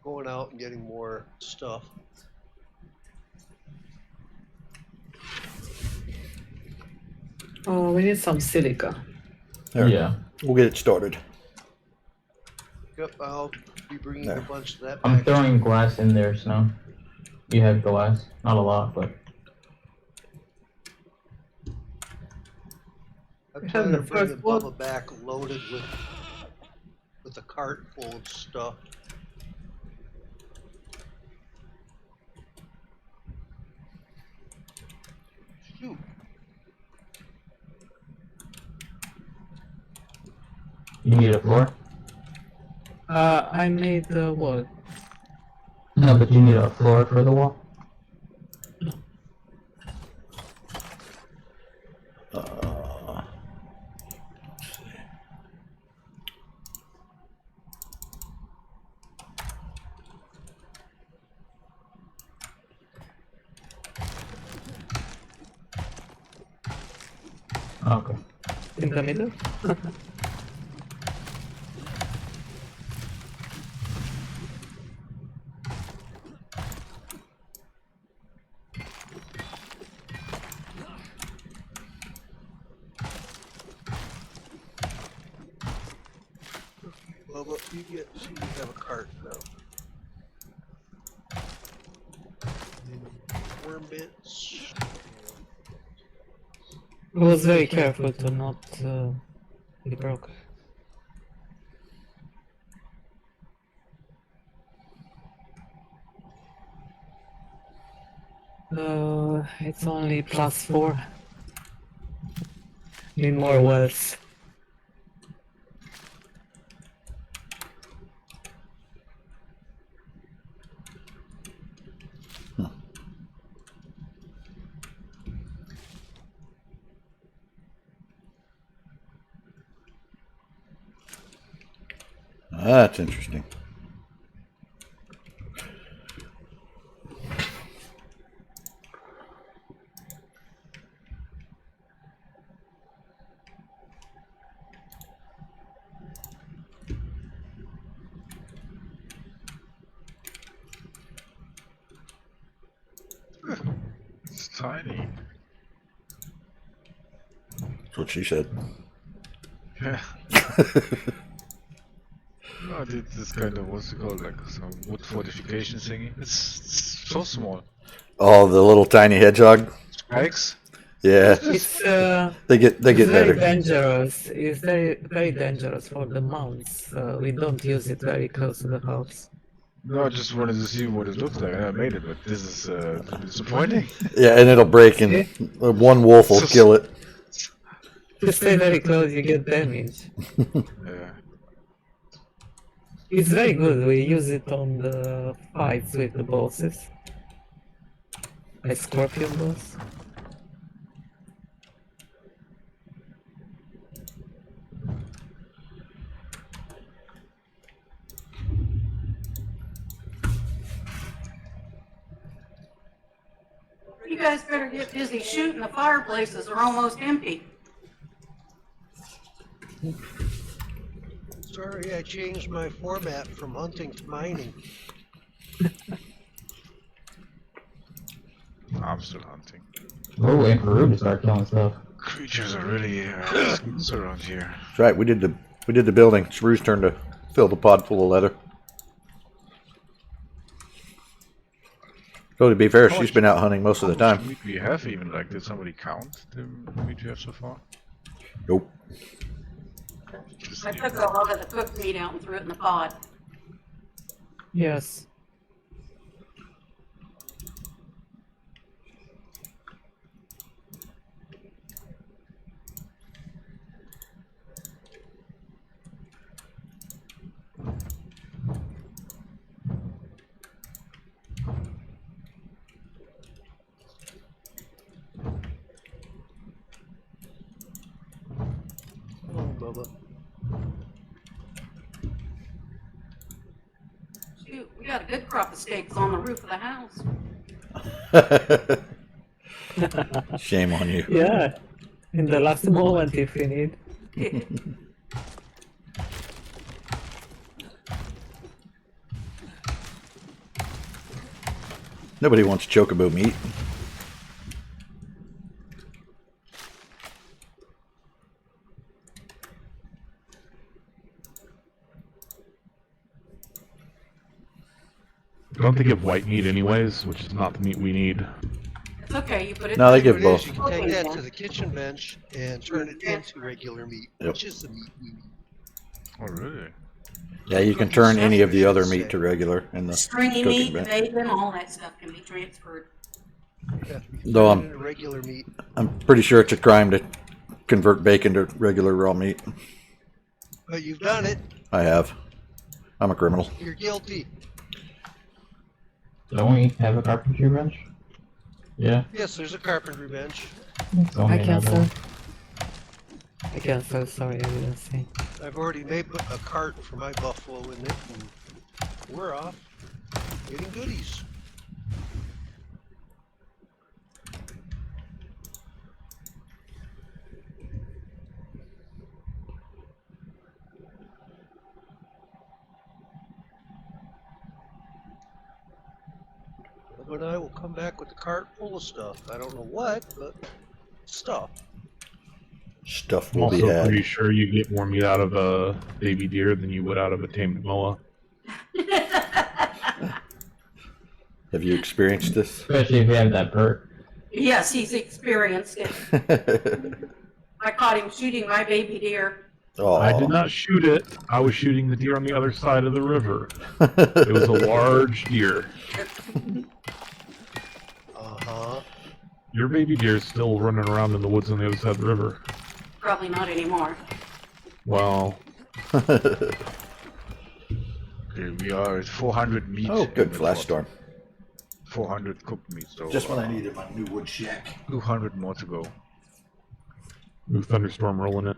Going out and getting more stuff. Oh, we need some silica. There. Yeah. We'll get it started. Yep, I'll be bringing There. a bunch of that I'm back. throwing glass in there, Snow. You have glass. Not a lot, but I'm We have trying the to bring first Bubba one. back loaded with a cart full of stuff. Shoot. you need a floor? I made the wall. No, but you need a floor for the wall? Let's see. Okay. In the middle? Bubba, you have a cart now. Worm bits. I was very careful to not be broke. It's only +4. Need more wells. That's interesting. It's tiny. That's what she said. Yeah. No, I did this kind of, what's it called, like some wood fortification thingy. It's so small. Oh, the little tiny hedgehog. Spikes? Yeah, It's they get it's very better. dangerous. It's very dangerous for the mounts. We don't use it very close to the house. No, I just wanted to see what it looks like, and I made it, but this is disappointing. Yeah, and it'll break, and one wolf will kill it. If you stay very close, you get damage. Yeah. It's very good. We use it on the fights with the bosses. Like Scorpion boss. You guys better get busy shooting. The fireplaces are almost empty. Sorry, I changed my format from hunting to mining. I'm still hunting. We're waiting for Rube to start killing stuff. Creatures are really scarce around here. That's right. We did the building. It's Rue's turn to fill the pod full of leather. So to be fair, she's been out hunting most of the How much time. meat do you have even? Like, did somebody count the meat you have so far? Nope. Just I took a lot of the cooked meat out and threw it in the pod. Yes. Oh, Bubba. Shoot, we got a good crop of steaks on the roof of the house. Shame on you. Yeah. In the last moment, if you need. Nobody wants chocobo meat. Don't they give white meat anyways, which is not the meat we need? It's okay, you put it. No, they What give it is, both. you can take that to the kitchen bench and turn it into regular meat, Yep. which is the meat we need. Oh, really? Yeah, you can turn any of the other meat to regular in the Stringy cooking meat, bench. bacon, all that stuff can be transferred. Yeah, you can Though turn it into regular meat. I'm pretty sure it's a crime to convert bacon to regular raw meat. But you've done it. I have. I'm a criminal. You're guilty. Don't we have a carpentry bench? Yeah. Yes, there's a carpentry bench. It's only I another cancel. one. I cancel. Sorry, I didn't see. I've already made a cart for my buffalo in it, and we're off getting goodies. Bubba and I will come back with the cart full of stuff. I don't know what, but stuff. Stuff I'm will be also pretty had. sure you get more meat out of a baby deer than you would out of a tamed moa. Have you experienced this? Especially if you have that perk. Yes, he's experienced it. I caught him shooting my baby deer. I did Oh. not shoot it. I was shooting the deer on the other side of the river. It was a large deer. Uh-huh. Your baby deer is still running around in the woods on the other side of the river. Probably not anymore. Well, Okay, we are at 400 meat. Oh, in good the flash pot. storm. 400 cooked meat, so Just when I needed my new wood shack. 200 more to go. new thunderstorm rolling it.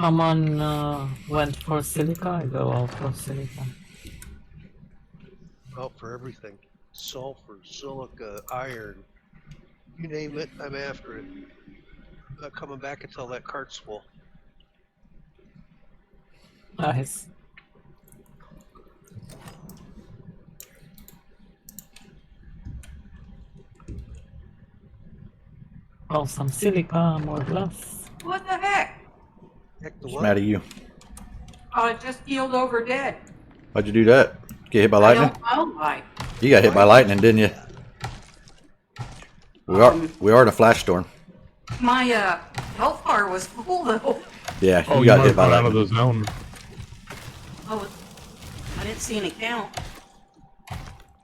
Someone went for silica. I go out for silica. Out for everything. Sulfur, silica, iron. You name it, I'm after it. I'm not coming back until that cart's full. Nice. Oh, some silica, more glass. What the heck? Heck the What's what? mad at you? I just keeled over dead. Why'd you do that? Get hit by I lightning? don't know why. You got hit by lightning, didn't you? We are in a flash storm. My health bar was full though. Yeah, Oh, you got might hit have by gone out of lightning. the zone. Oh, I didn't see any count.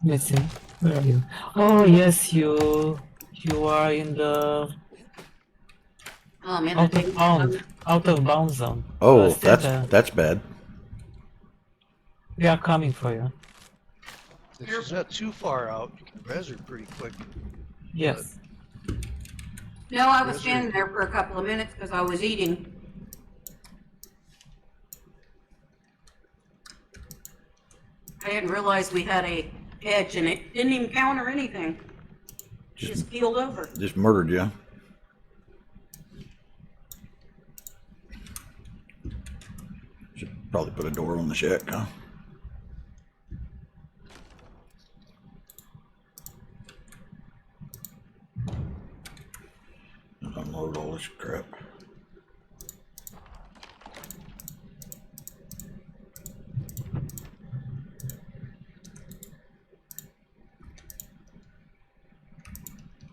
Listen, where are you? Oh yes, you are in the Oh man, out that of thing. bound zone. Oh, Stay there. that's bad. We are coming for you. If she's not too far out, you can res her pretty quick. Yes. No, I was standing there for a couple of minutes because I was eating. I didn't realize we had a edge and it didn't even counter anything. Just peeled over. Just murdered you. Should probably put a door on the shack, huh? Unload all this crap.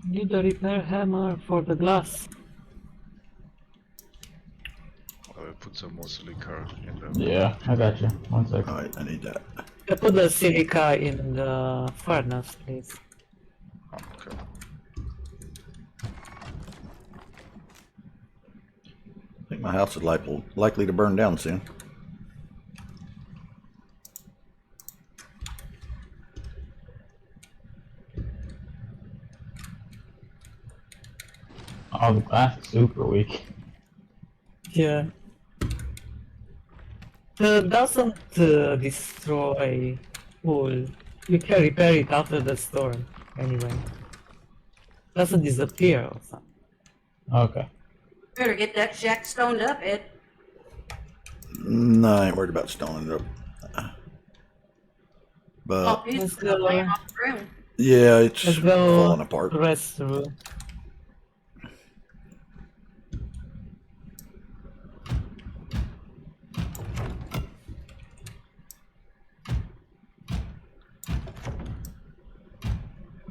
Need a repair hammer for the glass. Put some more silica in there. Yeah, I got you. 1 second. All right, I need that. Put the silica in the furnace, please. Oh, okay. I think my house is likely to burn down soon. Oh, the glass is super weak. Yeah. Doesn't destroy wool. You can repair it after the storm, anyway. Doesn't disappear or something. Okay. Better get that shack stoned up, Ed. No, I ain't worried about stoning it up. But Oh, pieces Let's go. laying on the ground. yeah, it's Let's go falling apart. rest through.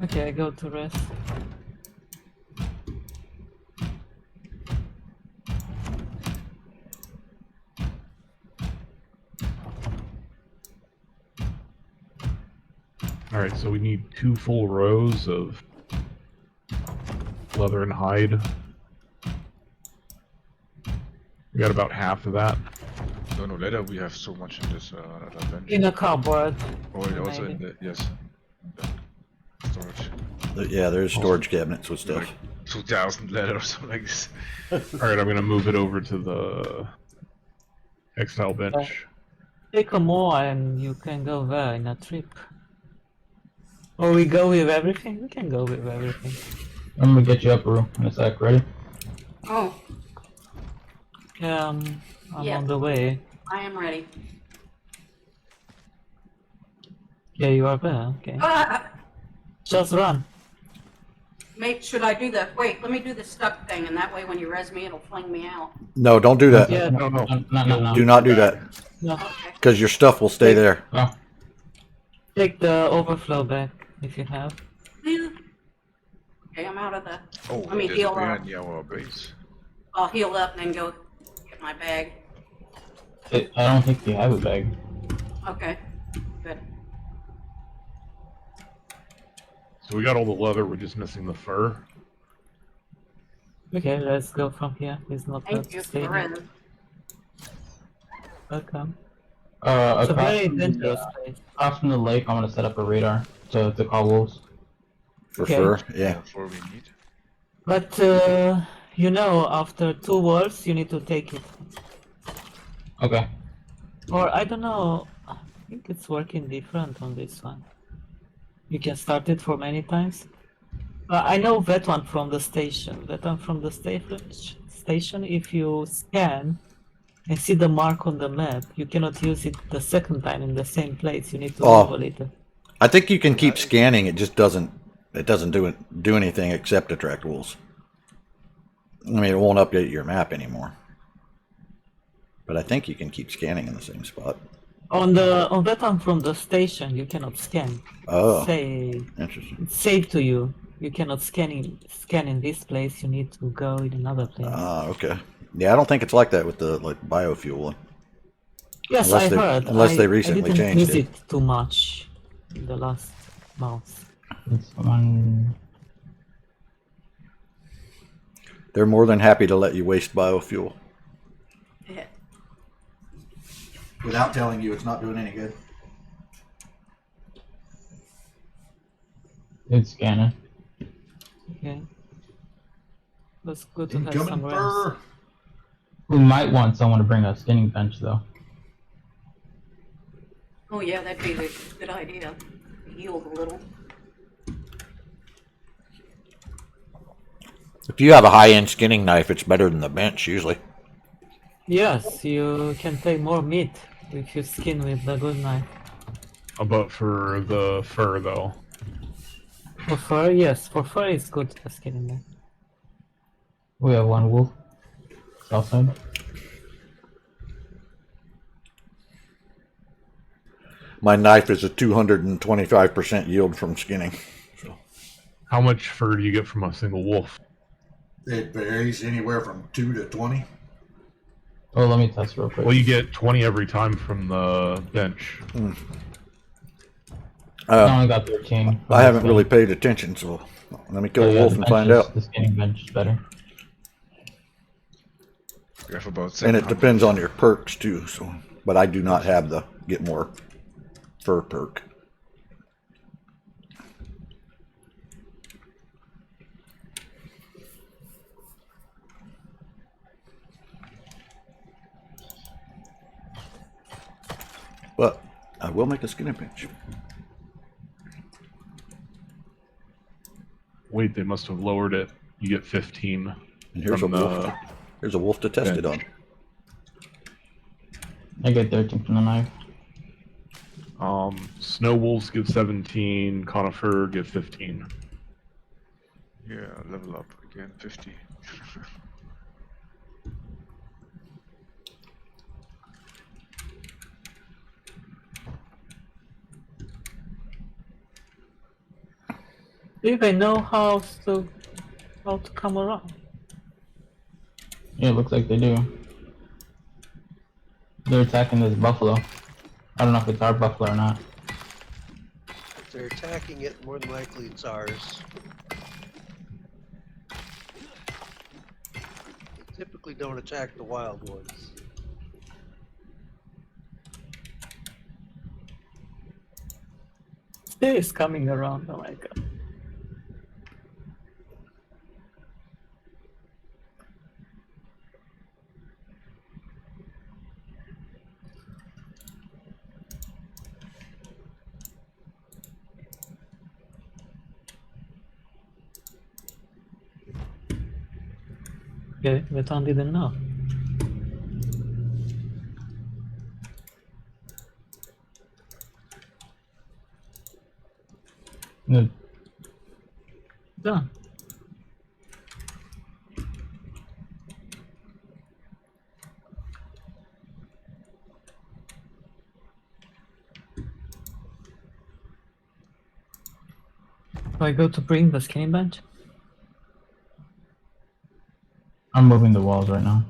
Okay, I go to rest. Alright, so we need 2 full rows of leather and hide. We got about half of that. No, later we have so much in this other bench. In a cupboard. Oh, and also maybe. in the, yes. The storage. Yeah, there's storage cabinets with stuff. Like 2,000 leather or something like this. Alright, I'm gonna move it over to the textile bench. Take a more and you can go there in a trip. Or we go with everything? We can go with everything. I'm gonna get you up, Rue, in a sec. Ready? Oh, I'm Yeah. on the way. I am ready. Yeah, you are there. Okay. Ah, Just run. should I do the, wait, let me do the stuck thing, and that way when you res me, it'll fling me out. No, don't do that. Yeah. No, no. No. Do not do that, No. Okay. because your stuff will stay there. Oh, Take the overflow back if you have. Okay, I'm out of the, Oh, Let me there's heal a bear up. near our base. I'll heal up and then go get my bag. I don't think you have a bag. Okay, good. So we got all the leather, we're just missing the fur. Okay, let's go from here. It's not Thank that you for stay the here. res. Welcome. It's a Across very from dangerous the, place. across from the lake, I'm gonna set up a radar to call wolves. For Okay. fur, yeah. Before we need. But you know, after 2 walls, you need to take it. Okay. Or I don't know. I think it's working different on this one. You can start it for many times. I know that one from the station. That one from the station. If you scan and see the mark on the map, you cannot use it the second time in the same place. You need to Oh. level it. I think you can keep scanning. It just doesn't. It doesn't do anything except attract wolves. I mean, it won't update your map anymore. But I think you can keep scanning in the same spot. On that one from the station, you cannot scan. Oh, Say interesting. it's safe to you. You cannot scan in this place. You need to go in another place. Ah, okay. Yeah, I don't think it's like that with the biofuel one. Yes, unless I they- heard. unless they I recently didn't changed use it. it too much in the last mouse. It's one. They're more than happy to let you waste biofuel Yeah. without telling you it's not doing any good. It's scanning. Okay. That's good to have some rest. fur. We might want someone to bring a skinning bench though. Oh yeah, that'd be a good idea. Yield a little. If you have a high-end skinning knife, it's better than the bench usually. Yes, you can take more meat if you skin with the good knife. But for the fur, though. For fur, yes, for fur it's good to skin knife. We have one wolf. South side. My knife is a 225% yield from skinning. So How much fur do you get from a single wolf? it varies anywhere from 2 to 20. Oh, let me test real quick. Well, you get 20 every time from the bench. I only got 13. I haven't really paid attention, so let me kill a wolf the and bench find is- out. The skinning bench is better. We have about And 700. it depends on your perks too. So, but I do not have the get more fur perk. But I will make a skinning bench. Wait, they must have lowered it. You get 15. And here's a from wolf. Here's a wolf to test it on. bench. I get 13 from the knife. Snow wolves give 17. Conifer give 15. Yeah, level up again, 50. Do you even know how to come around? Yeah, it looks like they do. They're attacking this buffalo. I don't know if it's our buffalo or not. If they're attacking it, more than likely it's ours. They typically don't attack the wild ones. Still is coming around, oh my god. Okay, Vetan didn't know. Good. Done. Do I go to bring the skinning bench? I'm moving the walls right now.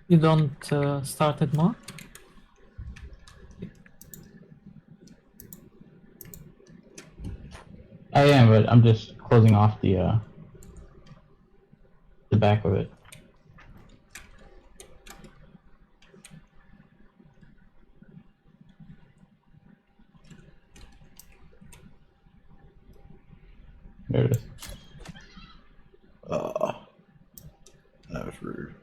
You don't start it more? I am, but I'm just closing off the back of it. There it is. That was rude.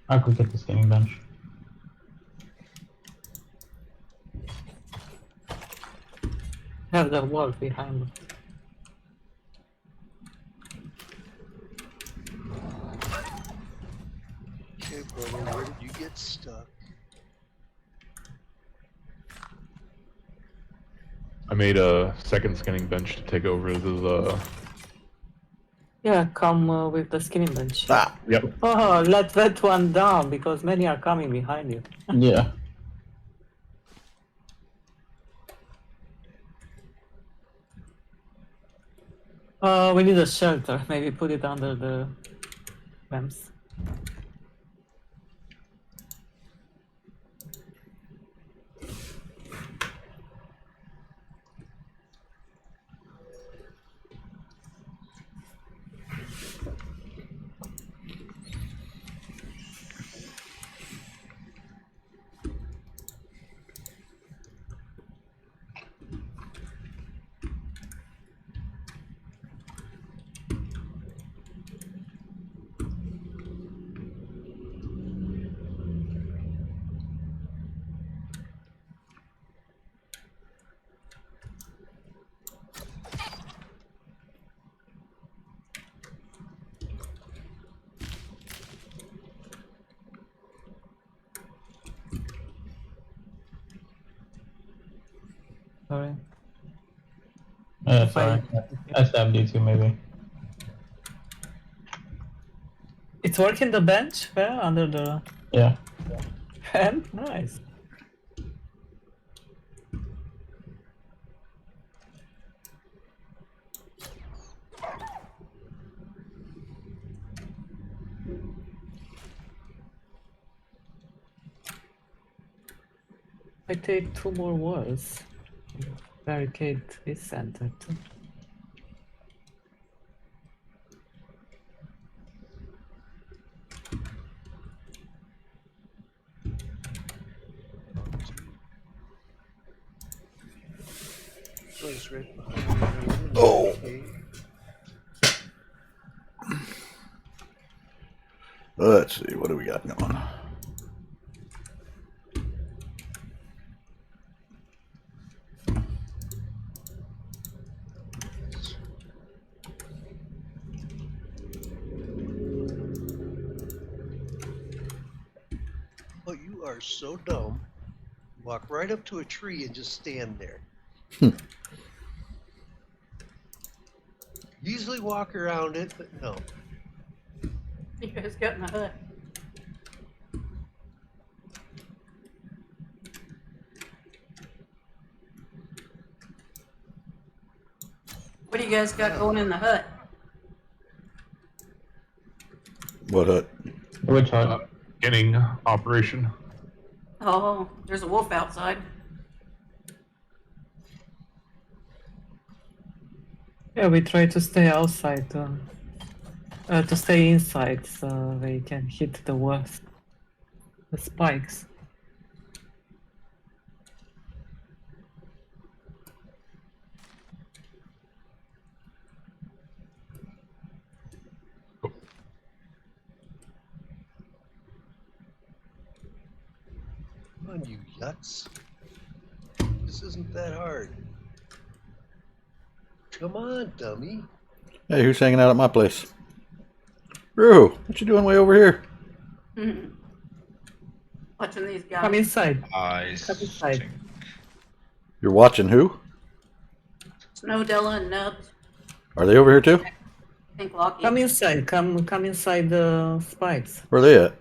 I could get the skinning bench. Have the wall behind me. Okay, brother, where did you get stuck? I made a second skinning bench to take over the Yeah, come with the skinny bench. Ah, Yep. Oh, let that one down because many are coming behind you. Yeah. We need a shelter. Maybe put it under the ramps. Sorry. Yeah, sorry. I stabbed you too, maybe. It's working the bench? Where? Under the Yeah. ramp? Nice. I take 2 more walls. Barricade this center too. Place right behind the Oh. okay. let's see. What do we got going? Oh, you are so dumb. Walk right up to a tree and just stand there. Usually walk around it, but no. You guys got in the hut. What do you guys got going in the hut? What hut? Which hut? Beginning operation. Oh, there's a wolf outside. Yeah, we try to stay outside, to stay inside so they can hit the worst. The spikes. Come on, you yucks. This isn't that hard. Come on, dummy. Hey, who's hanging out at my place? Roo, what you doing way over here? Mhm. Watching these guys. Come inside. I Come inside. think You're watching who? Snowdella and Nubs. Are they over here too? I think Lockie. Come inside. Come inside the spikes. Where are they at?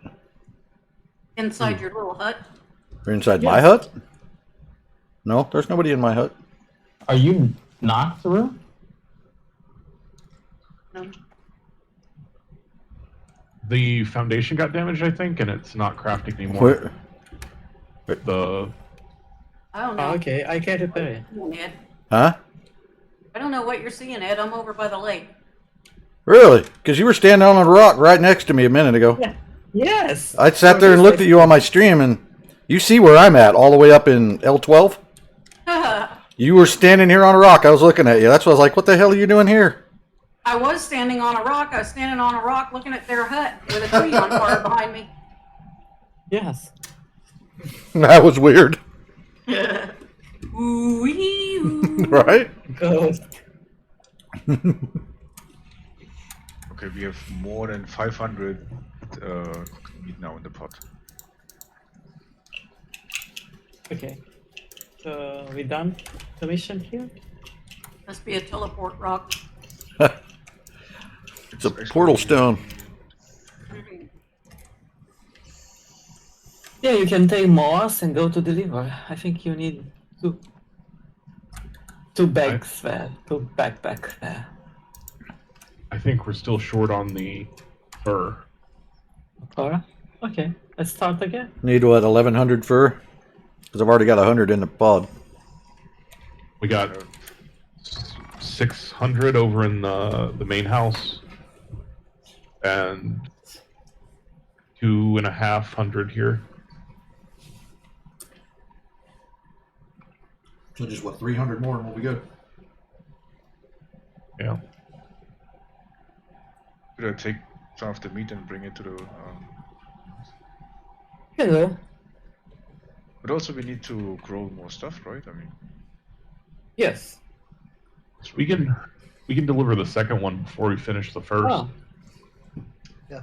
Inside your little hut. They're inside my Yes. hut? No, there's nobody in my hut. Are you knocked through? No. The foundation got damaged, I think, and it's not crafting anymore. Where? The I don't know. Oh, okay, I can repair it. Ed. Huh? I don't know what you're seeing, Ed. I'm over by the lake. Really? Because you were standing on a rock right next to me a minute ago. Yeah. Yes. I sat there and looked at you on my stream, and you see where I'm at, all the way up in L12. You were standing here on a rock. I was looking at you. That's why I was like, what the hell are you doing here? I was standing on a rock. I was standing on a rock looking at their hut with a tree on fire behind me. Yes. That was weird. Ooh-wee, ooh. Right? Ghost. okay, we have more than 500 cooked meat now in the pot. Okay. We done the mission here? Must be a teleport rock. It's a portal stone. Yeah, you can take moss and go to deliver. I think you need two bags there, two backpacks there. I think we're still short on the fur. Alright, okay, let's start again. Need what, 1100 fur? Because I've already got 100 in the pod. We got 600 over in the main house, and 250 here. So just what, 300 more and we'll be good. Yeah. Could I take some of the meat and bring it to the? Hello. But also we need to grow more stuff, right? I mean, Yes. So we can deliver the second one before we finish the first. Oh, It Yeah.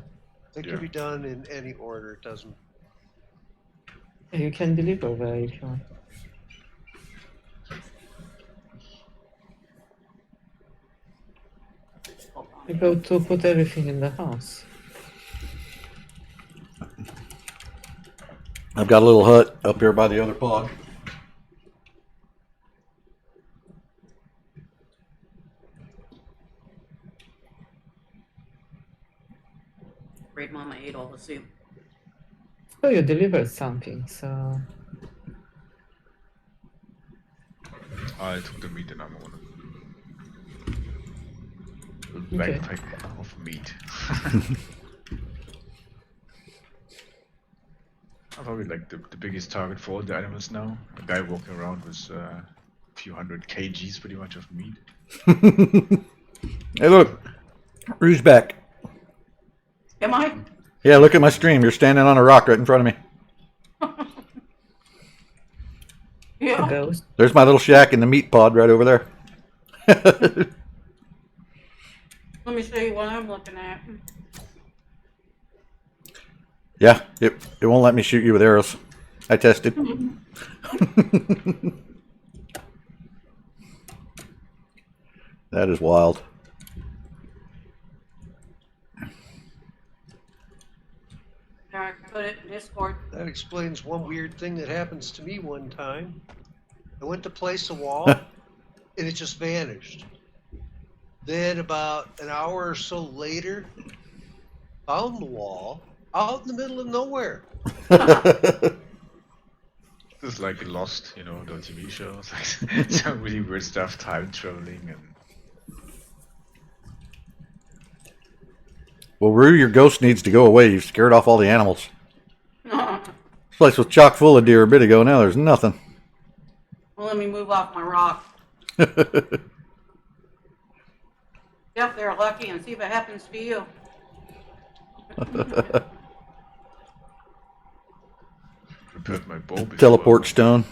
can be done in any order. It doesn't. yeah, you can deliver there if you want. You go to put everything in the house. I've got a little hut up here by the other pod. Great Mama ate all the soup. So you delivered something, so I took the meat and I'm on a Okay. backpack of meat. I'm probably like the biggest target for all the animals now. A guy walking around with a few hundred kgs pretty much of meat. Hey, look, Rue's back. Am I? Yeah, look at my stream. You're standing on a rock right in front of me. a Yeah. ghost. There's my little shack in the meat pod right over there. Let me show you what I'm looking at. Yeah, it won't let me shoot you with arrows. I tested. That is wild. I put it in Discord. That explains one weird thing that happens to me one time. I went to place a wall, and it just vanished. Then about an hour or so later, found the wall out in the middle of nowhere. It's like Lost, you know, the TV shows. Like some really weird stuff, time traveling and. Well, Rue, your ghost needs to go away. You've scared off all the animals. Well, This place was chock full of deer a bit ago. Now there's nothing. let me move off my rock. Get up there, Lucky, and see if it happens to you. Prepared my bow before. Teleport stone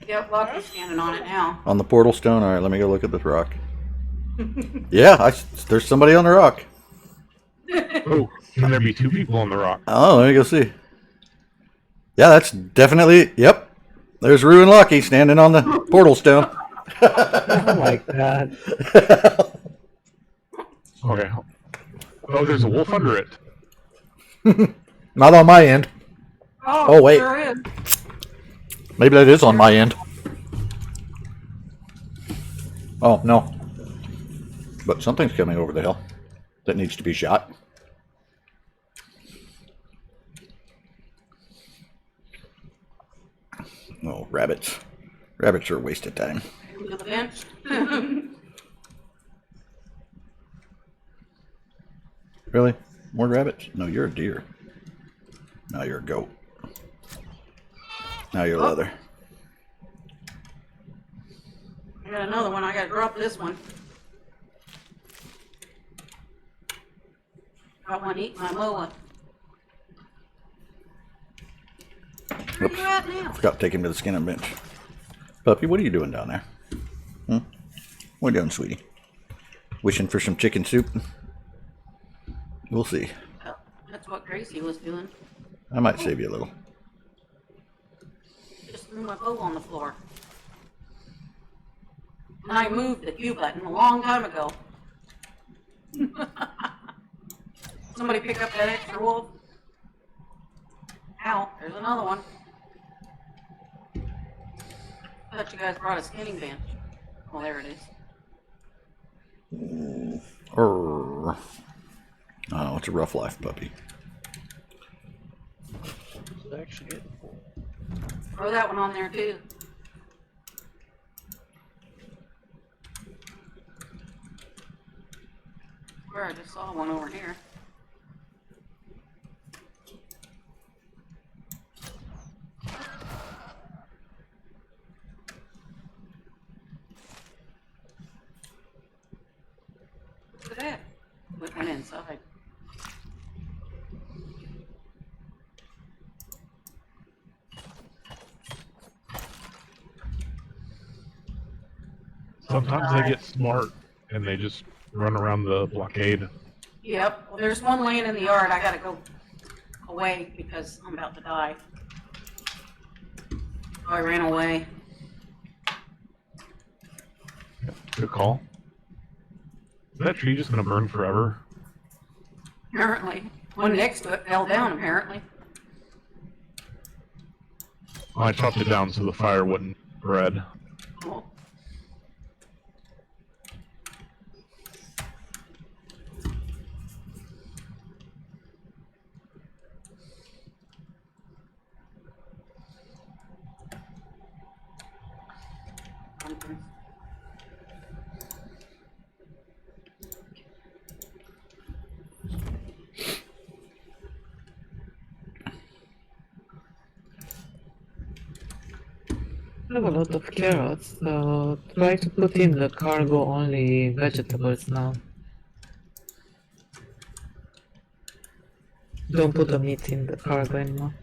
Yep, Lucky's standing on it now. on the portal stone. All right, let me go look at this rock. Yeah, there's somebody on the rock. Oh, can there be two people on the rock? Oh, let me go see. Yeah, that's definitely, yep. There's Rue and Lucky standing on the portal stone. Oh my god. Okay. Oh, there's a wolf under it. Not on my end. Oh, wait. There is. Maybe that is on my end. Oh, no. But something's coming over the hill that needs to be shot. Oh, rabbits. Rabbits are a waste of time. To the bench. Really? More rabbits? No, you're a deer. Now you're a goat. Now you're leather. I got another one. I gotta drop this one. Got one eating my moa. Where you at now? Forgot to take him to the skinning bench. Puppy, what are you doing down there? What are you doing, sweetie? Wishing for some chicken soup? We'll see. Oh, that's what Gracie was doing. I might save you a little. Just threw my bow on the floor. And I moved the Q button a long time ago. Somebody pick up that extra wolf. Ow, there's another one. I thought you guys brought a skinning bench. Well, there it is. Oh, it's a rough life puppy. It's actually getting full. Throw that one on there too. Where I just saw one over here. Look at that. We went inside. Sometimes they get smart and they just run around the blockade. Yep. Well, there's one laying in the yard. I gotta go away because I'm about to die. So I ran away. Good call. Is that tree just gonna burn forever? Apparently. One next to it fell down, apparently. I chopped it down so the fire wouldn't spread. Well, I have a lot of carrots, so try to put in the cargo only vegetables now. Don't put the meat in the cargo anymore.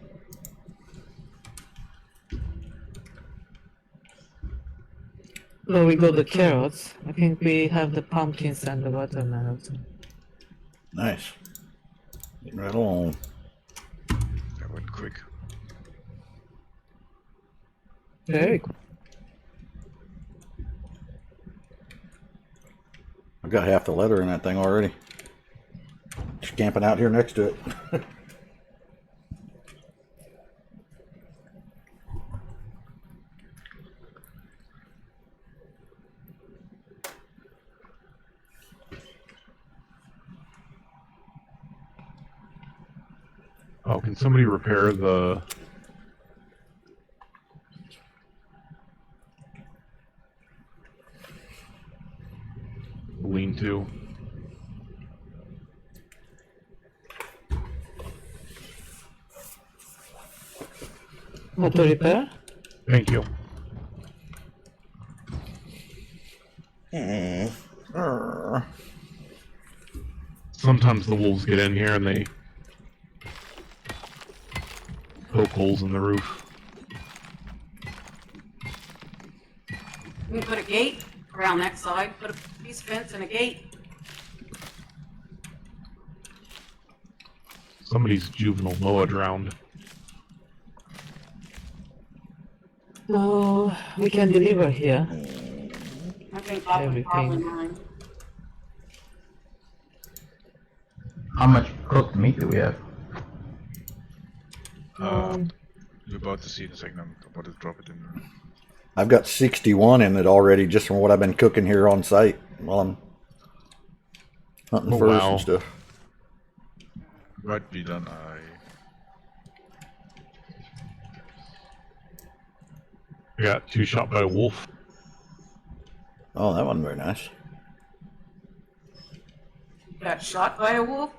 So we got the carrots. I think we have the pumpkins and the watermelons. Nice. Getting right along. That went quick. Very cool. I've got half the leather in that thing already. Just camping out here next to it. Oh, can somebody repair the lean-to? What to repair? Thank you. Sometimes the wolves get in here and they poke holes in the roof. we put a gate around that side, put a piece of fence and a gate. Somebody's juvenile Noah drowned. So we can deliver here. I think that was probably Everything. mine. How much cooked meat do we have? You're about to see in a second. I'm about to drop it in. I've got 61 in it already just from what I've been cooking here on site while I'm hunting Oh, furs wow. and stuff. Might be done. I got 2 shot by a wolf. Oh, that wasn't very nice. Got shot by a wolf?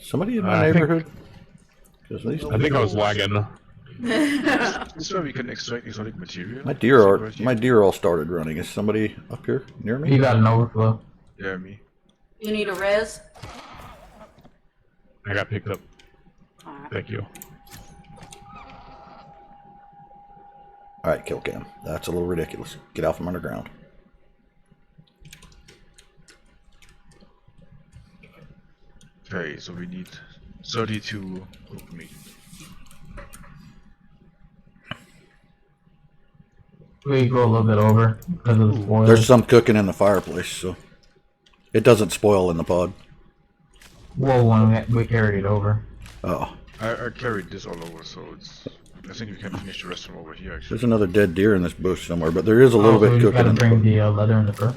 Somebody in my I think- neighborhood? 'Cause these- I think I was lagging. This is where we can extract exotic material. my deer are Right here. my deer all started running. Is somebody up here near You me? got an overflow. Yeah, me. You need a res? I got picked up. Alright. Thank you. All right, kill cam. That's a little ridiculous. Get out from underground. Okay, so we need 32 cooked meat. We go a little bit over because of the spoilers. There's some cooking in the fireplace, so It doesn't spoil in the pod. Well, when we carried it over. Oh, I carried this all over, so it's. I think we can finish the rest from over here. Actually. there's another dead deer in this bush somewhere, but there is a little So bit we just cooking gotta in the bring pod. the leather and the fur.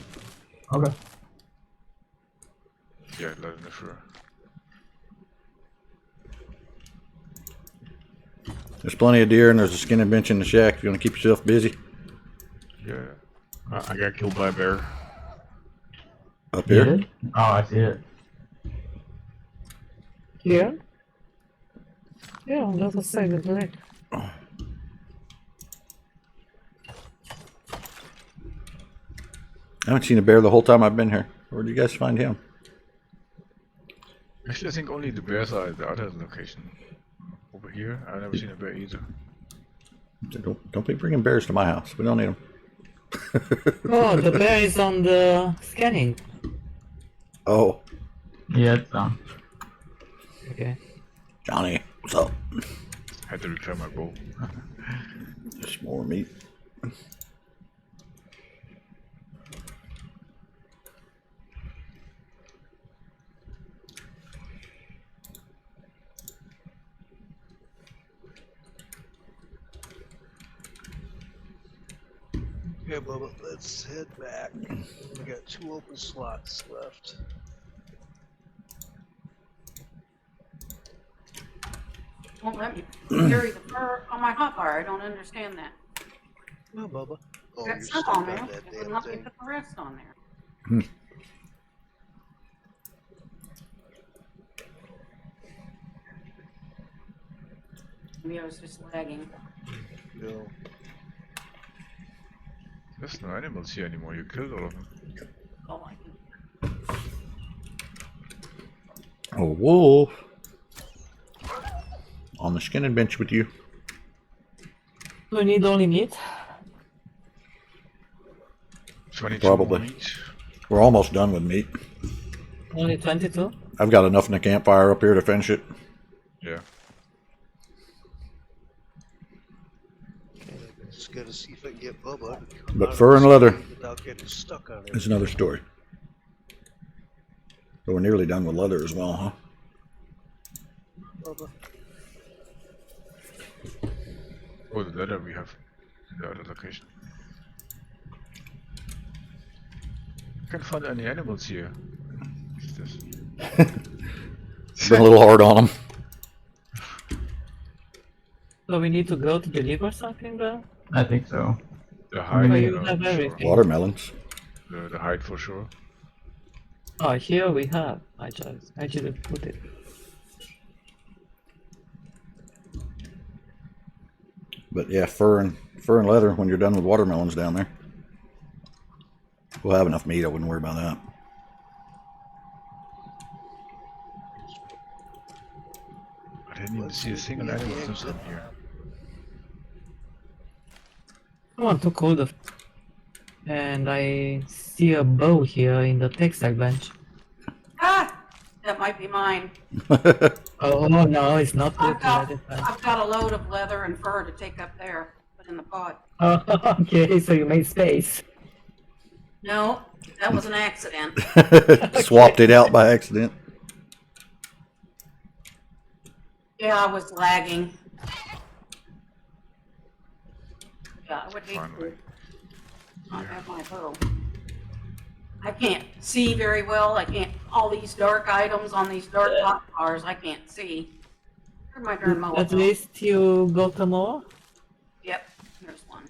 Okay. Yeah, let me sure. There's plenty of deer, and there's a skinning bench in the shack. If you want to keep yourself busy. Yeah. I got killed by a bear. Up You here. did? Oh, I see it. Here? Yeah, on the other side of the lake. I haven't seen a bear the whole time I've been here. Where'd you guys find him? Actually, I think only the bears are at the other location. Over here, I've never seen a bear either. Don't be bringing bears to my house. We don't need them. Oh, the bear is on the scanning. Oh, Yeah, it's done. Okay. Johnny, what's up? Had to repair my bow. Just more meat. Okay, Bubba, let's head back. We got 2 open slots left. Won't let me carry the fur on my hot bar. I don't understand that. Come on, Bubba. Oh, Got you're some stuck on on there. that It damn wouldn't let me thing. put the rest on there. Maybe I was just lagging. No. There's no animals here anymore. You killed all of them. Oh, I can. Oh, wolf. On the skinning bench with you. Do we need only meat? 22 Probably. more each. We're almost done with meat. Only 22? I've got enough in the campfire up here to finish it. Yeah. Just gotta see if I can get Bubba to come But out fur of and this leather. cave without getting stuck on it. It's another story. But we're nearly done with leather as well, huh? Bubba. Oh, the leather we have in the other location. Can't find any animals here. What's this? Been a little hard on them. So we need to go to deliver something there? I think so. The hide, Oh, you for have sure. everything. Watermelons. The hide for sure. Oh, here we have. I didn't put it. But yeah, fur and leather when you're done with watermelons down there. We'll have enough meat. I wouldn't worry about that. I didn't even see a single animal from here. Someone took hold of. And I see a bow here in the textile bench. Ah! That might be mine. Oh no, it's not good. I've got a load of leather and fur to take up there, put in the pod. Oh, okay, so you made space. No, that was an accident. Swapped it out by accident. Yeah, I was lagging. Yeah, I would hate to Finally. not have my bow. I can't see very well. I can't, all these dark items on these dark hot bars, I can't see. Where'd my darn mower At go? least you got a mower? Yep, there's one.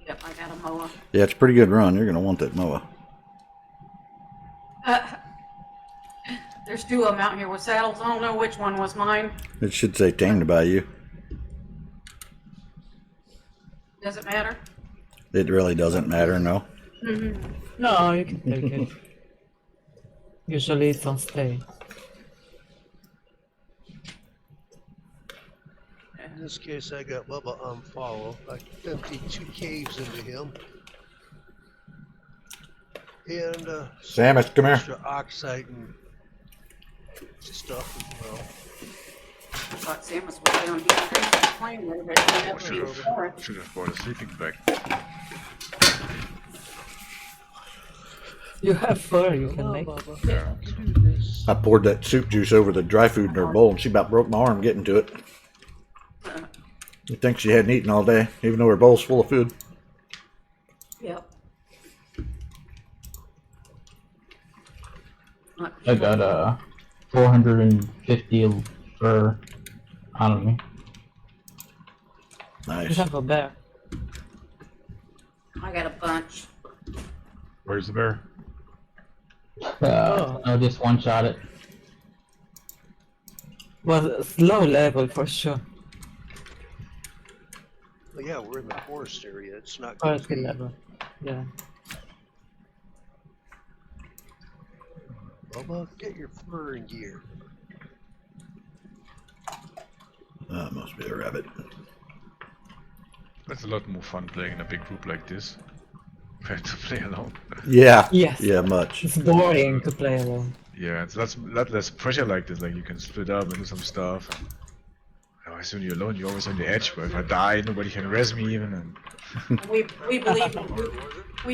Yep, I got a mower. Yeah, it's a pretty good run. You're going to want that mower. There's 2 of them out here with saddles. I don't know which one was mine. It should say tamed by you. Does it matter? It really doesn't matter, no. No, you can take it. Usually it's on stay. In this case, I got Bubba on follow. I emptied 2 caves into him. And Samus, come here. extra oxide and stuff as well. I thought Samus was down here playing with it. He never even saw it. Should have brought a sleeping bag. You have fur, you Come can on, make. Bubba. Yeah. You can do this. I poured that soup juice over the dry food in her bowl, and she about broke my arm getting to it. You think she hadn't eaten all day, even though her bowl's full of food. Yep. I got 450 fur on me. You Nice. have a bear. I got a bunch. Where's the bear? I just one shot it. Was low level for sure. Well, yeah, we're in the forest area. It's not going to Forest be. level. Yeah. Bubba, get your fur and gear. That must be a rabbit. It's a lot more fun playing in a big group like this compared to play alone. Yeah. Yes. Yeah, much. It's boring to play alone. Yeah, it's that's a lot less pressure like this. Like you can split up and do some stuff. And, as soon as you're alone, you're always on the edge. But if I die, nobody can res me even. And We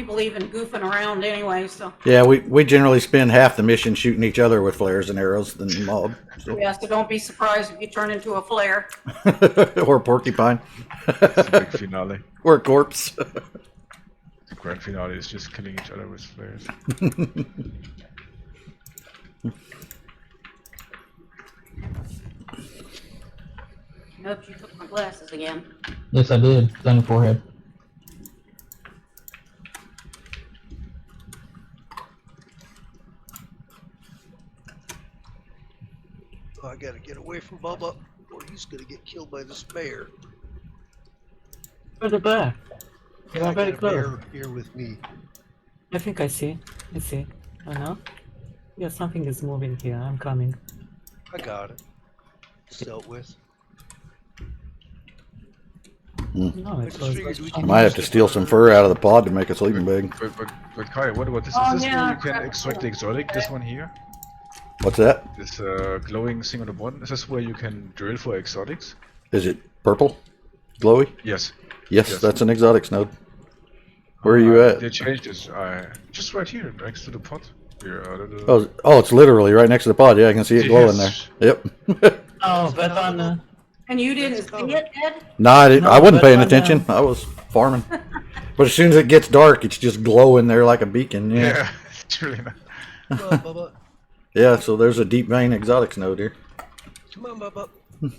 believe in goofing around anyway, so Yeah, we generally spend half the mission shooting each other with flares and arrows than the mob. So. yeah, so don't be surprised if you turn into a flare. Or a porcupine. it's the big finale. Or a corpse. The grand finale is just killing each other with flares. Nope, you took my glasses again. Yes, I did. It's on the forehead. Oh, I gotta get away from Bubba, or he's gonna get killed by this bear. Where's the bear? You I are very got a close. bear here with me. I think I see. I see. I know. Yeah, something is moving here. I'm coming. I got it. It's dealt with. No, I it just was. figured we I could might have use to the steal some fur. fur out of the pod to make a sleeping bag. But Kai, what about this? Oh, Is this yeah, where you can crap. extract the exotic? This one here? What's that? This glowing thing on the bottom? Is this where you can drill for exotics? Is it purple? Glowy? Yes. Yes, Yes. that's an exotics node. Where are you at? They changed this. Just right here, next to the pot. Here, Oh, it's literally right next to the pod. Yeah, I can see it glowing Yes. there. Yep. Oh, but on. And you didn't see it, Ed? No, I didn't. No, I wasn't but paying on, attention. I was farming. But as soon as it gets dark, it's just glowing there like a beacon. Yeah. yeah, it's really nice. Come on, Bubba. Yeah. So there's a deep vein exotics node here. Come on, Bubba.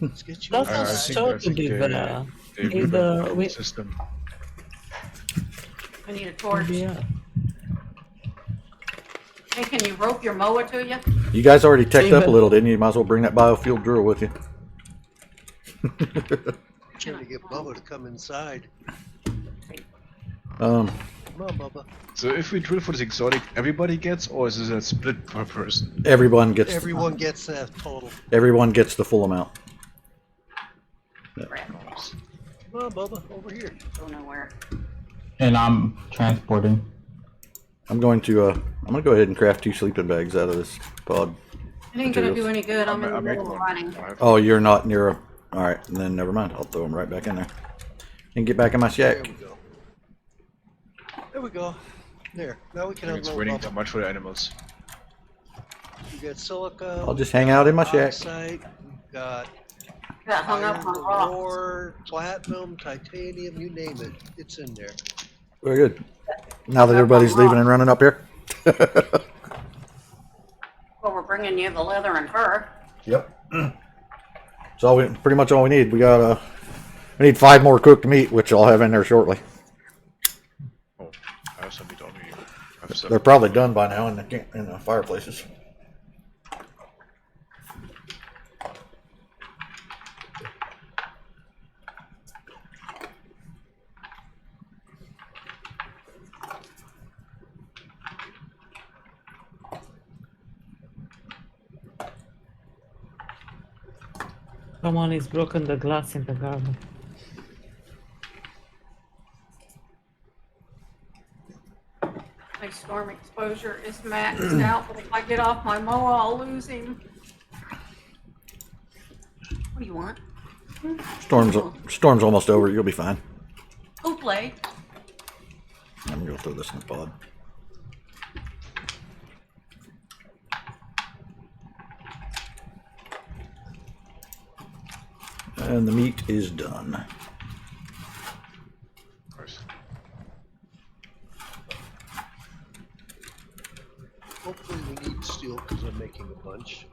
Let's get you That's I not inside. think- so I to think be they- there. They Either rebuilt we- the system. I need a torch. Yeah. Hey, can you rope your mower to you? You guys already teched up a Even- little, didn't you? You might as well bring that biofuel drill with you. Trying to get Bubba to come inside. Um, Come on, Bubba. So if we drill for this exotic, everybody gets, or is it a split per person? everyone gets. Everyone gets that total. Everyone gets the full amount. Crap, Come on, Bubba. Over here. go nowhere. And I'm transporting. I'm going to go ahead and craft 2 sleeping bags out of this pod. It ain't gonna do any good. I'm in I the made middle of one. running. I have- Oh, you're not near a. All right, then never mind. I'll throw them right back in there. And get back in my There shack. we go. There we go. There. Now we I can think it's unload waiting too Bubba. much for the animals. We got silica. I'll just hang out in my shack. Oxide. We've got Got hung up on iron rocks. ore, platinum, titanium, you name it. It's in there. Very good. Now that everybody's leaving and running up here. Well, we're bringing you the leather and fur. Yep. That's all pretty much all we need. We got we need 5 more cooked meat, which I'll have in there shortly. Oh, I have some meat on me. I have some. They're probably done by now in the fireplaces. Someone is broken the glass in the garden. My storm exposure is maxed out, but if I get off my mower, I'll lose him. What do you want? Storm's almost over. You'll be fine. Who play? I'm gonna go throw this in the pod. And the meat is done. Nice. Hopefully we need steel because I'm making a bunch.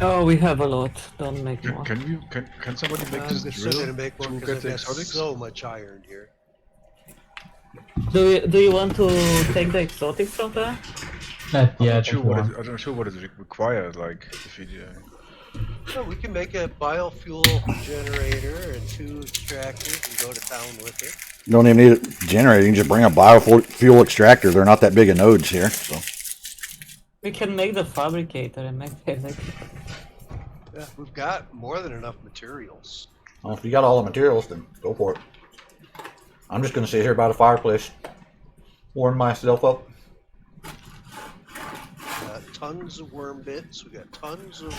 Oh, we have a lot. Don't make more. Can somebody make I'm this still drill gonna make more to because get the I've got exotics? so much iron here. Do you want to take the exotics from there? Yeah, I'm I not think sure you what want. it, I'm not sure what is required. Like if you. So we can make a biofuel generator and 2 extractors and go to town with it. You don't even need it generating. You can just bring a biofuel extractor. They're not that big of nodes here. So We can make the fabricator and make the electric. Yeah, we've got more than enough materials. well, if you got all the materials, then go for it. I'm just going to sit here by the fireplace, warm myself up. Got tons of worm bits. We got tons of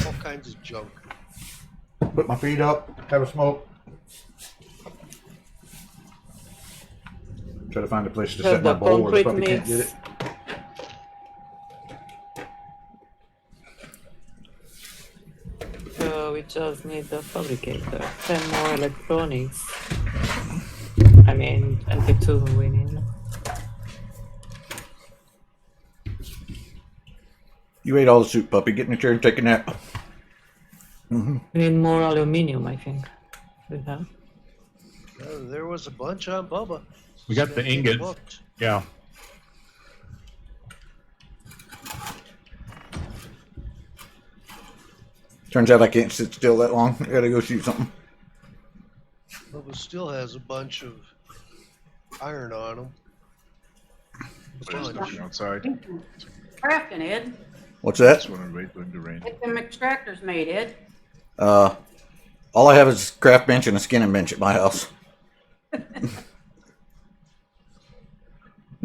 all kinds of junk. Put my feet up, have a smoke. Try to find a place to Have set my the bowl where the concrete puppy can't get mix. it. So we just need the fabricator. 10 more electronics. I mean, 22 we need. You ate all the soup, puppy. Get in the chair and take a nap. We need more aluminium, I think. We have. There was a bunch on Bubba. We got the Getting ingots. booked. Yeah. Turns out I can't sit still that long. I gotta go shoot something. Bubba still has a bunch of iron on him. But it's looking outside. Crafting, Ed. What's that? Just want to wait during the rain. Get them extractors made, Ed. All I have is a craft bench and a skinning bench at my house.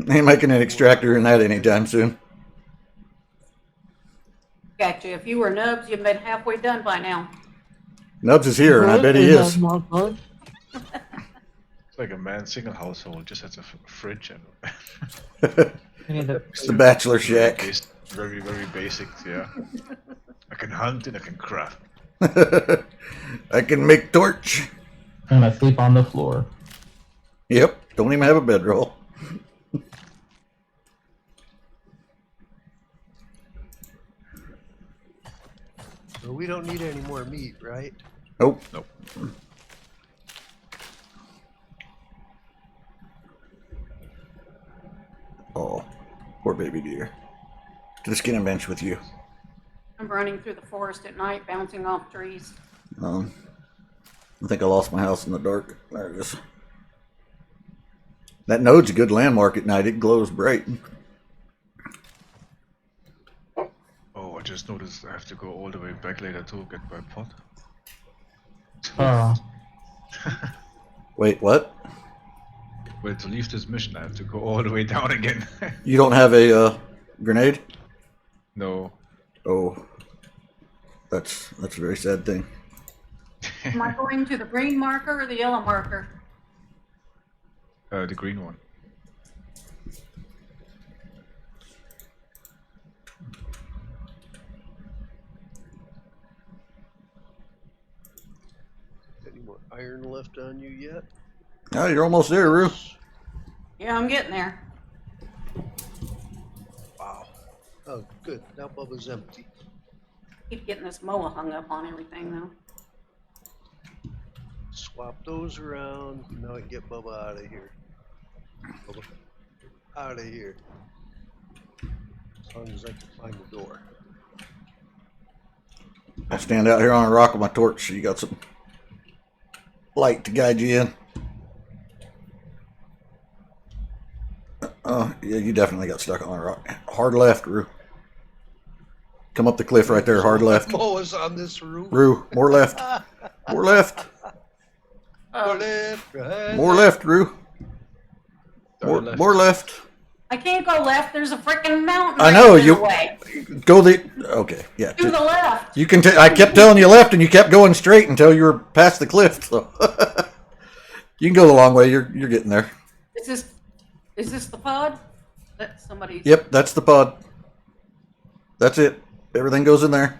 Ain't making an extractor in that anytime soon. Gotcha. If you were Nubs, you'd been halfway done by now. Nubs is here, and I bet he We have is. more gold. It's like a man single household, just has a fridge and We need a It's the bachelor shack. very, very basic, yeah. I can hunt and I can craft. I can make torch. I'm gonna sleep on the floor. Yep, don't even have a bedroll. So we don't need any more meat, right? Nope. Nope. Oh, poor baby deer. To the skinning bench with you. I'm running through the forest at night, bouncing off trees. I think I lost my house in the dark. There it is. That node's a good landmark at night. It glows bright. Oh, I just noticed I have to go all the way back later to get my pot. Oh, Wait, what? Well, to leave this mission, I have to go all the way down again. You don't have a grenade? No. Oh, that's a very sad thing. Am I going to the green marker or the yellow marker? The green one. Any more iron left on you yet? Oh, you're almost there, Roo. Yeah, I'm getting there. Wow. Oh, good. Now Bubba's empty. Keep getting this moa hung up on everything though. Swap those around. Now I can get Bubba out of here. Bubba, out of here. As long as I can find the door. I stand out here on a rock with my torch so you got some light to guide you in. Oh, yeah, you definitely got stuck on a rock. Hard left, Roo. Come up the cliff right there, hard left. Moa's on this roof. Roo, more left. More left. More left, right. More left, Roo. More, Left. more left. I can't go left. There's a freaking mountain. I right know, in you- the way. Go the. Okay, yeah. To the left. You can. I kept telling you left, and you kept going straight until you were past the cliff. So you can go the long way. You're getting there. Is this the pod? That's somebody's. Yep, that's the pod. That's it. Everything goes in there.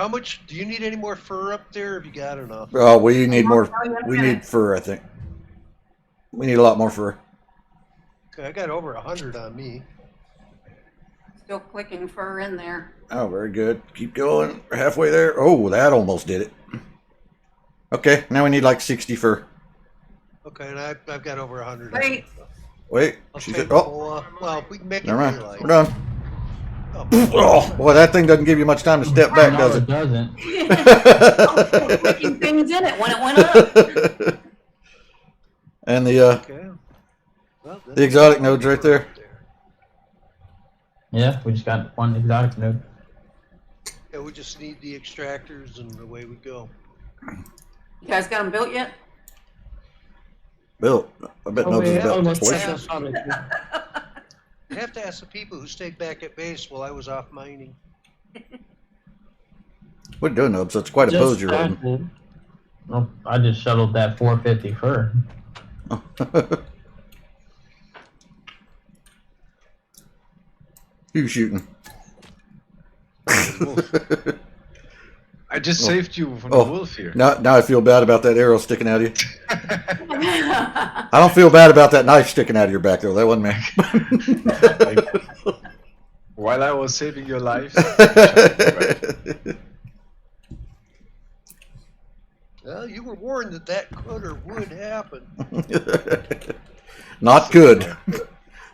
how much do you need? Any more fur up there? Or have you got enough? Oh, we need more. Oh, yeah, We yeah. need fur, I think. We need a lot more fur. Okay, I got over 100 on me. Still clicking fur in there. Oh, very good. Keep going. We're halfway there. Oh, that almost did it. Okay, now we need like 60 fur. Okay, and I've got over 100. Wait. Wait. Okay, She's oh, well, we can make it never mind. daylight. We're done. Oh, Oh, boy, that thing doesn't give you much time to step back, No, does it it? doesn't. I was still clicking things in it when it went up. And the okay. Well, then- the exotic node's right there. Yeah, we just got one exotic node. Yeah, we just need the extractors and away we go. You guys got them built yet? Bill, I bet Oh, Nobs is we about almost twice. set up on it. I have to ask the people who stayed back at base while I was off mining. What are you doing, Nobs? That's quite a Just pose you're holding. started. Well, I just shuttled that 450 fur. Who's shooting? I just Oh. saved you from Oh. the wolf here. Now I feel bad about that arrow sticking out of you. I don't feel bad about that knife sticking out of your back, though. That wasn't me. While I was saving your life. Well, you were warned that that could or would happen. Not good.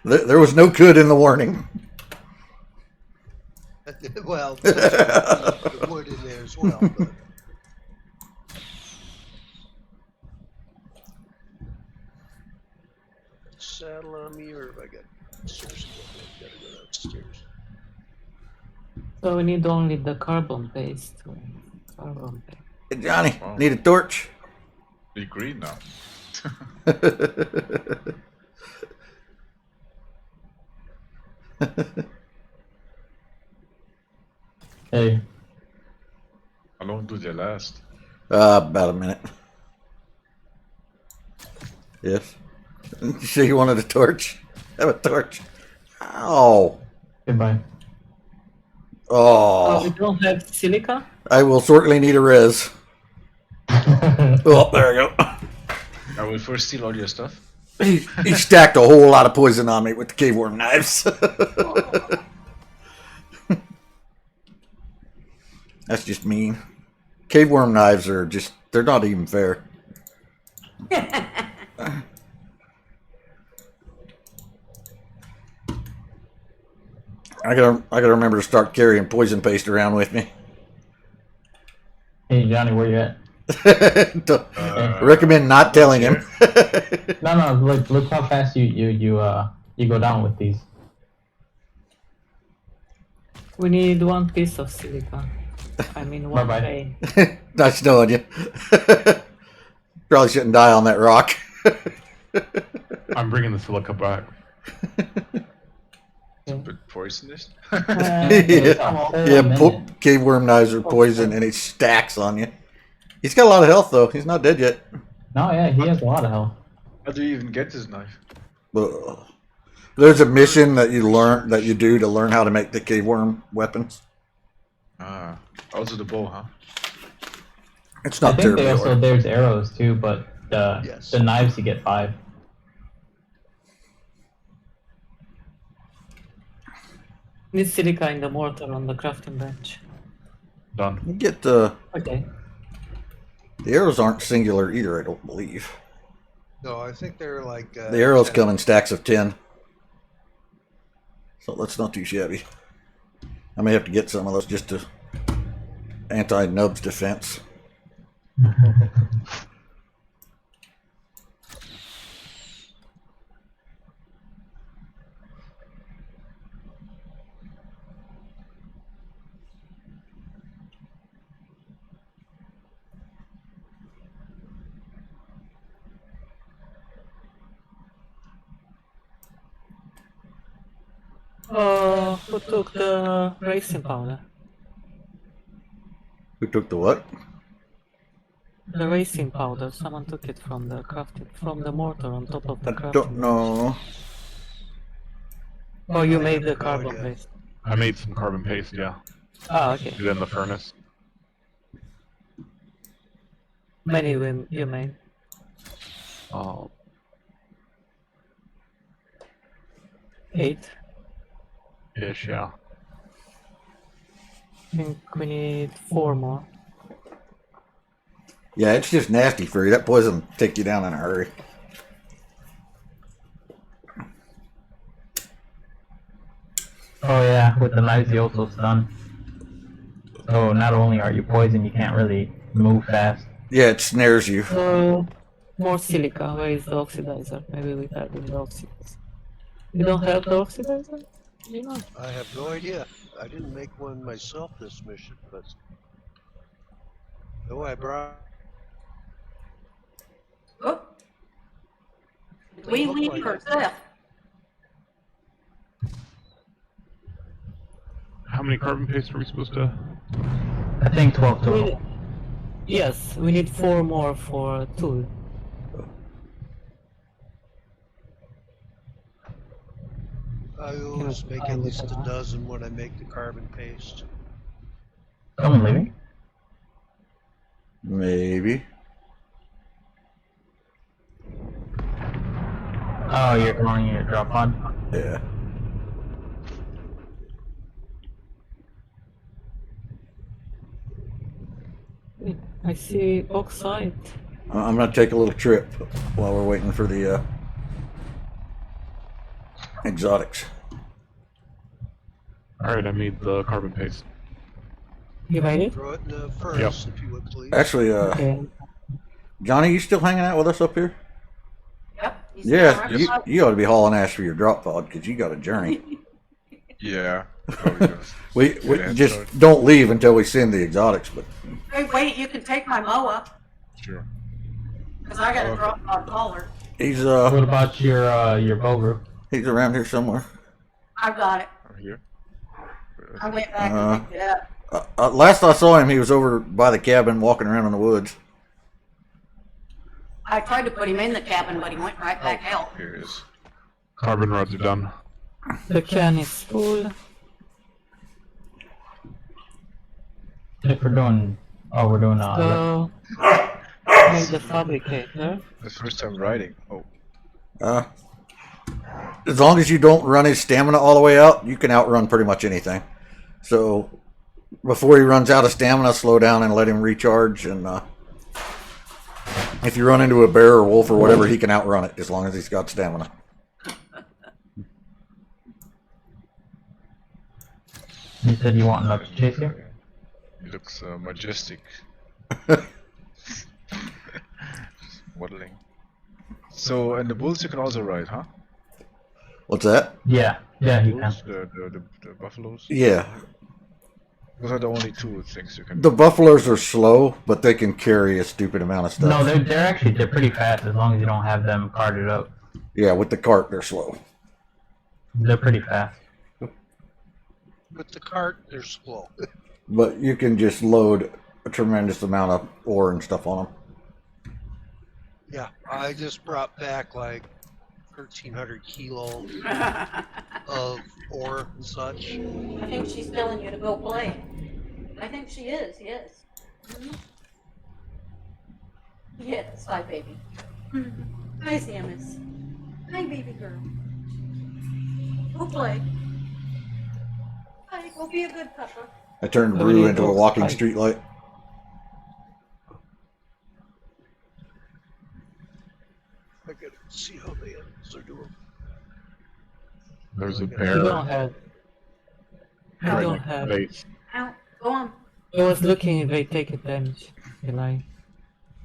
There was no good in the warning. Well, there's wood in there as well. But. Saddle on me, or have I got stairs? Gotta go downstairs. So we need only the carbon paste. Carbon paste. Hey, Johnny, Wow. need a torch? Be green now. Hey, How long do they last? About a minute. Yes. You say you wanted a torch? Have a torch. Ow. goodbye. Oh, we Oh. don't have silica? I will certainly need a res. Oh, there we go. I will first steal all your stuff. He stacked a whole lot of poison on me with the cave worm knives. That's just mean. Cave worm knives are just, they're not even fair. I gotta remember to start carrying poison paste around with me. Hey, Johnny, where you at? Recommend not telling him. No, look how fast you go down with these. We need one piece of silica. I mean, one Bye-bye. vein. Nice knowing you. Probably shouldn't die on that rock. I'm bringing the silica back. Yeah. But poisonous? It's a whole Yeah, minute. cave worm knives are poison and it stacks on you. He's got a lot of health though. He's not dead yet. No, yeah, he has a lot of health. How do you even get this knife? Ugh. There's a mission that you do to learn how to make the cave worm weapons. Ah, also the bow, huh? It's I not think terribly they also hard. there's arrows too, but Yes. the knives you get 5. Need silica in the mortar on the crafting bench. Done. You get the Okay. arrows aren't singular either. I don't believe No, I think they're like. the arrows come in stacks of 10. So that's not too shabby. I may have to get some of those just to anti-nubs defense. Who took the racing powder? Who took the what? The racing powder. Someone took it from the crafting, from the mortar on top of the I crafting. don't know. Oh, you made the No carbon idea. paste. I made some carbon paste, yeah. Ah, okay. Put it in the furnace. many you made? Oh, 8. ish, yeah. I think we need 4 more. Yeah, it's just nasty for you. That poison will take you down in a hurry. Oh yeah, with the knives you also stun. So not only are you poisoned, you can't really move fast. Yeah, it snares you. More silica. Where is the oxidizer? Maybe we have in the oxidizer. You don't have the oxidizer? You know. I have no idea. I didn't make one myself this mission, but no, I brought. Oh. Did we Look leave like or it. Seth? How many carbon paste are we supposed to? I think 12 total. We, yes, we need 4 more for 2. I always make at least a dozen when I make the carbon paste. Someone leaving? Maybe. Oh, you're calling your drop pod? Yeah. I see oxide. I'm gonna take a little trip while we're waiting for the exotics. Alright, I made the carbon paste. You made it? Throw it in the furnace, if you would please. Actually, Okay. Johnny, you still hanging out with us up here? Yep. he's Yeah, still you, around. you ought to be hauling ass for your drop pod because you got a journey. Yeah. Probably gonna We get a head just start. don't leave until we send the exotics. But Hey, wait, you can take my moa, Sure. because I got a Okay. drop on collar. he's What about your bow group? he's around here somewhere. I've got it. I'm here. I went back and picked it up. Last I saw him, he was over by the cabin walking around in the woods. I tried to put him in the cabin, but he went right back out. Here it is. Carbon rods are done. The can is full. If we're doing, oh, we're doing So, make the fabricator. The first time riding. Oh, As long as you don't run his stamina all the way out, you can outrun pretty much anything. So before he runs out of stamina, slow down and let him recharge. And if you run into a bear or wolf or whatever, he can outrun it as long as he's got stamina. You said you want another chase here? he looks majestic. Just waddling. So, and the bulls you can also ride, huh? What's that? Yeah, yeah, you can. Bulls, the buffaloes. Yeah, Those are the only two things you can. the buffaloes are slow, but they can carry a stupid amount of stuff. No, they're pretty fast as long as you don't have them carted up. Yeah, with the cart, they're slow. They're pretty fast. With the cart, they're slow. But you can just load a tremendous amount of ore and stuff on them. Yeah, I just brought back like 1,300 kilos of ore and such. I think she's telling you to go play. I think she is, yes. Mhm. Yes, hi, baby. Hi, Samus. Hi, baby girl. Go play. Hi, go be a good papa. I turned Oh, Brew yeah, into a those walking spikes. streetlight. I gotta see how the animals are doing. There's a You bear don't have. You right don't next to have. the base. Out, go on. I was looking if they take a damage. Can I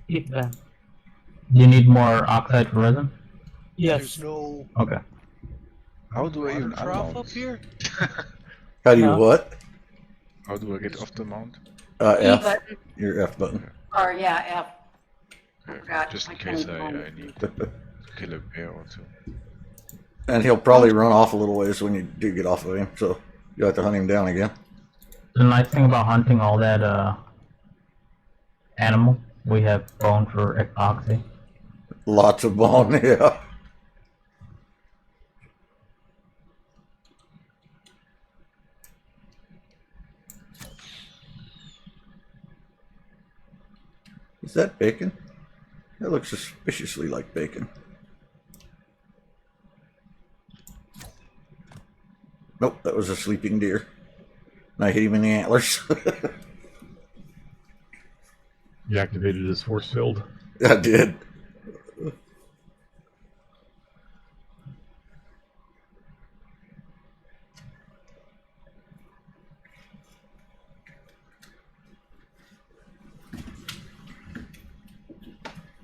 hit them? Do you need more oxide for resin? Yes. There's no Okay. How do I water even trough unmount? up here. How do you No. what? How do I get off the mount? E F. button, Your F button. or yeah, F. Okay, Forgot, just in I case can't I find need to kill a bear or two. And he'll probably run off a little ways when you do get off of him, so you'll have to hunt him down again. The nice thing about hunting all that animal, we have bone for epoxy. Lots of bone, yeah. Is that bacon? That looks suspiciously like bacon. Nope, that was a sleeping deer. And I hit him in the antlers. He activated his force field. I did.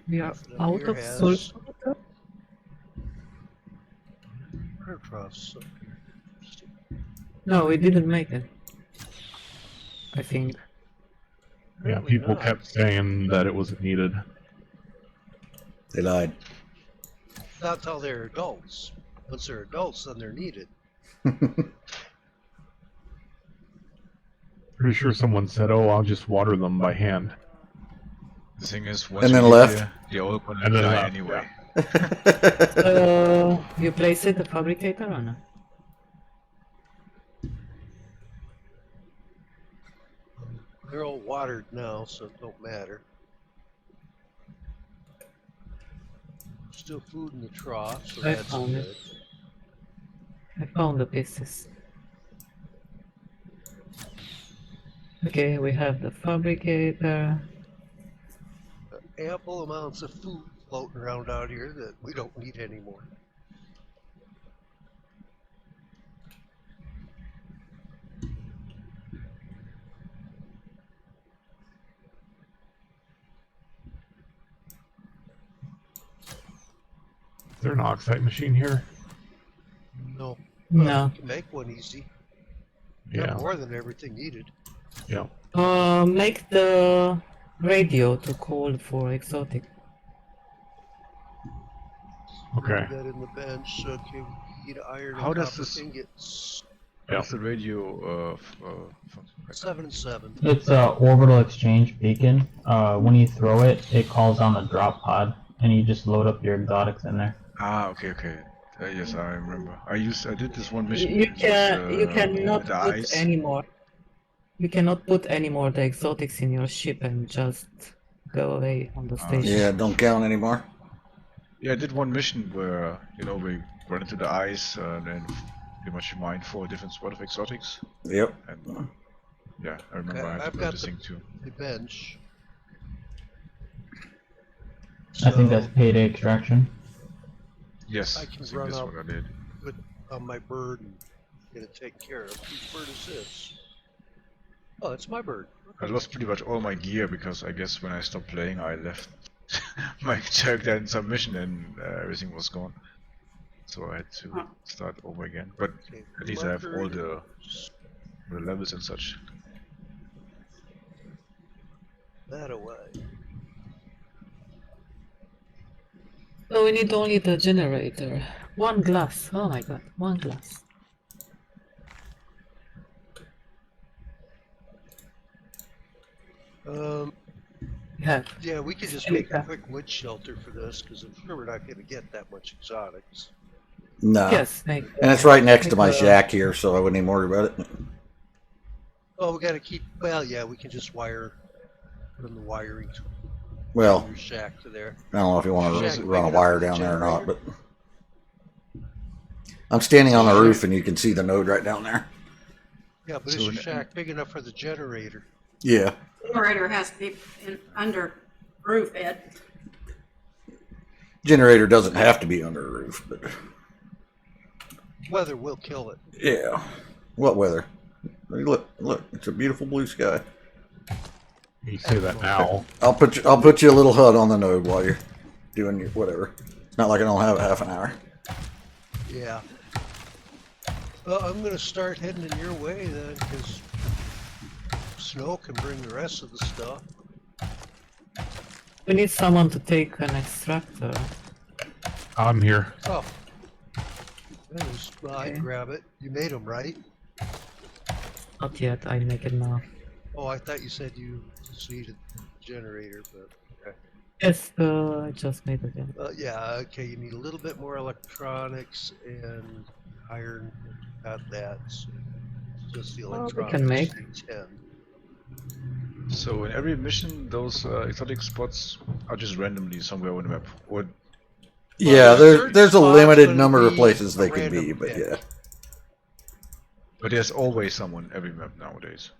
We are Now out here of has- sulfur. Aircrafts. No, we didn't make it. I think. Yeah, Apparently people not. kept saying that it wasn't needed. They lied. Not till they're adults. Once they're adults, then they're needed. Pretty sure someone said, "Oh, I'll just water them by hand." The thing is, once And we then get left. there, they're all gonna And then die left, anyway. You place it the fabricator or no? They're all watered now, so it don't matter. Still food in the trough, so I that's found good. it. I found the pieces. Okay, we have the fabricator. Ample amounts of food floating around out here that we don't need anymore. Is there an oxide machine here? No. No. You can make one easy. Got Yeah. more than everything needed. Yeah. Make the radio to call for exotic. Okay. Put that in the bench. Okay, we need iron How and does copper this- ingots. What's the radio? 7 and 7. It's a orbital exchange beacon. When you throw it, it calls on the drop pod, and you just load up your exotics in there. Okay. Yes, I remember. I did this one mission. You it was, you cannot the put ice. any more. You cannot put any more the exotics in your ship and just go away on the station. Yeah, don't count anymore. Yeah, I did one mission where we run into the ice and then pretty much mine 4 different sort of exotics. Yep. And yeah, I remember Okay, I had I've to got build this the- thing too. The bench. I think So, that's payday extraction. Yes, I I can think run that's up. what I did. put on my bird and get it taken care of. Whose bird is this? Oh, it's my bird. I lost pretty much all my gear because I guess when I stopped playing, I left my character in submission and everything was gone. So I had to start over again. But Okay, at least I have all the levels and such. that away. So we need only the generator. 1 glass. Oh my god, 1 glass. Yeah. Yeah, we could just make a quick wood shelter for this because I'm sure we're not going to get that much exotics. No. Yes, make. And it's right next to my make a- shack here, so I wouldn't even worry about it. Oh, we got to keep. Well, yeah, we can just wire from the wiring to Well, your shack to there. I don't know if you want Shack to big run a enough wire for the down there or not, but generator? I'm standing on the roof and you can see the node right down there. Yeah, but So is your an- shack big enough for the generator? Yeah. Generator has to be under roof, Ed. Generator doesn't have to be under a roof, but Weather will kill it. yeah. What weather? Look, it's a beautiful blue sky. You say that now. I'll put you a little HUD on the node while you're doing your whatever. It's not like I don't have half an hour. Yeah. Well, I'm going to start heading in your way then because snow can bring the rest of the stuff. We need someone to take an extractor. I'm here. Oh. Well, I Okay. grab it. You made them, right? Not yet, I make it now. Oh, I thought you said you just needed a generator, but okay. Yes, I just made it. Yeah. Yeah, okay, you need a little bit more electronics and iron, got that. So just the Well, we electronics. can make. 10. So in every mission, those exotic spots are just randomly somewhere on the map. Or Yeah, certain there's a spots, limited but number it'll of be places a they could be, random but pick. yeah. but there's always someone on every map nowadays.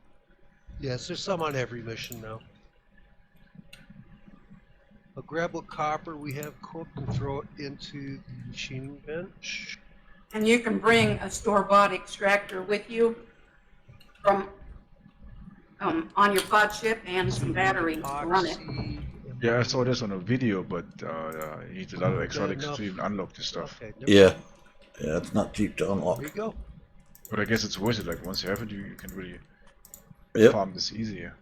Yes, there's some on every mission now. I'll grab what copper we have cooked and throw it into the machining bench. And you can bring a store-bought extractor with you from on your pod ship and some batteries to run it. Epoxy and Yeah, I saw this on a video, but you need a lot of Is that exotics enough? to even unlock this stuff. Okay, never Yeah. mind. Yeah, it's not cheap to There unlock. you go. But I guess it's worth it. Like once you have it, you can really Yep. farm this easier.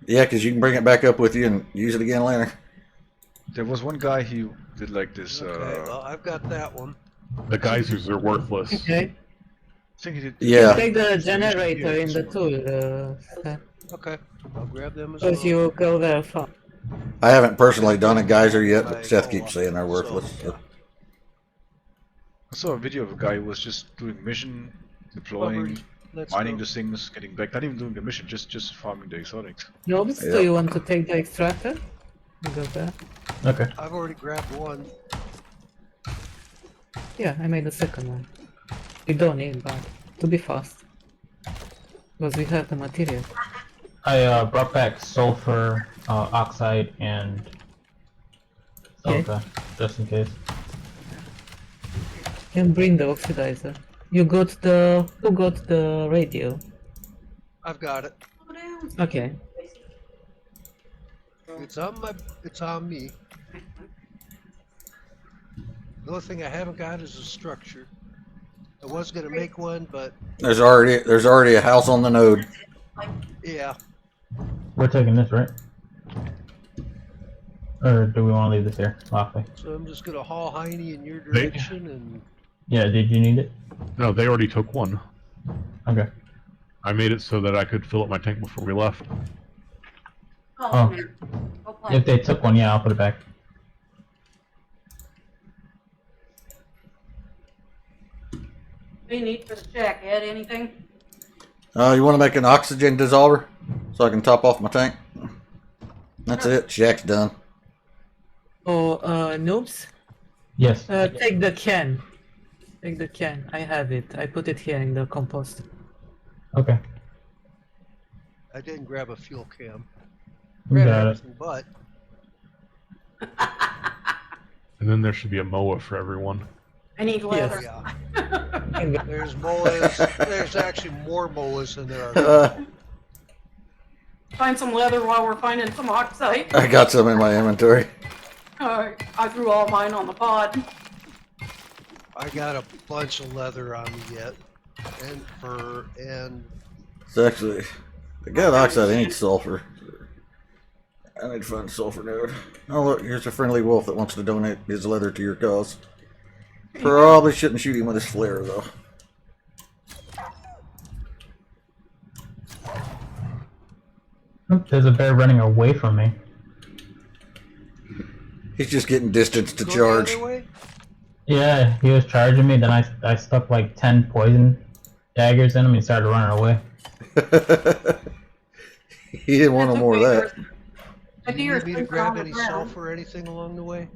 Yeah, because you can bring it back up with you and use it again later. There was one guy he did like this. Okay, well, I've got that one. The geysers are worthless. Okay. I think he did. Yeah. Take the generator in the tool, Okay, I'll grab them as because well. you go there far. I haven't personally done a geyser yet, but Seth keeps saying they're worthless. So. I saw a video of a guy who was just doing mission, deploying, Let's mining go. the things, getting back. Not even doing the mission, just farming the exotics. Nobs, Yeah. do you want to take the extractor? You go there. Okay. I've already grabbed one. Yeah, I made the second one. You don't need, but to be fast. Because we have the material. I brought back sulfur, oxide, and Okay. silica, just in case. You can bring the oxidizer. You got the... Who got the radio? I've got it. Slow down. Okay. It's on me. The only thing I haven't got is a structure. I was gonna make one, but There's already a house on the node. yeah, We're taking this, right? Or do we want to leave this here, Lockley? so I'm just gonna haul Heine in your They- direction and Yeah, did you need it? No, they already took one. Okay. I made it so that I could fill up my tank before we left. Oh, man. Go play. If they took one, yeah, I'll put it back. What do you need for the check, Ed? Anything? You want to make an oxygen dissolver so I can top off my tank? That's it. Shack's done. Oh, Noobs? Yes. Take the can. Take the can. I have it. I put it here in the compost. Okay. I didn't grab a fuel cam. We Grab got it. everything but And then there should be a MOA for everyone. I need leather. yeah. There's molas. There's actually more molas than there are. Find some leather while we're finding some oxide. I got some in my inventory. I threw all mine on the pod. I got a bunch of leather on me yet, and fur, and It's actually, I got oxide. I need sulfur. I need to find a sulfur node. Oh look, here's a friendly wolf that wants to donate his leather to your cause. Probably shouldn't shoot him with his flare though. Oop, there's a bear running away from me. He's just getting distance to go charge. the other way. Yeah, he was charging me, then I stuck like 10 poison daggers in him and he started running away. He didn't want no more of that. The Do you deer need me to sleeping grab on the any ground. sulfur or anything along the way?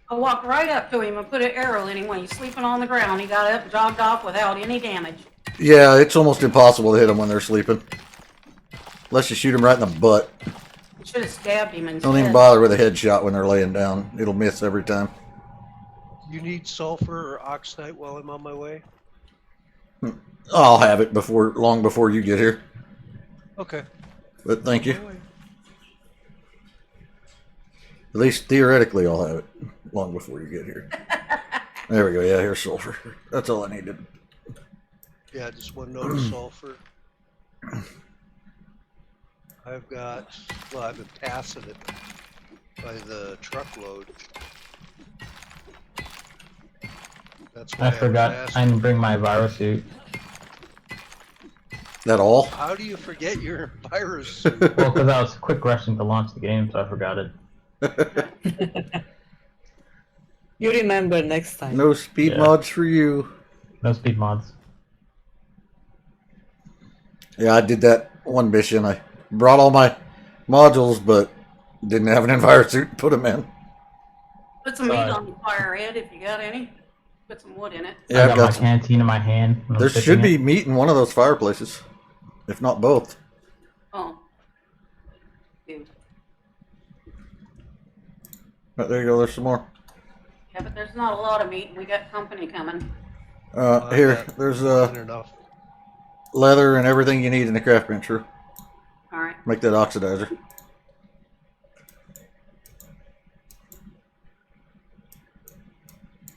I walked right up to him and put an arrow in him when he's sleeping on the ground. He got up and jogged off without any damage. Yeah, it's almost impossible to hit them when they're sleeping. Unless you shoot them right in the butt. Should have stabbed him instead. Don't even bother with a headshot when they're laying down. It'll miss every time. You need sulfur or oxide while I'm on my way? I'll have it long before you get here. Okay. But thank you. My way. At least theoretically, I'll have it long before you get here. There we go. Yeah, here's sulfur. That's all I needed. Yeah, just one note of sulfur. I've been passing it by the truckload. That's why I was forgot I asking. didn't bring my virus suit. That all? How do you forget your virus suit? Well, because I was quick rushing to launch the game, so I forgot it. You remember next time. No speed Yeah. mods for you. No speed mods. Yeah, I did that one mission. I brought all my modules, but didn't have an envirosuit to put them in. Put some meat Sorry. on the fire, Ed, if you got any. Put some wood in it. Yeah, I I've got got my some. canteen in my hand. and I'm There sipping should be it. meat in one of those fireplaces, if not both. Oh. Dude. But there you go. There's some more. Yeah, but there's not a lot of meat. We got company coming. Here, there's enough. leather and everything you need in the craft bench. Sure. All right. Make that oxidizer.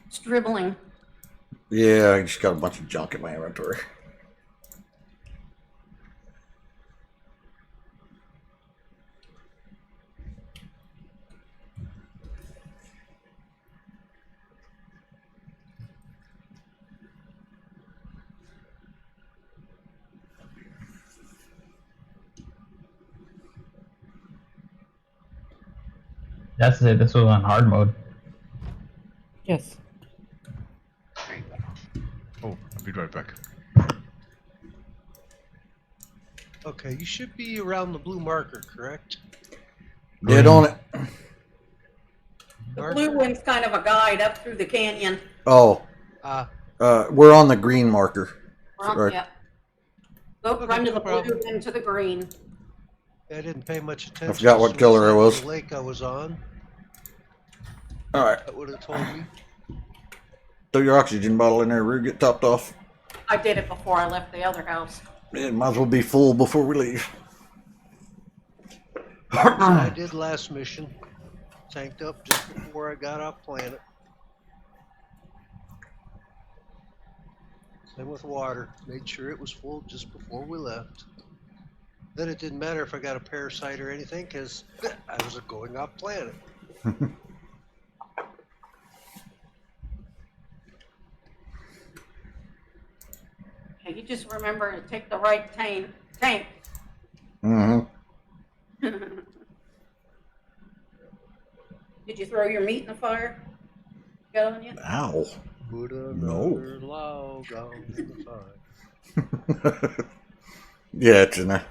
It's dribbling. Yeah, I just got a bunch of junk in my inventory. That's it. This was on hard mode. Yes. Oh, I'll be right back. Okay, you should be around the blue marker, correct? Dead on it. The blue one's kind of a guide up through the canyon. Oh, Ah, we're on the green marker. Right. Yeah. Go Okay, run to no the blue, problem. then to the green. I didn't pay much attention. forgot what So color I that was. The lake I was on. All right. That would have told me. Throw your oxygen bottle in there. Rue, get topped off. I did it before I left the other house. It might as well be full before we leave. I did last mission. Tanked up just before I got off planet. Same with water. Made sure it was full just before we left. Then it didn't matter if I got a parasite or anything because I was going off planet. Okay, you just remember to take the right tank. Mm-hmm. Did you throw your meat in the fire? Got on you? Ow. Put No. another log on the fire. Yeah, it's in there.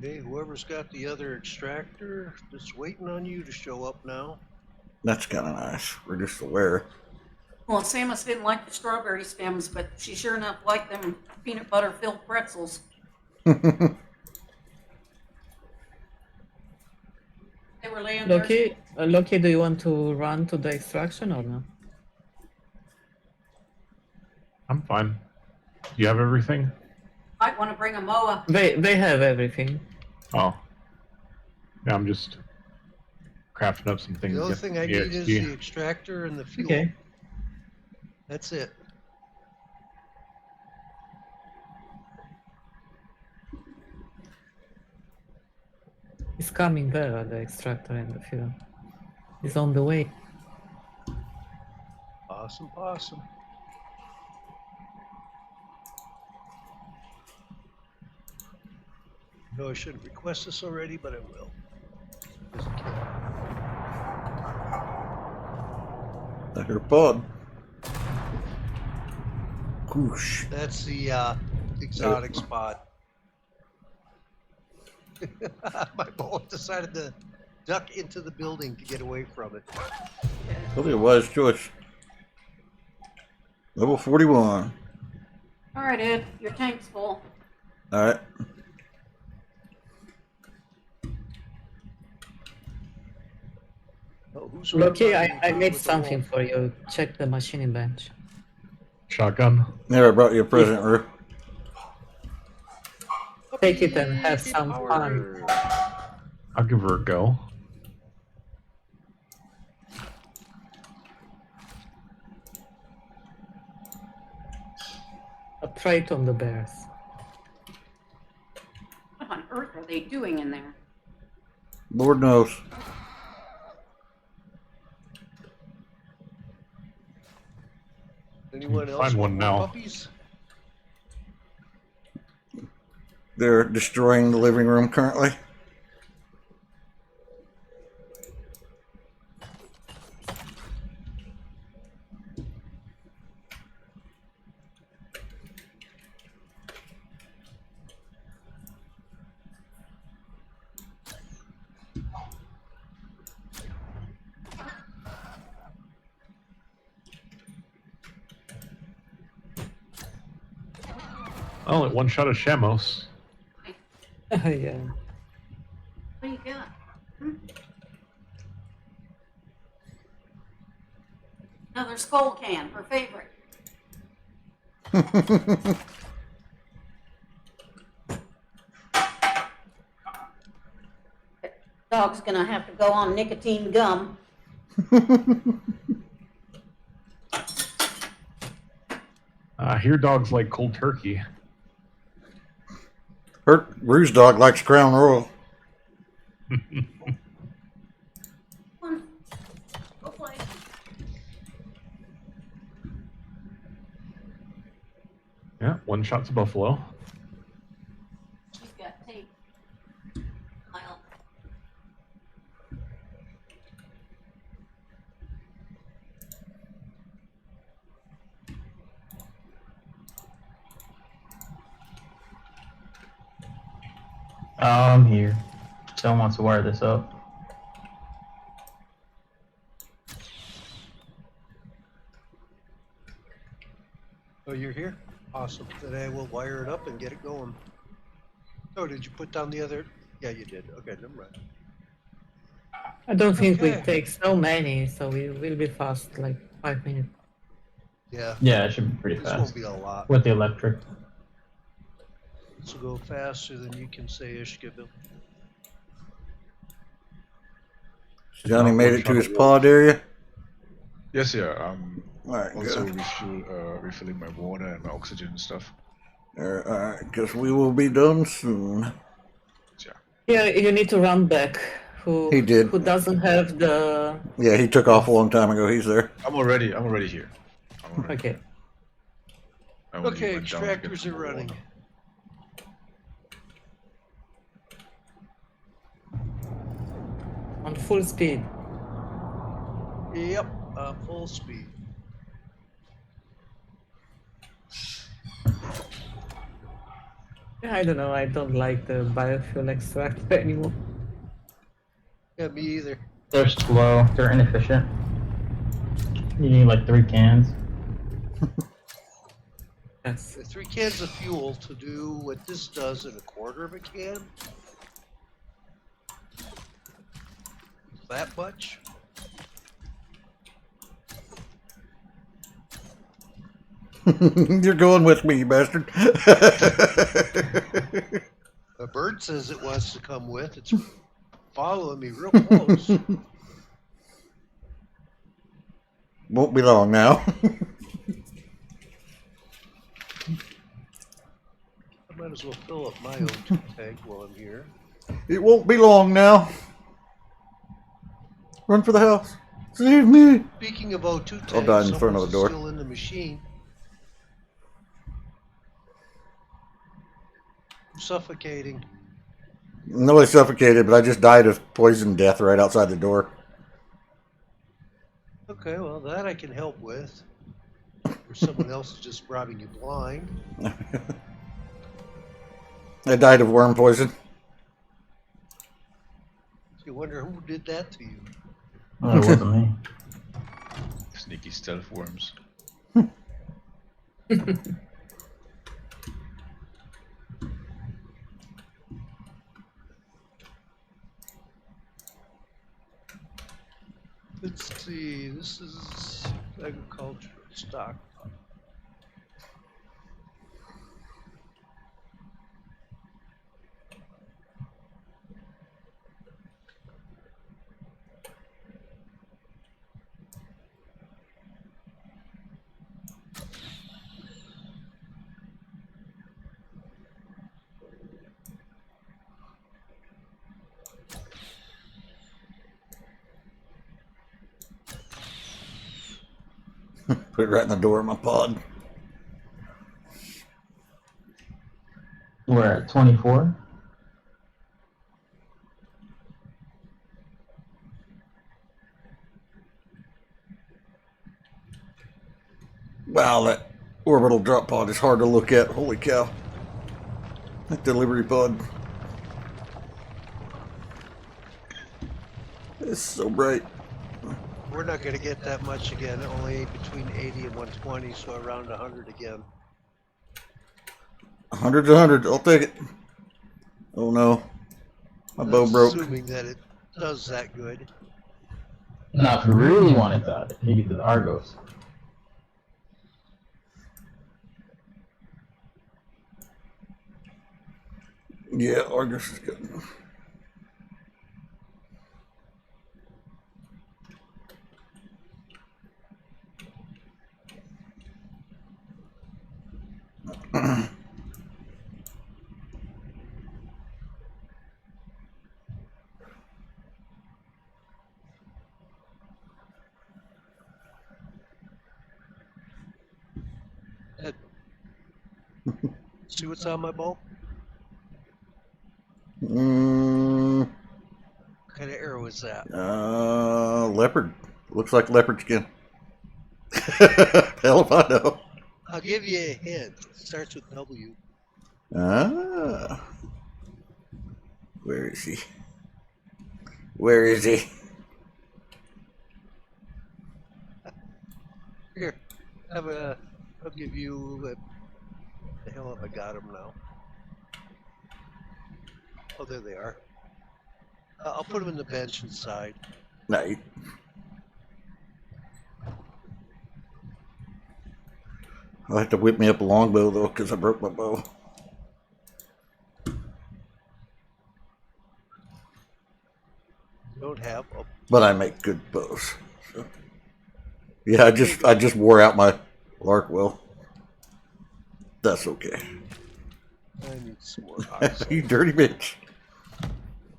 Hey, whoever's got the other extractor, just waiting on you to show up now. That's kind of nice. Reduce the wear. Well, Samus didn't like the strawberry stems, but she sure enough liked them peanut butter filled pretzels. They were laying there. Loki, do you want to run to the extraction or no? I'm fine. Do you have everything? Might want to bring a moa. They have everything. Oh. Yeah, I'm just crafting up some things. The only Get thing I the need is EXP. the extractor and the fuel. Okay. That's it. It's coming there, the extractor and the fuel. It's on the way. Awesome, awesome. No, I shouldn't request this already, but I will. I hear a pod. Whoosh. That's the exotic spot. My bullet decided to duck into the building to get away from it. Probably a wise choice. Level 41. All right, Ed, your tank's full. All right. Oh, who's Loki, running I made with the something wolf? for you. Check the machining bench. Shotgun. There, I brought you a present, Rue. Take it and have some fun. Power. I'll give her a go. A trait on the bears. What on earth are they doing in there? Lord knows. Anyone else Find one want more now. puppies? They're destroying the living room currently. Oh, it one shot of Shamos. Yeah. What do you got? Another skull can, her favorite. Dog's gonna have to go on nicotine gum. I hear dogs like cold turkey. Her Ruse dog likes Crown Royal. Come on, go play. Yeah, one shot to Buffalo. She's got tape. Well, I'm here. Someone wants to wire this up. Oh, you're here? Awesome. Then I will wire it up and get it going. Oh, did you put down the other? Yeah, you did. Okay, never mind. I don't think we Okay. take so many, so we will be fast, like 5 minutes. Yeah, Yeah, it should be pretty this fast. won't be a lot. With the electric. This will go faster than you can say Ishkaville. Johnny made it to his pod area. Yes, yeah. All right, Also good. refilling my water and my oxygen and stuff. All right, because we will be done soon. Yeah, you need to run back. He did. Who doesn't have the... Yeah, he took off a long time ago. He's there. I'm already here. I'm already. Okay. I only Okay, went down to get extractors some are more running. water. On full speed. Yep, full speed. I don't know, I don't like the biofuel extractor anymore. Yeah, me either. They're slow. They're inefficient. You need like 3 cans. Yes. The 3 cans of fuel to do what this does in a quarter of a can. That much? You're going with me, you bastard. A bird says it wants to come with. It's following me real close. Won't be long now. I might as well fill up my own tank while I'm here. It won't be long now. Run for the house. Save me. Speaking of O2 tanks, I'll die in front of the someone's door. still in the machine. I'm suffocating. Nobody suffocated, but I just died of poison death right outside the door. Okay, well that I can help with. Or someone else is just robbing you blind. I died of worm poison. You wonder who did that to you. Oh, it wasn't me. Sneaky stealth worms. Let's see, this is agricultural stock. Put it right in the door of my pod. We're at 24. Wow, that orbital drop pod is hard to look at. Holy cow. That delivery pod. It's so bright. We're not going to get that much again, only between 80 and 120, so around 100 again. 100's 100. I'll take it. Oh no. My bow broke. Assuming that it does that good. Now, if you really wanted that, maybe the Argos. Yeah, Argus is good. See what's on my bow? Mm, What kind of arrow is that? leopard. Looks like leopard skin. Hell if I know. I'll give you a hint. It starts with W. Ah. Where is he? Where is he? Here, I'll give you. The hell have I got them now? Oh, there they are. I'll put them in the bench inside. No, I'll have to whip me up a longbow though, because I broke my bow. Don't have. Oh, But I make good bows. So. Yeah, I just wore out my Larkwell. That's okay. I need some more oxide. You dirty bitch.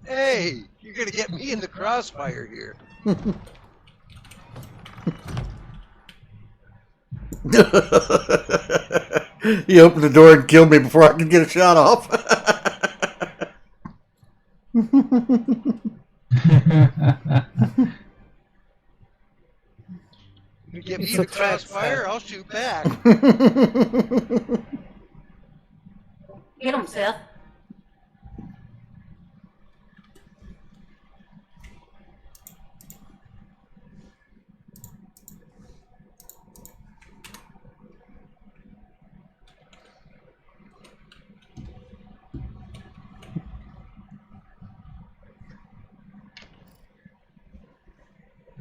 Hey, you're gonna get me in the crossfire here. He opened the door and killed me before I could get a shot off. You get me in the crossfire, I'll shoot back. Get him, Seth.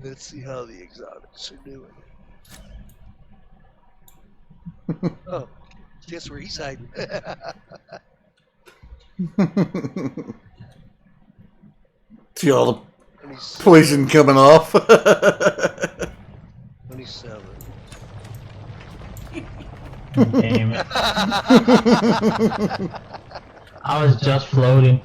Let's see how the exotics are doing. Oh, guess where he's hiding? See all the 27. poison coming off. 27. Damn it. I was just floating.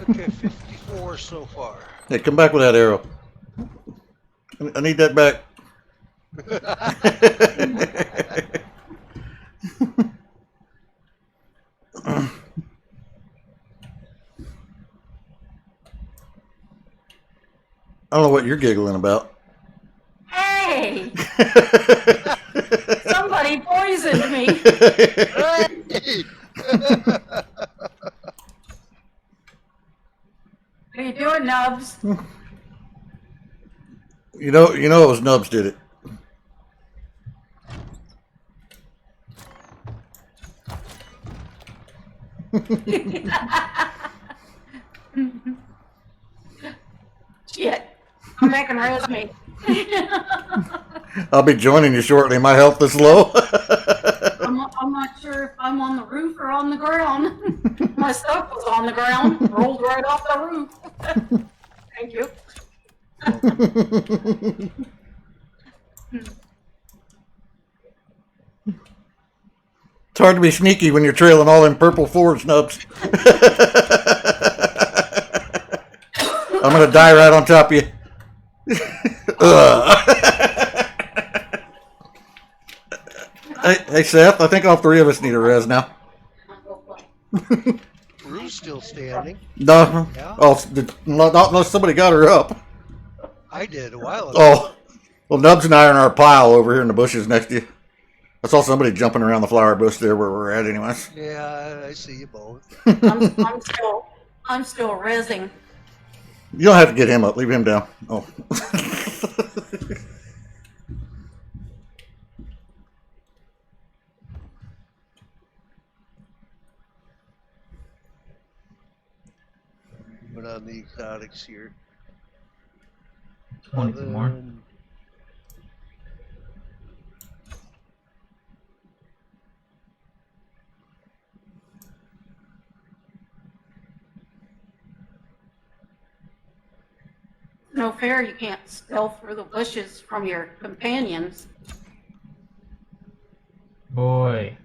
Okay, 54 so far. Hey, come back with that arrow. I need that back. I don't know what you're giggling about. Hey! Somebody poisoned me. Hey! What are you doing, Nubs? You know it was Nubs did it. Shit. Come back and res me. I'll be joining you shortly. My health is low. I'm not sure if I'm on the roof or on the ground. My stuff was on the ground, rolled right off the roof. Thank you. It's hard to be sneaky when you're trailing all them purple forward Nubs. I'm gonna die right on top of you. Hey Seth, I think all three of us need a res now. Rue's still standing. No, Yeah. not unless somebody got her up. I did a while ago. Oh, well, Nubs and I are in our pile over here in the bushes next to you. I saw somebody jumping around the flower bush there where we're at, anyways. Yeah, I see you both. I'm still resing. You don't have to get him up. Leave him down. Oh. on the exotics here. 22 more. No fair, you can't stealth through the bushes from your companions. Boy,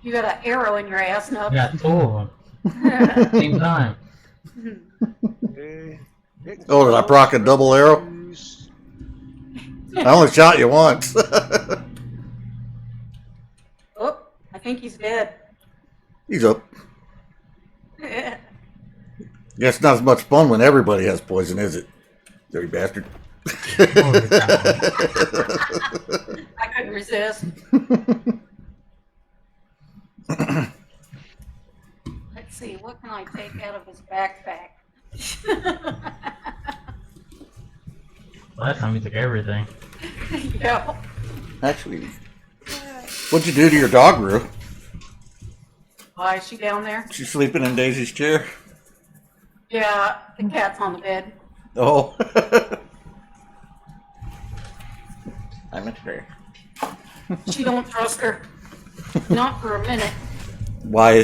You got an arrow in your ass, I Nub. got 2 of them. Same time. Okay. Oh, did I proc a double arrow? I only shot you once. Oh, I think he's dead. He's up. Guess not as much fun when everybody has poison, is it? Dirty bastard. I couldn't resist. Let's see, what can I take out of his backpack? Last time you took everything. Yeah. Actually, what'd you do to your dog, Rue? Why is she down there? She's sleeping in Daisy's chair. Yeah, the cat's on the bed. Oh. I'm a chair. She don't trust her. Not for a minute. Why?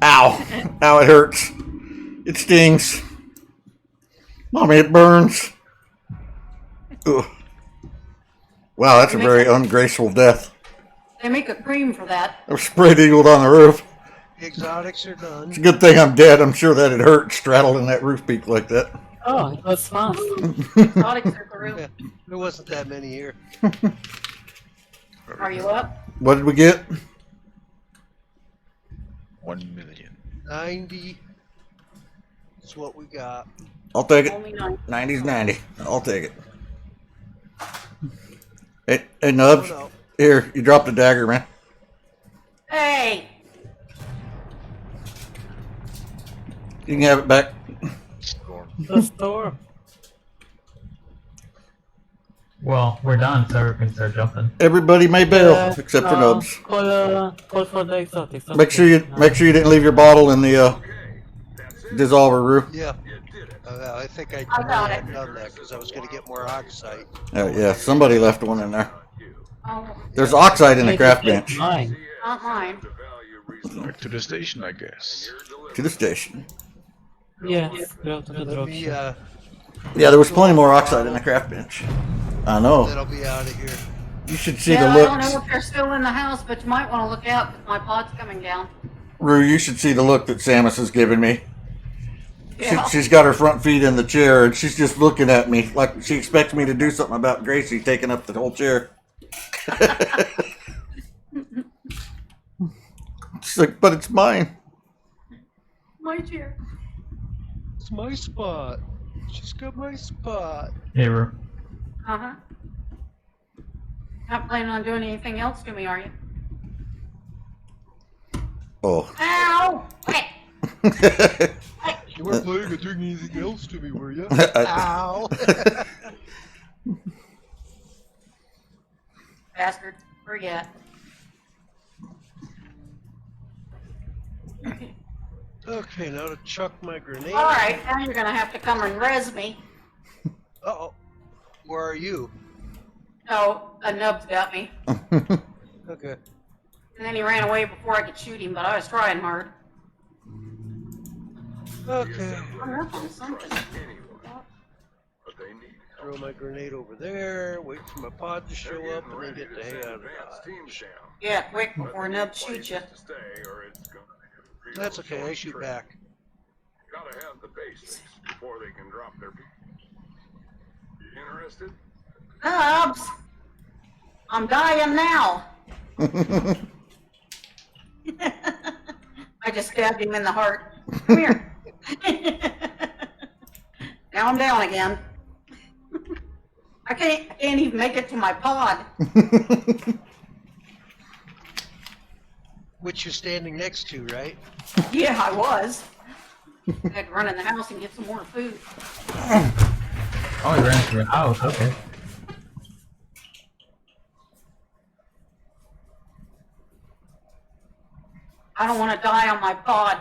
Ow. Ow, it hurts. It stings. Mommy, it burns. Ugh. Wow, that's a very ungraceful death. They make a cream for that. I was spread eagled on the roof. The exotics are done. It's a good thing I'm dead. I'm sure that it hurt straddling that roof peak like that. Oh, it was fast. Exotics are through. Yeah, there wasn't that many here. Are you up? What did we get? 1 million. 90. That's what we got. I'll take it. Only 9. 90's 90. I'll take it. Hey, Nubs. Oh, no. Here, you dropped a dagger, man. Hey! You can have it back. Storm. The store. Well, we're done, so we can start jumping. Everybody may bail except for Nubs. Call for the exotics. Make sure you didn't leave your bottle in the dissolver, Rue. Yeah. You did it. I think I I got had it. done that because I was going to get more oxide. Yeah, somebody left one in there. Oh, There's oxide in the craft bench. Mine. not mine. The value reasonable. Back to the station, I guess. To the station. Yes, go to the Let me, dropship. Yeah, there was plenty more oxide in the craft bench. I know. then I'll be out of here. You should see Yeah, the I don't know look. if they're still in the house, but you might want to look out because my pod's coming down. Rue, you should see the look that Samus has given me. Yeah. She's got her front feet in the chair and she's just looking at me like she expects me to do something about Gracie taking up the whole chair. She's like, but it's mine. My chair. It's my spot. She's got my spot. Hey, Ru. Uh-huh. Not planning on doing anything else to me, are you? Oh. Ow! Hey! You weren't planning on doing anything else to me, were you? I- Ow! Bastard. Forget. Okay, now to chuck my grenade. Alright, now you're gonna have to come and res me. Uh-oh. Where are you? Oh, a nub's got me. Okay. And then he ran away before I could shoot him, but I was trying hard. Okay. I'm working on something. But they need Throw my grenade over there, wait for my pod to show up, and then get the hang out of advanced it. teams down. Yeah, quick before Nub shoots you. To stay, or it's gonna be a real That's okay, I short shoot trip. back. Gotta have the basics before they can drop their beat. You interested? Nubs! I'm dying now. I just stabbed him in the heart. Come here. Now I'm down again. I can't even make it to my pod. Which you're standing next to, right? Yeah, I was. I had to run in the house and get some more food. Oh, you ran into your house. Okay. I don't want to die on my pod.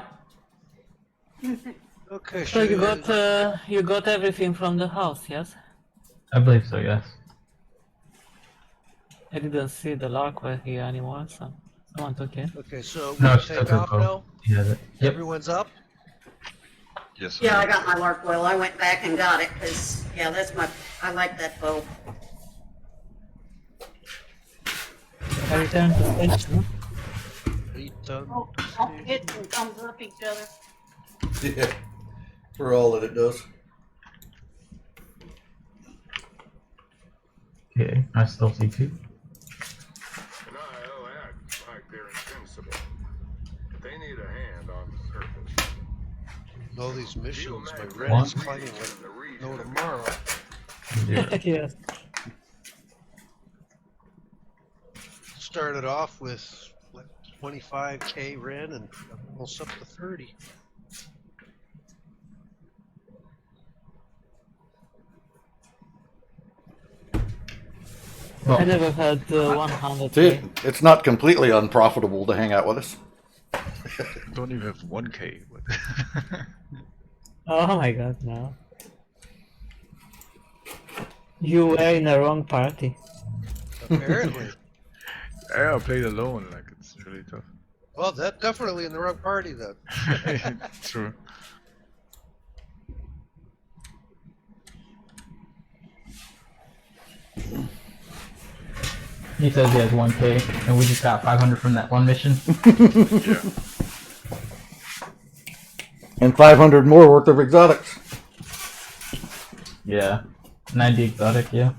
Okay, So should you got everything from the house, yes? I believe so, yes. I didn't see the Larkwell here anymore, so someone took it. Okay, so we No, can she take took her off bow. now? He has it. Yep. Everyone's up? Yes. Yeah, I got my Larkwell. I went back and got it because, yeah, I like that bow. I returned to station. Return Oh, to don't station. hit and thumbs up each other. Yeah, for all that it does. Okay, I still see two. Denial act like they're invincible. But they need a hand on the surface. All these missions, my Geomagnetic red is One. climbing regions like in the region no of tomorrow. Zero. Yes. Started off with what 25k Ren and almost up to 30. I Well, never had 100. See, it's not completely unprofitable to hang out with us. Don't even have 1k. But Oh my god, no. You were in the wrong party. Apparently. yeah, I played alone. Like it's really tough. Well, that definitely in the wrong party then. True. he says he has 1k, and we just got 500 from that one mission. Yeah. And 500 more worth of exotics. Yeah. 90 exotic, yeah.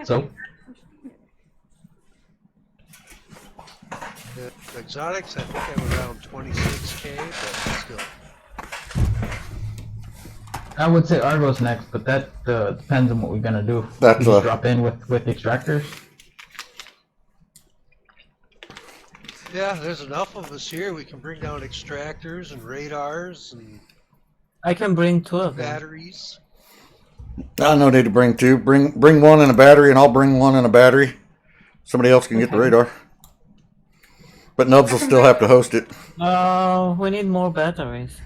So, The exotics, I think I was around 26k, but still. I would say Argo's next, but that depends on what we're gonna do. That's we just a- drop in with extractors. Yeah, there's enough of us here. We can bring down extractors and radars and I can bring 2 of them. batteries. I no need to bring two. Bring one in a battery, and I'll bring one in a battery. Somebody else can get the Okay. radar. But Nubs will still have to host it. We need more batteries.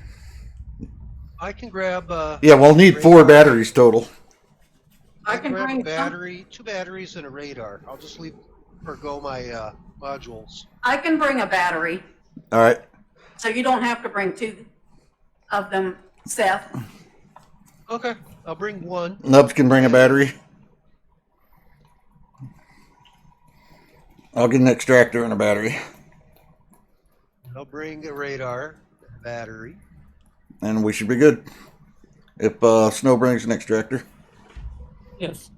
I can grab Yeah, we'll need 4 radar. batteries total. I I can grab bring a battery, 2 batteries and a radar. I'll just leave forgo my modules. I can bring a battery, All right. so you don't have to bring 2 of them, Seth. Okay, I'll bring one. Nubs can bring a battery. I'll get an extractor and a battery. I'll bring a radar, battery. And we should be good. If Snow brings an extractor. Yes.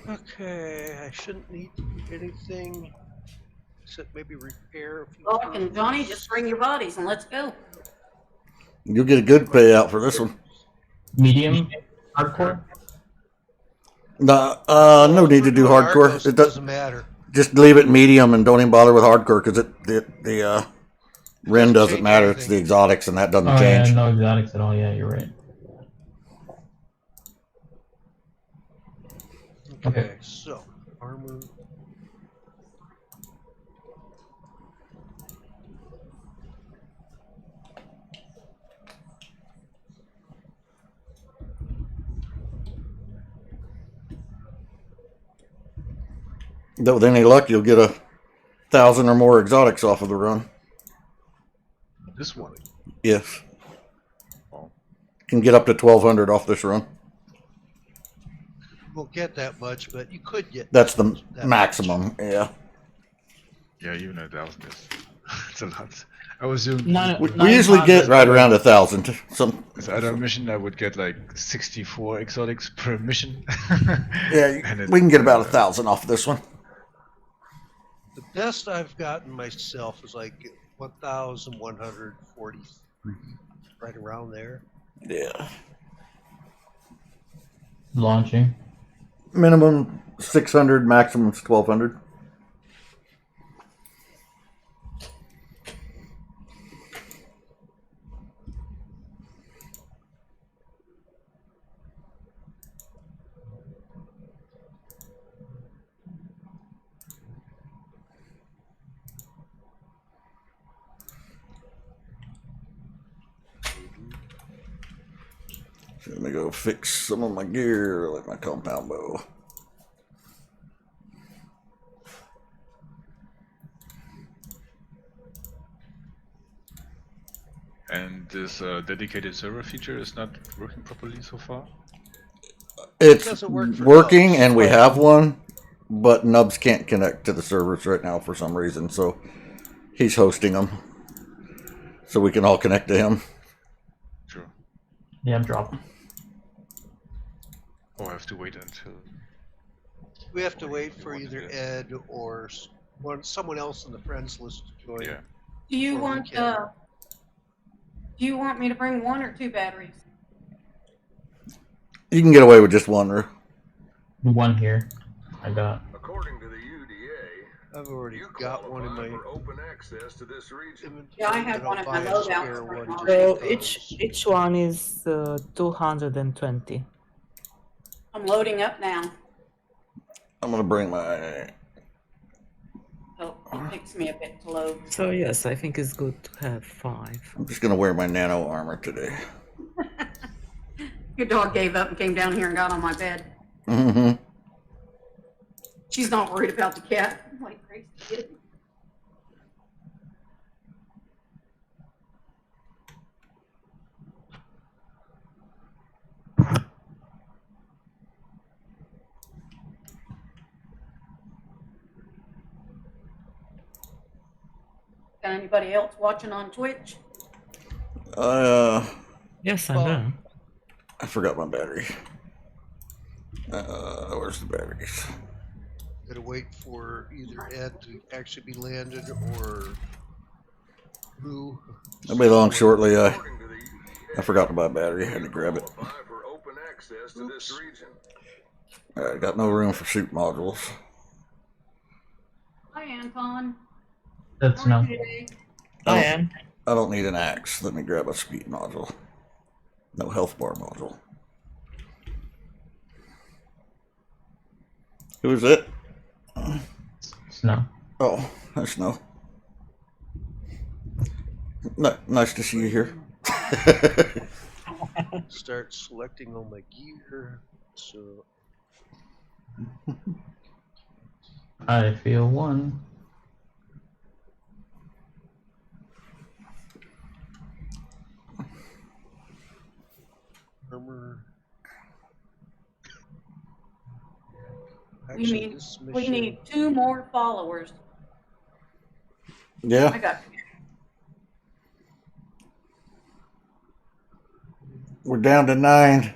Okay, I shouldn't need to do anything except maybe repair a few Oh, and Johnny, things. just bring your bodies and let's go. You'll get a good payout for this one. Medium, hardcore. No need to do hardcore. It doesn't matter. Just leave it medium and don't even bother with hardcore because the Ren doesn't change matter. It's anything. the exotics and that doesn't Oh change. yeah, no exotics at all. Yeah, you're right. Okay, so armor. Though with any luck, you'll get 1,000 or more exotics off of the run. This one. Yes. Oh. Can get up to 1,200 off this run. You won't get that much, but you could get. That's the that maximum. Yeah. Yeah, even 1,000 is it's a lot. I was doing We usually get right around 1,000. Some. this other mission. I would get like 64 exotics per mission. Yeah, And it- we can get about 1,000 off this one. The best I've gotten myself is like 1,140, right around there. Yeah. Launching. Minimum 600, maximum 1,200. Let me go fix some of my gear, like my compound bow. And this dedicated server feature is not working properly so far? It's doesn't work for working, Nubs. and we have one, but Nubs can't connect to the servers right now for some reason, so he's hosting them. So we can all connect to him. Sure. Yeah, I'm dropping. Oh, I have to wait until... We have to wait for either Ed or someone else in the friends list to join. Yeah. Do you Or we want can. do you want me to bring 1 or 2 batteries? You can get away with just one, Rue. One here. I got. According to the UDA, I've already you got one in qualify my for open access to this region. inventory. Yeah, I have but one I'll in my buy a loadout spare for one tomorrow. just So because. each one is 220. I'm loading up now. I'm gonna bring my. So it takes me a bit to load. So yes, I think it's good to have 5. I'm just gonna wear my nano armor today. Your dog gave up and came down here and got on my bed. Mm-hmm. She's not worried about the cat. I'm like, crazy kid. Got anybody else watching on Twitch? Yes, I'm Well, there. I forgot my battery. Where's the batteries? Gotta wait for either Ed to actually be landed or who. I'll be along shortly. According to the UDA, I forgot to buy a battery. I had to grab it. qualify for open access to this region. I got no room for suit modules. Hi, Anton. That's How are no. you today? I I don't, am. I don't need an axe. Let me grab a speed module. No health bar module. Who is it? Snow. Oh, that's no. Nice to see you here. Start selecting all my gear. So I feel one. armor. We Actually, need this we mission. need 2 more followers. I Yeah, got we're down to 9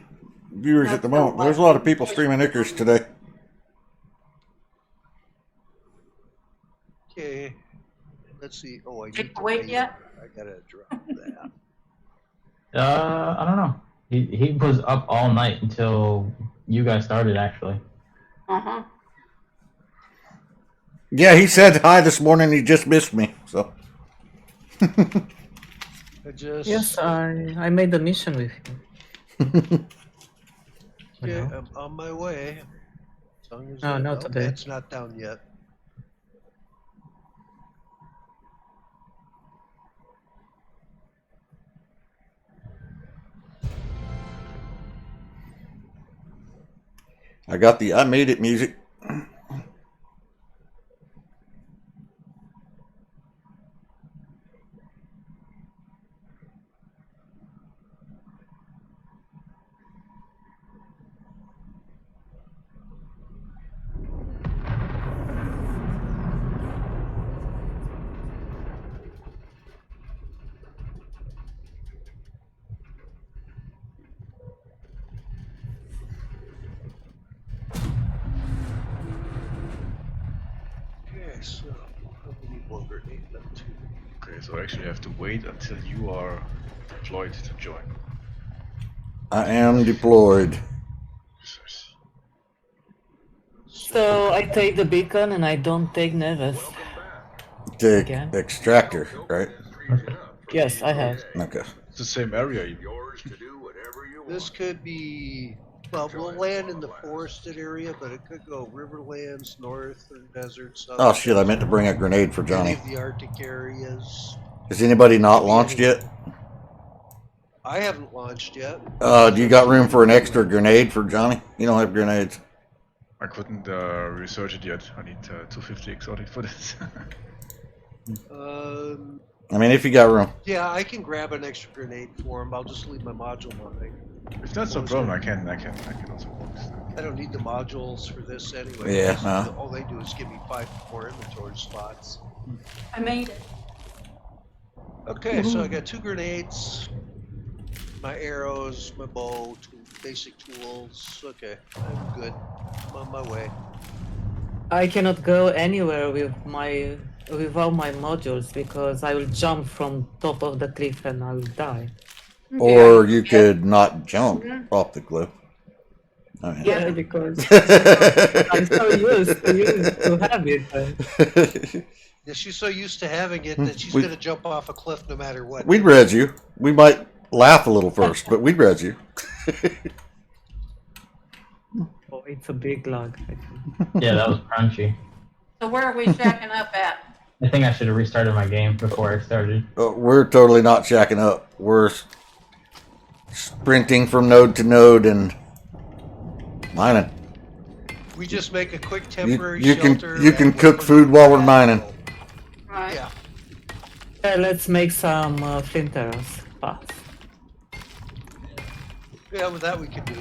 viewers at the That's moment. There's a lot of people streaming Icarus today. Okay. Let's see. Oh, I Take need the to weight wait. yet? I gotta drop that. I don't know. He was up all night until you guys started, actually. Uh-huh. Yeah, he said hi this morning. He just missed me. So I just. Yes, I made the mission with you. Okay, No. I'm on my way. As long as No, not today. It's not down yet. I got the I made it music. Okay, so how many more grenade left? Two. Okay, so I actually have to wait until you are deployed to join. I am deployed. So I take the beacon and I don't take Neves. The Again? extractor, right? Yes, I have. Okay. It's the same area. Yours to do whatever you This want. could be. Well, we'll land in the forested area, but it could go riverlands, north, or desert, south. Oh shit! I meant to bring a grenade for Any Johnny. of the Arctic areas. Is anybody not launched yet? I haven't launched yet. Do you got room for an extra grenade for Johnny? You don't have grenades. I couldn't research it yet. I need 250 exotic for this. I mean, if you got room. Yeah, I can grab an extra grenade for him. I'll just leave my module running. If that's no problem, I can also box. I don't need the modules for this anyway. Yeah, Just- no. All they do is give me 5 more inventory slots. I made it. Okay, so I got 2 grenades, my arrows, my bow, 2 basic tools. Okay, I'm good. I'm on my way. I cannot go anywhere without my modules because I will jump from top of the cliff and I will die. Or you could not jump off the cliff. I mean. Yeah, because I'm so used to have it. Yeah, she's so used to having it that she's We- gonna jump off a cliff no matter what. We'd res you. We might laugh a little first, but we'd res you. Oh, it's a big log. I think. Yeah, that was crunchy. So where are we shacking up at? I think I should have restarted my game before I started. We're totally not shacking up. We're sprinting from node to node and mining. We just make a quick You, temporary you can shelter. you can and cook wait for food the while we're back. mining. Right. Yeah. Yeah, let's make some flint arrows fast. Yeah, with that we can do.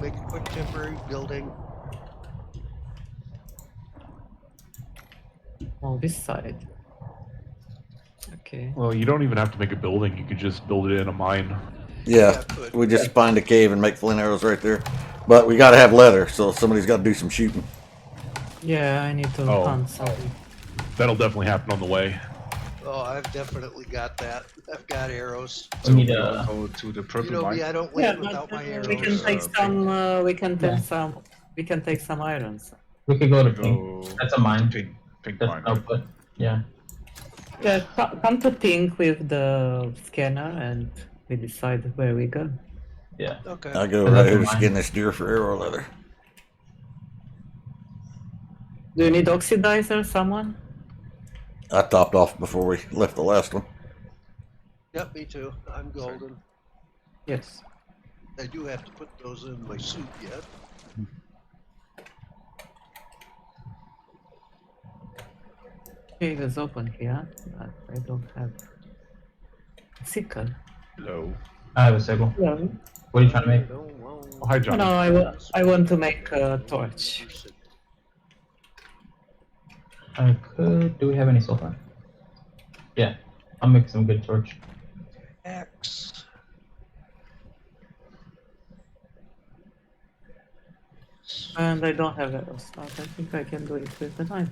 Make a quick temporary building. On this side. Okay. Well, you don't even have to make a building. You could just build it in a mine. Yeah, good. we just find a cave and make flint arrows right there. But we got to have leather, so somebody's got to do some shooting. Yeah, I need to Oh. hunt something. That'll definitely happen on the way. Oh, I've definitely got that. I've got arrows. We need we a. all go to the You purple know mine. me, I don't Yeah, live without but my arrows. we can take pink. some. We can take Yeah. some. We can take some irons. We could go to Go pink. That's a mine. pink That's mine. output. Yeah. Yeah, come to pink with the scanner and we decide where we go. Yeah. Okay. I go That's right here to mine. skin this deer for arrow leather. Do you need oxidizer, someone? I topped off before we left the last one. Yep, me too. I'm golden. Yes. I do have to put those in my suit yet. Cave is open here, but I don't have sickle. Hello. I have a sickle. No, What are you trying to make? Oh, hi, Johnny. I want to make a torch. I could. Do we have any sulfur? Yeah. I'll make some good torch. Axe. And I don't have arrows, but I think I can do it with the knife.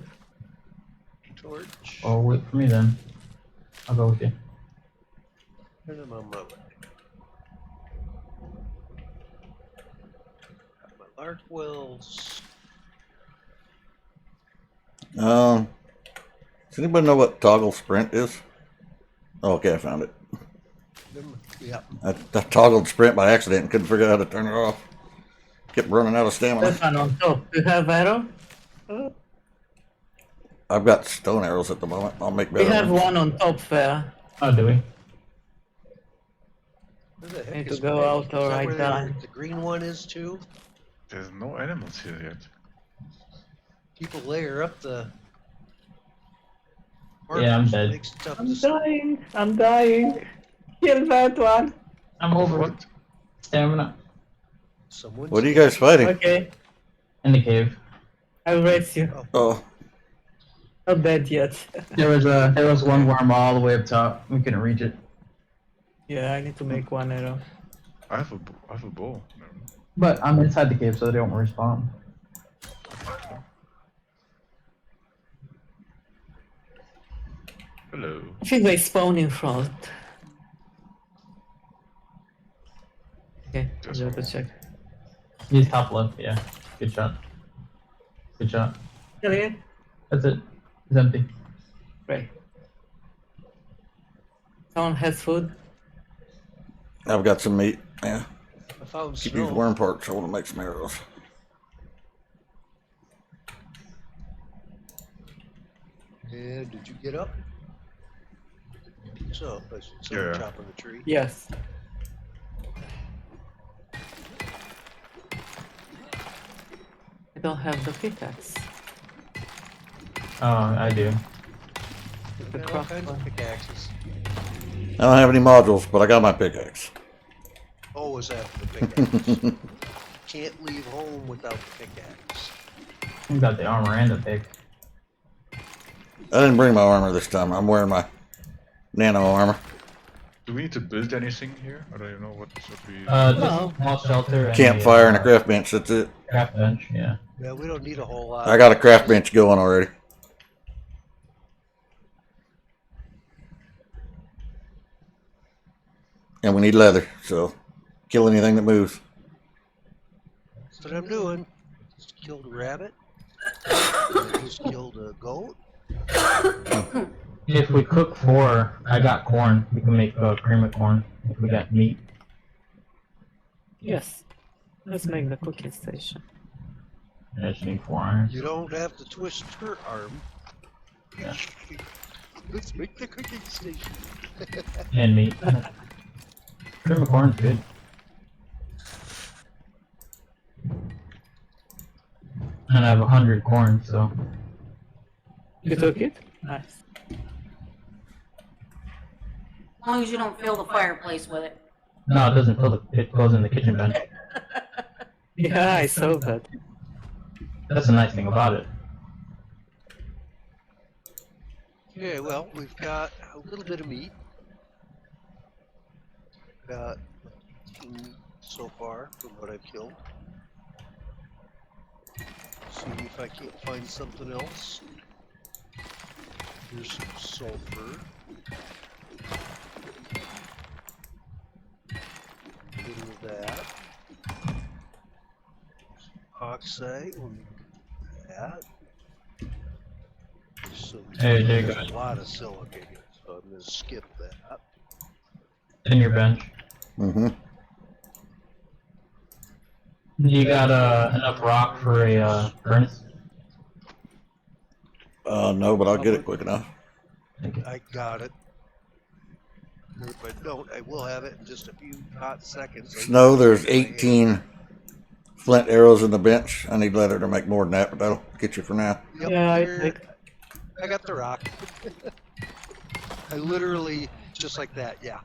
Torch. Oh, wait for me then. I'll go with you. And I'm on my way. Got my lark wells. Does anybody know what toggle sprint is? Oh, okay, I found it. Yeah. I toggled sprint by accident and couldn't figure out how to turn it off. Kept running out of stamina. That one on top. You have arrow? I've got stone arrows at the moment. I'll make We better have ones. one on top there. Oh, do we? Where the heck Need is to go my- out is or that I where die. the green one is too? There's no animals here yet. People layer up the. Yeah, I'm markers, dead. makes it tough I'm to see. dying. I'm dying. Kill that one. I'm over. What? Stamina. Someone's What are you guys fighting? Okay, In the cave. I'll raise you. Oh, Not dead yet. There was one worm all the way up top. We couldn't reach it. Yeah, I need to make one arrow. I have a bow. No. But I'm inside the cave, so they don't respawn. Hello. I think they spawn in front. Okay, Just I'll have to check. He's top left. Yeah. Good shot. Good shot. Kill it. That's it. It's empty. Great. Someone has food. I've got some meat. Yeah. I found Keep snow. these worm parts. I want to make some arrows. And did you get up? so. I should someone Yeah. chopping the tree. Yes. I don't have the pickaxe. Oh, I do. The Got all craft kinds of one. pickaxes. I don't have any modules, but I got my pickaxe. Oh, is that the pickaxe? Can't leave home without the pickaxe. You got the armor and the pick. I didn't bring my armor this time. I'm wearing my nano armor. Do we need to build anything here? I don't even know what we. Just No. a small shelter and Campfire and a craft bench. That's it. craft bench. Yeah. Yeah, we don't need a whole lot. I got a craft bench going already. And we need leather, so kill anything that moves. That's what I'm doing. Just killed a rabbit. I just killed a goat. If we cook 4, I got corn. We can make cream of corn if we got meat. Yes. Let's make the cooking station. I just need 4 iron. You don't have to twist her arm. Yeah. Let's make the cooking station. And meat. Cream of corn's good. And I have 100 corn, so. You took it? Nice. As long as you don't fill the fireplace with it. No, it doesn't fill the. It goes in the kitchen bench. Yeah, I saw that. That's the nice thing about it. Okay, well, we've got a little bit of meat. Got meat so far from what I've killed. See if I can't find something else. Here's some sulfur. A little of that. Oxide. We'll need that. There's some, Hey, there you there's go. a lot of silica here, so I'm gonna skip that. In your bench. Mm-hmm. You got enough rock for a furnace? No, but I'll get it quick enough. I got it. Or if I don't, I will have it in just a few hot seconds. Snow, there's 18 flint arrows in the bench. I need leather to make more than that, but that'll get you for now. Yep, Yeah, I here- think. I got the rock. I literally, just like that, yeah.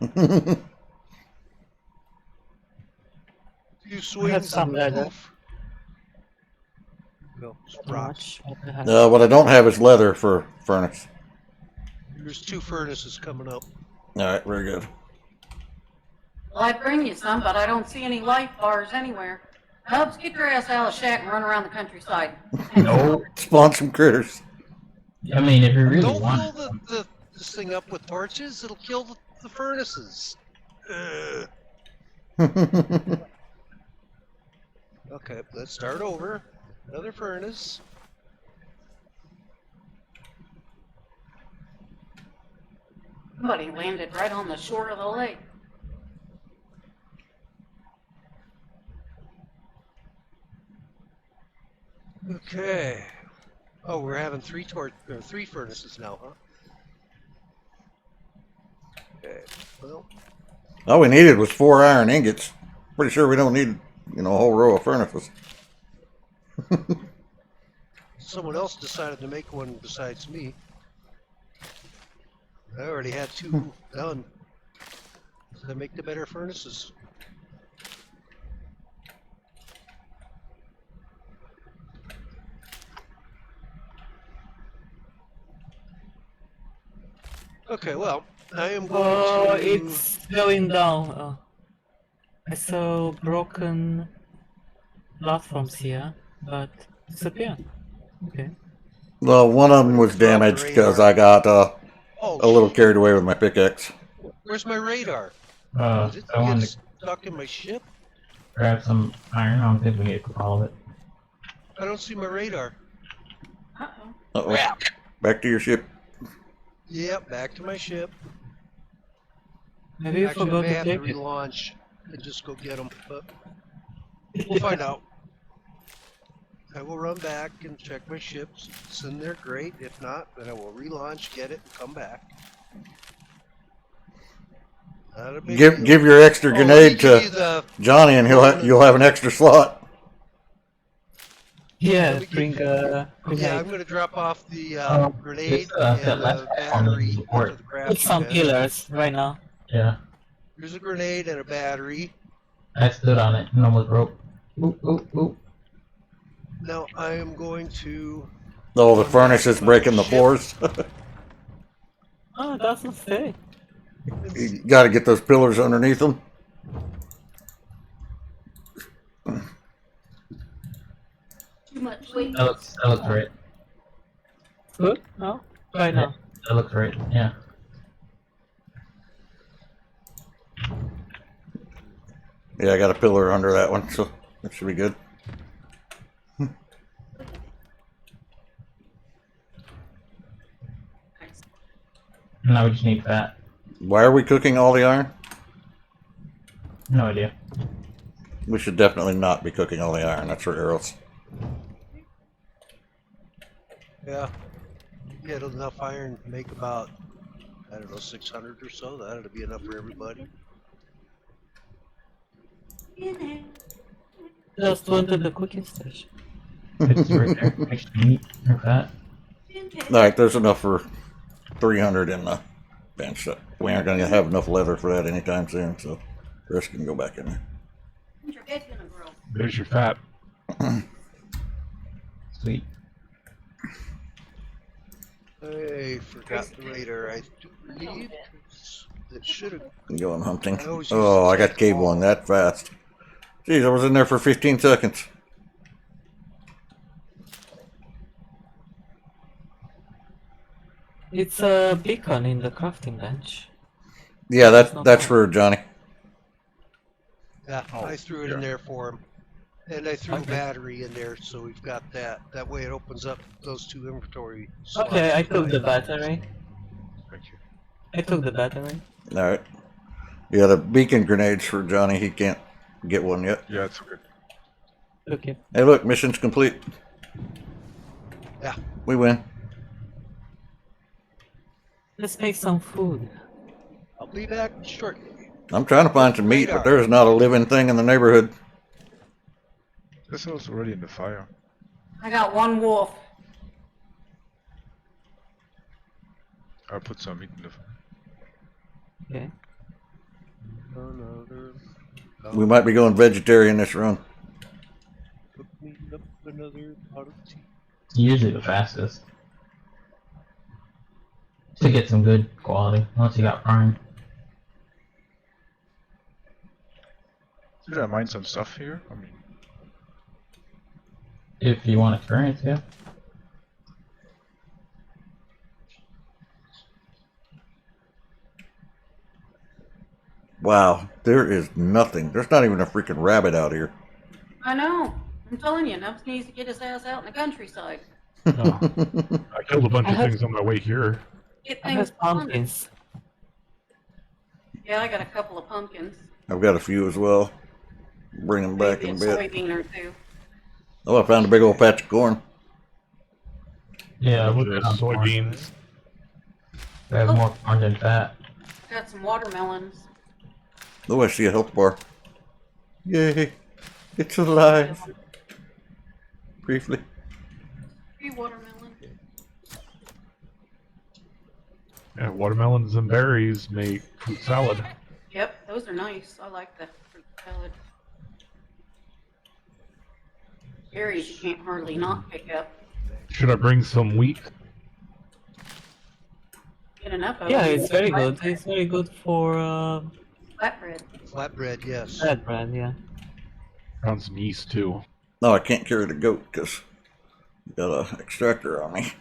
Few swings some and leather. poof. No, it's How rock. much? What the heck? What I don't have is leather for furnace. There's 2 furnaces coming up. All right, very good. Well, I bring you some, but I don't see any life bars anywhere. Hubs, get your ass out of the shack and run around the countryside. No. Spawn some critters. I mean, if you really Don't want fill it. this thing up with torches, it'll kill the furnaces. Okay, let's start over. Another furnace. Somebody landed right on the shore of the lake. Okay. Oh, we're having 3 furnaces now, huh? Okay. Well, All we needed was 4 iron ingots. Pretty sure we don't need, a whole row of furnaces. someone else decided to make one besides me. I already had 2 done. So make the better furnaces. Okay, well, I am going Oh, to... it's going down. I saw broken platforms here, but disappeared. Okay. Well, one of them was damaged because I got Oh, a little carried away with my pickaxe. where's my radar? Did it I wanted get to stuck in my ship? grab some iron. I don't think we can get all of it. I don't see my radar. Uh-oh. Uh-oh. Back to your ship. Yep, back to my ship. Maybe you Actually, I forgot may to have to take it. relaunch and just go get them, but we'll find out. I will run back and check my ships. If it's in there, great. If not, then I will relaunch, get it, and come back. Not a big Give deal. give your extra Oh, let me grenade give you to the. Johnny, and you'll have an extra slot. Yeah, Let me bring give- a Yeah, I'm grenade. going to drop off the grenade This, and that last the platform battery needs into support. the Put crafting some bench. pillars right now. Yeah. Here's a grenade and a battery. I stood on it and almost broke. Oop, oop, oop. Now I am going to. Oh, the Come furnace back is to my breaking the ship. floors. Oh, that's not fair. and You see- got to get those pillars underneath them. Too much weight. That looks right. Good? No? Right now. That looks right. Yeah. Yeah, I got a pillar under that one, so that should be good. Now we just need fat. Why are we cooking all the iron? No idea. We should definitely not be cooking all the iron. That's for arrows. Yeah. Get enough iron to make about, I don't know, 600 or so. That ought to be enough for everybody. Just went to the cooking station. It's right there. Extra meat or fat. All right, there's enough for 300 in the bench. We aren't going to have enough leather for that anytime soon, so the rest can go back in there. When's your head gonna grow? There's your fat. Sweet. I forgot the radar. I do believe that should have. Going hunting. I always use Oh, the I got check cave one that fast. Jeez, I was in there for 15 seconds. It's a beacon in the crafting bench. Yeah, That's not that's bad. for Johnny. Yeah, Oh, I threw it in there for him. And I threw a battery in there, so we've got that. That way it opens up those two inventory slots. Okay, I took the battery. Thank you. I took the battery. All right. Yeah, the beacon grenades for Johnny. He can't get one yet. Yeah, it's good. Okay. Hey, look, mission's complete. Yeah. We win. Let's make some food. I'll be back shortly. I'm trying to find some meat, but there's not a living thing in the neighborhood. This was already in the fire. I got one wolf. I'll put some meat in the fire. Okay. Another. We might be going vegetarian this run. Cook me up another pot of tea. Usually the fastest. To get some good quality, unless you got prime. Should I mine some stuff here? I mean, If you want experience, yeah. Wow, there is nothing. There's not even a freaking rabbit out here. I know. I'm telling you, Nubs needs to get his ass out in the countryside. Oh, I killed a bunch I of have- things on my way here. Get I things have planted. pumpkins. Yeah, I got a couple of pumpkins. I've got a few as well. Bring them back Maybe in a a bit. soybean or two. Oh, I found a big old patch of corn. Yeah, Look look at those soybeans. We have more corn than fat. Got some watermelons. Oh, I see a health bar. Yay, it's alive. Briefly. 3 watermelon. Yeah, watermelons and berries make fruit salad. Yep, those are nice. I like that fruit salad. Berries you can't hardly not pick up. Should I bring some wheat? Get enough of Yeah, it. it's very good. It's very good for Flatbread. Flatbread, yes. bread bread, yeah. Found some yeast too. No, I can't carry the goat because I got a extractor on me.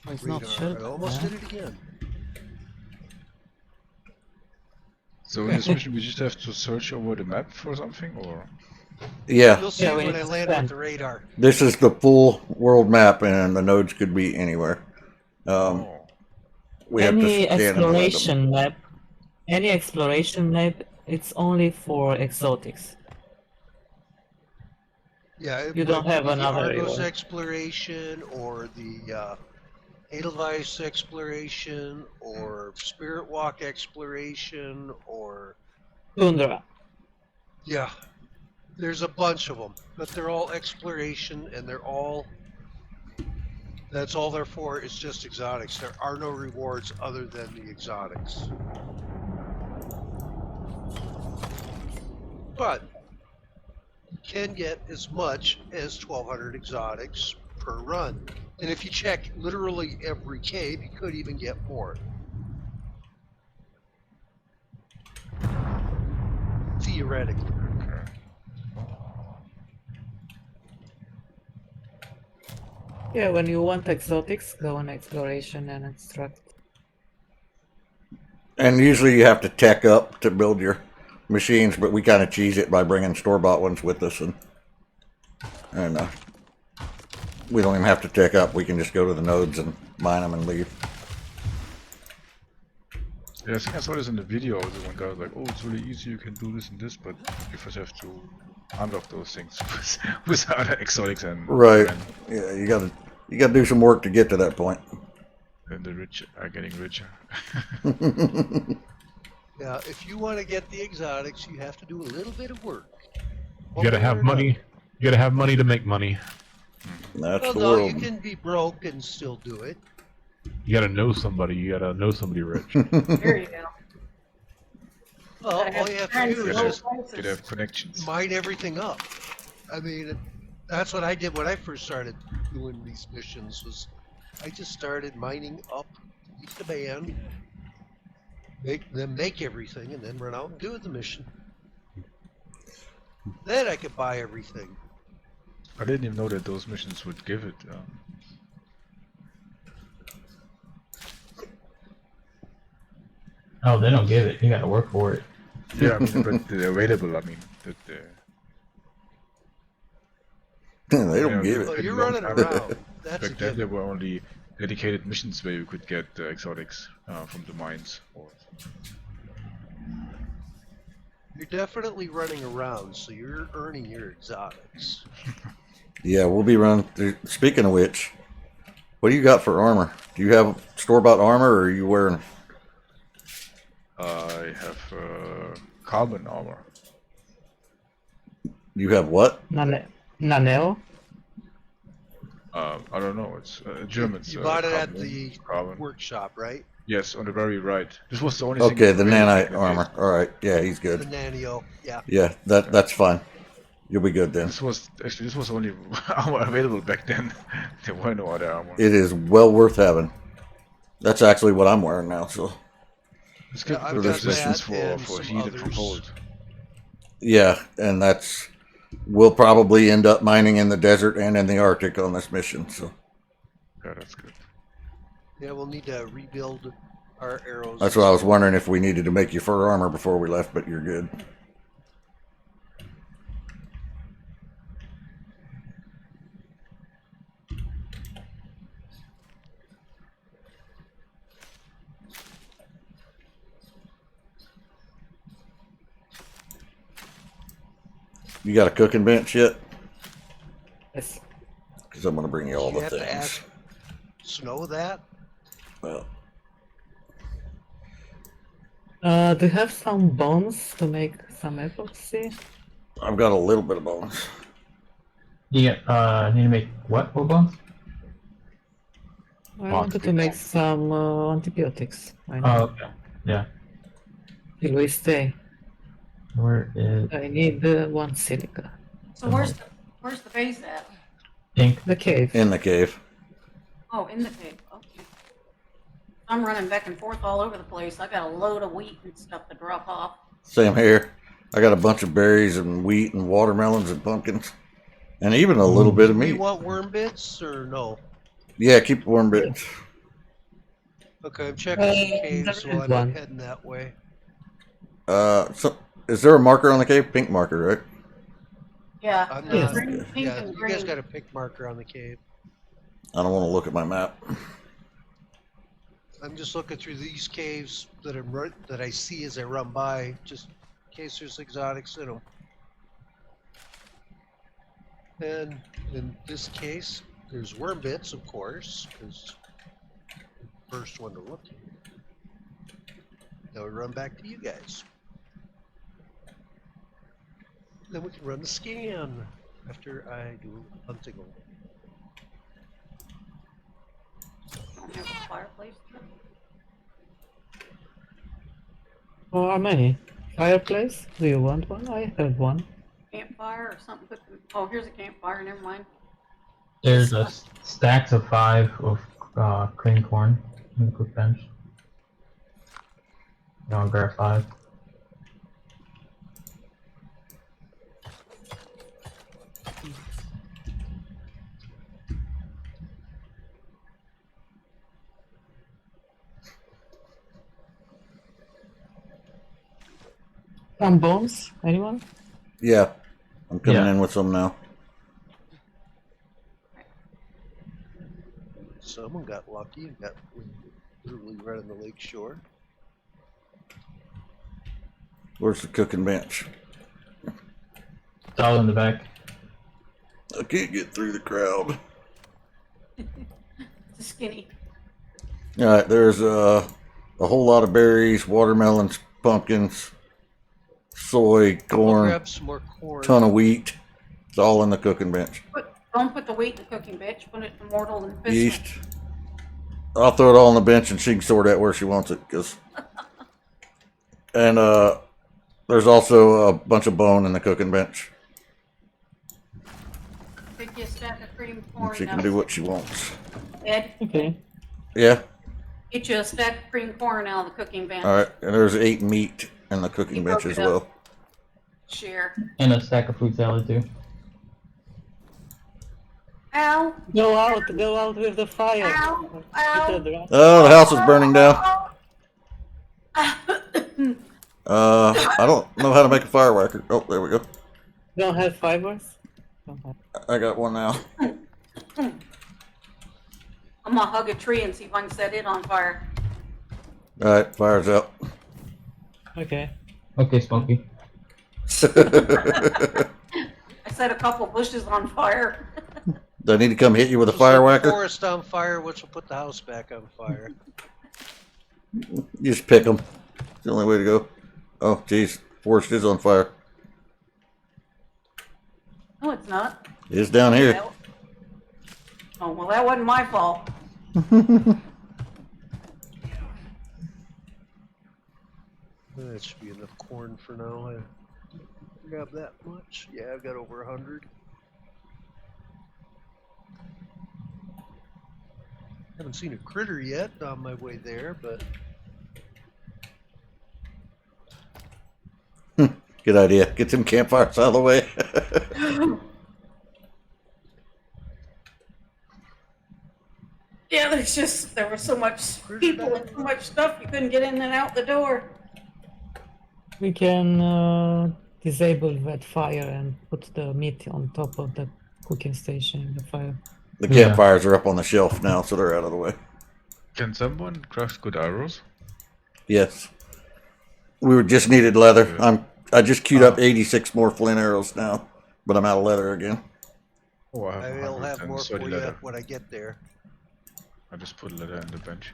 Oh, it's not Radar. sure. I almost did it again. so in this mission we just have to search over the map for something, or? Yeah, You'll see Yeah, we when need I to land scan. with the radar. this is the full world map, and the nodes could be anywhere. Oh. We have to Any scan and find them. exploration map, any exploration map, it's only for exotics. Yeah, You don't have the another Argos reward. exploration or the Edelweiss exploration, or Spirit Walk exploration, or Tundra. yeah, there's a bunch of them, but they're all exploration, and they're all. That's all they're for. It's just exotics. There are no rewards other than the exotics. But you can get as much as 1,200 exotics per run. And if you check literally every cave, you could even get more. Theoretically. Okay. Yeah, when you want exotics, go on exploration and extract. And usually you have to tech up to build your machines, but we kind of cheese it by bringing store-bought ones with us, and we don't even have to tech up. We can just go to the nodes and mine them and leave. Yeah, I think I saw this in the video. The one guy was like, "Oh, it's really easy. You can do this and this, but you first have to unlock those things with other exotics and Right. and Yeah, you gotta do some work to get to that point. then the rich are getting richer." Yeah, if you want to get the exotics, you have to do a little bit of work. You gotta have money. You gotta have money to make money. That's Well, the no, world. you can be broke and still do it. You gotta know somebody. You gotta know somebody rich. There you go. Well, Gotta all you have to friends do in is low just Could places. have connections. mine everything up. I mean, that's what I did when I first started doing these missions. Was I just started mining up each demand, make everything, and then run out and do the mission. Then I could buy everything. I didn't even know that those missions would give it. Oh, they don't give it. You gotta work for it. Yeah, I mean, but they're available. I mean, that They don't Yeah, give Well, it. you're long running time. around. That's a back then there given. were only dedicated missions where you could get exotics from the mines. Or You're definitely running around, so you're earning your exotics. Yeah, we'll be running. Speaking of which, what do you got for armor? Do you have store-bought armor, or are you wearing? I have carbon armor. You have what? Nanel? I don't know. It's German. You bought it at carbon, the carbon. workshop, right? Yes, on the very right. This was the only thing. Okay, the available nanite in the armor. case. All right, yeah, he's The good. Nanio, yeah. Yeah, that's fine. You'll be good then. This was only armor available back then. There were no other armor. It is well worth having. That's actually what I'm wearing now. So It's good Yeah, I've for got resistance that for and some heat and from others. cold. yeah, and we'll probably end up mining in the desert and in the Arctic on this mission. So Yeah, that's good. Yeah, we'll need to rebuild our arrows. that's what I was wondering if we needed to make you fur armor before we left, but you're good. You got a cooking bench yet? Yes. Because I'm going to bring you all You the have to things. ask Snow that? Well, Do you have some bones to make some epoxy? I've got a little bit of bones. You get, need to make what? What bones? I wanted to make some antibiotics. I know. Oh, okay. Yeah. Till we stay. Where is I need one silica. So where's the base at? Pink? The cave. In the cave. Oh, in the cave. Okay. I'm running back and forth all over the place. I got a load of wheat and stuff to drop off. Same here. I got a bunch of berries and wheat and watermelons and pumpkins. And even a little bit of Do you meat. want worm bits or no? Yeah, keep warm bits. Okay, I'm checking the there caves is while I'm one. heading that way. So, is there a marker on the cave? Pink marker, right? Yeah. I'm the not. green, pink Yeah, and you guys green. got a pick marker on the cave. I don't want to look at my map. I'm just looking through these caves that I see as I run by, just in case there's exotics in them. And in this case, there's worm bits, of course, because first one to look. Now we run back to you guys. Then we can run the scan after I do hunting. Don't have a fireplace. Oh, how many? Fireplace? Do you want one? I have one. Campfire or something. Oh, here's a campfire. Never mind. There's a stacks of 5 of cream corn in the cook bench. You want to grab 5? Some bones? Anyone? Yeah, I'm coming Yeah. in with some now. Someone got lucky and got literally right on the lake shore. Where's the cooking bench? It's all in the back. I can't get through the crowd. It's skinny. All right, there's a whole lot of berries, watermelons, pumpkins, soy, I'll corn, grab some more corn. ton of wheat. It's all in the cooking bench. Don't put the wheat in the cooking bench. Put it in mortal and fiscal. Yeast. I'll throw it all on the bench and she can sort out where she wants it. And there's also a bunch of bone in the cooking bench. Pick you a stack of cream And corn. she can do what she wants. Ed, Okay. Yeah. get you a stack of cream corn out of the cooking bench. All right. And there's 8 meat in the cooking You bench broke as it up. well. Share. And a stack of fruit salad too. Ow! Go out with the fire. Ow! Ow! Peter, right? Oh, the house is burning down. I don't know how to make a fireworker. Oh, there we go. Don't have fibers? Don't have. I got one now. I'm gonna hug a tree and see if I can set it on fire. All right, fire's out. Okay. Okay, Spunky. I set a couple bushes on fire. Do I need to come hit you with a We'll set the fireworker? forest on fire, which will put the house back on fire. You just pick them. It's the only way to go. Oh, geez. Forest is on fire. No, it's not. It's down here. That- Oh, well, that wasn't my fault. That should be enough corn for now. I grab that much. Yeah, I've got over 100. Haven't seen a critter yet on my way there, but Good idea. Get them campfires out of the way. Yeah, there was so much people and so much stuff you couldn't get in and out the door. We can disable that fire and put the meat on top of the cooking station in the fire. The Yeah. campfires are up on the shelf now, so they're out of the way. Can someone craft good arrows? Yes. We were just needed leather. I just queued up 86 more flint arrows now, but I'm out of leather again. Oh, I have I'll have 100 more and for 30 you leather. when I get there. I just put leather in the bench.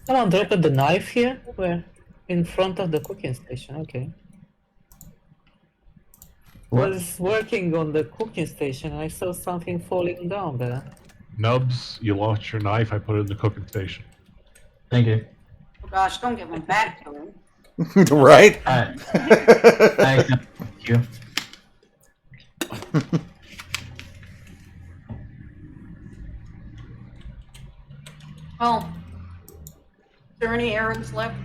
Someone dropped the knife here? Where? In front of the cooking station, okay. I What? was working on the cooking station and I saw something falling down there. Nubs, you lost your knife. I put it in the cooking station. Thank you. Oh gosh, don't give them back to him. Right? Alright. Thank you. Well, is there any arrows left?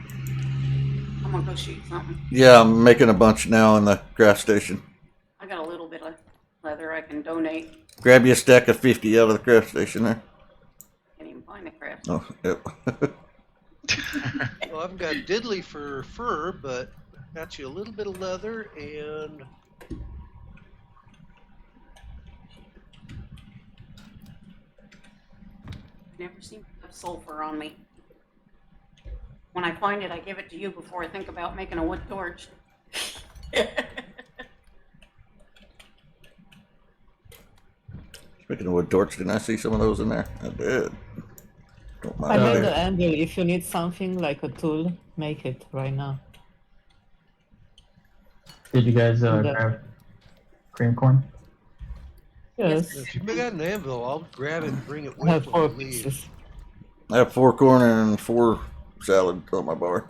I'm gonna go shoot something. Yeah, I'm making a bunch now in the craft station. I got a little bit of leather I can donate. Grab you a stack of 50 out of the craft station there. Can't even find a craft. Oh, yep. Well, I've got diddly for fur, but got you a little bit of leather and Never seem to have sulfur on me. When I find it, I give it to you before I think about making a wood torch. Speaking of wood torch, didn't I see some of those in there? I did. Don't I mind made me. the anvil. If you need something like a tool, make it right now. Did you guys Yeah. grab cream corn? Yes. If you got an anvil, I'll grab it and bring it I have with when 4 we leave. pieces. I have 4 corn and 4 salad on my bar.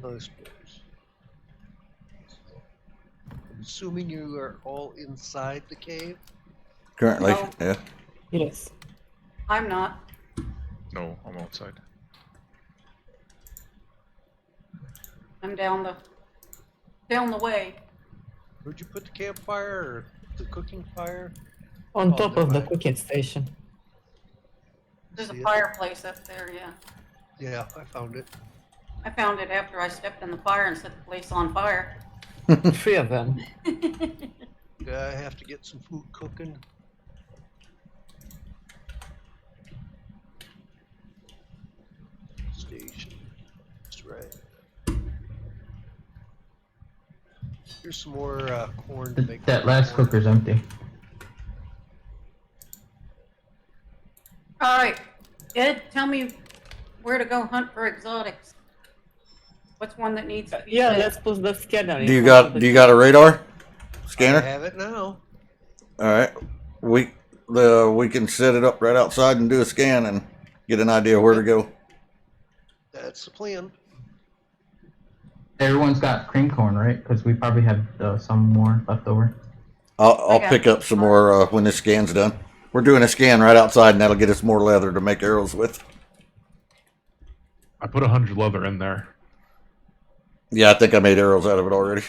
I suppose. I'm assuming you are all inside the cave. Currently, No. yeah. Yes. I'm not. No, I'm outside. I'm down the way. Where'd you put the campfire or the cooking fire? On Oh, top never of the mind. cooking station. There's a See it? fireplace up there, yeah. Yeah, I found it. I found it after I stepped in the fire and set the place on fire. 3 of them. Yeah, I have to get some food cooking. Station. That's right. Here's some more corn to make. That last corn. cooker's empty. All right, Ed, tell me where to go hunt for exotics. What's one that needs to be Yeah, fed? let's put the scanner. Do you in got front of do you the- got a radar I scanner? have it now. All right. We can set it up right outside and do a scan and get an idea where to go. That's the plan. Everyone's got cream corn, right? Because we probably have some more left over. I'll I got pick it. up some more when this scan's done. We're doing a scan right outside, and that'll get us more leather to make arrows with. I put 100 leather in there. Yeah, I think I made arrows out of it already.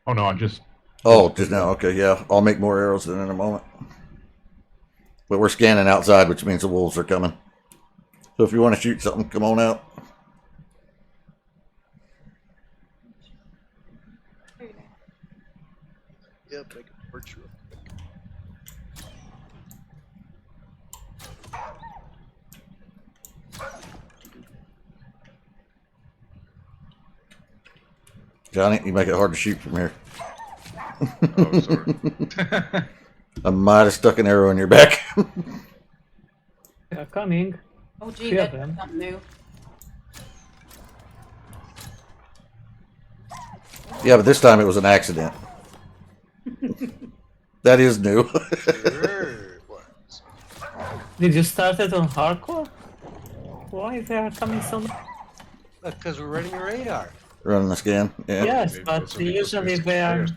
Oh no, I just Oh, just now. Okay, yeah. I'll make more arrows then in a moment. But we're scanning outside, which means the wolves are coming. So if you want to shoot something, come on out. Yep, make a torch real quick. Johnny, you make it hard to shoot from here. Oh, sorry. I might have stuck an arrow in your back. They're coming. Oh, gee, Three of that's them. something new. Yeah, but this time it was an accident. That is new. Sure it was. Did you start it on hardcore? Why they are coming so much? Because we're running a radar. Running the scan. Yeah. Yes, Maybe but also because usually there's they are. players.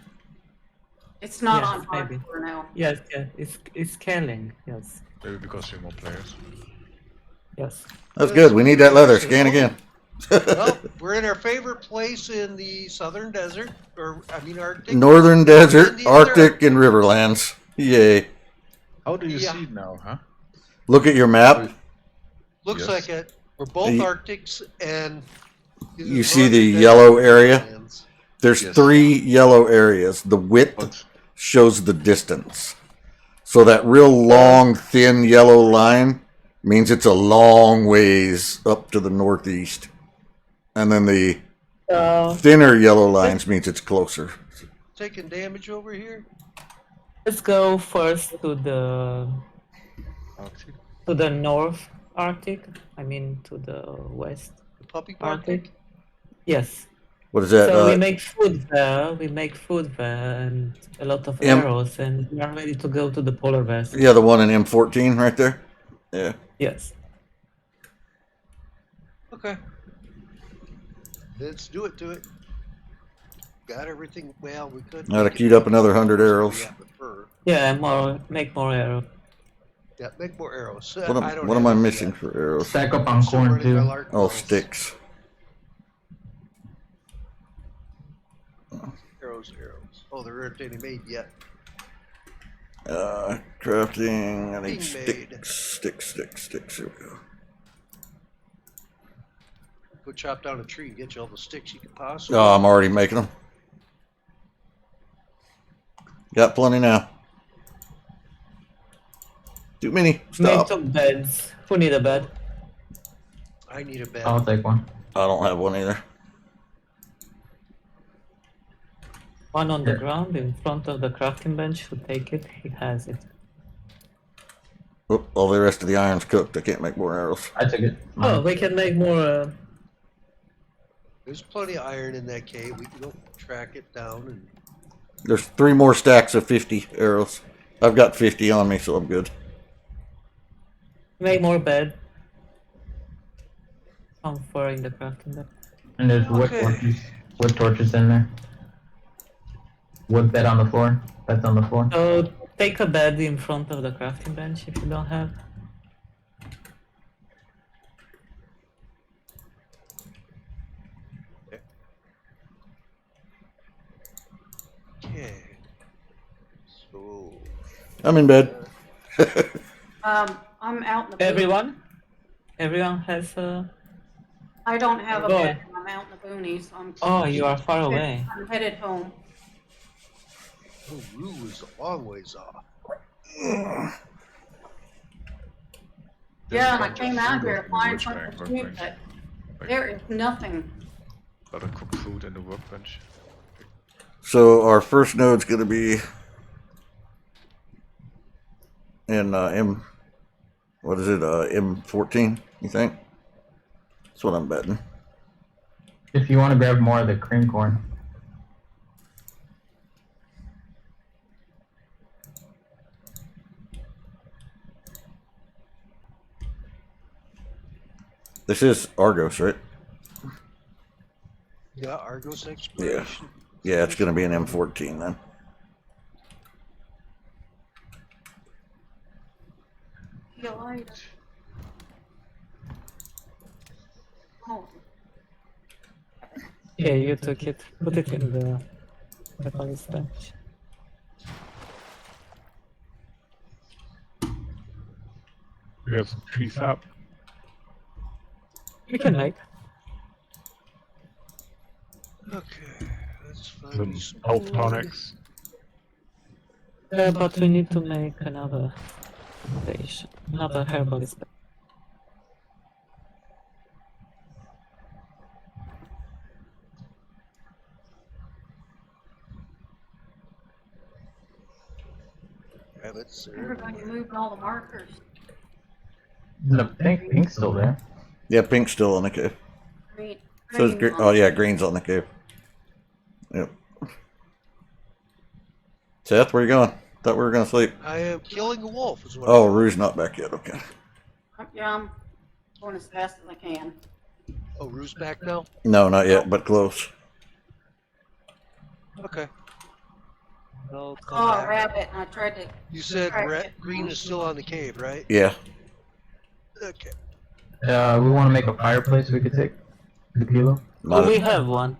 It's not Yes, on maybe. hardcore now. Yes, yes, it's scaling. Yes, Maybe because we're more players. yes. That's good. We need that leather. Scan again. Well, we're in our favorite place in the southern desert, or I mean Arctic. Northern desert, Indians Arctic, and Riverlands. Yay. How do you Yeah. see it now, huh? Look at your map. Looks Yes. like it. We're both You- Arctics, and these are You see the northern desert yellow area? lands. There's Yes. 3 yellow areas. The width But shows the distance. So that real long, thin yellow line means it's a long ways up to the northeast. And then the thinner yellow lines means it's closer. Taking damage over here. Let's go first to the North Arctic. I mean to the West The puppy Arctic. Arctic. Yes. What is that? So we make food there. We make food there and a lot of Em- arrows, and we are ready to go to the polar bear. Yeah, the one in M14 right there. Yeah. Yes. Okay. Let's do it to it. Got everything. Well, we could. Gotta make it queued up another 100 arrows. Yeah, but fur. Yeah, make more arrows. Yeah, make more arrows. What am I missing for arrows? Stack up on corn too. Oh, sticks. Arrows. Oh, there aren't any made yet. Crafting. I need Being made. sticks. Here we go. Go chop down a tree and get you all the sticks you can possibly. Oh, I'm already making them. Got plenty now. Too many. Make Stop. some beds. Who need a bed? I need a bed. I'll take one. I don't have one either. One on the Yeah. ground in front of the crafting bench. Who take it? He has it. Oh, all the rest of the iron's cooked. I can't make more arrows. I took it. Oh, we can make more. There's plenty of iron in that cave. We can go track it down and There's 3 more stacks of 50 arrows. I've got 50 on me, so I'm good. Make more bed. I'm for in the crafting bench. And there's wood Okay. torches. Wood torches in there. Wood bed on the floor. Bed's on the floor. So take a bed in front of the crafting bench if you don't have. okay. So I'm in bed. I'm out in the boonies. Everyone has a. I don't have a Good. bed. I'm out in the boonies. Oh, you are far away. I'm headed home. oh, Rue is a long ways off. Yeah, and I bunch of came out food here on to the find workbench, something to eat, workbench. but there is nothing. A lot of cooked food in the workbench. So our first node's going to be in what is it, M14, you think? That's what I'm betting. If you want to grab more of the cream corn. This is Argos, right? Yeah, Argos exploration. Yeah, it's going to be an M14 then. See you later. Oh, Yeah, you took it. Put it in the police bench. We have some tree sap. We can make. Okay, let's find Some me some health wood. tonics. Yeah, but we need to make another station. Another herbalist. Rabbits there. everybody moved all the markers. The pink's still there. Yeah, pink's still in the cave. Green. So is green oh yeah, green's on the cave. Yep. Seth, where you going? Thought we were going to sleep. I am killing a wolf is what Oh, I'm Rue's not back yet. Okay. Yeah, I'm going as fast as I can. Oh, Rue's back now? No, not yet, but close. Okay. I'll come Saw a back. rabbit and I tried to. You said Right. green is still on the cave, right? Yeah. Okay. We want to make a fireplace we could take. The kilo. Not We have one.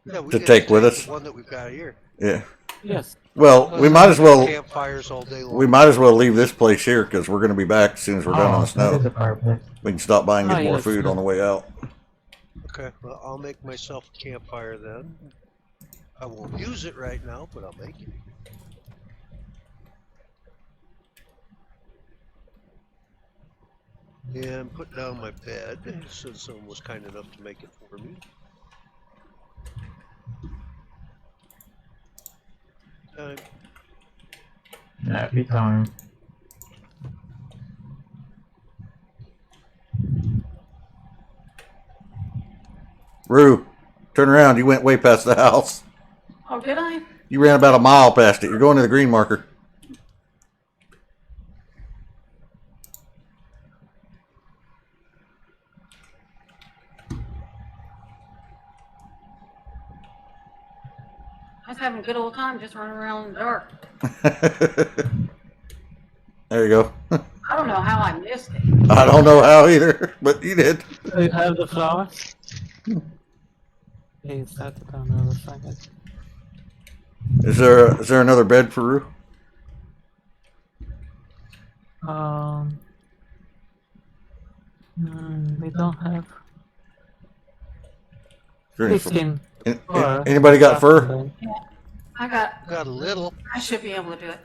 Yeah, we To can take just with the us? one that we've got here. yeah. Yes. Well, we might as well Campfires all day long. we might as well leave this place here because we're going to be back as soon as we're done on the That is snow. a fireplace. We can stop by and get Oh, more yes. food on the way out. Okay, well, I'll make myself a campfire then. I won't use it right now, but I'll make it. And put down my bed, since someone was kind enough to make it for me. Time. Happy time. Rue, turn around. You went way past the house. Oh, did I? You ran about a mile past it. You're going to the green marker. I was having a good old time just running around in the dark. There you go. I don't know how I missed it. I don't know how either, but you did. Do you have the flowers? Okay, start it on the other side. Is there another bed for Rue? We don't have Is there any- 15. Anybody got fur? I got. Got a little. I should be able to do it.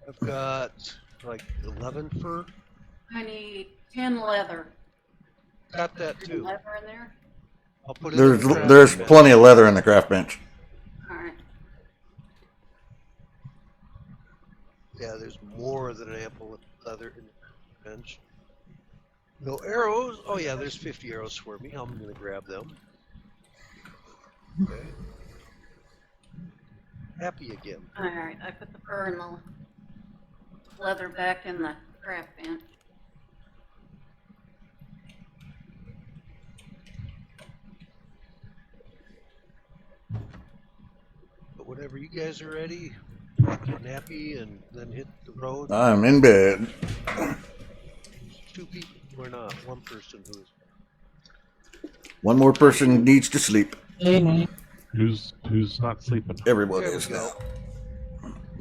I've got like 11 fur. I need 10 leather. Got that Any too. leather in there? I'll put it in the There's crafting plenty of leather in the craft bench. Alright. bench. Yeah, there's more than ample leather in the bench. No arrows? Oh yeah, there's 50 arrows for me. I'm gonna grab them. Okay. Happy again. Alright, I put the fur and the leather back in the craft bench. But whenever you guys are ready, nappy and then hit the road. I'm in bed. Two people who are not. One person who is. One more person needs to sleep. Who's not sleeping? Everyone There we is go.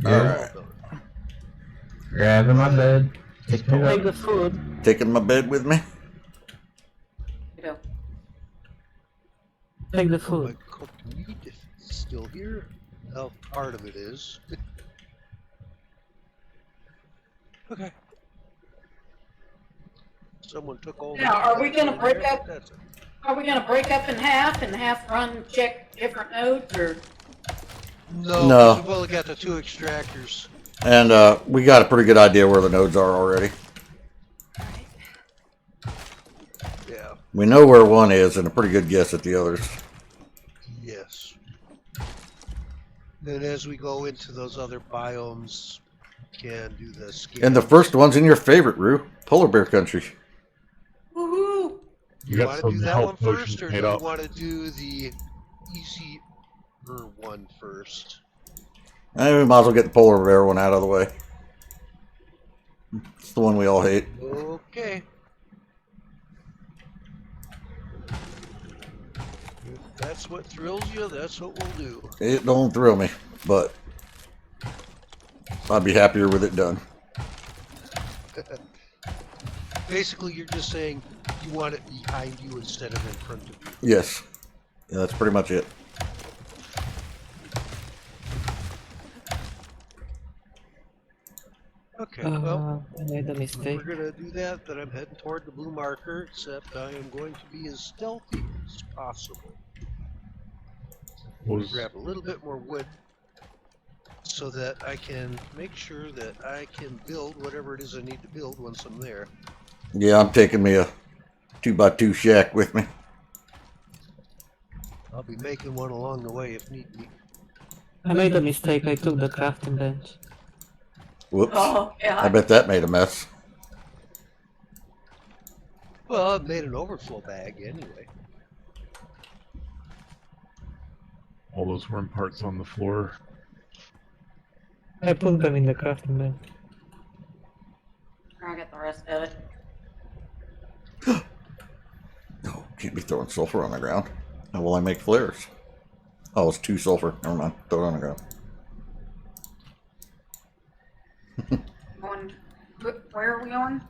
now. All right. Well done. Grabbing my bed. Take me Take up. the food. Taking my bed with me. You know, Take the My food. cooked meat, if it's still here. Well, part of it is. Okay. Someone took all. Now, are we gonna break up? That's it. Are we gonna break up in half and half run check different nodes, or? No, No. 'cause we've only got the 2 extractors. And we got a pretty good idea where the nodes are already. Yeah. We know where one is and a pretty good guess at the others. Yes. Then as we go into those other biomes, we can do the scan. And the first one's in your favorite, Rue. Polar bear country. Woohoo! You You got want to some do that one health potions first, or do made you up. want to do the easier one first? We might as well get the polar bear one out of the way. It's the one we all hate. Okay. If that's what thrills you, that's what we'll do. It don't thrill me, but I'd be happier with it done. Basically, you're just saying you want it behind you instead of in front of you. Yes. Yeah, that's pretty much it. Okay, well, I made a if mistake. we're gonna do that, then I'm heading toward the blue marker, except I am going to be as stealthy as possible. Was Grab a little bit more wood so that I can make sure that I can build whatever it is I need to build once I'm there. Yeah, I'm taking me a 2x2 shack with me. I'll be making one along the way if need be. I made a mistake. I took the crafting bench. Whoops. Oh, yeah. I bet that made a mess. Well, I've made an overflow bag anyway. all those worm parts on the floor? I put them in the crafting bench. I got the rest of it. No, can't be throwing sulfur on the ground. How will I make flares? Oh, it's 2 sulfur. Never mind. Throw it on the ground. Going, where are we on?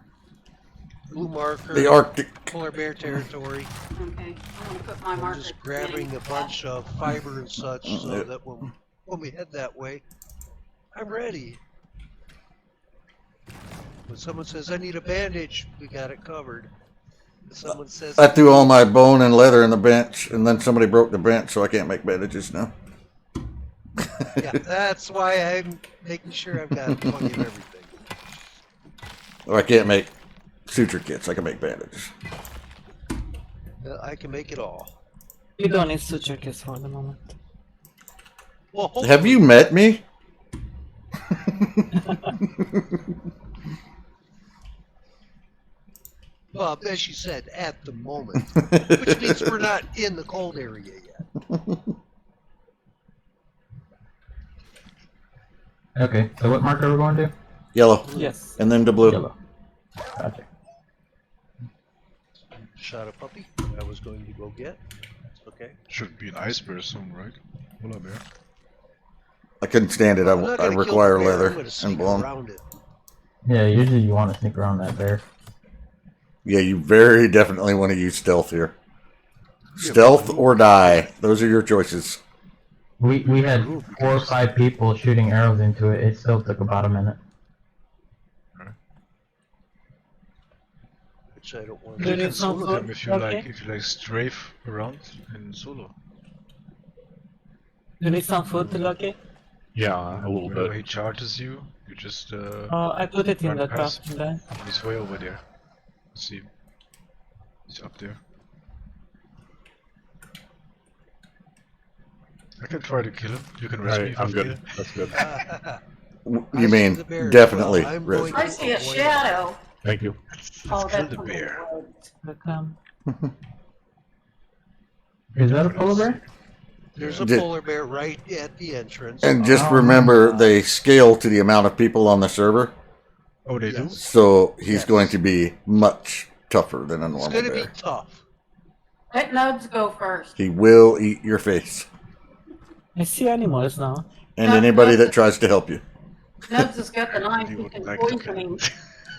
Blue marker. The Arctic. Polar bear territory. Okay, I'm gonna put my I'm marker. just grabbing a bunch of fiber and such so that when we head that way, I'm ready. When someone says I need a bandage, we got it covered. When someone says I threw all my bone and leather in the bench, and then somebody broke the bench, so I can't make bandages now. yeah, that's why I'm making sure I've got plenty of everything. Or I can't make suture kits. I can make bandages. I can make it all. You don't need suture kits for the moment. Well, Have you met me? Well, as you said, at the moment, which means we're not in the cold area yet. Okay, so what marker are we going to? Yellow. Yes. And then to blue. Yellow. Gotcha. Shot a puppy. I was going to go get. That's okay. Should be an ice bear soon, right? Polar bear. I couldn't stand it. I'm not I gonna kill require the bear, leather I'm gonna and sneak bone. around it. Yeah, usually you want to sneak around that bear. Yeah, you very definitely want to use stealth here. Yeah, Stealth but- or die. Those are your choices. We had 4 or 5 people shooting arrows into it. It still took about a minute. It which I don't want You Do you to. can need some solo food? them if you Okay. like. If you like strafe around in solo. Do you need some food, Lucky? Yeah, a little Whenever bit. he charges you, you just I put it in run the past. crafting then. He's way over there. See him. He's up there. I can try to kill him. You can rest me Alright, if I'm I good. fail. That's good. I You see mean the bear as definitely? well. I'm Riz. going I to see a avoid shadow. Thank you. Let's Oh, kill that's the bear. Welcome. Is that a For polar this. bear? There's a Did- polar bear right at the entrance. And just Oh, remember, my. they scale to the amount of people on the server, Oh, they do? Yes. so he's Yes. going to be much tougher than a It's normal going to be bear. tough. Let Nubs go first. He will eat your face, I see animals now. and anybody that tries to help you. Nubs has got the knife. You He would can like to poison him.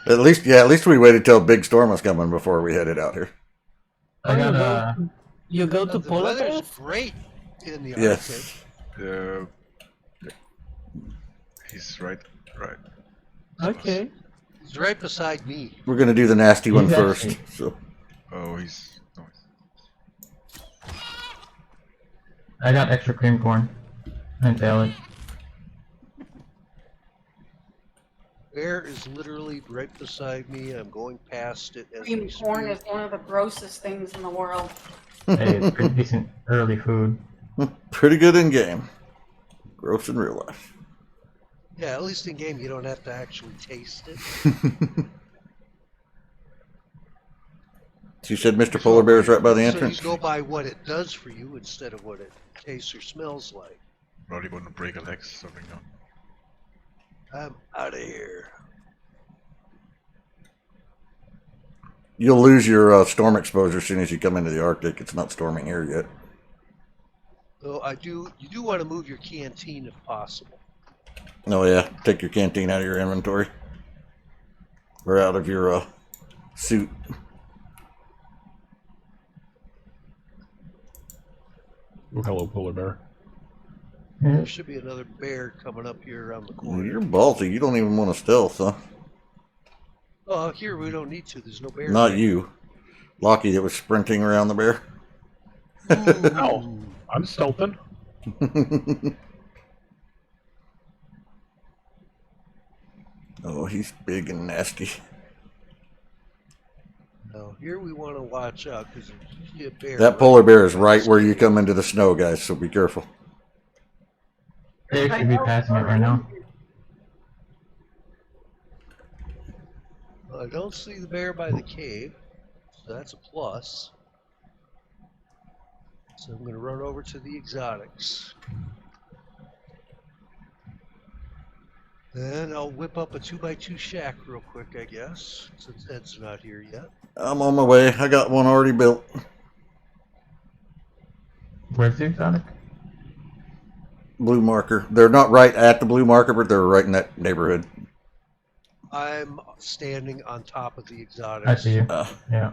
At least we waited till a big storm was coming before we headed out here. I got You go to The polar weather's bears? great in the Arctic. Yes. He's right. Okay. He's right beside me. We're gonna do the nasty one He's first. actually- So Oh, he's. No. I got extra cream corn. And salad. Bear is literally right beside me. I'm going past it as Cream we corn speak. is one of the grossest things in the world. Hey, it's pretty decent early food. pretty good in game. Gross in real life. Yeah, at least in game you don't have to actually taste it. She said Mr. Polar Bear is right by the So entrance. you go by what it does for you instead of what it tastes or smells like. Probably want to break a leg, something now. I'm out of here. You'll lose your storm exposure as soon as you come into the Arctic. It's not storming here yet. So you do want to move your canteen if possible. Oh yeah, take your canteen out of your inventory. Or out of your suit. Oh, hello, polar bear. There should be another bear coming up here around the corner. You're ballsy. You don't even want to stealth, huh? Oh, here we don't need to. There's no bear. Not there. you. Lockie that was sprinting around the bear. Ow. I'm stealthing. Oh, he's big and nasty. No, here we want to watch out because there's usually a bear. That polar bear is right where you come into the snow, guys, so be careful. They should be passing it right now. I don't see the bear by the cave, so that's a plus. So I'm going to run over to the exotics. And I'll whip up a 2x2 shack real quick, I guess, since Ed's not here yet. I'm on my way. I got one already built. Where's the exotic? Blue marker. They're not right at the blue marker, but they're right in that neighborhood. I'm standing on top of the exotics. I see you. Uh, Yeah.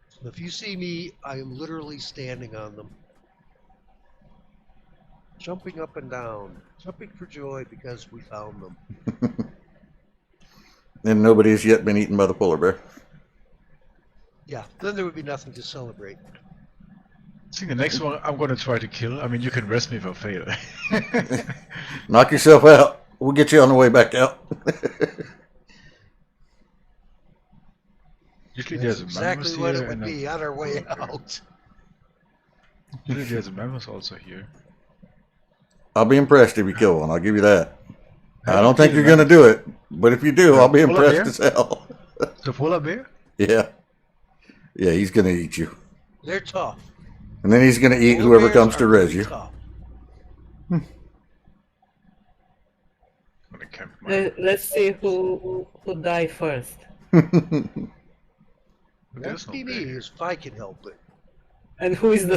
So if you see me, I am literally standing on them. Jumping up and down. Jumping for joy because we found them. and nobody's yet been eaten by the polar bear. Yeah, then there would be nothing to celebrate. I think the next one I'm gonna try to kill. I mean, you can rest me if I fail. Knock yourself out. We'll get you on the way back out. Usually That's there's a exactly mammoth what here, it would and be on our way out. usually there's a mammoth also here. I'll be impressed if you kill one. I'll give you that. I Have don't you think killed you're a going to do it, but if you do, I'll be Polar impressed as hell. The polar bear? Yeah. Yeah, he's going to eat you. They're tough. And then he's going to eat Polar whoever bears comes to are res really you. tough. I'm gonna camp my. Let's see who die first. That There's would no be bear me, here. if I can help it. And who is the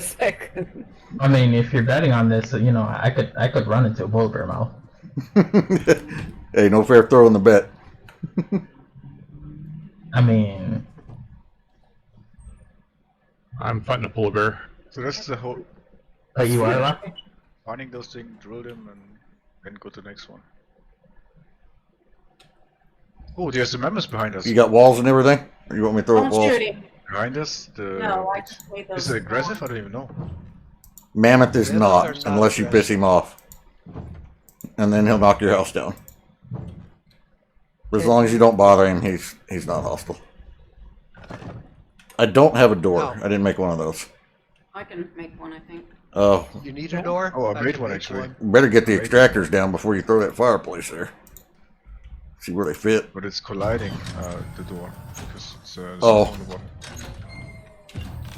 second? I mean, if you're betting on this, you know, I could run into a polar bear mouth. Hey, no fair throw in the bet. I mean, I'm fighting a polar bear. So that's the whole you are lucky. finding those things, drill them, and then go to the next one. Oh, there's the mammoths behind us. You got walls and everything? Or you want me to throw up Don't walls? shoot him. Behind us? No, I just made those. Is it aggressive? I don't even know. Mammoth is Mammoths not, are not unless you piss him off. And then he'll knock your house down. But as long as you don't bother him, he's not hostile. I don't have a door. No. I didn't make one of those. I can make one, I think. Oh, You need a door? Oh, I made can one, make actually. better get the extractors down before you throw that fireplace there. See where they fit. But it's colliding the door because it's Oh. on the one.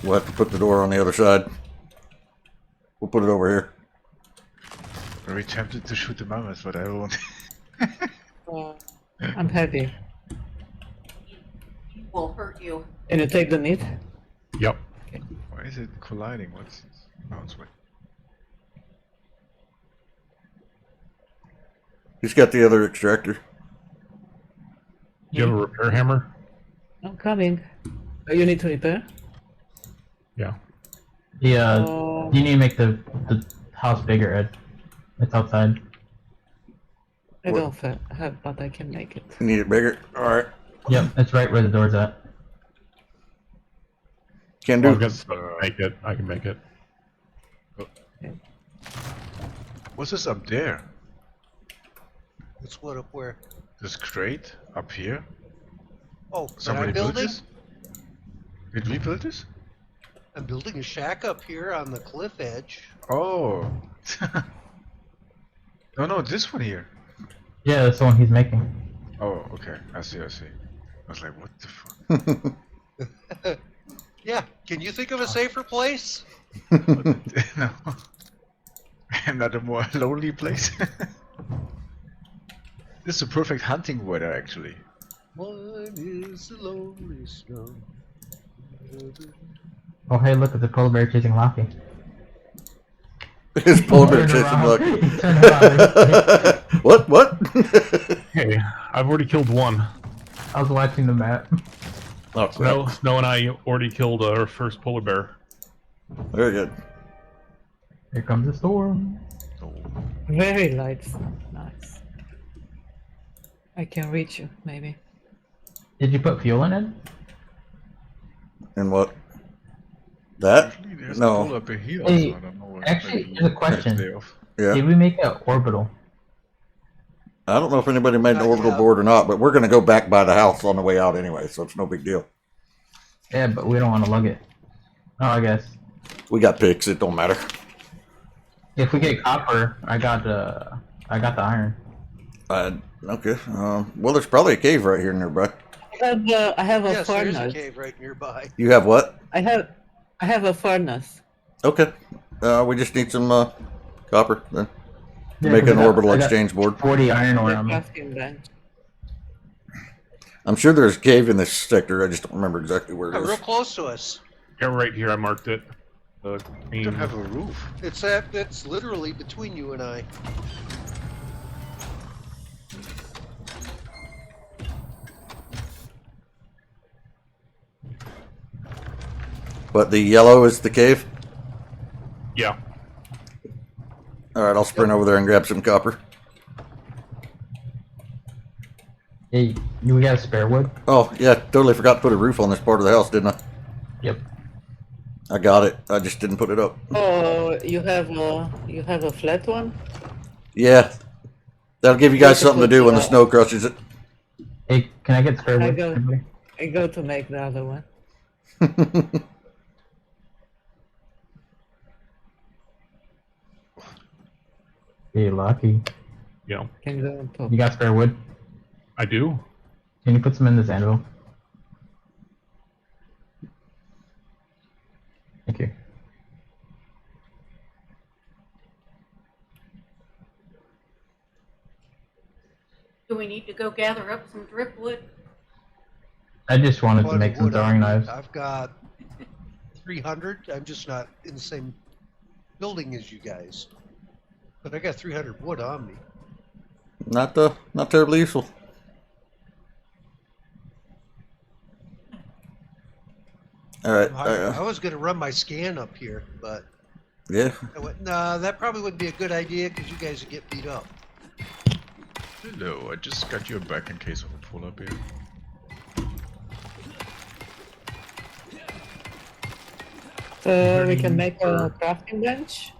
We'll have to put the door on the other side. We'll put it over here. Very tempted to shoot the mammoth, but I won't. I'm happy. He will hurt you. Can you take the meat? Yep. Why is it colliding? What's oh, it's way. He's got the other extractor. Do you have a repair hammer? I'm coming. You need to repair? Yeah. Yeah, Oh, you need to make the house bigger, Ed. It's outside. I don't have, but I can make it. You need it bigger? Alright. Yep, it's right where the door's at. Can I do. guess make it. I can make it. What's this up there? It's what up where? This crate up here? Oh, that Somebody I'm built building? this? Did we build this? I'm building a shack up here on the cliff edge. Oh. No, this one here. Yeah, that's the one he's making. Oh, okay. I see. I was like, what the fuck? Yeah, can you think of a safer place? No. Not a more lonely place. This is a perfect hunting weather, actually. One is the lonely snow. Oh, hey, look at the polar bear chasing Lucky. His polar bear Turn chasing around. Lucky. He turned around. What? Hey, I've already killed one. I was watching the map. Oh, crap. Snow and I already killed our first polar bear. Very good. Here comes the storm. Oh. Very light snow. Nice. I can reach you, maybe. Did you put fuel in it? And what? That? Usually there's No. a pool up in here, Hey, so I don't know what actually, maybe there's a question. day off. Yeah. Did we make an orbital? I don't know if anybody made an Not orbital yet. board or not, but we're going to go back by the house on the way out anyway, so it's no big deal. Yeah, but we don't want to lug it. Oh, I guess. We got picks. It don't matter. If we get copper, I got the iron. Okay. Well, there's probably a cave right here nearby. I have a Yes, there is a furnace. cave right nearby. You have what? I have a furnace. Okay. We just need some copper then. Yeah, Make 'cause an I got- orbital I got exchange board. 40 iron ore The on me. crafting bench. I'm sure there's a cave in this sector. I just don't remember exactly where Yeah, it real is. close to us. Yeah, right here. I marked it. The We green. don't have a roof. It's literally between you and I. But the yellow is the cave? Yeah. Alright, I'll sprint over there and grab some copper. Hey, we got spare wood? Oh, yeah, totally forgot to put a roof on this part of the house, didn't I? Yep. I got it. I just didn't put it up. Oh, you have a flat one? Yeah. That'll give you guys something to do when the snow crushes it. Hey, can I get spare I wood? go- everybody? I go to make the other one. Hey, lucky. Yeah. Can go on top. You got spare wood? I do. Can you put some in this anvil? Thank you. Do we need to go gather up some driftwood? I just wanted to Plenty make of some wood on throwing me. knives. I've got 300. I'm just not in the same building as you guys. But I got 300 wood on me. Not terribly useful. Alright, I was going to run my scan up here, but yeah. I went, nah, that probably wouldn't be a good idea because you guys would get beat up. Hello, I just got your back in case of a polar bear. So we can Burning make a fur. crafting bench.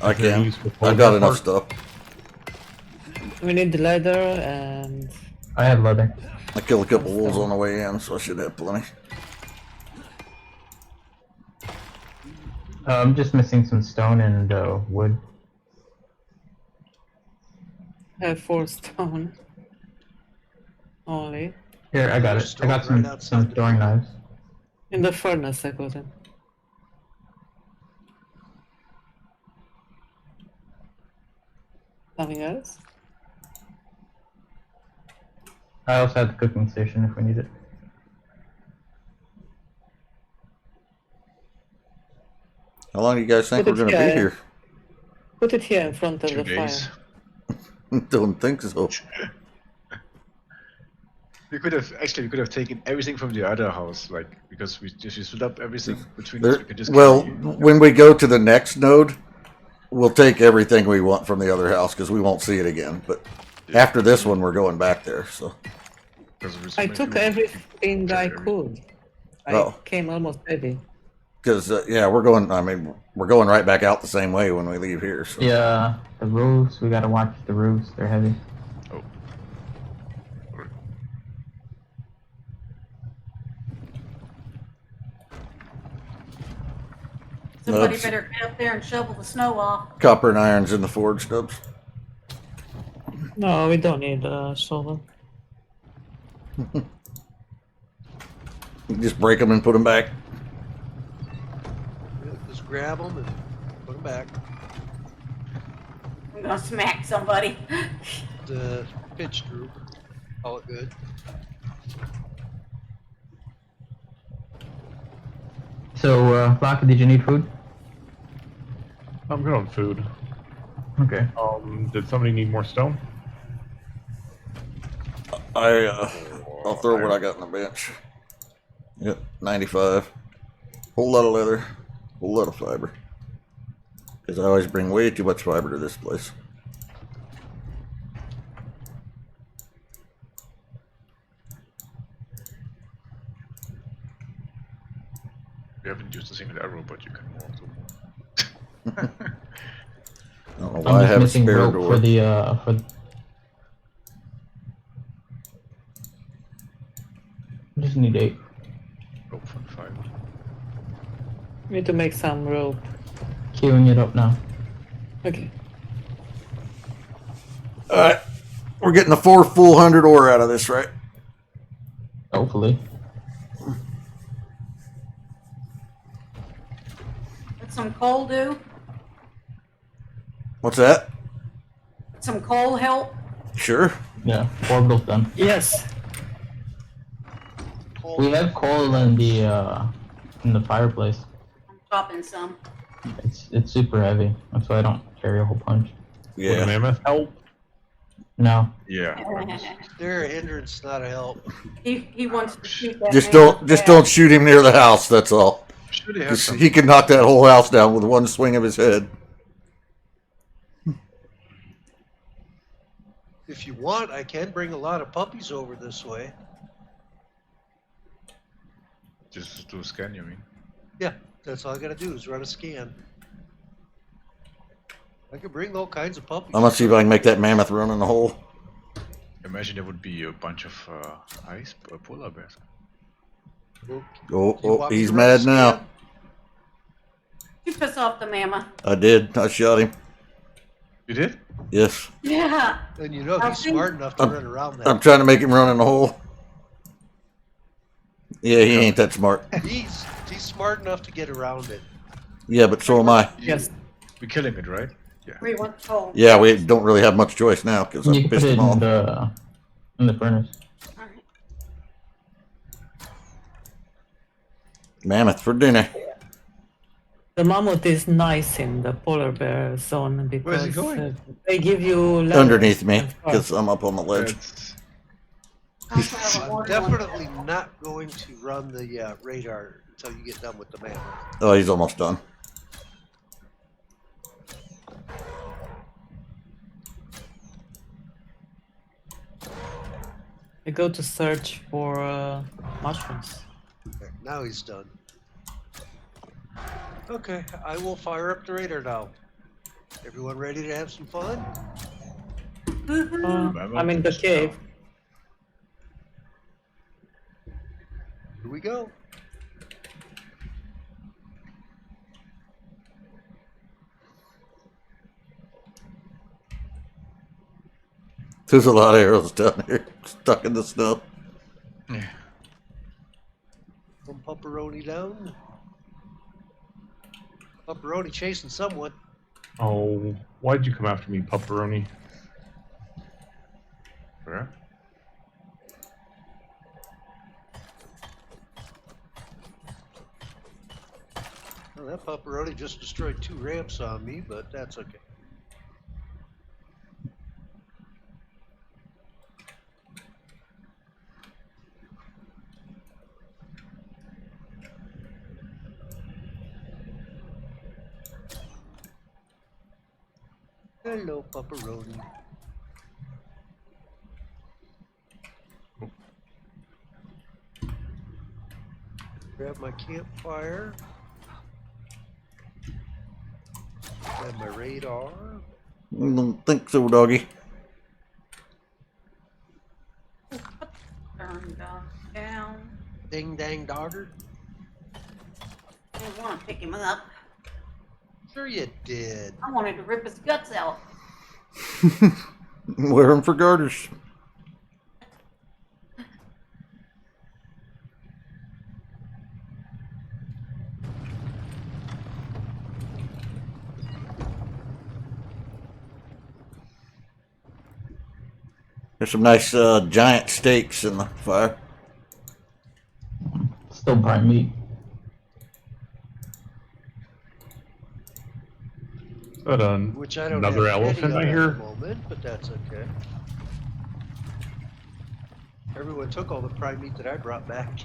I Is there any can. use for polar I've got bear enough parts? stuff. We need leather and I have leather. I killed a couple Some wolves stone. on the way in, so I should have plenty. I'm just missing some stone and wood. I have 4 stone. Only. Here, I got There's it. I stone got some right outside some the throwing door. knives. In the furnace I got it. Nothing else? I also have the cooking station if we need it. How long do you guys think Put we're it going to be here. here? Put it here in front of 2 the days. fire. Don't think so. We could have taken everything from the other house, like because we split up everything between us. We could just Well, carry- when we go to the next node, we'll take everything we want from the other house because we won't see it again. But after this one, we're going back there. So because we I split took two, everything I carry could. I Oh. came almost ready. because yeah, we're going. I mean, we're going right back out the same way when we leave here. So. Yeah, the roofs. We gotta watch the roofs. They're heavy. Oh, Somebody Oops. better get up there and shovel the snow off. Copper and irons in the forge stubs. No, we don't need a shovel. You just break them and put them back. Yeah, just grab them and put them back. I'm gonna smack somebody. The pitch group. Call it good. So, Flocka, did you need food? I'm good on food. Okay. Did somebody need more stone? I'll throw what I got on the bench. Yep, 95. Whole lot of leather, whole lot of fiber. Because I always bring way too much fiber to this place. we haven't used a single arrow, but you can walk to more. I don't know why I I'm just have a missing spare rope door. for the for. I just need 8. Oh, fun 5. We need to make some rope. Queuing it up now. Okay. Alright, we're getting the 4 full 100 ore out of this, right? Hopefully. Let some coal do. What's that? Some coal help. Sure. Yeah, orbital's done. Yes. Coal. We have coal in the fireplace. I'm chopping some. It's super heavy. That's why I don't carry a whole bunch. Would a Yeah. mammoth help? No. Yeah. They're a hindrance, not a help. He wants to shoot that. Just man don't back. don't shoot him near the house, that's all. Should have 'Cause some. he can knock that whole house down with one swing of his head. If you want, I can bring a lot of puppies over this way. Just do a scan, you mean? Yeah, that's all I gotta do is run a scan. I could bring all kinds of puppies. I'm gonna see if I can make that mammoth run in the hole. Imagine there would be a bunch of polar bears. Well, Oh, do you want me he's to run a mad now. scan? You piss off the mama. I did. I shot him. You did? Yes. Yeah. And you know I he's think- smart enough to I'm- run around I'm that. trying to make him run in the hole. Yeah, he ain't that smart. He's smart enough to get around it. Yeah, but so am I. Yes. We're killing it, right? Where you want the coal? Yeah, we don't really have much choice now because I You can put pissed it him off. in the furnace. All right. Mammoth for dinner. The mammoth is nice in the polar bear zone because Where's he going? they give you leather Underneath me and fur. because I'm up on the ledge. That's- I also have a I'm order one. definitely not going to run the radar until you get done with the mammoth. Oh, he's almost done. I go to search for mushrooms. Okay, now he's done. Okay, I will fire up the radar now. Everyone ready to have some fun? I'm in the cave. Here we go. There's a lot of arrows down here stuck in the snow. From Pepperoni down. Pepperoni chasing someone. Oh, why'd you come after me, Pepperoni? Where? Well, that Pepperoni just destroyed 2 ramps on me, but that's okay. Hello, Pepperoni. Grab my campfire. Grab my radar. I don't think so, doggy. Turn down. Ding dang dogger. I didn't want to pick him up. Sure you did. I wanted to rip his guts out. Wear them for garters. There's some nice giant steaks in the fire. Still prime meat. Is that Which I don't another have any elephant of I at hear? the moment, but that's okay. Everyone took all the prime meat that I brought back.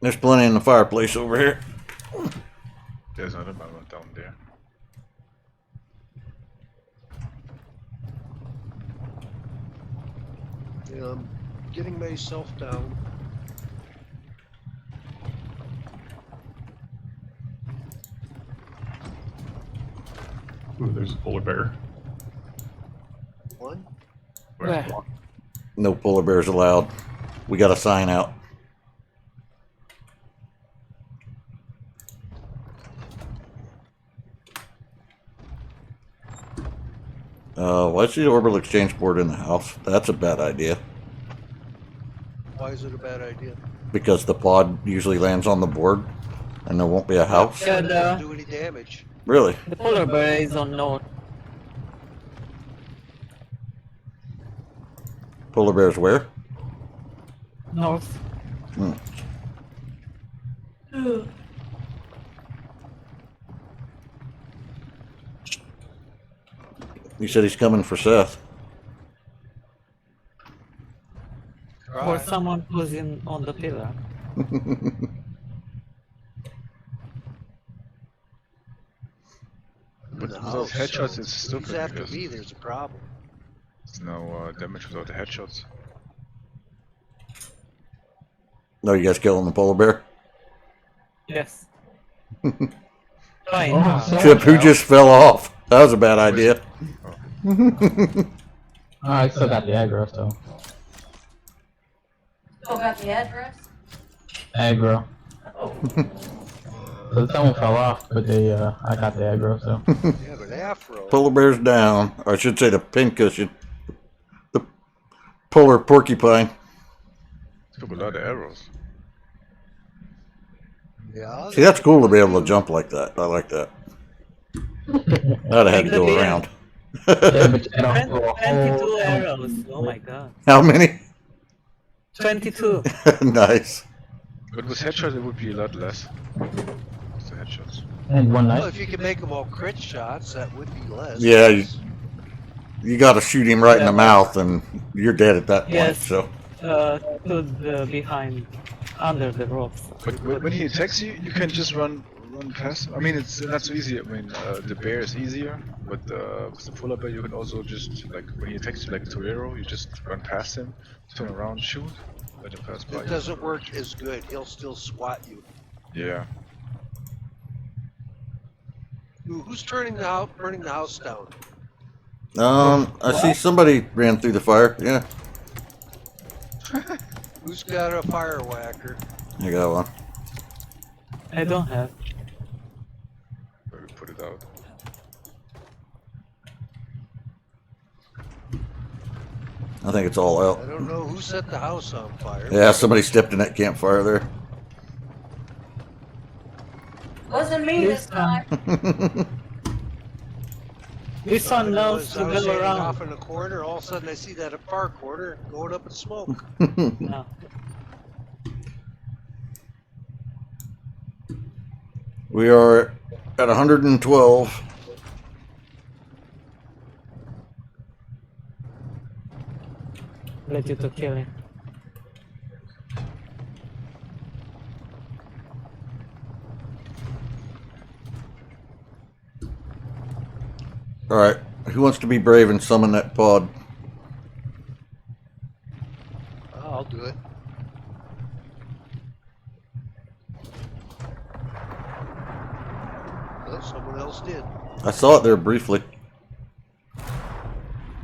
There's plenty in the fireplace over here. There's another mammoth down there. Yeah, I'm getting myself down. Ooh, there's a polar bear. One. Where? No polar bears allowed. We got a sign out. Why's the orbital exchange board in the house? That's a bad idea. Why is it a bad idea? Because the pod usually lands on the board and there won't be a house. Yeah, It doesn't do any damage. Really? The polar bear is on north. Polar bears where? North. Hmm. You said he's coming for Seth. Or someone who's in on the pillar. But No, without headshots, so it's still he's pretty after good. me, there's a problem. There's no damage without the headshots. No, you guys killing the polar bear? Yes. Fine. Oh, Chip, who just fell off? That was a bad idea. I still got the aggro, so. Still got the address? Aggro. So someone fell off, but they, I got the aggro, so. Yeah, but afro. Polar bear's down. Or I should say the pincushion. The polar porcupine. Took a lot of arrows. Yeah. See, that's cool to be able to jump like that. I like that. I'd have had to go around. Yeah, but you gotta go a 22 whole- arrows. Oh my god. How many? 22. Nice. But with headshots, it would be a lot less. What's the headshots? And one Well, night. if you could make them all crit shots, that would be less. Yeah, you got to shoot him right in the Yeah. mouth, and you're dead at that point. Yes. So To the behind, under the ropes. But when he attacks you, you can just run run past. I mean, it's not so easy. I mean, the bear is easier, but with the polar bear, you can also just like when he attacks you like a torero, you just run past him, turn around, shoot, let him pass by. It doesn't work as good. He'll still swat you. Yeah. Who's burning the house down? I see somebody ran through the fire. Yeah, Who's got a fire whacker? I got one. I don't have. Where we put it out. I think it's all I out. don't know who set the house on fire. Yeah, somebody stepped in that campfire there. Wasn't me this time. This one I loves to was go standing around. off in a corner. All of a sudden, I see that far corner going up in smoke. No. We are at 112. Let you to kill him. All right, who wants to be brave and summon that pod? I'll do it. Well, someone else did. I saw it there briefly.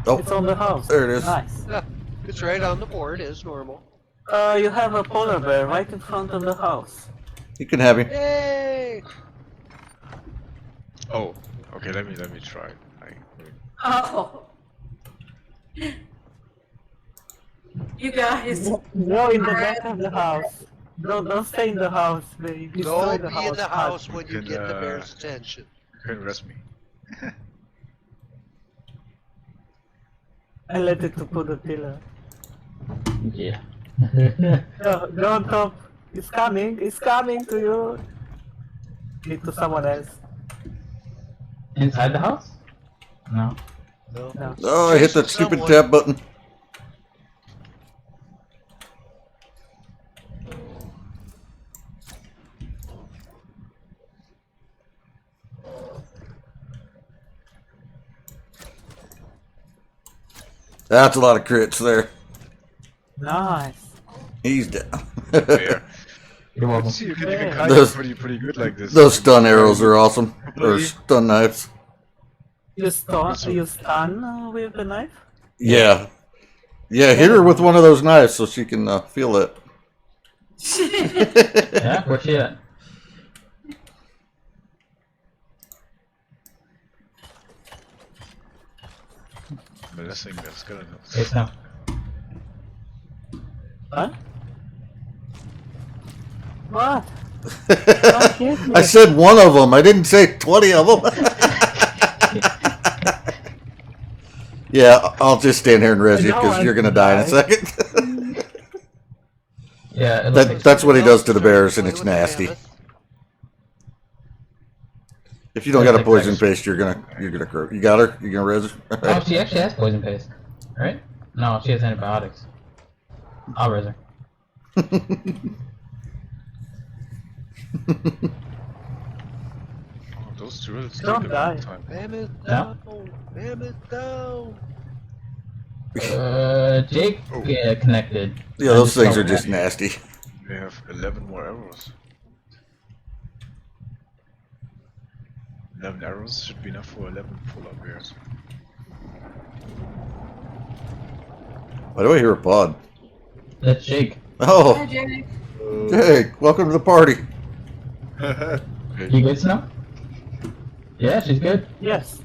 Oh, It's on the house. there it is. Nice. Yeah, it's right on the board as normal. You have a polar bear right in front of the house. You can have him. Yay! Oh, okay. Let me try. Oh. You guys. Go in the back of the house. Don't stay in the house. They destroy Don't the be house. in the house when you Can, get the bear's attention. You can rest me. I let it to put the pillar. Yeah. No, don't top. It's coming. It's coming to you. Need to someone else. Inside the house? No. No. No. Oh, I hit that stupid Someone. tab button. That's a lot of crits there. Nice. He's down. Bear. You're welcome. See, you can Yeah. kite Those- pretty good like this. Those stun arrows are awesome. Or stun knives. You stun with the knife? Yeah. Yeah, hit her with one of those knives so she can feel it. Yeah, where's she at? Molesting the skeletons. Face now. What? What? I said one of them. I didn't say 20 of them. Yeah, I'll just stand here and res you No, because I you're going to die in a died. second. Yeah, it looks like That's what he does to the bears, and Play it's with the nasty. mammoth. If you don't got a poison paste, you're gonna grow. You got her? You gonna res her? Oh, Alright. she actually has poison paste. Right? No, she has antibiotics. I'll res her. Oh, those drills take Don't a die. long time. Mammoth Yeah. down! Mammoth down! Jake connected. Yeah, those things are just nasty. We have 11 more arrows. 11 arrows should be enough for 11 polar bears. Why do I hear a pod? That's Jake. Hi, Oh, Jake. hey, welcome to the party. You good, Snow? Yeah, she's good. Yes.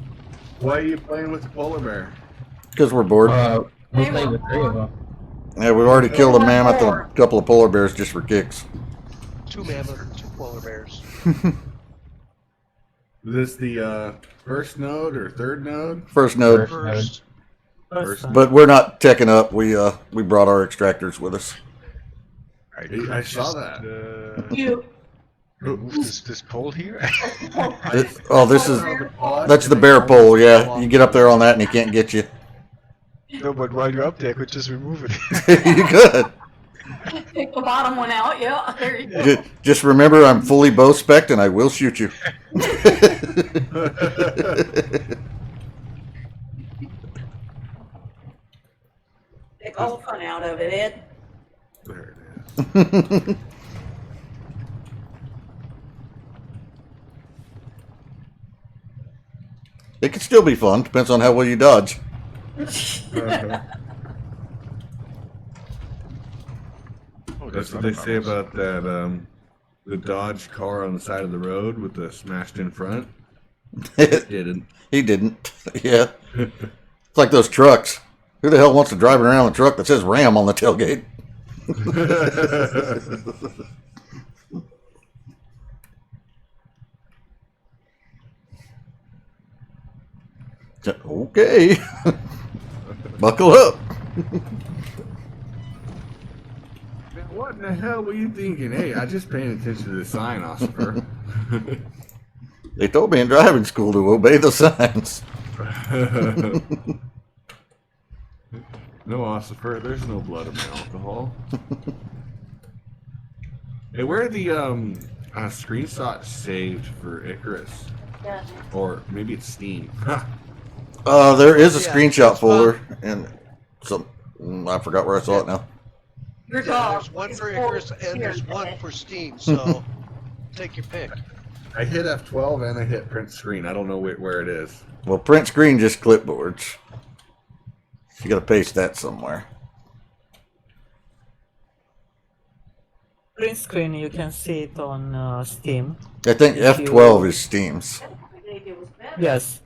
Why are you playing with the polar bear? Because we're bored. We Hey, played with what 3 of for? them. Yeah, we've already killed a mammoth and a couple of polar bears just for kicks. 2 mammoth, 2 polar bears. Is this the first node or third node? First node. First. First time. But we're not teching up. We brought our extractors with us. I saw that. You. Remove this pole here. This is that's the bear pole. Yeah, you get up there on that and he can't get you. No, but while you're up there, I could just remove it. You could. Pick the bottom one out. Yeah, there you go. Just remember, I'm fully bow-spec'd and I will shoot you. Take all the fun out of it, Ed. There it is. It can still be fun. Depends on how well you dodge. Oh, That's what another they say mouse. about that, the Dodge car on the side of the road with the smashed in front. It didn't. He didn't. Yeah. It's like those trucks. Who the hell wants to drive around a truck that says Ram on the tailgate? Okay. Buckle up. Man, what in the hell were you thinking? Hey, I just paying attention to the sign, Oscar. They told me in driving school to obey the signs. No, Ossifer, there's no blood in my alcohol. Hey, where are the screenshots saved for Icarus? Or maybe it's Steam. There is a Yeah, screenshot it's folder, and some I forgot where I saw it now. Your Yeah, dog. there's one is for full Icarus of and there's tears, one Ed. for Steam, so take your pick. I hit F12 and I hit print screen. I don't know where it is. Well, print screen just clipboards. You got to paste that somewhere. Print screen, you can see it on Steam. I think If you- F12 is Steam's. I think it was better. Yes.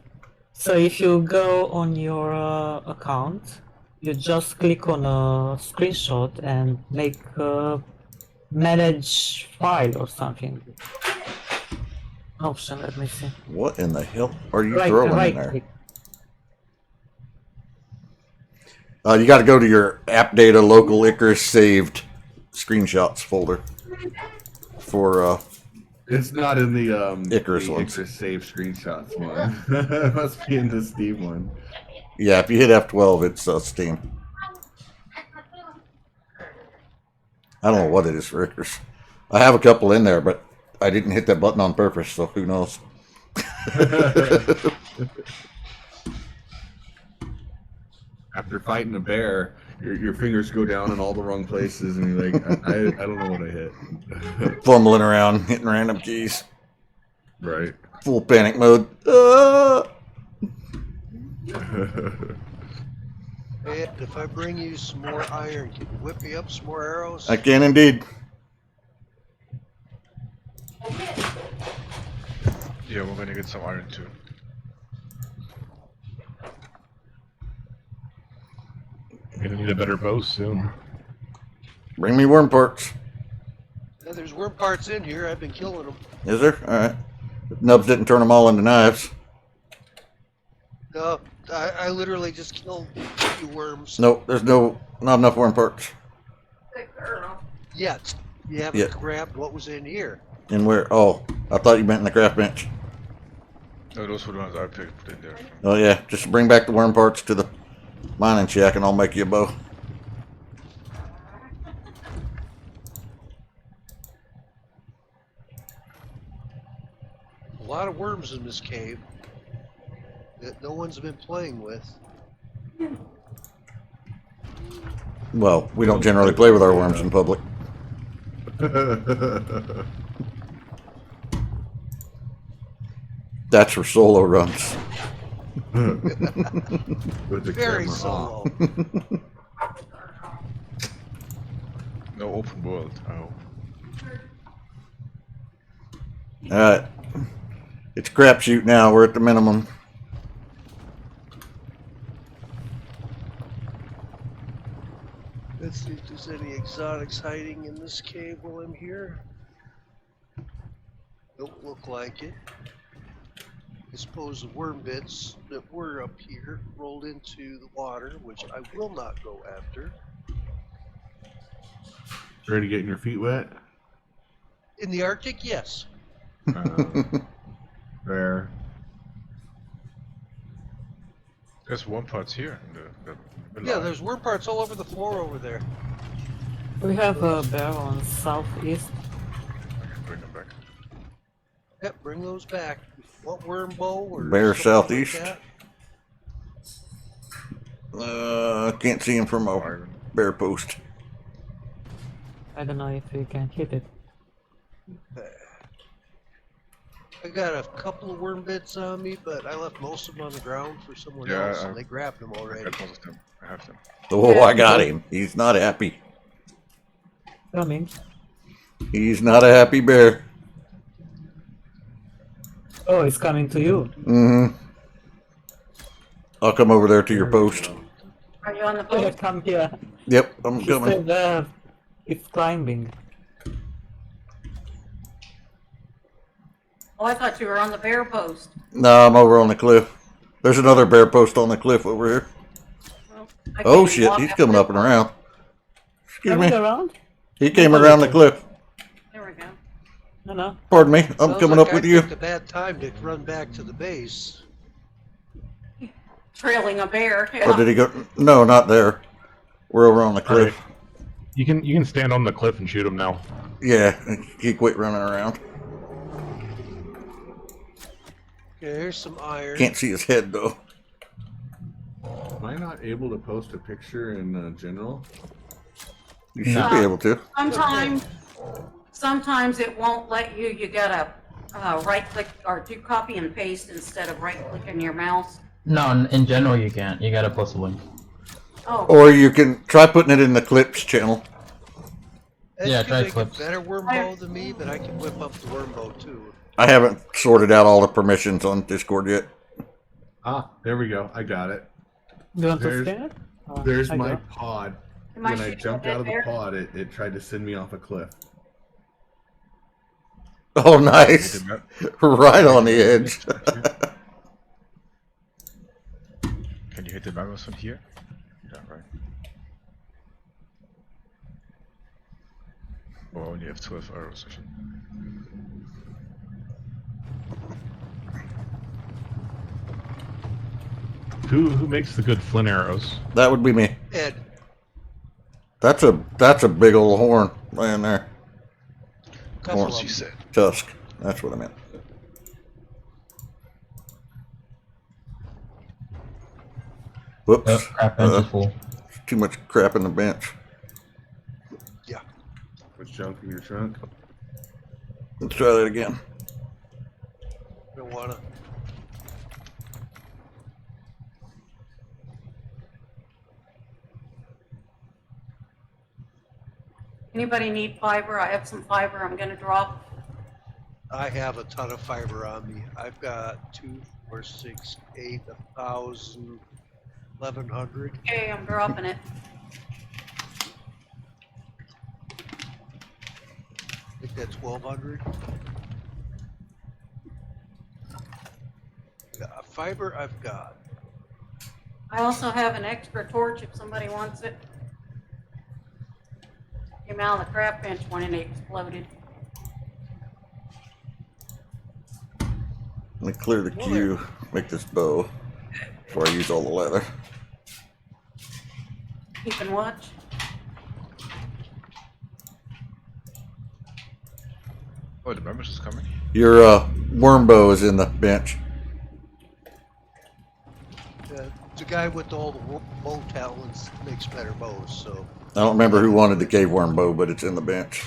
So if you go on your account, you just click on a screenshot and make manage file or something. Option, let me see. What in the hell are you Right, throwing right in there? click. You got to go to your app data local Icarus saved screenshots folder for It's not in the Icarus the ones. Icarus save screenshots one. It must be in the Steam one. yeah. If you hit F12, it's Steam. I don't know what it is for Icarus. I have a couple in there, but I didn't hit that button on purpose, so who knows? After fighting a bear, your fingers go down in all the wrong places, and you're like, I don't know what I hit. Fumbling around, hitting random keys. Right. Full panic mode. And if I bring you some more iron, can you whip me up some more arrows? I can indeed. Yeah, we're gonna get some iron too. Gonna need a better bow soon. Bring me worm parts. Yeah, there's worm parts in here. I've been killing them. Is there? All right. Nubs didn't turn them all into knives. No, I literally just killed a few worms. Nope, there's not enough worm parts. Good girl. Yet. You haven't Yeah. grabbed what was in here. And where? Oh, I thought you meant in the craft bench. No, those were the ones I picked in there. Oh yeah, just bring back the worm parts to the mining shack, and I'll make you a bow. A lot of worms in this cave that no one's been playing with. Well, we don't generally play with our worms in public. That's for solo runs. With the Very camera solo. off. No open world. Oh. All right, it's crapshoot now. We're at the minimum. Let's see if there's any exotics hiding in this cave while I'm here. Don't look like it. I suppose the worm bits that were up here rolled into the water, which I will not go after. Ready to getting your feet wet? In the Arctic, yes. Fair. There's one part here in the middle. Yeah, there's worm parts all over the floor over there. We have a bear on southeast. Okay, bring them back. Yep, bring those back. What worm bow or Bear something southeast. Like Can't see him from a Iron. bear post. I don't know if we can hit it. that? I got a couple of worm bits on me, but I left most of them on the ground for someone Yeah, else, and they grabbed them I already. got most of them. I have them. Oh, I got him. He's not happy. Coming. He's not a happy bear. Oh, it's coming to you. Mm-hmm. I'll come over there to your post. Are you on the Oh, boat? come here. Yep, I'm He coming. said it's climbing. Oh, I thought you were on the bear post. No, I'm over on the cliff. There's another bear post on the cliff over here. Well, I Oh can't shit, walk he's coming up and around. Excuse Coming me. around? He came around the cliff. There we go. No. Pardon me, I'm Sounds coming like up with I you. picked a bad time to run back to the base. Trailing a bear. Or Yeah. did he go? No, not there. We're over on the All right. cliff. You can stand on the cliff and shoot him now. Yeah, he quit running around. Okay, here's some iron. Can't see his head though. Am I not able to post a picture in general? You should No. be able to. Sometimes it won't let you. You gotta right click or do copy and paste instead of right clicking your mouse. No, in general you can't. You gotta post a link. Oh, Or you can try putting it in the clips channel. Ed Yeah, can try make clips. a better worm bow than me, but I can whip up the worm bow too. I haven't sorted out all the permissions on Discord yet. Ah, there we go. I got it. Do you want to There's- scan it? Oh, There's I my go. pod. am I When I shooting jumped at out of the bear? pod, it tried to send me off a cliff. Oh, nice. Right on the edge. Can you hit the arrows from here? Yeah, right. Oh, I only have 12 arrows. Actually. Who makes the good flint arrows? That would be me. Ed, That's a big old horn laying there. couple Horns, of She them. said. Tusk. That's what I meant. Whoops. Oh, crap, bench is full. Too much crap in the bench. What's junk in your trunk? Let's try that again. Don't wanna. Anybody need fiber? I have some fiber. I'm gonna drop. I have a ton of fiber on me. I've got 2, 4, 6, 8, 1,000, 1,100. Okay, I'm dropping it. I think that's 1,200. Yeah, fiber I've got. I also have an extra torch if somebody wants it. Came out of the crap bench when it exploded. Let me clear the queue. Make this bow before I use all the leather. Keeping watch. Oh, the members is coming. Your worm bow is in the bench. The guy with all the bow talents makes better bows, so. I don't remember who wanted the cave worm bow, but it's in the bench.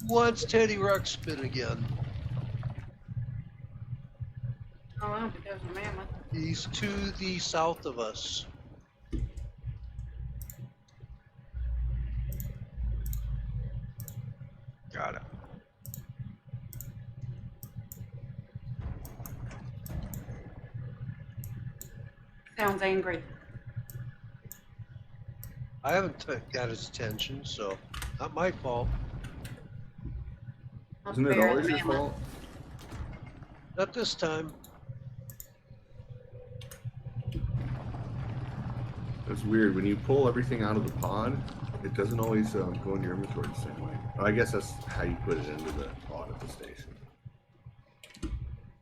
What's Teddy Ruxpin again? Oh, well, because of mammoth. He's to the south of us. Got it. Sounds angry. I haven't got his attention, so not my fault. Not Isn't it fair, always the your mammoth. fault? Not this time. It's weird. When you pull everything out of the pod, it doesn't always go in your inventory the same way. I guess that's how you put it into the pod at the station.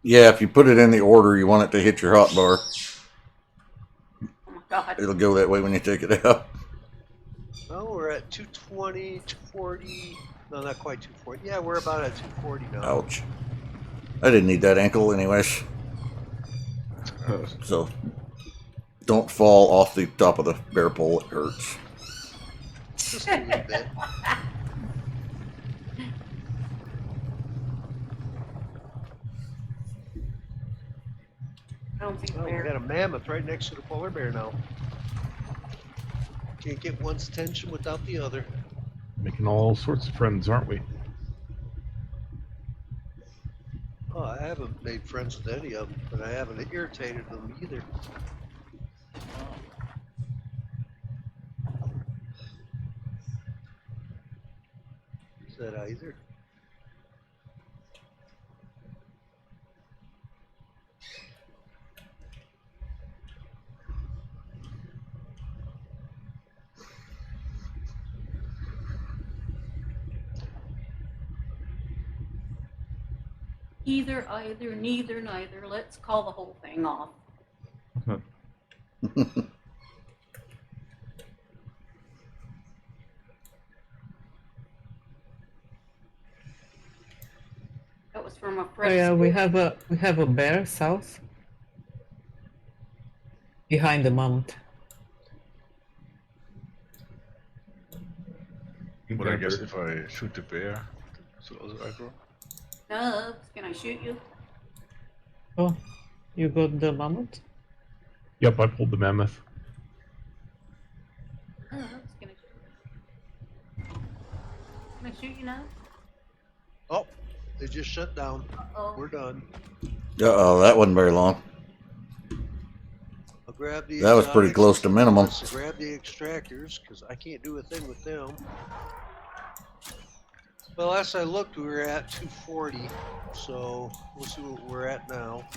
Yeah, if you put it in the order you want it to hit your hotbar, Oh my god. it'll go that way when you take it out. Well, at 220, 240. No, not quite 240. Yeah, we're about at 240 now. Ouch. I didn't need that ankle anyways. So don't fall off the top of the bear pole. It hurts. Just a little bit. I don't see Oh, we bear. got a mammoth right next to the polar bear now. Can't get one's attention without the other. Making all sorts of friends, aren't we? Oh, I haven't made friends with any of them, but I haven't irritated them either. Is that either? Either, neither, neither. Let's call the whole thing off. That was from a Oh fresh. yeah, we have a bear south. Behind the mammoth. But I guess if I shoot the bear, so also aggro. Nubs, can I shoot you? Oh, you got the mammoth? Yep, I pulled the mammoth. Nubs, can I shoot you? Can I shoot you, Nubs? Oh, they just shut down. Oh, We're done. Uh-oh, that wasn't very long. I'll grab the. That was pretty exotics. close to minimum. So grab the extractors because I can't do a thing with them. Well, last I looked, we were at 240. So we'll see what we're at now.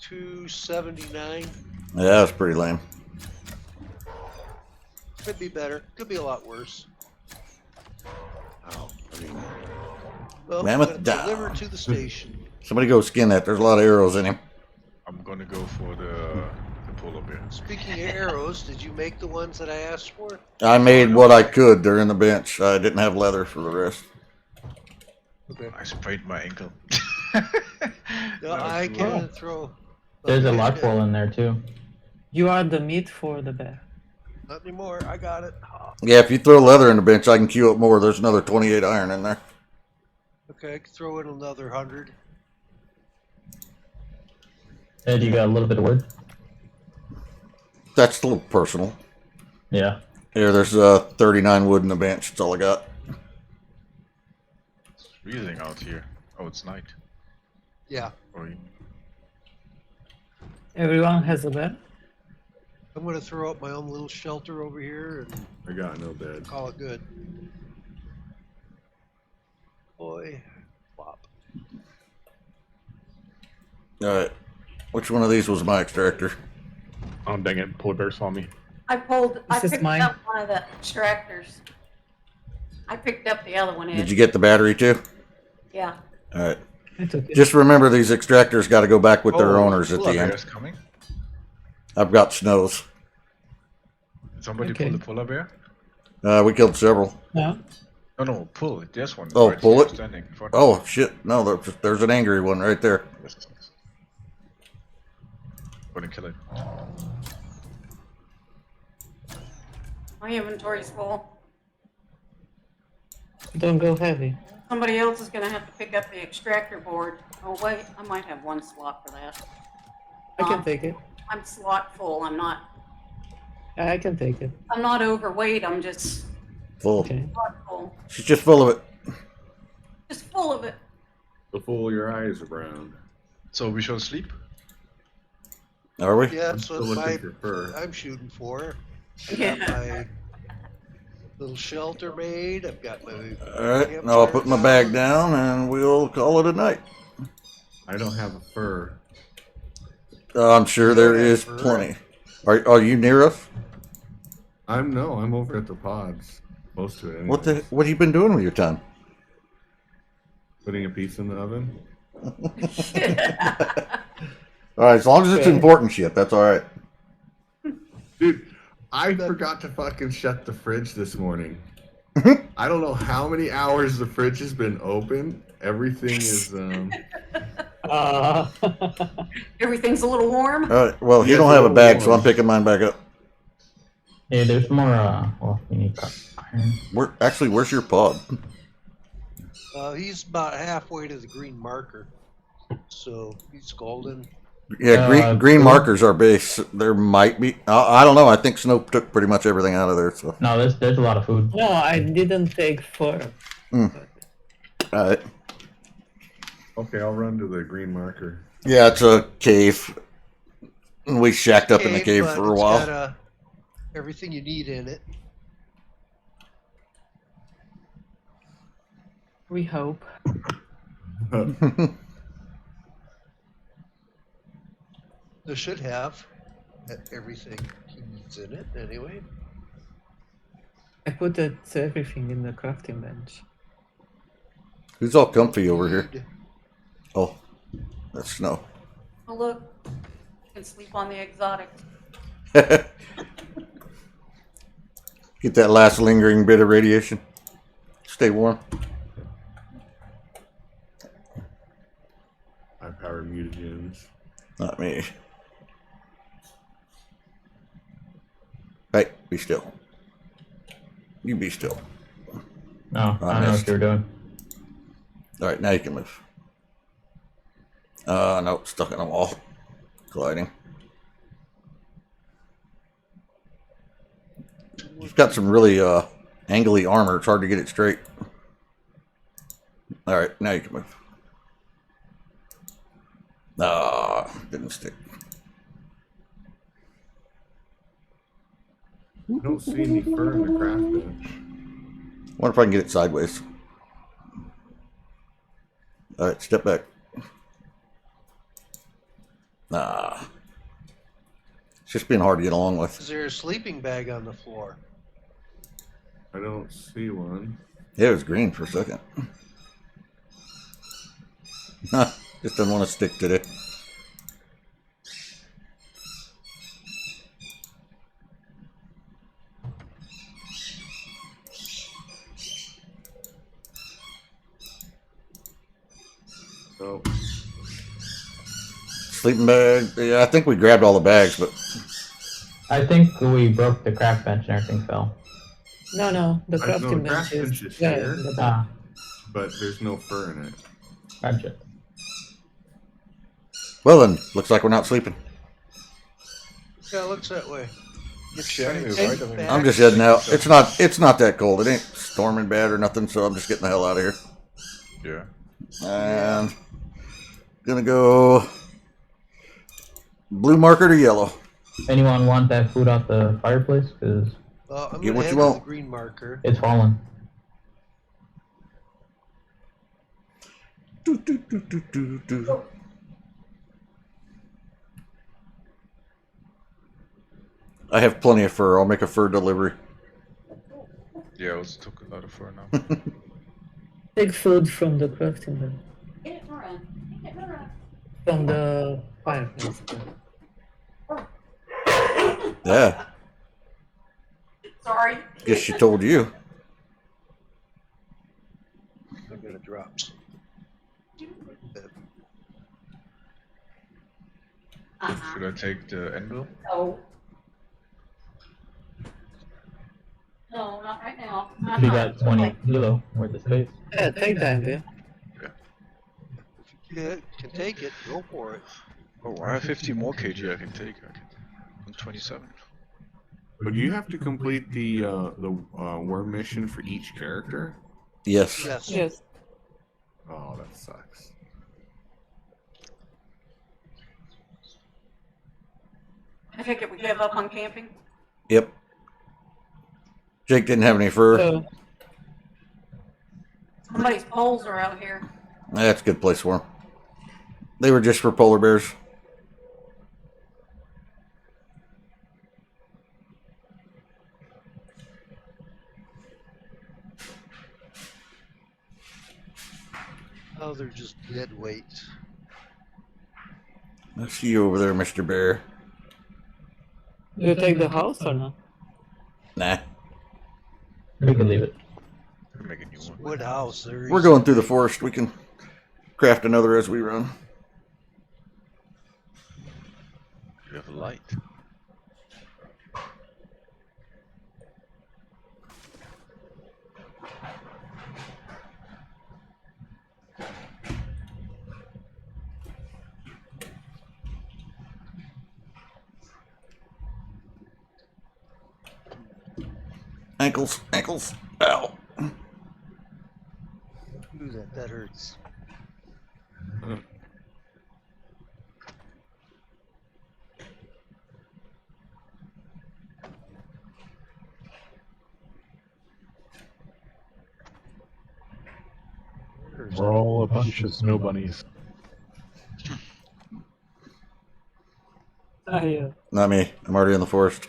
279. Yeah, that was pretty lame. Could be better. Could be a lot worse. Ow. I mean, Well, Mammoth we're gonna down. deliver to the station. Somebody go skin that. There's a lot of arrows in him. I'm gonna go for the polar bear. Speaking of arrows, did you make the ones that I asked for? I made what I could. They're in the bench. I didn't have leather for the rest. Okay. I sprained my ankle. No, I can throw. There's a Okay, lock roll in there too. You are the meat for the bear. Not anymore. I got it. Oh, Yeah, if you throw leather in the bench, I can queue up more. There's another 28 iron in there. okay, I can throw in another 100. Ed, you got a little bit of wood? That's a little personal. Yeah. Here, there's 39 wood in the bench. That's all I got. It's freezing out here. Oh, it's night. Yeah, Oh, Everyone has a bear? I'm gonna throw up my own little shelter over here and I got no bed. call it good. Boy, flop. All right. Which one of these was my extractor? Oh, dang it. Polar bear saw me. I This is picked mine. up one of the extractors. I picked up the other one. Did Ed. you get the battery too? Yeah. All right. It's okay. Just remember these extractors got to go back with their owners at polar the end. bear's coming. I've got snows. Did somebody Okay. pull the polar bear? We killed several. Yeah. No, pull it. There's one. Oh, pull here, it? Standing in front. Oh shit! No, there's an angry one right there. Yes. Gonna kill it. My inventory's full. Don't go heavy. Somebody else is gonna have to pick up the extractor board. Oh wait, I might have one slot for that. I can take it. I'm slot full. I'm not I can take it. overweight. I'm just Full. Okay. slot full. She's just full of it. Just full of it. So full your eyes are brown. So we shall sleep. Are we? Yeah, I'm that's still what looking for fur. I'm shooting for. I got Yeah. my little shelter made. I've got my. All right. Now I'll put my bag down and we'll call it a night. I don't have a fur. I'm sure there is plenty. Are you near us? I'm over at the pods. Close to it. What anyways. have you been doing with your time? Putting a piece in the oven. All right, as long as it's Okay. important shit, that's all right. Dude, I forgot to fucking shut the fridge this morning. I don't know how many hours the fridge has been open. Everything is Everything's a little warm. All right. Well, you Yes, don't a have a little bag, so warm. I'm picking mine back up. Hey, there's more. Well, we need iron. Where's your pod? He's about halfway to the green marker, so he's golden. Yeah, green blue? markers are base. There might be. I don't know. I think Snow took pretty much everything out of there. So, No, there's a lot of food. No, I didn't take fur. all right. okay. I'll run to the green marker. Yeah, it's a cave. We shacked up in the cave but for a it's while. got, everything you need in it. We hope. There should have everything he needs in it anyway. I put everything in the crafting bench. Who's all comfy over here? Oh, that's Snow. Oh look, you can sleep on the exotic. Get that last lingering bit of radiation. Stay warm. High power mutagens. Not me. Hey, be still. You be still. No, I I don't know missed. what you're doing. All right, now you can move. No, stuck in a wall. Gliding. You've got some really angly armor. It's hard to get it straight. All right, now you can move. Didn't stick. I don't see any fur in the craft bench. Wonder if I can get it sideways. All right, step back. It's just being hard to get along with. Is there a sleeping bag on the floor? I don't see one. Yeah, it was green for a second. Just doesn't want to stick today. Oh, Sleeping bag. Yeah, I think we grabbed all the bags, but I think we broke the craft bench and everything fell. No, the I know, crafting the craft bench bench is is yeah, here. in the back. but there's no fur in it. Gotcha. well then, looks like we're not sleeping. Yeah, it looks that way. Shannon is right. I mean, I'm just heading out. It's not that cold. It ain't storming bad or nothing, so I'm just getting the hell out of here. yeah. And gonna go blue marker to yellow. Anyone want that food off the fireplace? Because I'm Get gonna what head you to the want. green marker. it's fallen. I have plenty of fur. I'll make a fur delivery. Yeah, I also took a lot of fur now. Take food from the crafting bench. Get it, Nora. Get it, Nora. From the fireplace. Yeah, Sorry. guess she told you. I'm gonna drop some. Should I take the anvil? Oh. No, not right now. We got 20 kilo worth of space. Yeah, take that, yeah. Yeah, can take it. Go for it. Oh, I have 50 more kg I can take. I'm 27. But do you have to complete the worm mission for each character? Yes. Yes. Yes. Oh, that sucks. I take it we give up on camping. Yep. Jake didn't have any fur. So, Somebody's poles are out here. That's a good place for them. They were just for polar bears. Oh, they're just dead weight. I see you over there, Mr. Bear. you take the house or not? Nah. We can leave it. Make a new one. Wood house. There We're going through the forest. We can craft another as we run. You have a light. Ankles, ankles. Ow. Ooh, that hurts. We're all a bunch of snow bunnies. Not me. I'm already in the forest.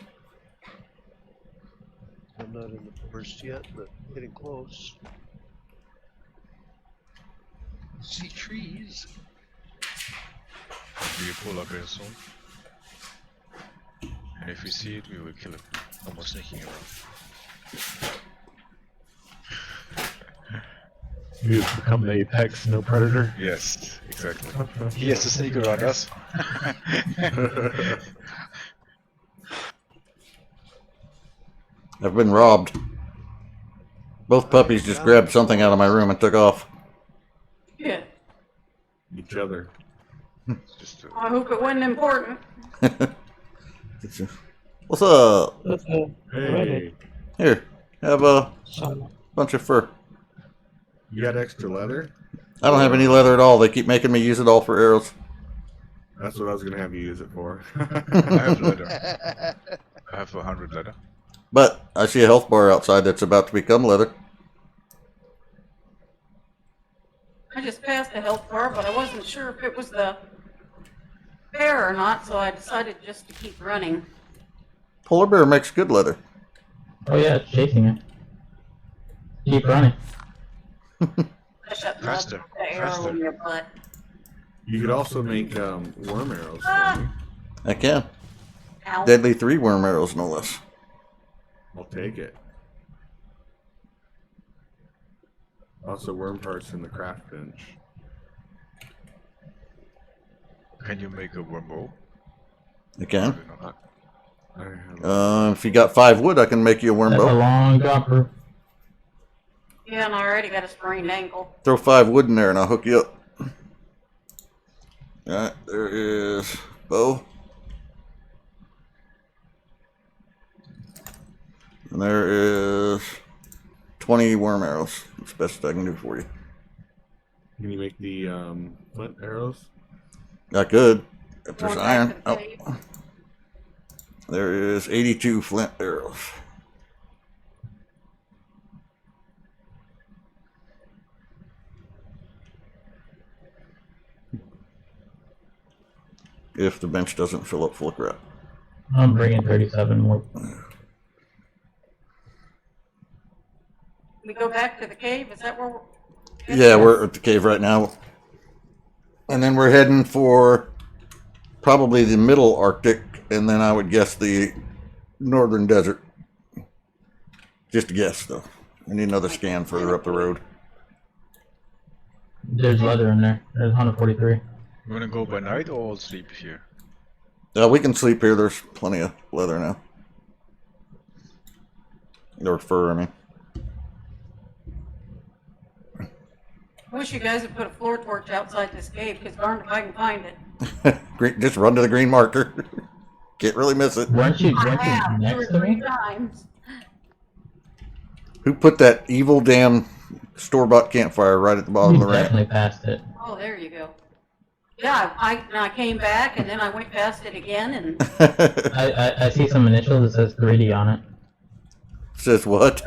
I'm not in the forest yet, but getting close. See trees. We pull up here soon. And if we see it, we will kill it. Almost sneaking around. You have become the apex snow predator. Yes, exactly. He has to sneak around us. I've been robbed. Both puppies just grabbed something out of my room and took off. Yeah. Each other. Just I hope it wasn't important. What's up? Hey, Here, have a bunch of fur. you got extra leather? I don't have any leather at all. They keep making me use it all for arrows. That's what I was gonna have you use it for. I have leather. I have 100 leather. But I see a health bar outside that's about to become leather. I just passed a health bar, but I wasn't sure if it was the bear or not, so I decided just to keep running. Polar bear makes good leather. Oh yeah, it's chasing it. Keep running. I shut Faster, the arrow faster. in your butt. You could also make worm arrows for Ah. me. I can. Ow. Deadly 3 worm arrows, no less. I'll take it. Also, worm parts in the craft bench. Can you make a worm bow? I can. Probably not. I have If you got 5 wood, I can make you a worm That's a bow. long jumper. Yeah, and I already got a sprained ankle. Throw 5 wood in there and I'll hook you up. Alright, there is bow. And there is 20 worm arrows. That's the best I can do for you. Can you make the flint arrows? I could, if there's Going back iron. to the Oh, cave. there is 82 flint arrows. If the bench doesn't fill up full of crap. I'm bringing 37 more. We go back to the cave? Is that where we're... Yeah, we're at the cave right now. And then we're heading for probably the middle Arctic, and then I would guess the northern desert. Just a guess, though. I need another scan further up the road. There's leather in there. There's 143. You wanna go by night or sleep here? We can sleep here. There's plenty of leather now. Or fur, I mean. I wish you guys had put a floor torch outside this cave, because darned if I can find it. Just run to the green marker. Can't really miss it. Weren't you I drinking have 2 or next to 3 me? times. Who put that evil damn store-bought campfire right at the bottom You of the ramp? definitely passed it. Oh, there you go. Yeah, I came back, and then I went past it again, and I see some initials that says 3D on it. Says what?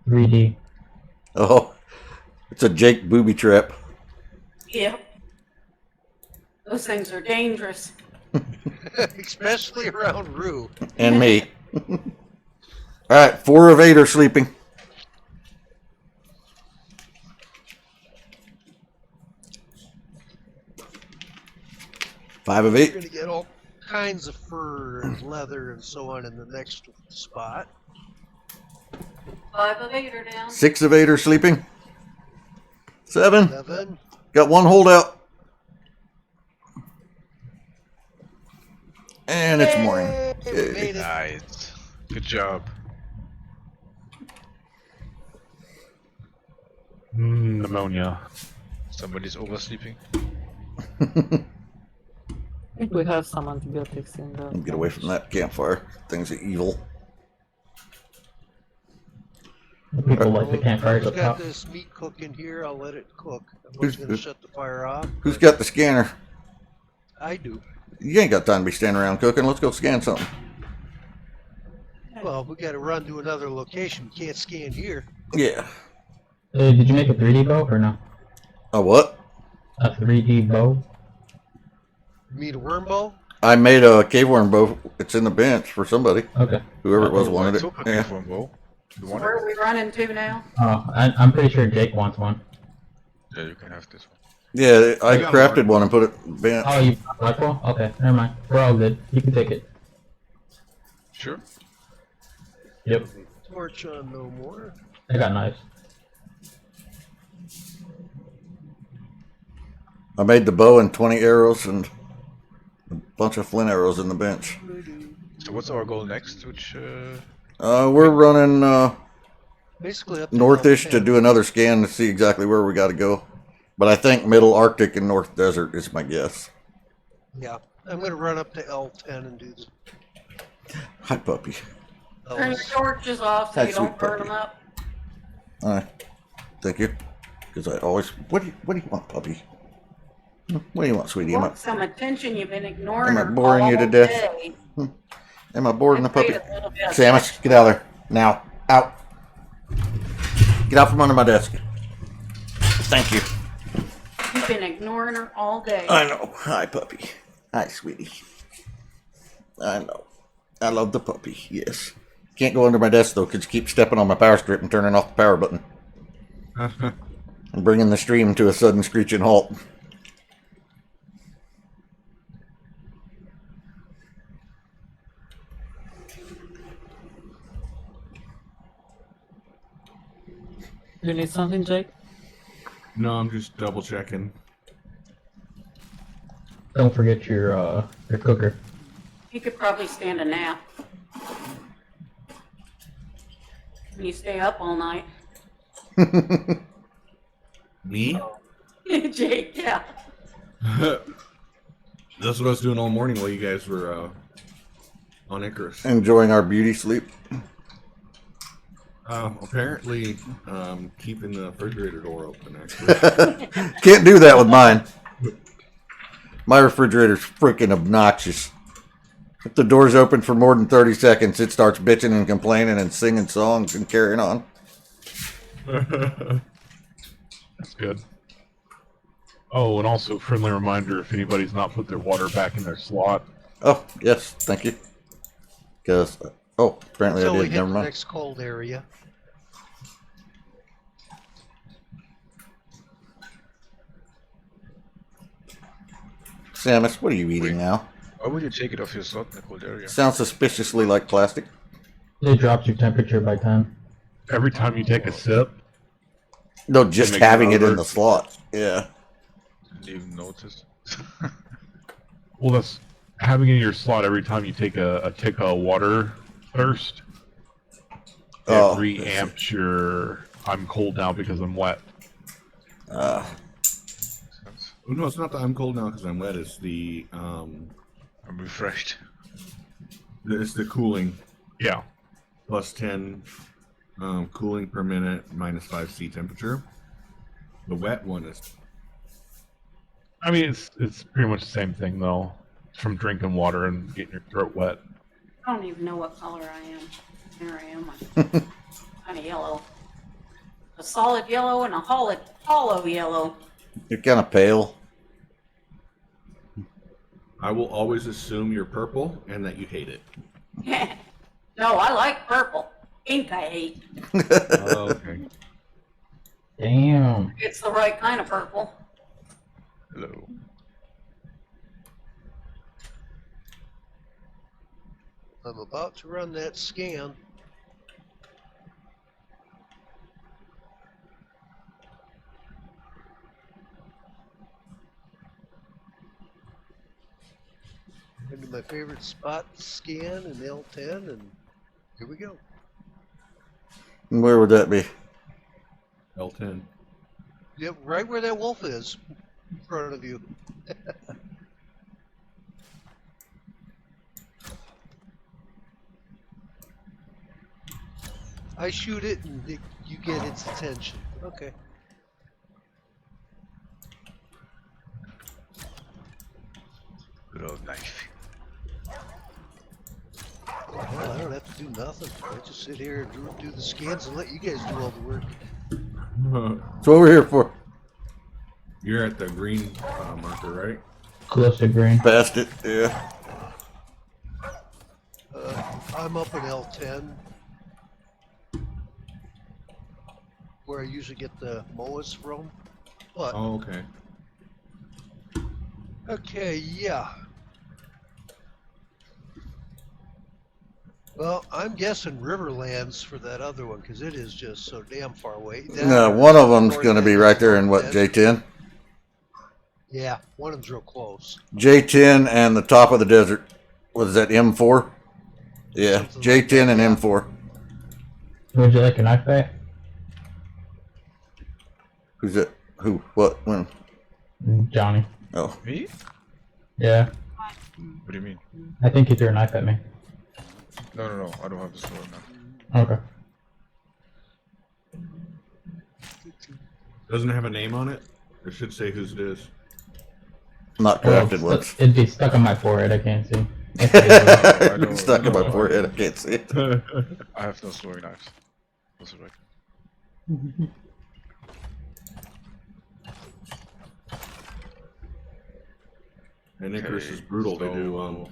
3D. Oh, it's a Jake booby trap. yep. Those things are dangerous. Especially around Rue. And me. Alright, 4 of 8 are sleeping. Five of You're 8. gonna get all kinds of fur and leather and so on in the next spot. 5 of 8 are down. 6 of 8 are sleeping. 7. 7. Got 1 holdout. And it's morning. Yay, we Yay. made it. Nice. Good job. Pneumonia. Somebody's oversleeping. I think we have some antibiotics in the. Get away from that campfire. Things are evil. People like the campfires Who's up got top. this meat cooking here? I'll let it cook. I Who's- was going to shut the fire off. Who's but got the scanner? I do. You ain't got time to be standing around cooking. Let's go scan something. Well, we got to run to another location. We can't scan here. Yeah. Did you make a 3D bow or no? A what? A 3D bow? You mean a worm bow? I made a cave worm bow. It's in the bench for somebody. Okay. Whoever it was Oh, wanted I it. took a Yeah. cave worm bow. You So want where it? are we running to now? I'm pretty sure Jake wants one. Yeah, you can have this one. Yeah, I I got crafted one. one and put it in the bench. Oh, you like one? Okay, never mind. We're all good. You can take it. Sure. Yep. Torch on no more. I got knives. I made the bow and 20 arrows and a bunch of flint arrows in the bench. So what's our goal next? Which We're running Basically up to northish to L10. do another scan to see exactly where we got to go. But I think Middle Arctic and North Desert is my guess. Yeah. I'm going to run up to L10 and do the Hi, puppy. Turn your torches off so That's you don't sweet burn puppy. them up. All right. Thank you. Because I always. What do you want, puppy? What do you want, sweetie? Want some attention? You've been ignoring Am I her boring you all to death? day. Am I boring the I paid puppy? a little bit of Samus, get out of there. Now. Out. Get out from under my desk. Thank you. You've been ignoring her all day. I know. Hi, puppy. Hi, sweetie. I know. I love the puppy. Yes. Can't go under my desk, though, because you keep stepping on my power strip and turning off the power button. And bringing the stream to a sudden screeching halt. You need something, Jake? No, I'm just double checking. Don't forget your cooker. You could probably stand a nap. When you stay up all night. Me? Jake, yeah. That's what I was doing all morning while you guys were on Icarus. Enjoying our beauty sleep. Apparently, keeping the refrigerator door open, actually. Can't do that with mine. My refrigerator's freaking obnoxious. If the door's open for more than 30 seconds, it starts bitching and complaining and singing songs and carrying on. That's good. Oh, and also friendly reminder if anybody's not put their water back in their slot. Oh, yes, thank you. Because, oh, apparently Until I we did. hit Never the mind. next cold area. Samus, what are you eating now? why would you take it off your slot in the cold area? Sounds suspiciously like plastic. It drops your temperature by 10. Every time you take a sip, No, just Make it having it in over. the slot. Yeah. Didn't even notice. well, that's having it in your slot every time you take a water thirst. Oh, It reamps your I'm cold now because I'm wet. No, it's not that I'm cold now because I'm wet. It's the I'm refreshed. it's the cooling. Yeah. Plus 10 cooling per minute, minus 5 C temperature. The wet one is I mean, it's pretty much the same thing though, from drinking water and getting your throat wet. I don't even know what color I am. Here I am. I'm kind of yellow. A solid yellow and a hollow yellow. You're kind of pale. I will always assume you're purple and that you hate it. No, I like purple. Pink I hate. Oh, okay. Damn. It's the right kind of purple. Hello. I'm about to run that scan. into my favorite spot scan in L10, and here we go. Where would that be? L10. Yep, right where that wolf is, in front of you. I shoot it, and you get its attention. Okay. Good old knife. Well, I don't have to do nothing. I just sit here and do the scans and let you guys do all the work. That's what we're here for. You're at the green marker, right? Close to green. Past it, yeah. I'm up in L10, where I usually get the MOAs from. But, Oh, okay. okay, yeah. Well, I'm guessing Riverlands for that other one, because it is just so damn far away. No, one of them's going to be right there in what, J10? Yeah, one of them's real close. J10 and the top of the desert. What is that, M4? Yeah, Something like J10 that, and yeah. M4. Would you like a knife back? Who's it? Who? What? When? Johnny. Oh. Me? Yeah. What do you mean? I think he threw a knife at me. No. I don't have the sword now. Okay. Doesn't it have a name on it? It should say whose it is. Not Well, crafted ones. it'd be stuck on my forehead. I can't see. It's stuck in my forehead. I can't see it. I have no sewing knives. Also right. And Icarus Okay, is brutal. They so do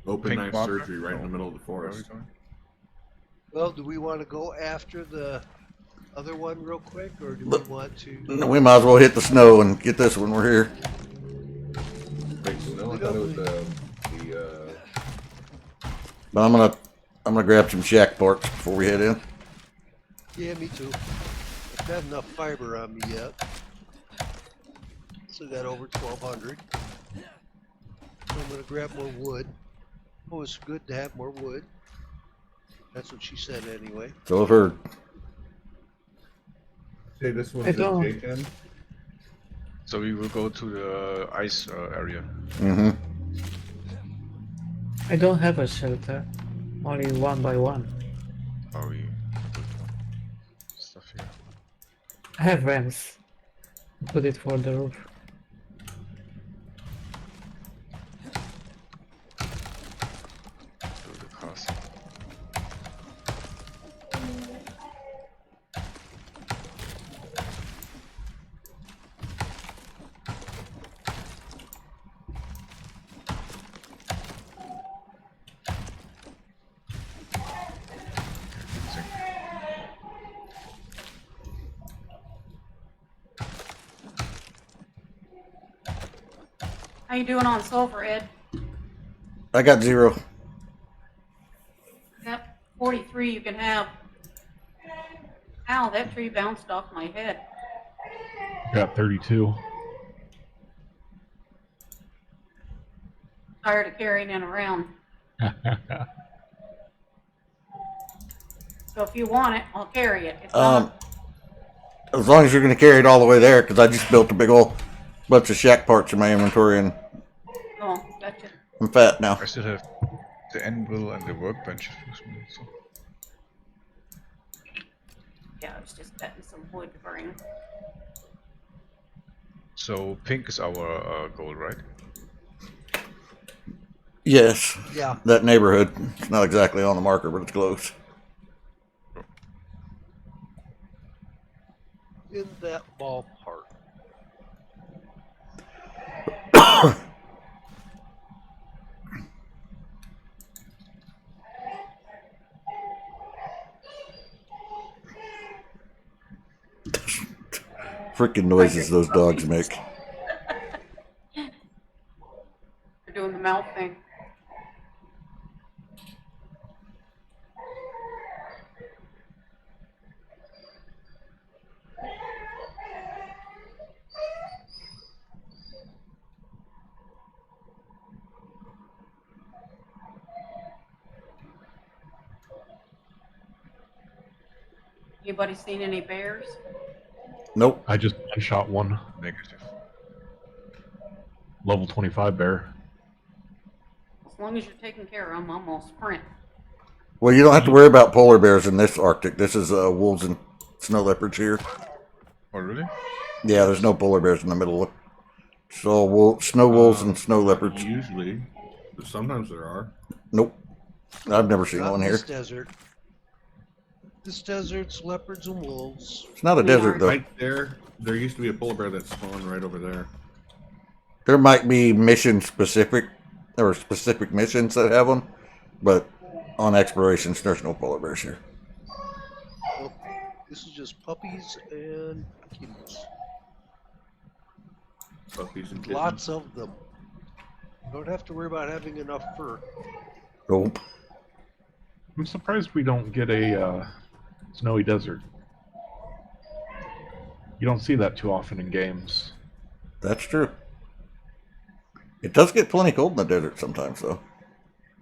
open pink knife marker? surgery right in the middle of the Where are we forest. going? Well, do we want to go after the other one real quick, or do we want to? We might as well hit the snow and get this one. We're here. Wait, no, I thought it was the But I'm gonna grab some shack parts before we head in. Yeah, me too. I've got enough fiber on me yet. Still got over 1,200. I'm gonna grab more wood. Oh, it's good to have more wood. That's what she said anyway. So I've heard. Say this one's I the don't- J10. So we will go to the ice area. Mm-hmm. I don't have a shelter. Only one by one. Are we? Stuff here. I have ramps. Put it for the roof. To the castle. How you doing on sulfur, Ed? I got 0. Got 43 you can have. Ow, that tree bounced off my head. Got 32. Tired of carrying it around. So if you want it, I'll carry it. If not, As long as you're gonna carry it all the way there, because I just built a big old bunch of shack parts in my inventory and oh, gotcha. I'm fat now. I still have the anvil and the workbench. So. Yeah, I was just cutting some wood to bring. So pink is our goal, right? Yes, Yeah. that neighborhood. It's not exactly on the marker, but it's close. In that ballpark. Freaking noises those dogs make. They're doing the mouth thing. Anybody seen any bears? Nope. I just shot one Negative. level 25 bear. As long as you're taking care of them, I'm gonna sprint. Well, you don't have to worry about polar bears in this Arctic. This is wolves and snow leopards here. Oh, really? Yeah, there's no polar bears in the middle. It's all snow wolves and snow leopards. Usually, but sometimes there are. Nope. I've never seen Not one in here. this desert. This desert's leopards and wolves. It's not a desert, though. Right there, there used to be a polar bear that spawned right over there. There might be mission specific or specific missions that have them, but on explorations, there's no polar bears here. Well, this is just puppies and kitties. Puppies and kittens. Lots of them. Don't have to worry about having enough fur. Nope. I'm surprised we don't get a snowy desert. You don't see that too often in games. That's true. It does get plenty cold in the desert sometimes, though.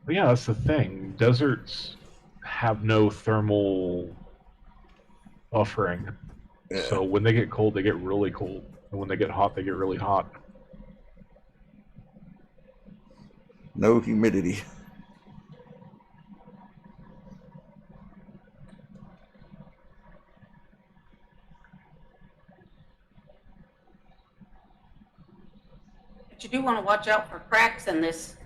But yeah, that's the thing. Deserts have no thermal buffering. Yeah. So when they get cold, they get really cold. And when they get hot, they get really hot. No humidity. But you do want to watch out for cracks in this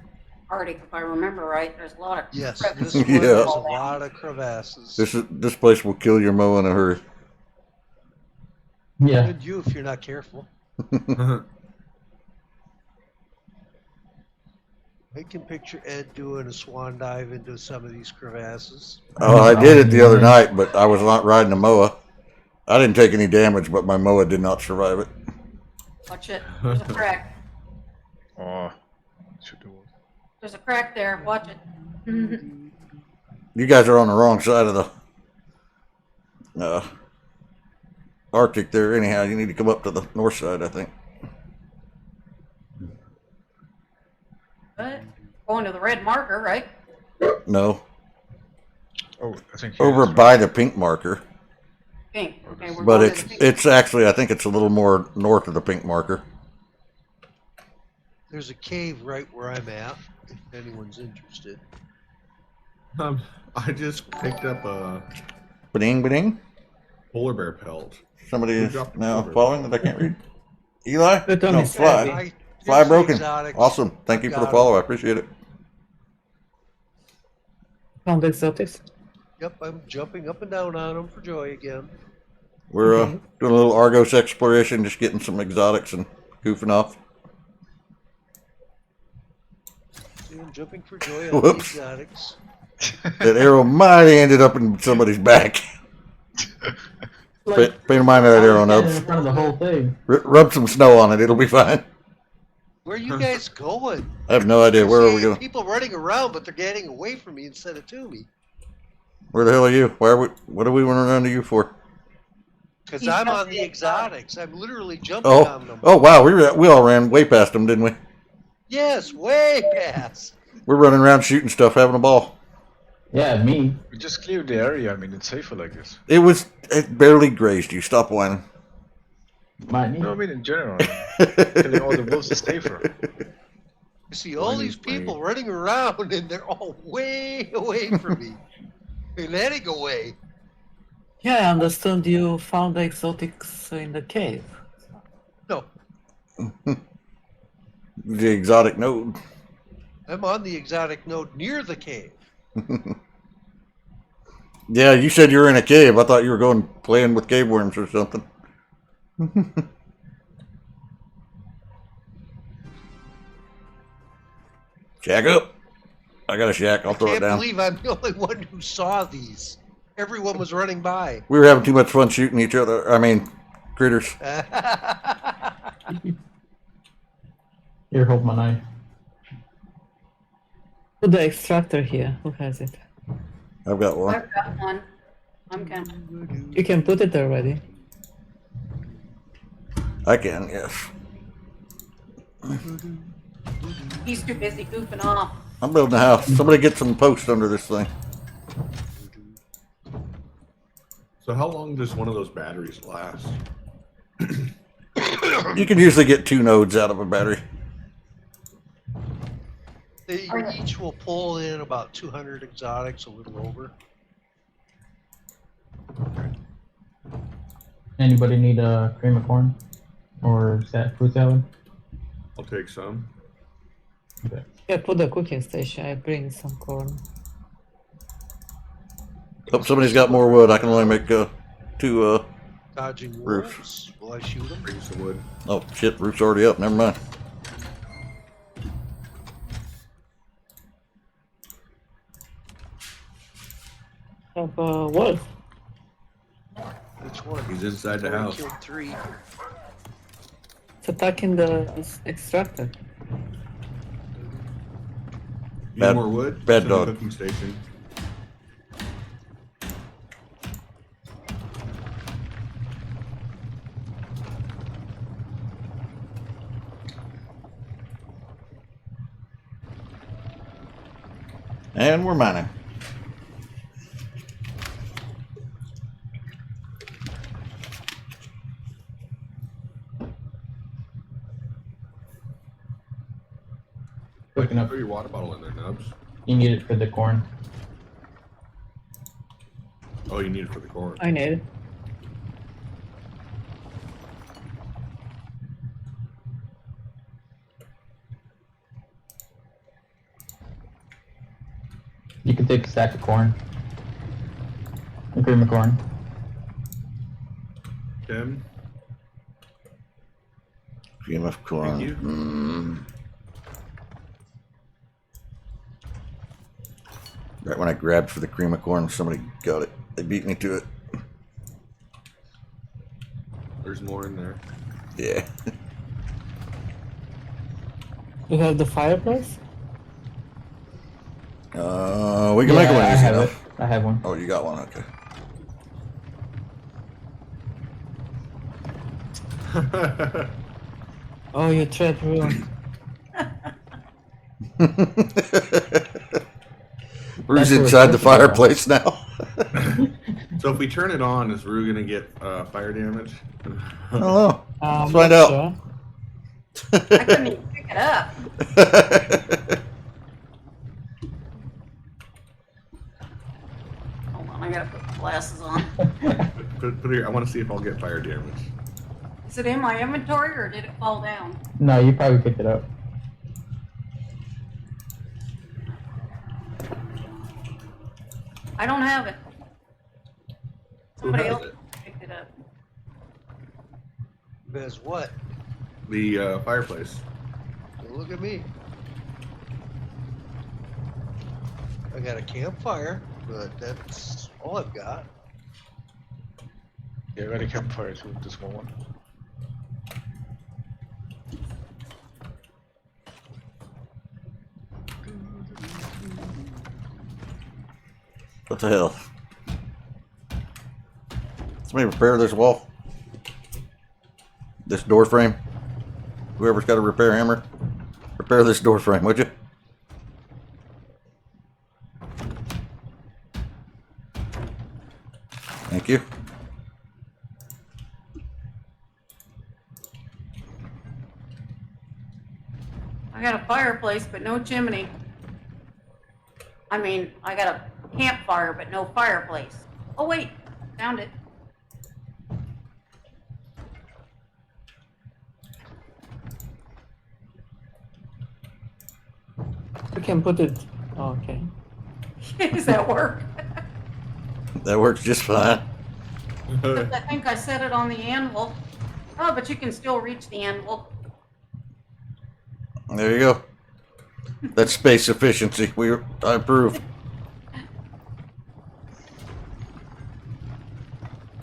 Arctic, if I remember right. There's a lot of Yes, crevices this one Yeah. has a lot of crevasses. This place will kill your mow in a hurry. Yeah. And you if you're not careful. I can picture Ed doing a swan dive into some of these crevasses. Oh, I did it the other night, but I was not riding a moa. I didn't take any damage, but my moa did not survive it. Watch it. There's a crack. Oh, should do it. There's a crack there. Watch it. You guys are on the wrong side of the Arctic there. Anyhow, you need to come up to the north side, I think. But going to the red marker, right? No, Oh, I think here over it's- by the pink marker. Pink. Okay, we're But going to the pink. it's actually, I think it's a little more north of the pink marker. There's a cave right where I'm at, if anyone's interested. I just picked up a Ba-ding, ba-ding. polar bear pelt. Somebody Who is dropped the now cover? following that I can't read. Eli? But on No, his Fly. head. Fly Here's the broken. exotics. Awesome. Thank you for the Got 'em. follow. I appreciate it. Found exotics. Yep, I'm jumping up and down on them for joy again. We're doing a little Argos exploration, just getting some exotics and goofing off. See, I'm jumping for joy on the Whoops. exotics. That arrow might have ended up in somebody's back. Pay no mind of that arrow, In Nubs. front of the whole thing. Rub some snow on it. It'll be fine. Where are you guys going? I have no idea. Where are we See, going? people running around, but they're getting away from me instead of to me. Where the hell are you? Why are we? What are we running around to you for? Because He's I'm got on the the exotics. I'm literally jumping Oh, on them. oh wow. We all ran way past them, didn't we? Yes, way past. We're running around shooting stuff, having a ball. Yeah, me. We just cleared the area. I mean, it's safer like this. It barely grazed you. Stop whining. Might need. No, I mean in general. Killing all the wolves is safer. You see all these people running around, and they're all way away from me. They're letting away. Yeah, I understand you found the exotics in the cave. No, The exotic node. I'm on the exotic node near the cave. Yeah, you said you were in a cave. I thought you were going playing with cave worms or something. Shack up. I got a shack. I'll throw it Can't down. believe I'm the only one who saw these. Everyone was running by. We were having too much fun shooting each other. I mean, critters. Here, hold my knife. Put the extractor here. Who has it? I've got one. I've got one. I'm coming. You can put it already. I can, yes. He's too busy goofing off. I'm building a house. Somebody get some posts under this thing. So how long does one of those batteries last? You can usually get 2 nodes out of a battery. They each will pull in about 200 exotics, a little over. Anybody need a cream of corn or fruit salad? I'll take some. Okay. Yeah, put the cooking station. I bring some corn. Hope somebody's got more wood. I can only make 2. Dodging Roof. wolves. Will I shoot them? Bring some wood. Oh shit, roof's already up. Never mind. Have a wolf. Which one? He's inside the Already house. killed 3. It's attacking the extractor. Need Bad- more wood? bad It's in the dog. cooking station. And we're mining. Cooking up. Throw your water bottle in there, Nubs. You need it for the corn. Oh, you need it for the corn. I need it. You can take a stack of corn. A cream of corn. Tim, Cream of corn. Thank you. Right when I grabbed for the cream of corn, somebody got it. They beat me to it. there's more in there. Yeah. You have the fireplace? We can make one I easy have it. enough. I have one. Oh, you got one. Okay. Oh, you tried ruin. Rue's That's where inside the it's supposed to go. fireplace now. So if we turn it on, is Rue gonna get fire damage? I don't know. Let's find out. I couldn't even pick it up. Hold on, I gotta put the glasses on. Put it here. I want to see if I'll get fire damage. Is it in my inventory or did it fall down? No, you probably picked it up. I don't have it. Somebody has else it? picked it up. As what? The fireplace. Don't look at me. I got a campfire, but that's all I've got. Yeah, I got a campfire too, the small one. What the hell? Somebody repair this wall. This door frame. Whoever's got a repair hammer, repair this door frame, would you? Thank you. I got a fireplace, but no chimney. I mean, I got a campfire, but no fireplace. Oh wait, found it. You can put it. Oh, okay. Does that work? That works just fine. I think I set it on the anvil. Oh, but you can still reach the anvil. There you go. That's space efficiency. I approve.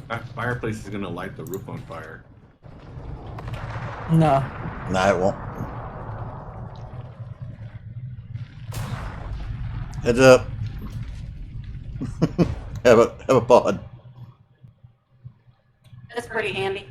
That fireplace is gonna light the roof on fire. No. Nah, it won't. Heads up. have a pod. That's pretty handy.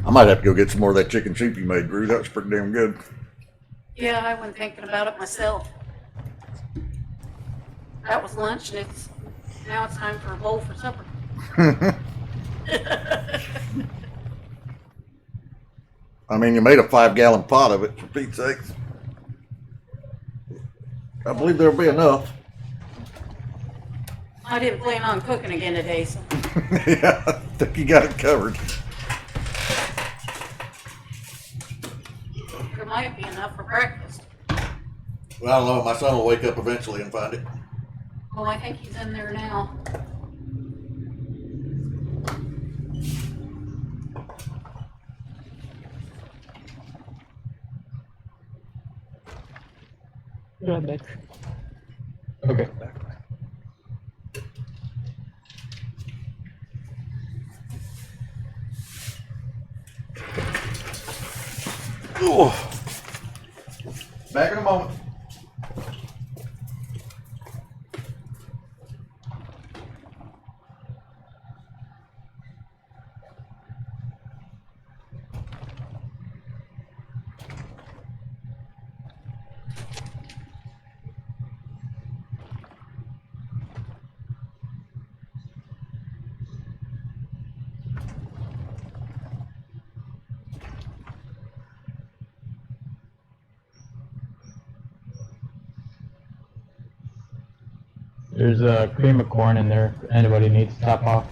I might have to go get some more of that chicken soup you made, Drew. That was pretty damn good. Yeah, I wasn't thinking about it myself. That was lunch, and now it's time for a bowl for supper. I mean, you made a 5-gallon pot of it, for Pete's sakes. I believe there'll be enough. I didn't plan on cooking again today, so Yeah, I think you got it covered. there might be enough for breakfast. Well, I don't know. My son will wake up eventually and find it. Well, I think he's in there now. Right back. Okay. Ooh. Back in a moment. There's a cream of corn in there. If anybody needs to top off.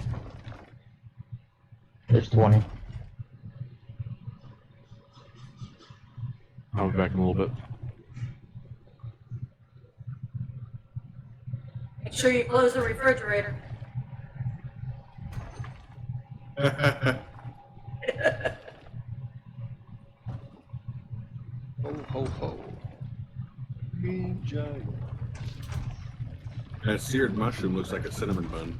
There's 20. I'll be back in a little bit. Make sure you close the refrigerator. Ho, ho, ho. Green giant. That seared mushroom looks like a cinnamon bun.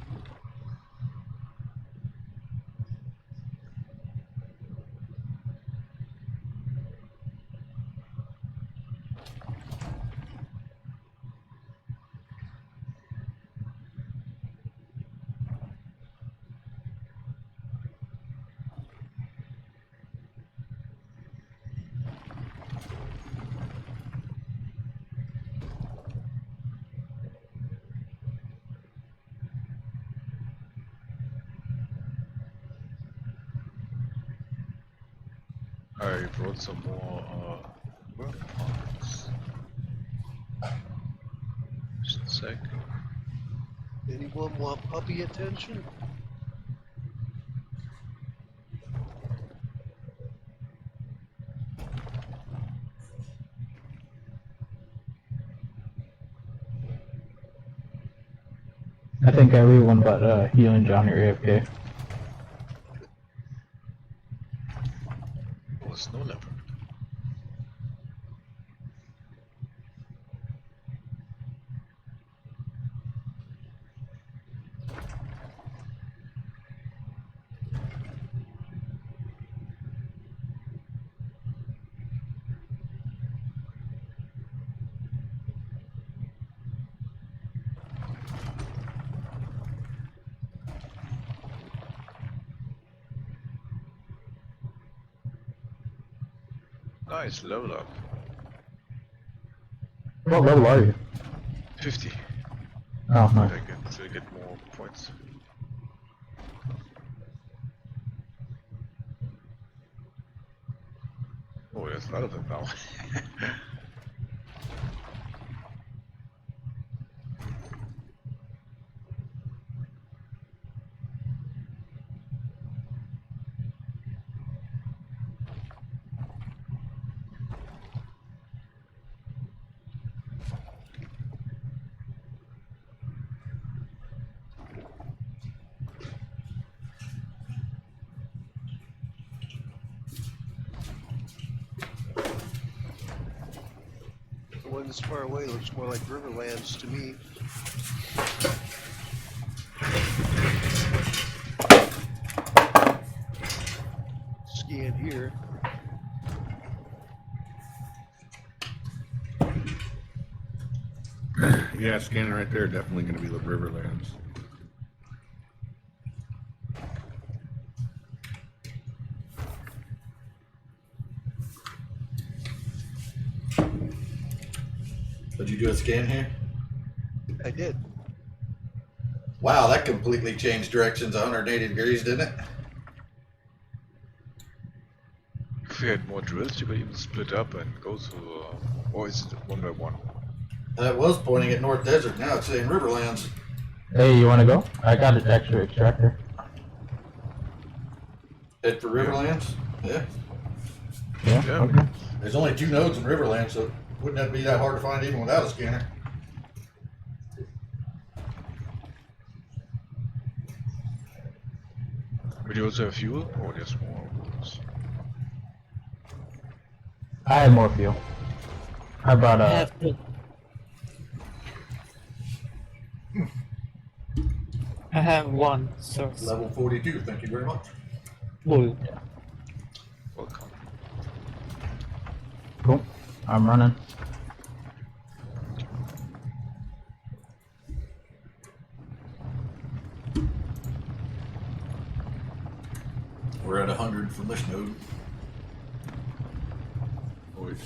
I brought some more work parts. Just a sec. Anyone want puppy attention? I think everyone but you and John are AFK. Oh, snow leopard. Nice, level up. What level are you? 50. Oh, nice. I get more points. Oh, there's a lot of them now. The one that's far away looks more like Riverlands to me. Scan here. Yeah, scanning right there, definitely going to be the Riverlands. Did you do a scan here? I did. Wow, that completely changed directions 180 degrees, didn't it? If we had more drills, you could even split up and go to, or is it one by one? That was pointing at North Desert. Now it's saying Riverlands. Hey, you wanna go? I got an extra extractor. Head for Riverlands? Yeah. Yeah. Yeah. Okay. There's only 2 nodes in Riverlands, so wouldn't that be that hard to find even without a scanner? But you also have fuel, or just more bullets? I have more fuel. I brought I a. have to. I have one source. Level 42, thank you very much. Bull. Welcome. Cool. I'm running. We're at 100 from this node. Boys.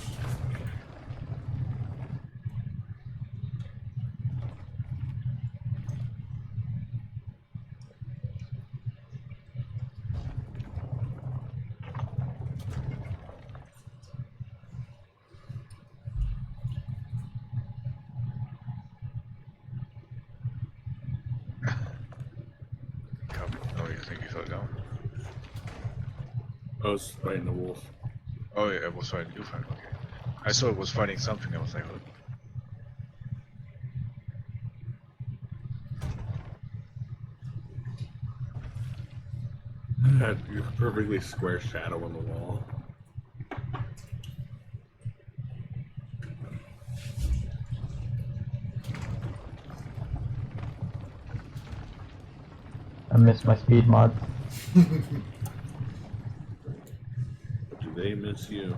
Copy. Oh, you think you fell down? I was fighting the wolf. Oh, yeah, it was fighting you, fine. Okay. I saw it was fighting something. I was like, oh. Had your perfectly square shadow on the wall. I missed my speed mod. But do they miss you?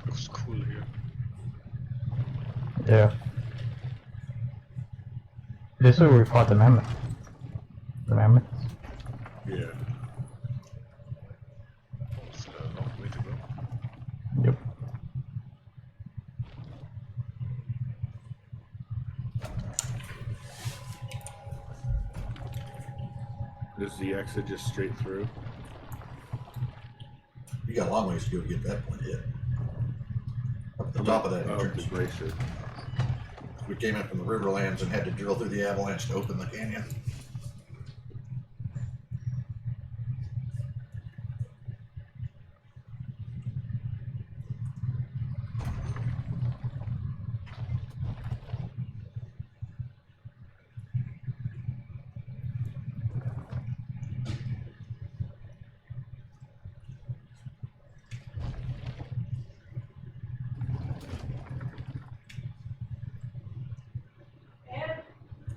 Looks cool here. Yeah. This is where we fought the mammoth. The mammoths. Yeah. It's a long way to go. Yep. Is the exit just straight through? You got a long ways to go to get that point hit. Up at the top of that Oh, entrance. the glacier. We came in from the Riverlands and had to drill through the avalanche to open the canyon.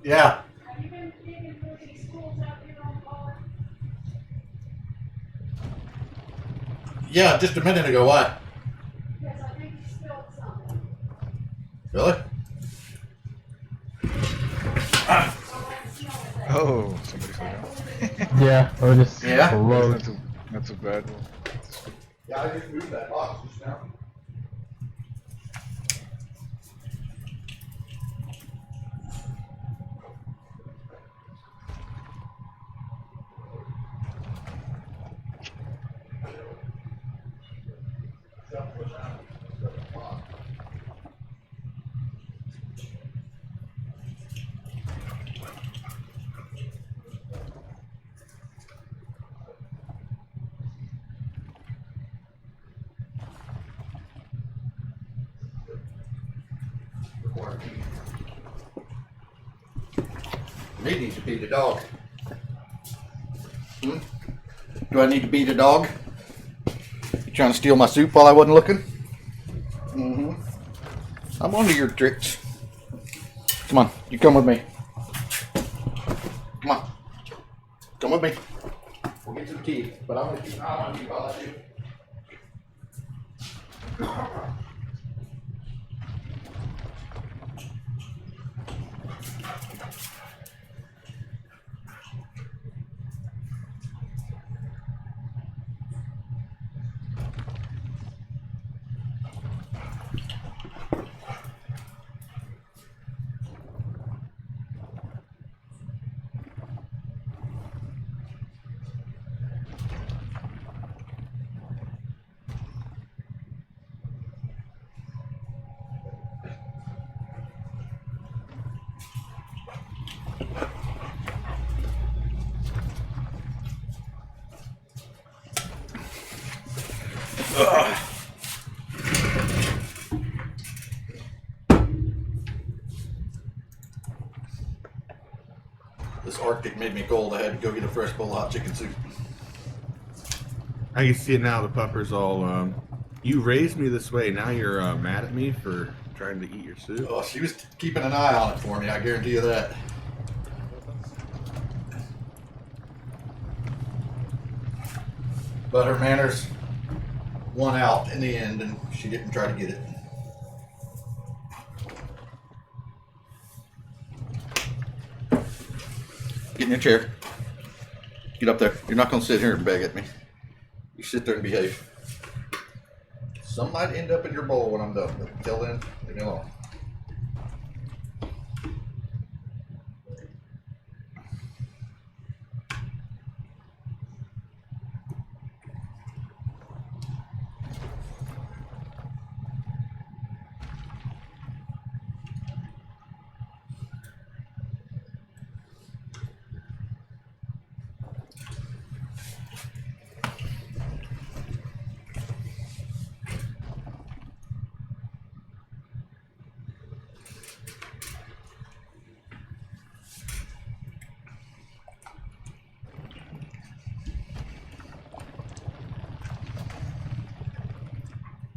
Yeah. Have you been digging through these schools out here on Pollard? Yeah, just a minute ago. Why? Because I think you spilled something. Really? Oh, somebody fell down. Yeah, or just Yeah? float. Not too bad. Yeah, I just moved that box just now. corner. Me need to beat a dog. Hmm? Do I need to beat a dog? You trying to steal my soup while I wasn't looking? Mm-hmm. I'm onto your tricks. Come on, you come with me. Come on. Come with me. We'll get to the tea, but I'm gonna keep an eye on you while I do. This Arctic made me cold. I had to go get a fresh bowl of hot chicken soup. I can see it now. The pupper's all. You raised me this way. Now you're mad at me for trying to eat your soup. Oh, she was keeping an eye on it for me. I guarantee you that. But her manners won out in the end, and she didn't try to get it. Get in your chair. Get up there. You're not going to sit here and beg at me. You sit there and behave. Some might end up in your bowl when I'm done, but until then, leave me alone.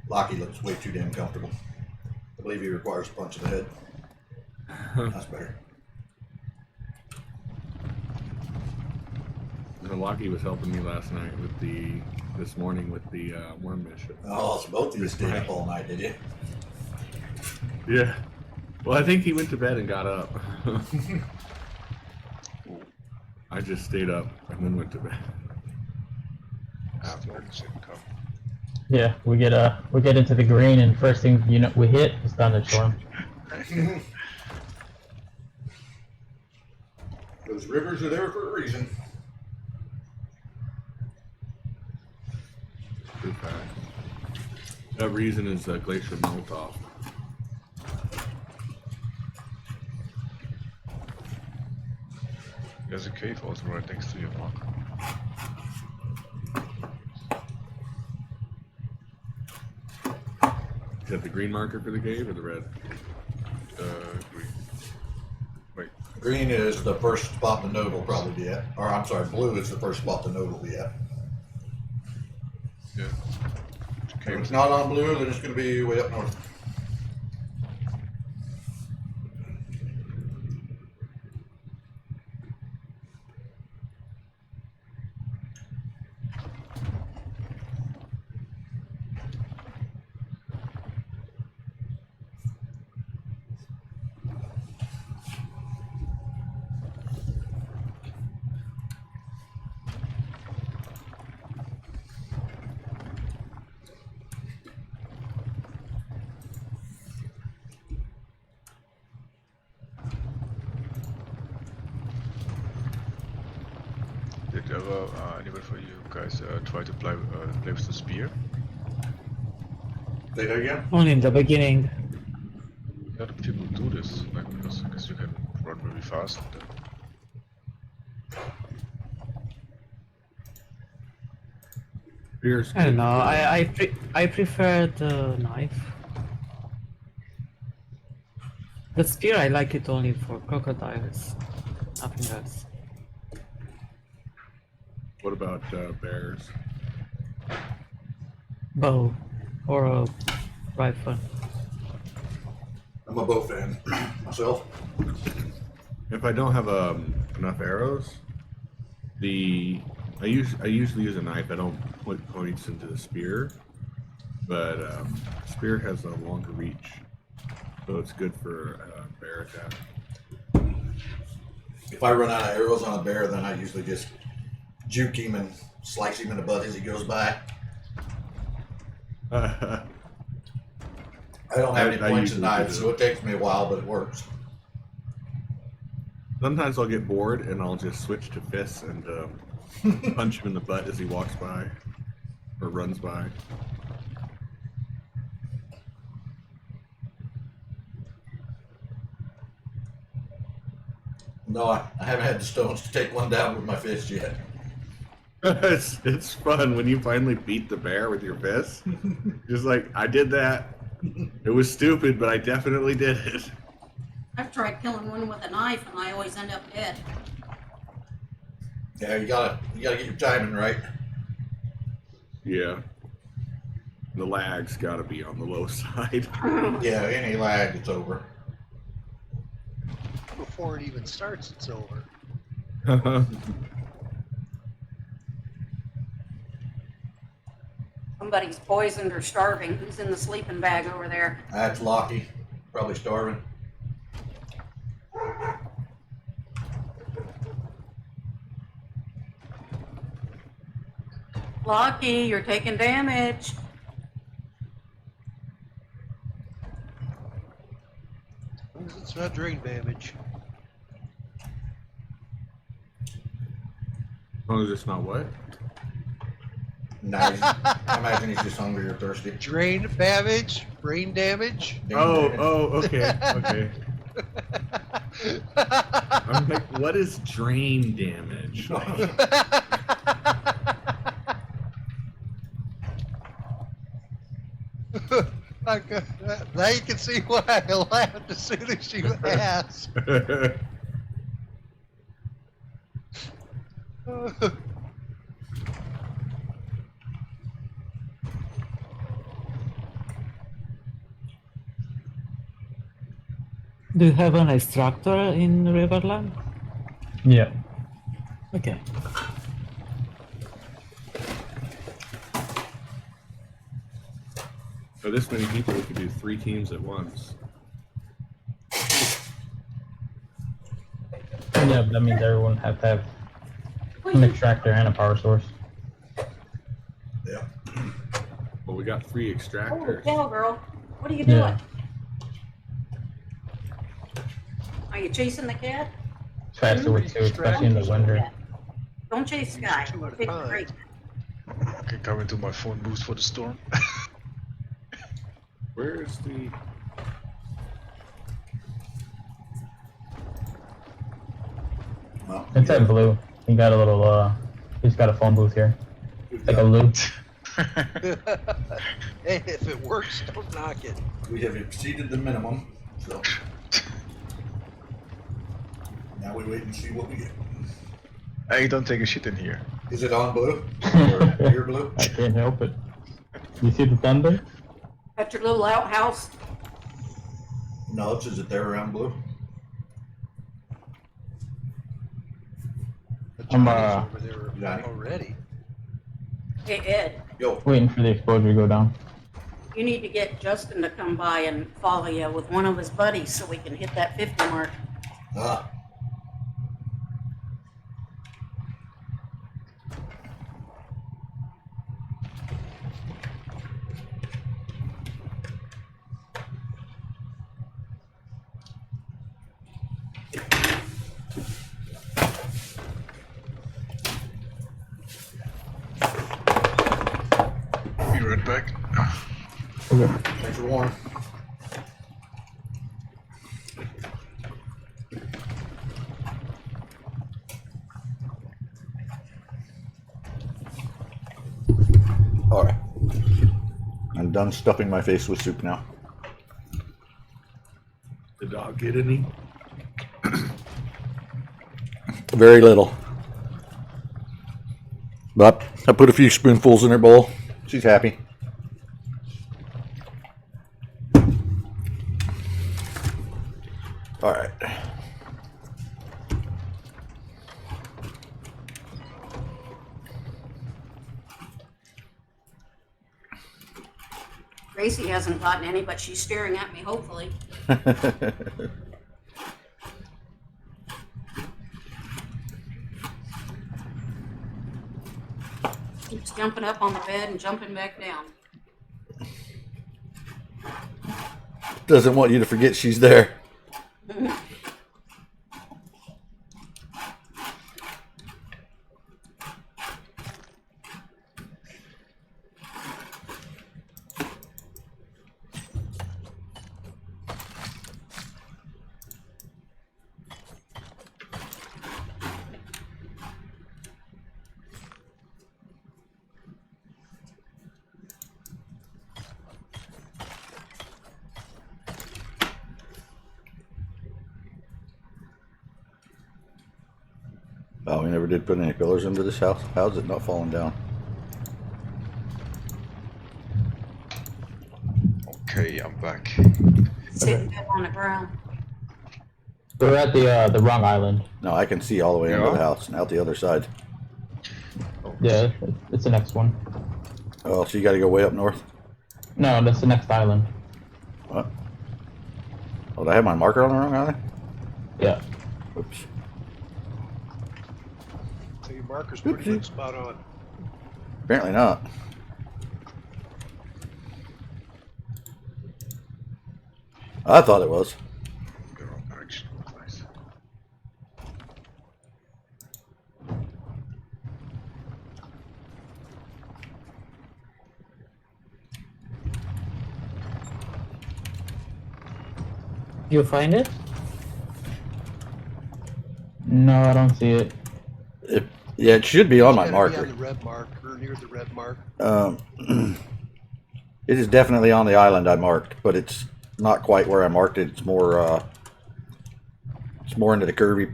Lockie looks way too damn comfortable. I believe he requires a punch in the head. That's better. Milwaukee was helping me last night with this morning with the worm mission. Oh, so both of you stayed up all night, did you? Yeah. Well, I think he went to bed and got up. I just stayed up and then went to bed. Still in the same cup. Yeah, we get into the green, and first thing we hit is thunderstorm. Those rivers are there for a reason. Too fast. That reason is glacier melt off. There's a cave also right next to your mark. Is that the green marker for the cave or the red? Green. Wait. Green is the first spot the node will probably be at. Or I'm sorry, blue is the first spot the node will be at. Yeah. If it's not on blue, then it's going to be way up north. Did ever anybody for you guys try to play with the spear? Say that again? Only in the beginning. A lot of people do this, like because I guess you can run really fast. Spear's I don't good. know. I prefer the knife. The spear, I like it only for crocodiles. Nothing else. What about bears? Bow or a rifle. I'm a bow fan myself. If I don't have enough arrows, I usually use a knife. I don't put points into the spear, but spear has a longer reach, so it's good for bear attack. If I run out of arrows on a bear, then I usually just juke him and slice him in the butt as he goes by. I don't have any I points in usually knives, do. so it takes me a while, but it works. Sometimes I'll get bored and I'll just switch to fists and punch him in the butt as he walks by or runs by. No, I haven't had the stones to take one down with my fist yet. It's fun when you finally beat the bear with your fist. Just like, I did that. It was stupid, but I definitely did it. I've tried killing one with a knife and I always end up dead. Yeah, you gotta get your timing right. Yeah. The lag's gotta be on the low side. Yeah, any lag, it's over. Before it even starts, it's over. Somebody's poisoned or starving. Who's in the sleeping bag over there? That's Lockie, probably starving. Lucky, you're taking damage. As long as it's not drain damage. As long as it's not what? Nice. I imagine he's just hungry or thirsty. Drain damage, brain damage. Okay, okay. I'm like, what is drain damage? Now you can see why I laughed as soon as you asked. Do you have an extractor in Riverland? Yeah. Okay. For this many people, we could do 3 teams at once. Yeah, but that means everyone have to have an extractor and a power source. Yeah. Well, we got 3 Oh, extractors. cowgirl. What are you doing? Yeah. Are you chasing the cat? It's faster with 2, especially in the winter. Don't chase Sky. Two at a Take a time. break. I can come into my phone boost for the storm. Where's the... Well, It's at blue. He got a little, he's got a phone booth here. It's like a loop. Hey, if it works, don't knock it. we have exceeded the minimum, so now we wait and see what we get. Hey, don't take a shit in here. Is it on blue? Or your blue? I can't help it. You see the thunder? At your little outhouse. No, it says it there around blue. But I'm, Johnny's over there Johnny. already. Hey, Ed, Yo, Waiting for the explosion to go down. you need to get Justin to come by and follow you with one of his buddies so we can hit that 50 mark. ah, Be right back. Okay. thanks for warning. All right. I'm done stuffing my face with soup now. Did The dog get any? Very little. But I put a few spoonfuls in her bowl. She's happy. All right. Gracie hasn't gotten any, but she's staring at me, hopefully. Keeps jumping up on the bed and jumping back down. Doesn't want you to forget she's there. Oh, we never did put any pillars into this house. How's it not falling down? Okay, I'm back. Sitting down on the ground. We're at the wrong island. No, I can see all the way into Yeah? the house and out the other side. Yeah, it's the next one. Oh, so you got to go way up north? No, that's the next island. What? Oh, did I have my marker on the wrong island? Yeah. Oops. So your marker's pretty much spot on. Apparently not. I thought it was. The wrong direction. Nice. You find it? No, I don't see it. Yeah, it should be on my It's gotta be marker. on the red marker, near the red mark. It is definitely on the island I marked, but it's not quite where I marked it. It's more into the curvy.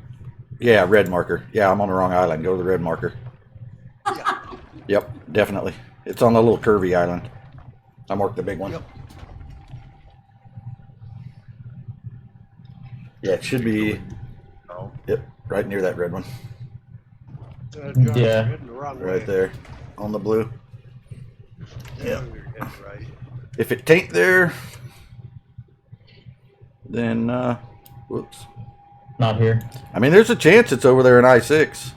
Yeah, red marker. Yeah, I'm on the wrong island. Go to the red marker. Yeah. Yep, definitely. It's on the little curvy island. I marked the big one. Yep. Yeah, it should be. No. Yep, right near that red one. John, Yeah. you're heading the wrong Right way. there. On the blue. Yeah, you're heading right. If it tain't there, then whoops. Not here. I mean, there's a chance it's over there in I-6.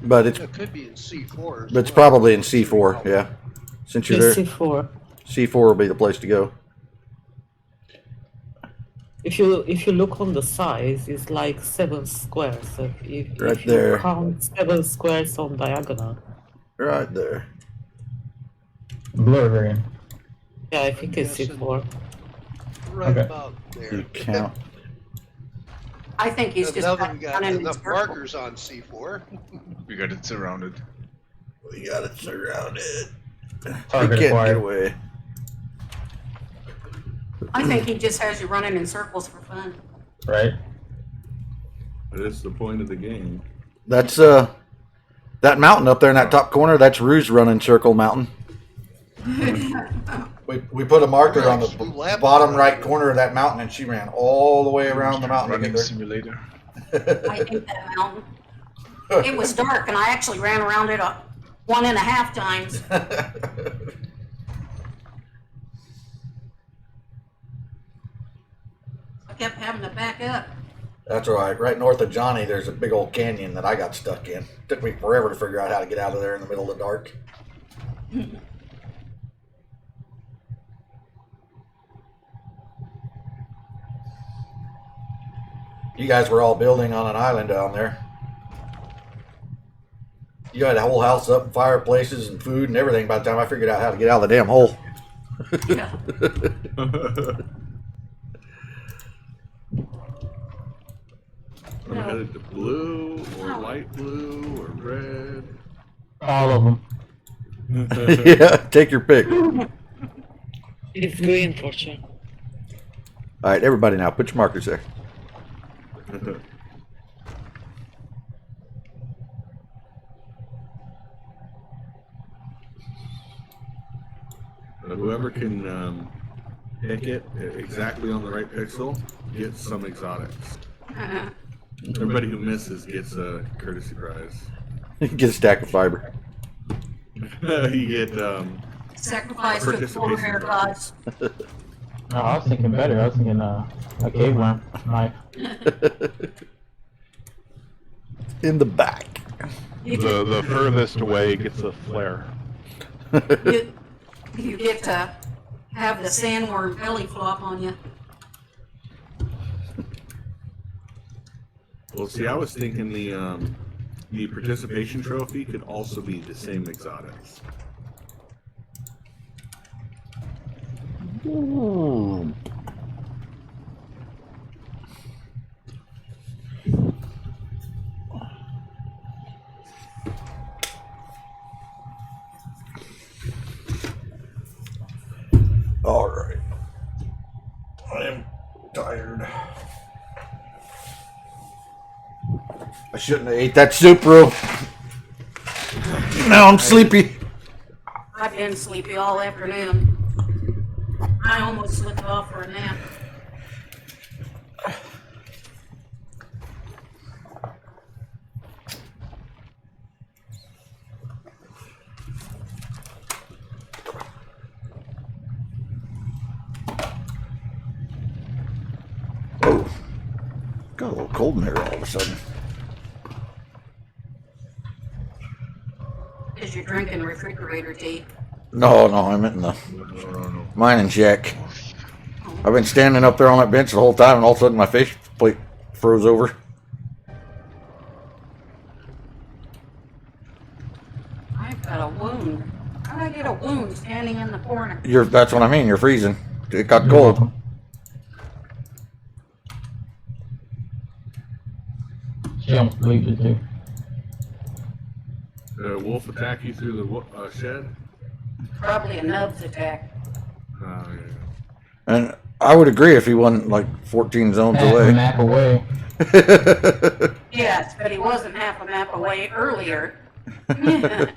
But it's It could be in C4. as But it's well. probably in C4, yeah. Since you're there, C4. C4 will be the place to go. If you look on the size, it's like 7 squares. So if Right you there. count 7 squares on diagonal, Right there. Blur variant. yeah, I think it's Yes, and- C4. Right Okay. about there. You count. I think he's And just now that we got running in enough circles. markers on C4. We got it surrounded. We got it surrounded. We Target can't acquired. get away. I think he just has you running in circles for fun. Right? But it's the point of the game. That's that mountain up there in that top corner. That's Ruse running circle mountain. We put a marker on the bottom right corner of that mountain, and she ran all the way around the mountain to Running get simulator. I hate that mountain. It was dark, and I actually ran around it 1.5 times. I kept having to back up. That's right. Right north of Johnny, there's a big old canyon that I got stuck in. Took me forever to figure out how to get out of there in the middle of the dark. You guys were all building on an island down there. You had a whole house up and fireplaces and food and everything by the time I figured out how to get out of the damn hole. Yeah. I'm headed to blue or light blue or red. All of them. Yeah, take your pick. It's green for sure. All right, everybody now, put your markers there. Whoever can pick it exactly on the right pixel gets some exotics. Everybody who misses gets a courtesy prize. You can get a stack of fiber. You get Sacrifice to the polar bear gods. No, I was thinking better. I was thinking a cave worm knife. In the back. The furthest away gets a flare. You get to have the sandworm belly flop on you. Well, see, I was thinking the participation trophy could also be the same exotics. Ooh. All right. I am tired. I shouldn't have ate that soup, bro. Now I'm sleepy. I've been sleepy all afternoon. I almost slipped off for a nap. Oh, got a little cold in here all of a sudden. Because you're drinking refrigerator tea. No, I'm in the mining shack. I've been standing up there on that bench the whole time, and all of a sudden my face plate froze over. I've got a wound. How did I get a wound standing in the corner? That's what I mean. You're freezing. It got cold. She almost believed it too. Wolf attack you through the shed? Probably a nubs attack. Yeah. And I would agree if he wasn't like 14 zones Half a away. map away. Yes, but he wasn't half a map away earlier. I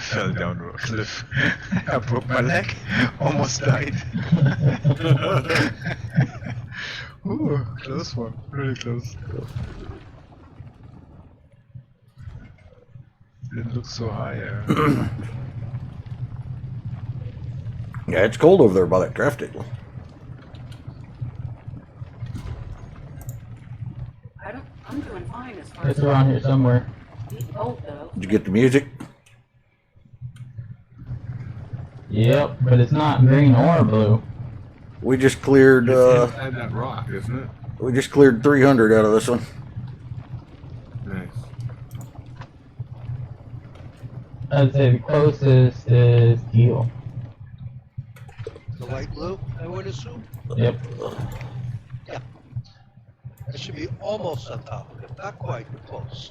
fell down a cliff. I broke my leg. Almost died. Ooh, close one. Really close. Didn't look so high. Yeah, it's cold over there by that craft table. I'm doing fine as far It's as around here somewhere. he's cold though. Did you get the music? Yep, but it's not green or blue. We just cleared. It's inside that rock, isn't it? We just cleared 300 out of this one. Nice. I'd say the closest is teal. The light blue, I would assume. Yep. That should be almost on top of it, not quite, but close.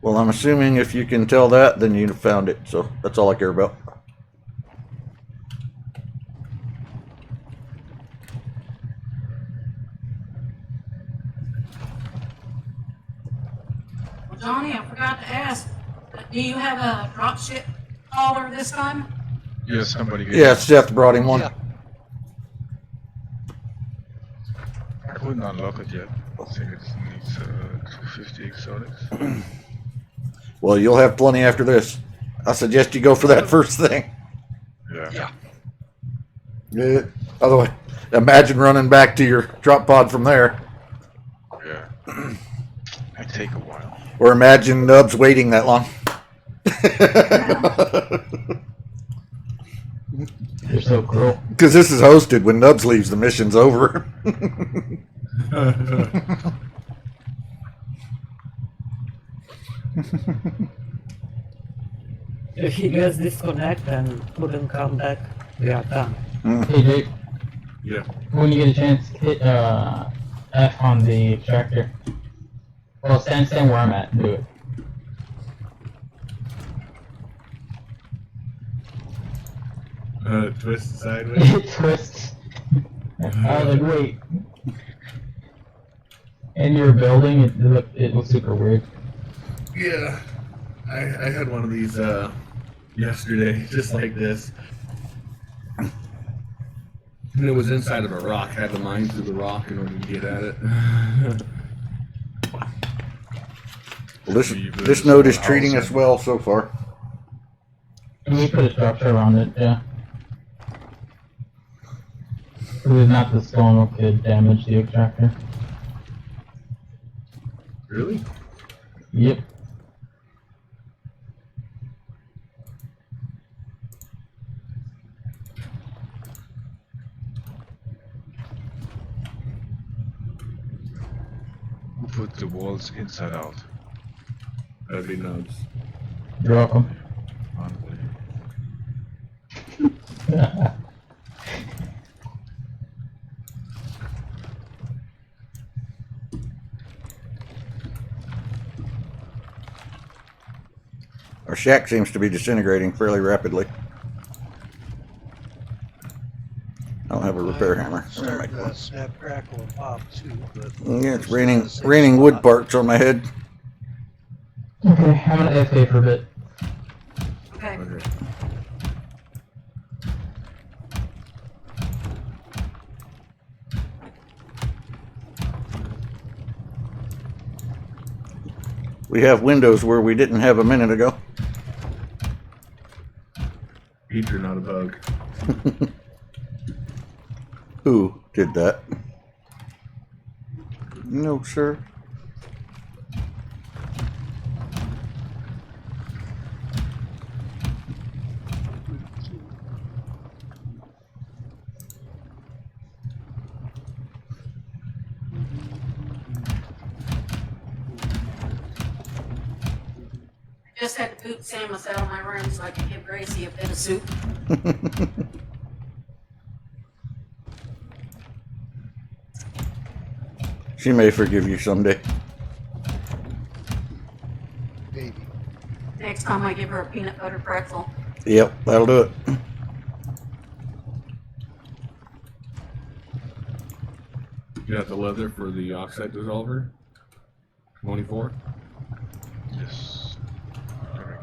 Well, I'm assuming if you can tell that, then you found it. So that's all I care about. Well, Johnny, I forgot to ask. Do you have a drop ship hauler this time? Yeah, somebody gave Yeah, Seth brought him one. Yeah. I couldn't unlock it yet. I think it needs 250 exotics. Well, you'll have plenty after this. I suggest you go for that first thing. Yeah. Yeah. Otherwise, imagine running back to your drop pod from there. Yeah. Might take a while. Or imagine Nubs waiting that long. You're so cruel. Because this is hosted. When Nubs leaves, the mission's over. If he gets disconnect and couldn't come back, we are done. Hey Jake, Yeah. when you get a chance, hit F on the extractor. Well, stand where I'm at. Do it. Twist sideways. It twists. I was like, wait. In your building, it looks super weird. Yeah, I had one of these yesterday, just like this. And it was inside of a rock. I had to mine through the rock in order to get at it. Well, this node is treating us well so far. And we put a structure around it, yeah. So not the storm could damage the extractor. Really? Yep. Who put the walls inside out? That'd be nuts. You're welcome. Our shack seems to be disintegrating fairly rapidly. I don't have a repair hammer. I'm gonna make Starting one. to snap, crackle, and pop too. But Yeah, it's raining wood parts on my head. Okay, I'm gonna AFK for a bit. Okay. Okay. We have windows where we didn't have a minute ago. Peter, not a bug. Who did that? No, sir. Just had to boot Samus out of my room so I could give Gracie a bit of soup. She may forgive you someday. maybe. Next time I give her a peanut butter pretzel. Yep, that'll do it. You got the leather for the oxide dissolver? 24? Yes. Correct.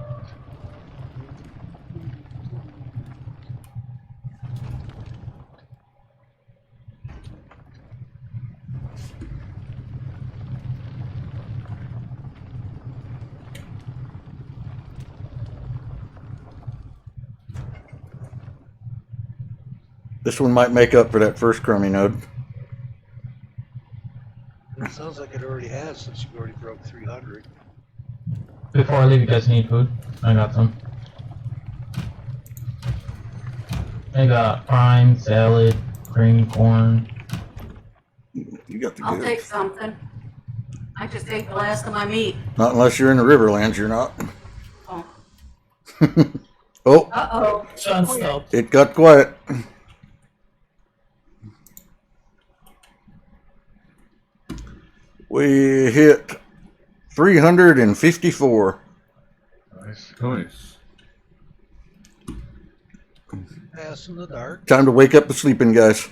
This one might make up for that first crummy node. It sounds like it already has since you already broke 300. Before I leave, you guys need food? I got some. I got prime, salad, cream corn. You got the I'll goods. take something. I just ate the last of my meat. Not unless you're in the Riverlands, you're not. Oh. Oh, Uh-oh. Sean, stop. it got quiet. We hit 354. Nice. Nice. Pass in the dark. Time to wake up the sleeping guys.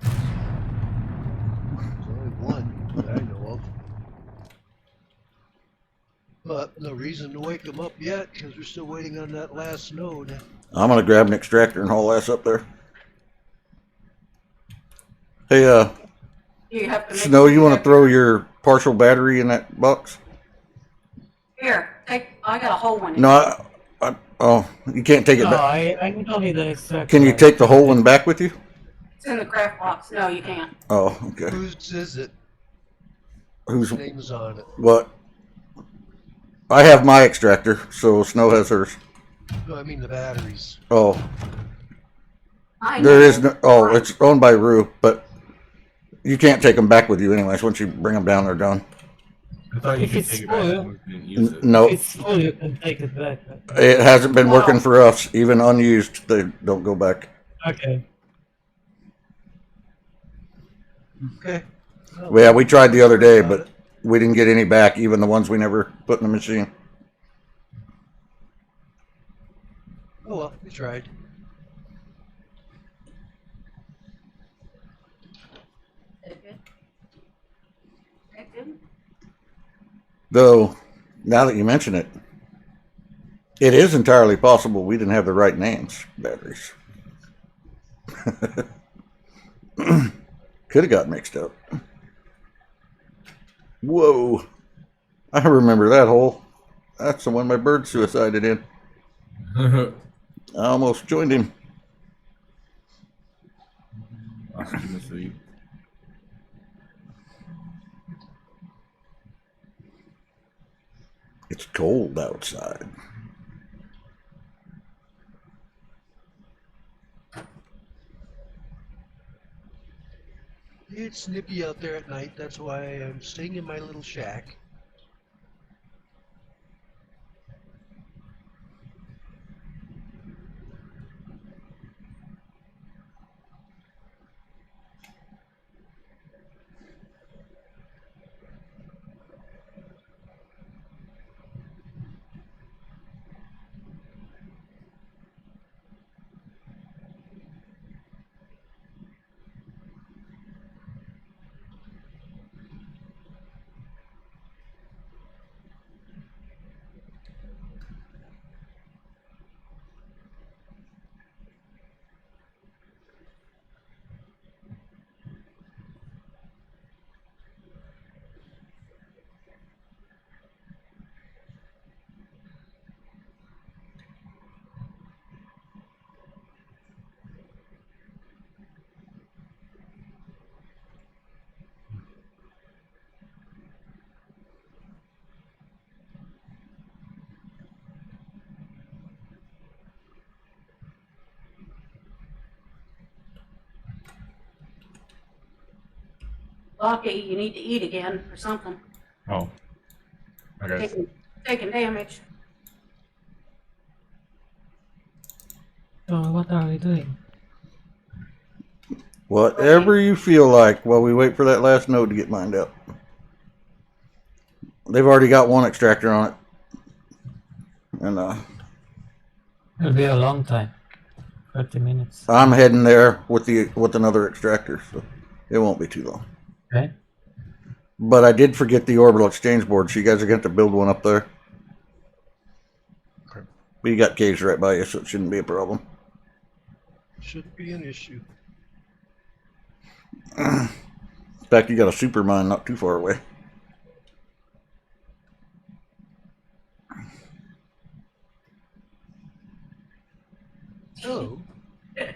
There's only one that I know of. But no reason to wake them up yet because we're still waiting on that last node. I'm gonna grab an extractor and haul ass up there. Hey, You have to make Snow, you want to throw your partial battery in that box? Here, I got a whole one. No, oh, you can't take it No, back. I need only the extract. Can you take the whole one back with you? It's in the craft box. No, you can't. Oh, okay. Whose is it? Who's Name's on it. what? I have my extractor, so Snow has hers. No, I mean the batteries. Oh, I know. there is no. Oh, it's owned by Rue, but you can't take them back with you anyways. Once you bring them down, they're done. I thought you If could it's take it back full, and we didn't use it. No, If it's full, you can take it back. it hasn't been working for us. Even unused, they don't go back. Okay. Okay. Yeah, we tried the other day, but we didn't get any back, even the ones we never put in the machine. Oh well, we tried. Though, now that you mention it, it is entirely possible we didn't have the right names, batteries. Could have got mixed up. Whoa. I remember that hole. That's the one my bird suicided in. I almost joined him. Lost him asleep. It's cold outside. It's nippy out there at night. That's why I'm staying in my little shack. Lucky, you need to eat again or something. Oh. Okay. Taking damage. So what are we doing? Whatever you feel like while we wait for that last node to get mined up. They've already got one extractor on it. And It'll be a long time. 30 minutes. I'm heading there with another extractor, so it won't be too long. Okay. But I did forget the orbital exchange board, so you guys are going to have to build one up there. Okay. But you got caves right by you, so it shouldn't be a problem. Shouldn't be an issue. In fact, you got a super mine not too far away. Oh, I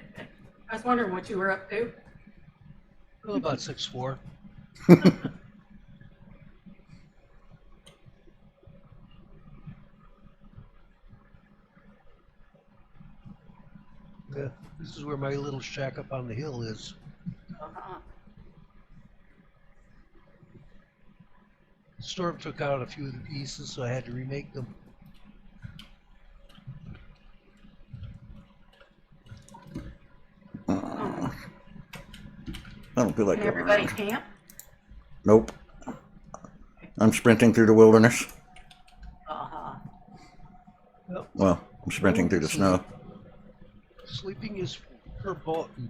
was wondering what you were up to. well, about 6'4". Yeah, this is where my little shack up on the hill is. Uh-huh. Storm took out a few of the pieces, so I had to remake them. I don't feel like Can going everybody around. camp? Nope. I'm sprinting through the wilderness. Uh-huh. Well, I'm sprinting through the snow. Sleeping is verboten.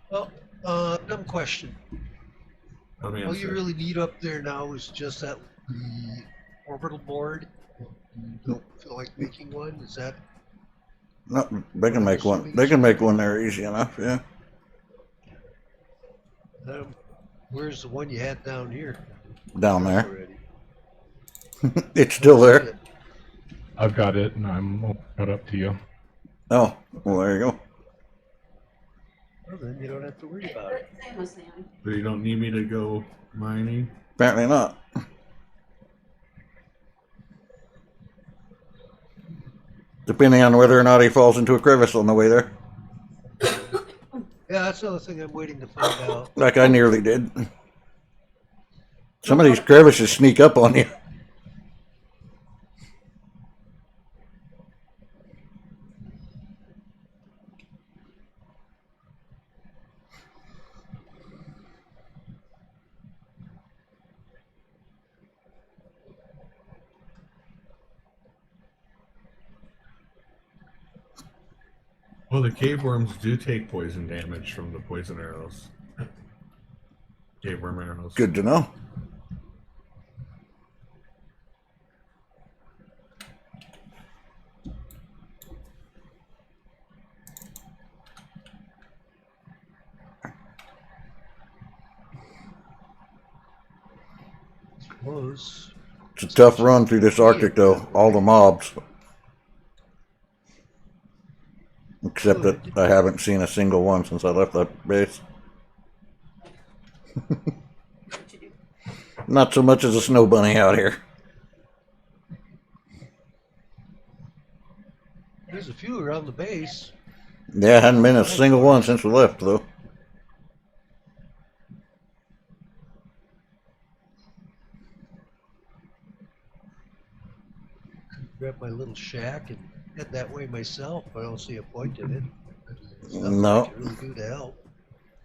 Well, dumb question. Let me All you answer. really need up there now is just the orbital board. You don't feel like making one? Is that? No, they can make one. They can make one there easy enough. Yeah. Where's the one you had down here? Down there. Already. It's still there. I've got it, and I'm caught up to you. Oh, well, there you go. Well, then you don't have to worry about it. Same as them. So you don't need me to go mining? Apparently not. Depending on whether or not he falls into a crevice on the way there. Yeah, that's another thing I'm waiting to find out. Like I nearly did. Some of these crevices sneak up on you. Well, the cave worms do take poison damage from the poison arrows. Cave worm arrows. Good to know. Close. It's a tough run through this Arctic, though. All the mobs. Except that I haven't seen a single one since I left that base. Not so much as a snow bunny out here. There's a few around the base. Yeah, hadn't been a single one since we left, though. Grab my little shack and head that way myself. I don't see a point in it. There's No. nothing I can really do to help.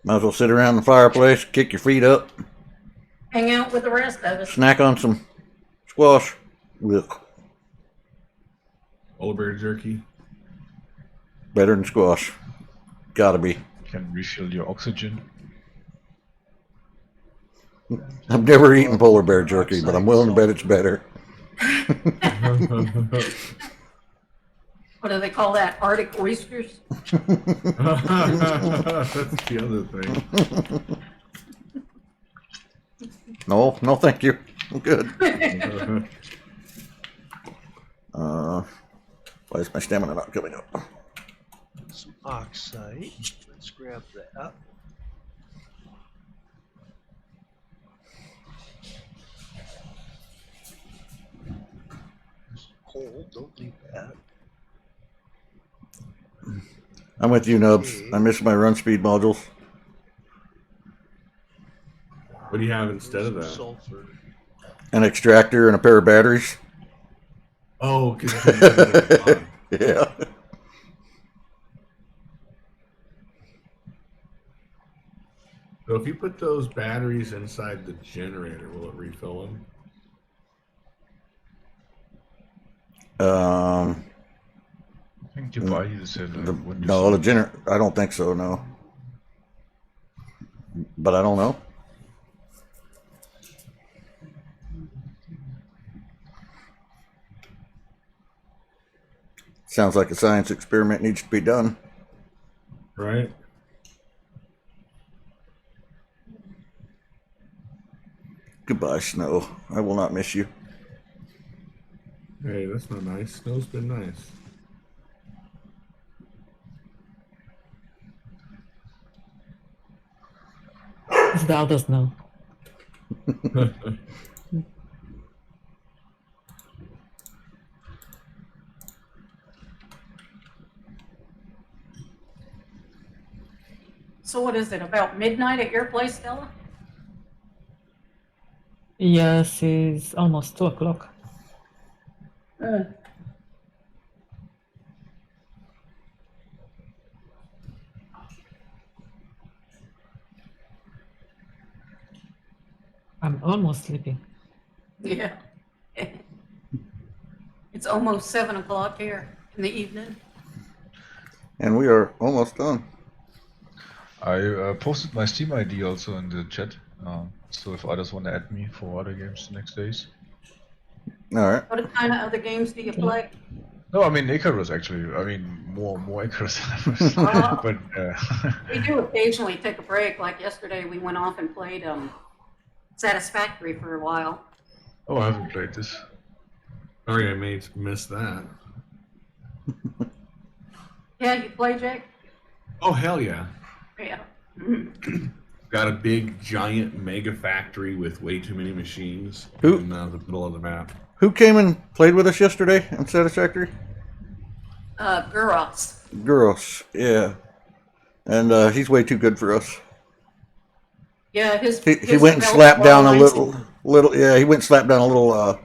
Might as well sit around the fireplace, kick your feet up, Hang out with the rest of us. snack on some squash. Ugh, Polar bear jerky. better than squash. Gotta be. Can refill your oxygen. I've never eaten polar bear jerky, but I'm willing to bet it's better. What do they call that? Arctic oysters? That's the other thing. No, no, thank you. I'm good. Why is my stamina not coming up? Some oxide. Let's grab that. Coal, don't leave that. I'm with you, Nubs. I miss my run speed modules. What do you have instead of Some that? sulfur. An extractor and a pair of batteries. Oh, because Yeah. so if you put those batteries inside the generator, will it refill them? I think you buy you said when you No, see- I don't think so, no. But I don't know. Sounds like a science experiment needs to be done. Right? Goodbye, snow. I will not miss you. Hey, that's not nice. Snow's been nice. It's the others now. So what is it, about midnight at your place, Stella? Yes, it's almost 2 o'clock. I'm almost sleeping. Yeah. It's almost 7 o'clock here in the evening. And we are almost done. I posted my Steam ID also in the chat. So if others want to add me for other games the next days. All right. What kind of other games do you play? No, I mean Icarus actually. I mean more Icarus. But We do occasionally take a break. Like yesterday, we went off and played Satisfactory for a while. oh, I haven't played this. Sorry, I missed that. Yeah, you play, Jake? Oh hell yeah! Yeah. Got a big, giant mega factory with way too many machines Who- in the middle of the map. Who came and played with us yesterday in Satisfactory? Girls. Girls, yeah. And he's way too good for us. Yeah, his. He his went and belt slapped down a lines- little. Yeah, he went and slapped down a little.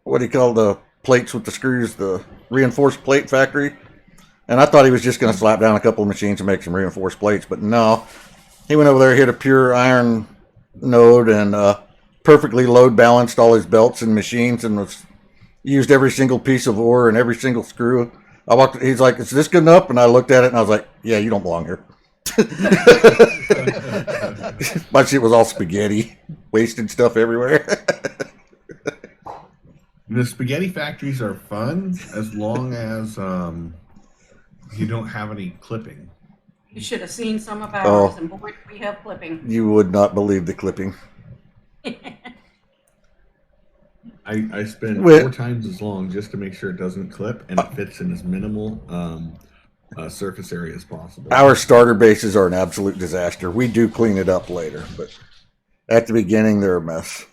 What do you call the plates with the screws? The reinforced plate factory. And I thought he was just going to slap down a couple of machines and make some reinforced plates, but no. He went over there, hit a pure iron node, and perfectly load balanced all his belts and machines, and was used every single piece of ore and every single screw. I walked. He's like, "Is this good enough?" And I looked at it, and I was like, "Yeah, you don't belong here." My shit was all spaghetti, wasted stuff everywhere. The spaghetti factories are fun as long as you don't have any clipping. You should have seen some of Oh. ours, and boy, we have clipping. You would not believe the clipping. I spend Wait. 4 times as long just to make sure it doesn't clip and it fits in as minimal surface area as possible. Our starter bases are an absolute disaster. We do clean it up later, but at the beginning they're a mess.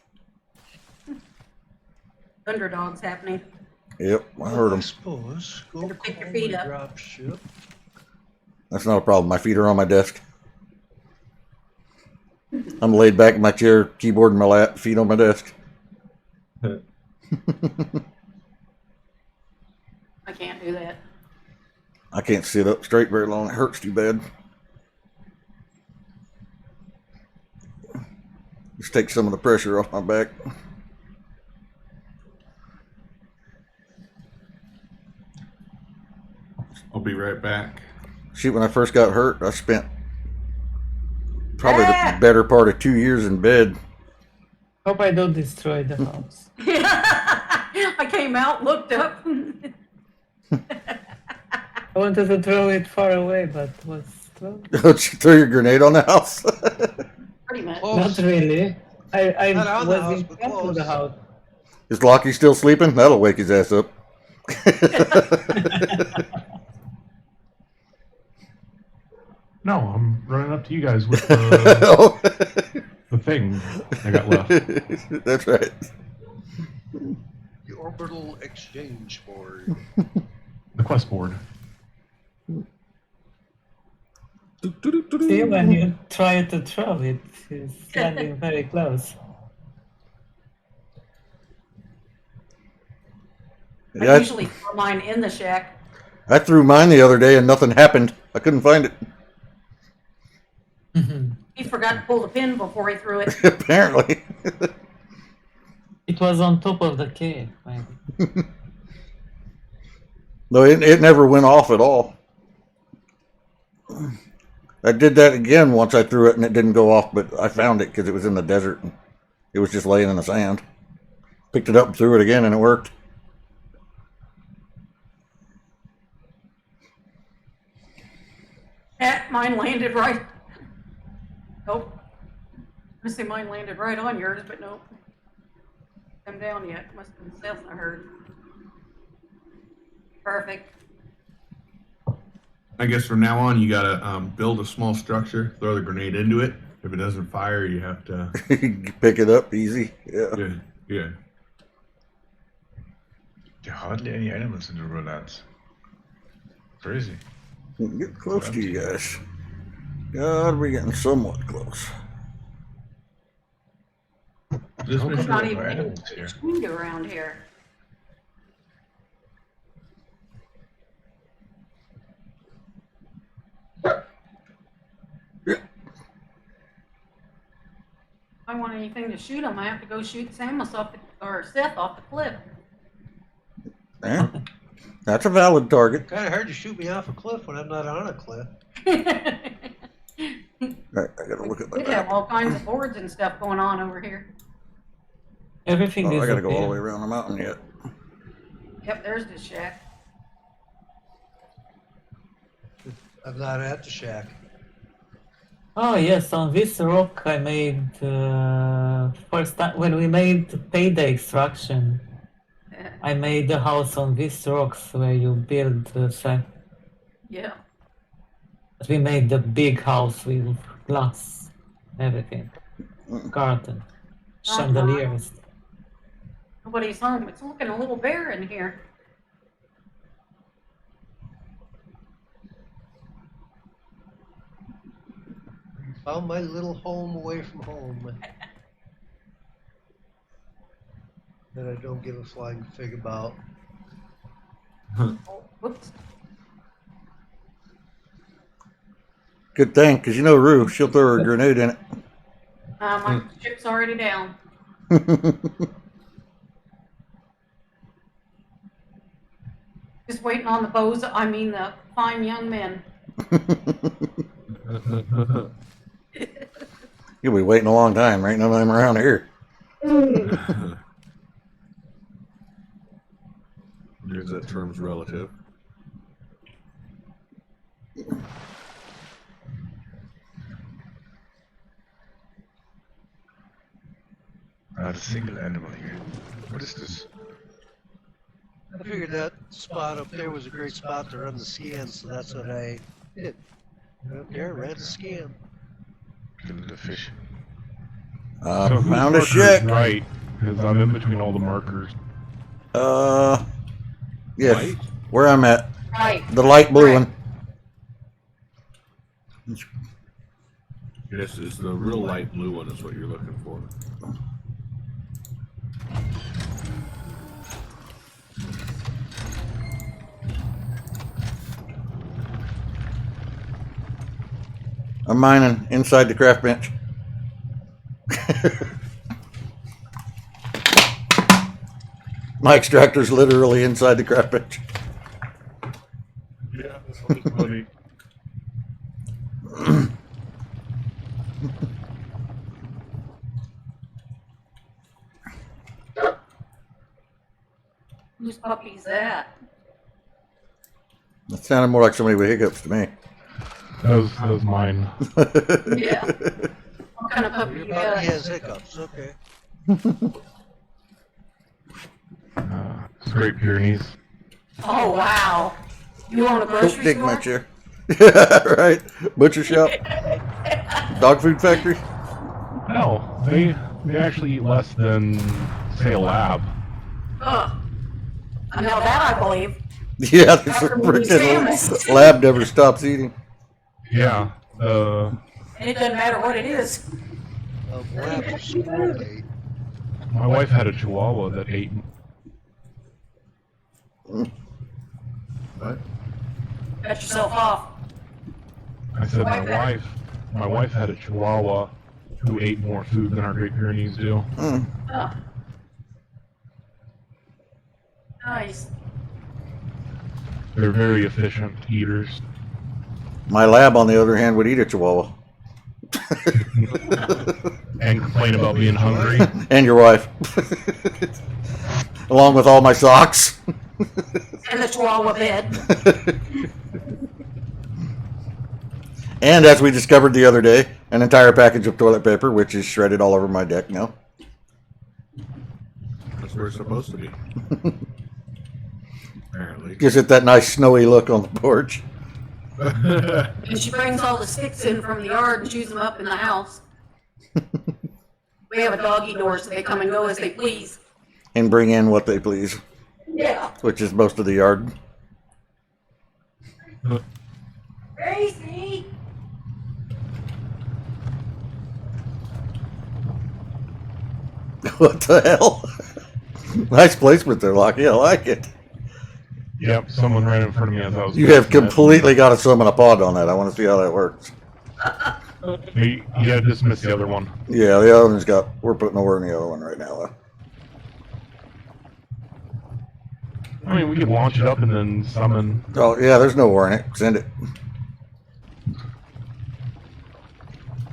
Underdogs happening. Yep, I heard I them. suppose. Go Better pick your call feet my up. drop ship. That's not a problem. My feet are on my desk. I'm laid back in my chair, keyboard in my lap, feet on my desk. I can't do that. I can't sit up straight very long. It hurts too bad. Just take some of the pressure off my back. I'll be right back. Shoot, when I first got hurt, I spent probably Ah! the better part of 2 years in bed. Hope I don't destroy the house. I came out, looked up. I wanted to throw it far away, but was close. Don't you throw your grenade on the house? Pretty much. Close. Not really. I Not on the was house, in but front of close. the house. Is Lockie still sleeping? That'll wake his ass up. No, I'm running up to you guys with the thing I got left. That's right. The orbital exchange board. The quest board. See, when you try to throw it, it's landing very close. I Yeah, usually throw mine in the shack. I threw mine the other day and nothing happened. I couldn't find it. He forgot to pull the pin before he threw it. Apparently. It was on top of the cave. Maybe. No, it never went off at all. I did that again once I threw it and it didn't go off, but I found it because it was in the desert. And it was just laying in the sand. Picked it up and threw it again and it worked. Mine landed right. Nope. I say mine landed right on yours, but nope. Come down yet. Must have been Seth I heard. Perfect. I guess from now on, you gotta build a small structure, throw the grenade into it. If it doesn't fire, you have to. Pick it up easy. Yeah. Yeah. There are hardly any animals in the Rolands. Crazy. Get close to you guys. God, we're getting somewhat close. This How There's mission, come not there even are any animals here? tree around here. If I want anything to shoot them, I have to go shoot Samus off the, or Seth off the cliff. Yeah. That's a valid target. Kind of hard to shoot me off a cliff when I'm not on a cliff. Right, I gotta look at my We have map. all kinds of boards and stuff going on over here. Everything Oh, is I gotta go all the way around the mountain yet. Yep, there's the shack. I'm not at the shack. Oh yes, on this rock I made first time when we made payday extraction. I made the house on these rocks where you build the set. Yeah. We made the big house with glass, everything. Garden, chandeliers. Nobody's home. It's looking a little bare in here. Found my little home away from home. That I don't give a flying fig about. Oh, whoops. Good thing, because you know Rue, she'll throw a grenade in My ship's already down. it. Just waiting on the the fine young men. You'll be waiting a long time. There ain't none of them around here. There's that term's relative. Not a single animal here. What is this? I figured that spot up there was a great spot to run the scan, so that's what I did. Went up there, ran the scan. Killed the fish. So whose Found a marker's shack. right, because I'm in between all the markers. Yes. White? Where I'm at. Right. The light blue Right. one. Yes, it's the real light blue one is what you're looking for. I'm mining inside the craft bench. My extractor's literally inside the craft bench. Yeah, this one's funny. Whose puppy's that? That sounded more like somebody with hiccups to me. That was mine. Yeah. What kind of puppy you He got? has hiccups, okay. It's Great Pyrenees. Oh, wow. You own a grocery Dig my store? chair. Right? Butcher shop? Dog food factory? No, they actually eat less than, say, a lab. Ugh. Now that I believe. Yeah, this After moving freaking Samus. lab never stops eating. Yeah. And it doesn't matter what it is. Labs are squirrel bait. My wife had a Chihuahua that ate. What? Cut yourself off. I said my wife had a Chihuahua who ate more food than our Great Pyrenees do. Mm. Ugh. Nice. They're very efficient eaters. My lab, on the other hand, would eat a chihuahua. And complain about being hungry. And your wife. Along with all my socks. And the Chihuahua bed. And as we discovered the other day, an entire package of toilet paper, which is shredded all over my deck now. That's where it's supposed to be. Apparently. Gives it that nice snowy look on the porch. And she brings all the sticks in from the yard and chews them up in the house. We have a doggy door so they come and go as they please. And bring in what they please, Yeah. which is most of the yard. Crazy. What the hell? Nice placement there, Lockie. I like it. Yep, someone ran in front of me as I was. You have fixing it. completely got to summon a pod on that. I want to see how that works. You gotta dismiss the other one. Yeah, the other one's got. We're putting a word in the other one right now. I mean, we could launch it up and then summon. Oh, yeah, there's no war in it. Send it.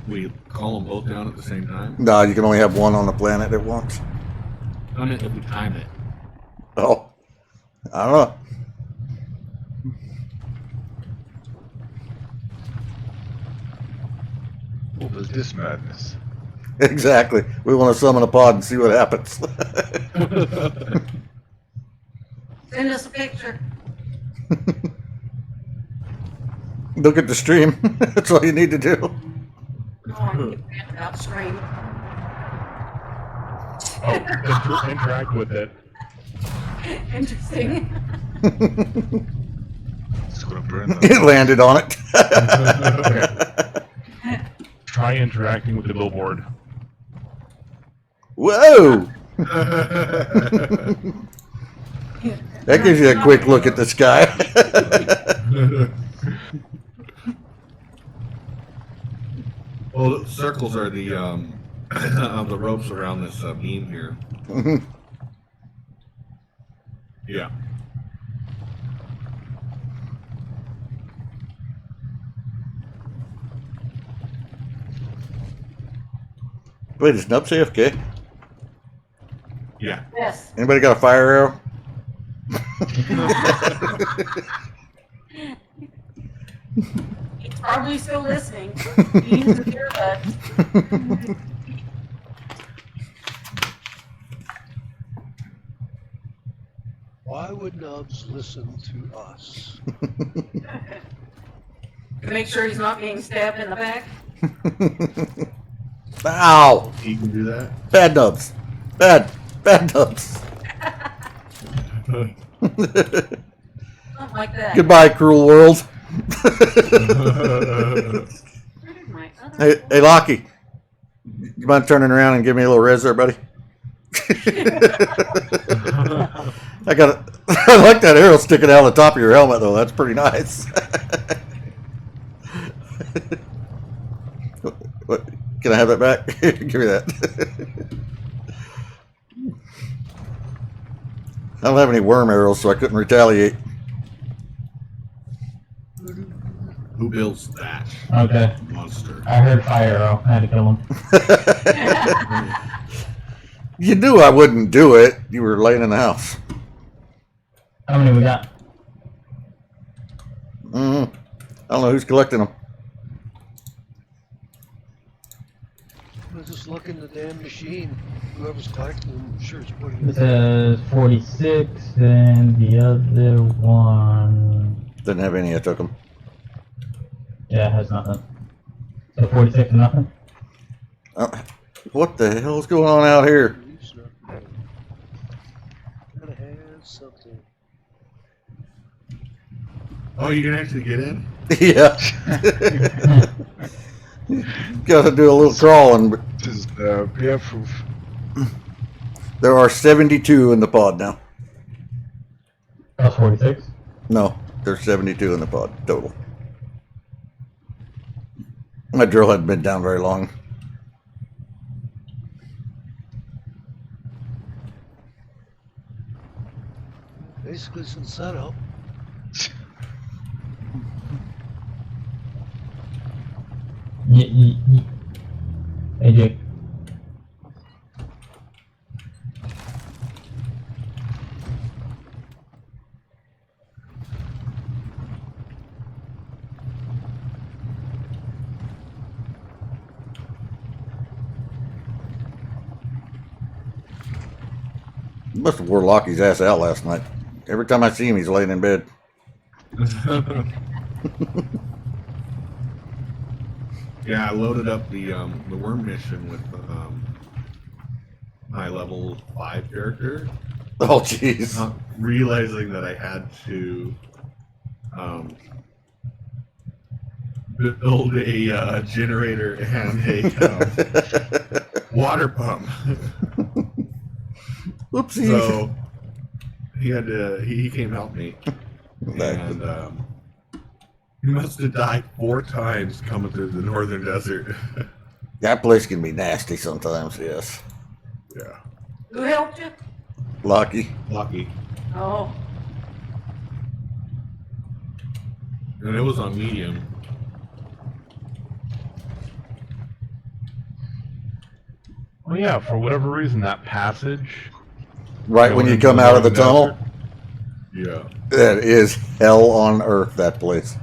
We call them both down at the same time. No, you can only have one on the planet at once. I mean, if we time it. Oh, I don't know. What was this madness? Exactly. We want to summon a pod and see what happens. Send us a picture. Look at the stream. That's all you need to do. Oh, I keep forgetting about stream. Oh, interact with it. Interesting. It's gonna burn It them. landed on it. Try interacting with the billboard. Whoa! That gives you a quick look at the sky. Well, circles are the the ropes around this beam here. Yeah. Wait, is Nub AFK? Yeah. Yes. Anybody got a fire arrow? He's probably still listening. He uses earbuds. Why would Nubs listen to us? To make sure he's not being stabbed in the back. Ow! He can do that. Bad Nubs. Bad Nubs. Something like that. Goodbye, cruel world. Where did my other Hey, Lockie. You mind turning around and give me a little res there, buddy? I like that arrow sticking out of the top of your helmet, though. That's pretty nice. What? Can I have that back? Give me that. I don't have any worm arrows, so I couldn't retaliate. Who builds that Okay. monster? I heard fire arrow. I had to kill him. You knew I wouldn't do it. You were laying in the house. How many we got? I don't know who's collecting them. We'll just look in the damn machine. Whoever's collecting them, I'm sure it's putting It it says 46, and the other one. Didn't have any. I took them. Yeah, it has nothing. So 46 and nothing? What the hell's going on out here? Gotta have something. Oh, you can actually get in? Yeah. Gotta do a little crawling, but This is bear proof. there are 72 in the pod now. That's 46. No, there's 72 in the pod total. My drill hadn't been down very long. Basically some setup. Hey, Jake. You must have wore Lockie's ass out last night. Every time I see him, he's laying in bed. Yeah, I loaded up the worm mission with high level 5 character, Oh, jeez. not realizing that I had to build a generator and a water pump. Whoopsie. So he came help me, and he must have died 4 times coming through the northern desert. That place can be nasty sometimes, yes. Yeah, Who helped you? Lockie. lucky, Oh, and it was on medium. Well, yeah, for whatever reason, that passage. Right when you come out of the tunnel, Yeah, that is hell on earth, that place.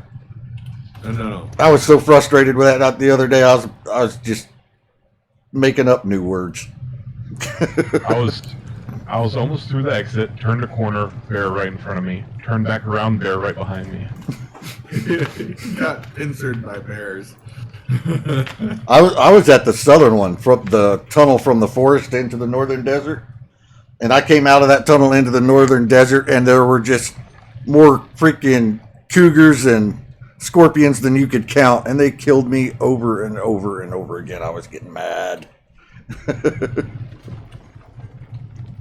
no. I was so frustrated with that the other day. I was just making up new words. I was I was almost through the exit, turned a corner, bear right in front of me. Turned back around, bear right behind me. Got inserted by bears. I was at the southern one, from the tunnel from the forest into the northern desert. And I came out of that tunnel into the northern desert, and there were just more freaking cougars and scorpions than you could count. And they killed me over and over and over again. I was getting mad.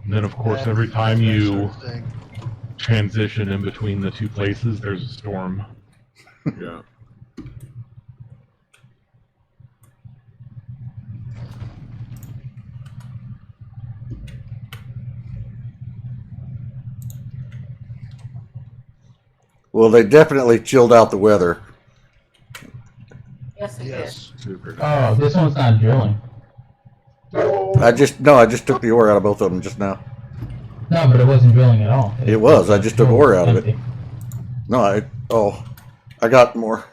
And then, of course, every time you transition in between the two places, there's a storm. Yeah. Well, they definitely chilled out the weather. Yes, it is. Yes. Super. Oh, this one's not drilling. I just took the ore out of both of them just now. No, but it wasn't drilling at all. It was. I just took ore out of it. empty. No, I got more.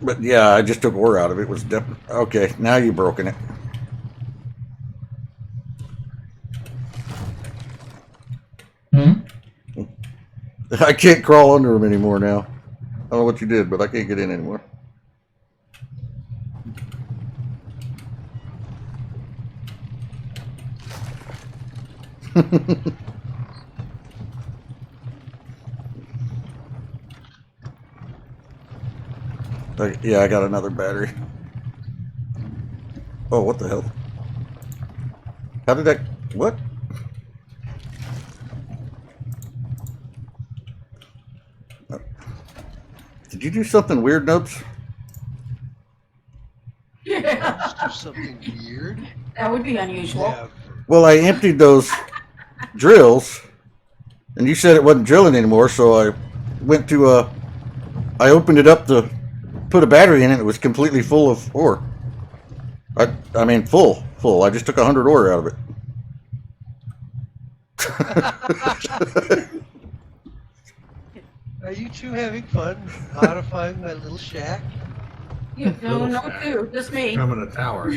But yeah, I just took ore out of it. It was okay. Now you've broken it. Hmm? I can't crawl under them anymore now. I don't know what you did, but I can't get in anymore. Yeah, I got another battery. Oh, what the hell? How did that... What? Did you do something weird, Nopes? Yeah, Just do something weird. that would be unusual. Yeah. Well, I emptied those drills, and you said it wasn't drilling anymore, so I went to, I opened it up to put a battery in it. It was completely full of ore. I mean, full. I just took 100 ore out of it. Are you two having fun modifying my little shack? You no, no, too. Just me. Becoming a tower.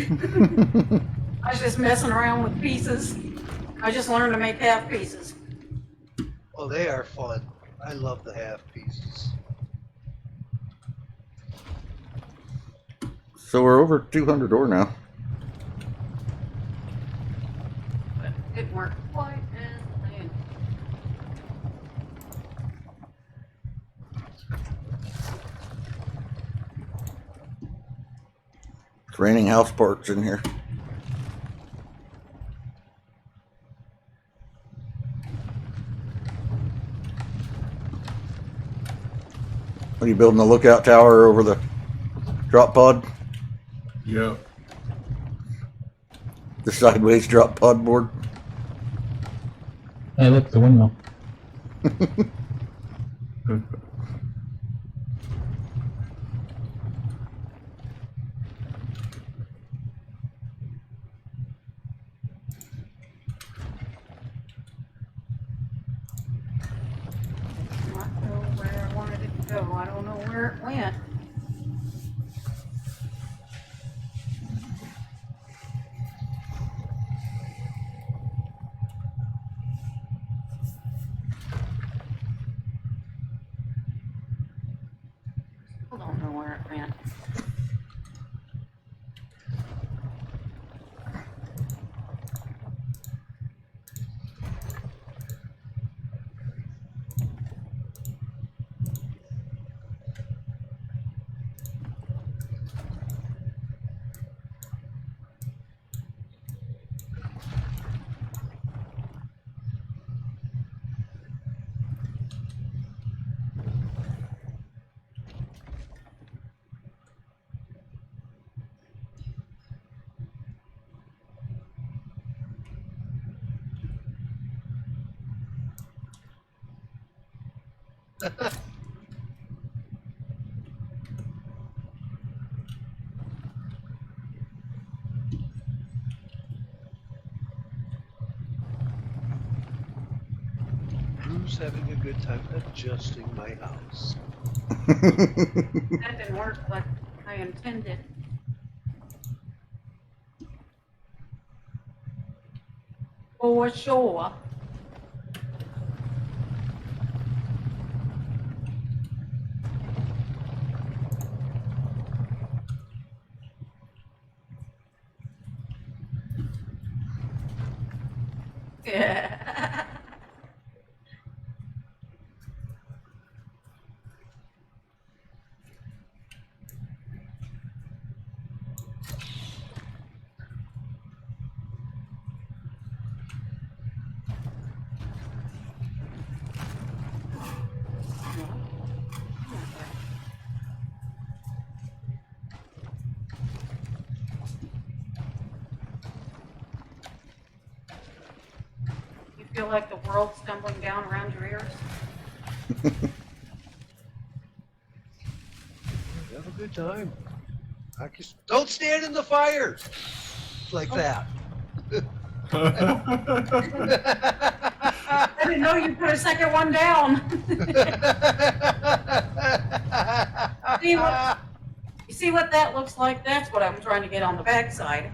I was just messing around with pieces. I just learned to make half pieces. Oh, they are fun. I love the half pieces. So we're over 200 ore now. But it didn't work quite as planned. It's raining house parts in here. Are you building a lookout tower over the drop pod? Yep. The sideways drop pod board? Hey, look, the windmill. I don't know where I wanted it to go. I don't know where it went. Still don't know where it went. Drew's having a good time adjusting my house. That didn't work like I intended. For sure. Yeah. You feel like the world's tumbling down around your ears? Have a good time. Don't stand in the fire like that. I didn't know you put a second one down. You see what that looks like? That's what I'm trying to get on the backside.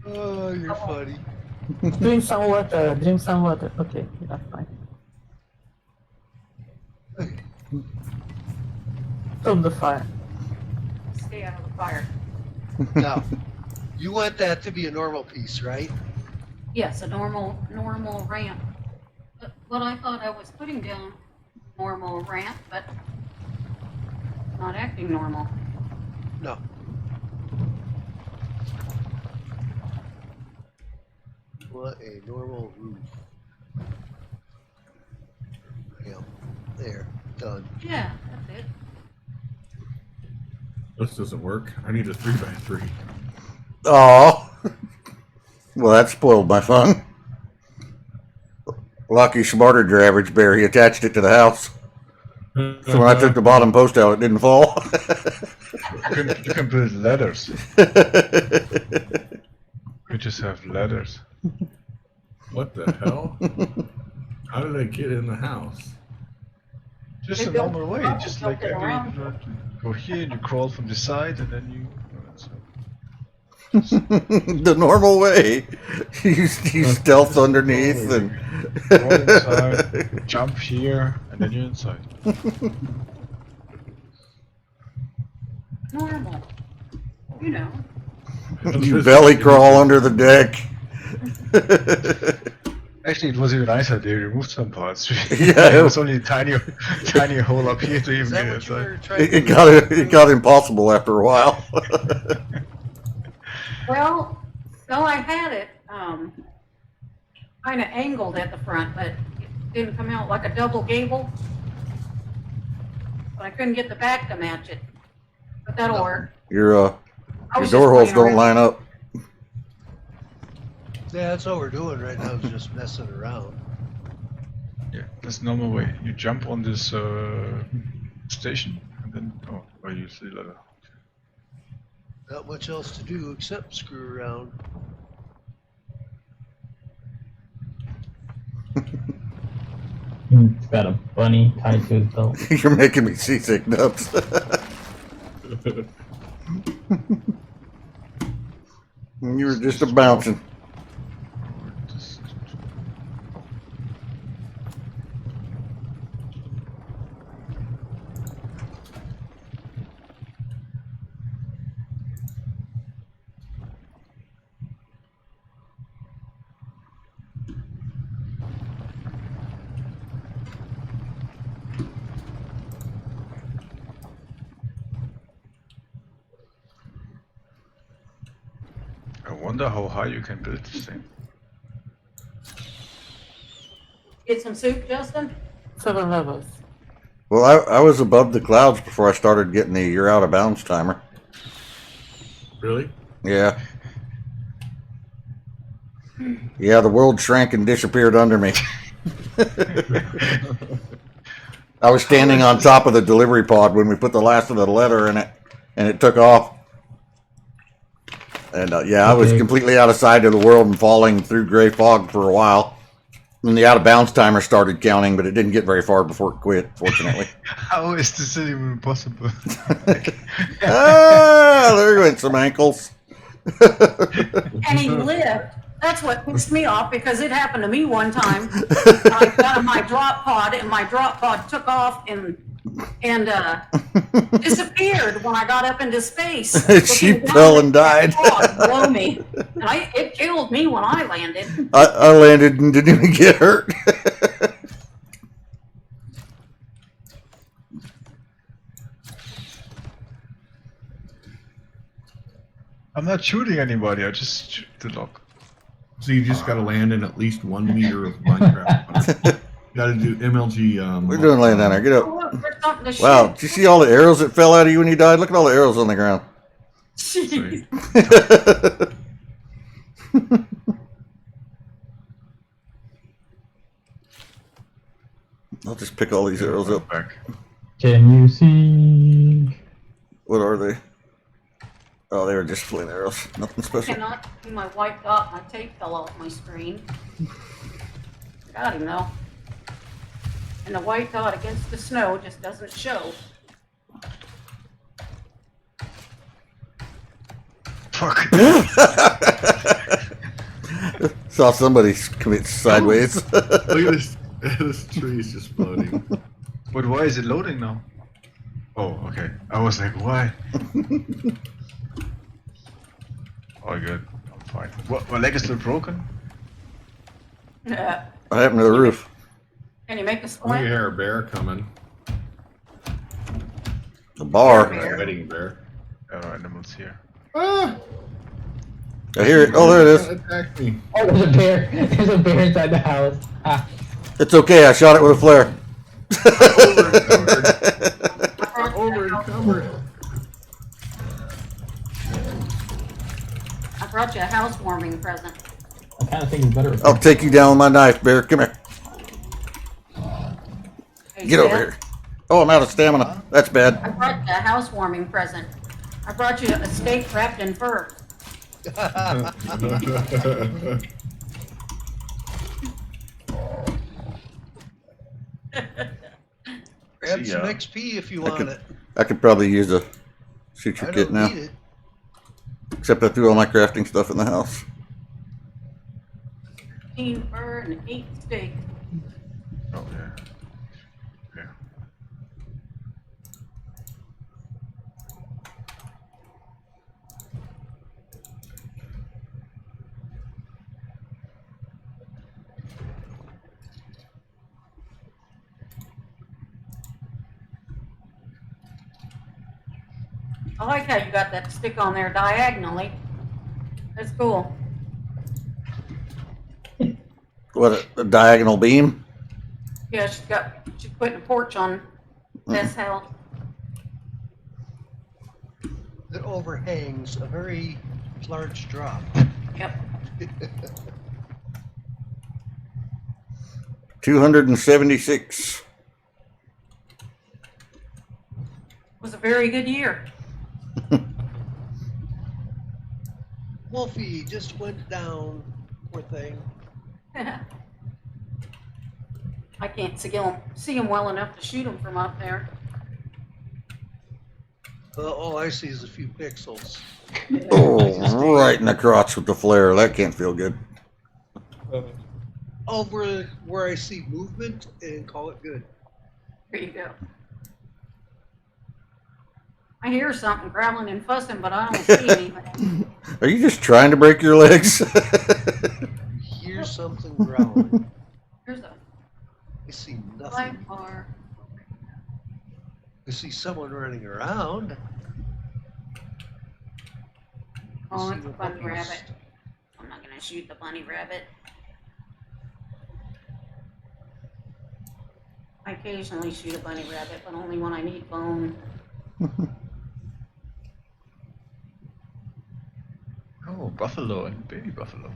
Oh, you're funny. Drink some water. Drink some water. Okay, that's fine. Stop the fire. Stay out of the fire. Now, you want that to be a normal piece, right? Yes, a normal ramp. But I thought I was putting down normal ramp, but not acting normal. No. What a normal roof. Yeah, there, done. Yeah, that's it. This doesn't work. I need a 3x3. Oh, well, that spoiled my fun. Lucky smarter your average bear. He attached it to the house. So when I took the bottom post out, it didn't fall. You can build ladders. You just have ladders. What the hell? How did I get in the house? Just They a built normal way. bubbles, Just built like it every around. you go here and you crawl from the side and then you. The normal way. You stealth underneath and Crawl inside, jump here, and then you're inside. Normal. You know. you belly crawl under the deck. Actually, it was even nicer. They removed some parts. Yeah. It was only a tiny hole up here to Is even that get what you inside. were trying It got impossible after a while. Well, I had it kind of angled at the front, but it didn't come out like a double gable. But I couldn't get the back to match it. But that'll work. Your I your was door just holes playing don't around. line up. Yeah, that's what we're doing right now, is just messing around. Yeah, that's the normal way. You jump on this station and then or use the ladder. Not much else to do except screw around. He's got a bunny tied to his belt. You're making me seasick, Nubs. You were just a bouncing. Just- I wonder how high you can build this thing. Get some soup, Justin? 7 levels. Well, I was above the clouds before I started getting the you're out of bounds timer. Really? Yeah. Yeah, the world shrank and disappeared under me. I was standing on top of the delivery pod when we put the last of the letter in it, and it took off. And yeah, I was Okay. completely out of sight of the world and falling through gray fog for a while. Then the out of bounds timer started counting, but it didn't get very far before it quit, fortunately. How is this even possible? Ah, there went some ankles. And he lived. That's what pissed me off because it happened to me one time. I got in my drop pod and my drop pod took off and disappeared when I got up into space. She Looking down fell at and that died. pod below me. And it killed me when I landed. I landed and didn't even get hurt. I'm not shooting anybody. I just shoot the lock. So you just got to land in at least 1 meter of Minecraft. Got to do MLG. What are you doing laying down there? Get Oh, up. look, there's something to Wow, did you see all the arrows that fell out of you when you died? Look at all the arrows on the ground. shoot. I'll just pick all these arrows up. Back. Can you see? What are they? Oh, they were just flint arrows. Nothing special. Cannot see my white dot. My tape fell off my screen. Got him though. And the white dot against the snow just doesn't show. Fuck. Saw somebody commit sideways. Look at this. This tree is just floating. But why is it loading now? Oh, okay. I was like, why? Oh, good. I'm fine. What? My leg is still broken? Yeah. What happened to the roof? Can you make a I think splint? you hear a bear coming. The bar. Bear. A wedding bear. Oh, animals here. Ah! I hear it. Oh, there it is. Attack me. Oh, there's a bear. There's a bear inside the house. Ah. It's okay. I shot it with a flare. Over encumbered. I brought you a housewarming present. I kind of think it's better. I'll take you down with my knife, bear. Come here. Hey, Get over Seth, here. Oh, I'm out of stamina. That's I bad. brought you a housewarming present. I brought you a steak wrapped in fur. Grab See some ya. XP if you I want could- it. I could probably use a shoot I your kit don't now. need it. Except I threw all my crafting stuff in the house. 15 fur and 8 steak. Oh, yeah. Yeah. I like how you got that stick on there diagonally. That's cool. What, a diagonal beam? Yeah, she's putting a porch on this house. That overhangs a very large drop. Yep. 276. Was a very good year. Wolfie just went down, poor thing. I can't see him well enough to shoot him from up there. All I see is a few pixels. Oh, right in the crotch with the flare. That can't feel good. Over where I see movement and call it good. There you go. I hear something growling and fussing, but I don't see anything. Are you just trying to break your legs? Hear something growling. Here's a I see nothing. light bar. I see someone running around. I Oh, see it's a the bunny monkeys. rabbit. I'm not gonna shoot the bunny rabbit. I occasionally shoot a bunny rabbit, but only when I need bone. Oh, buffalo and baby buffalo.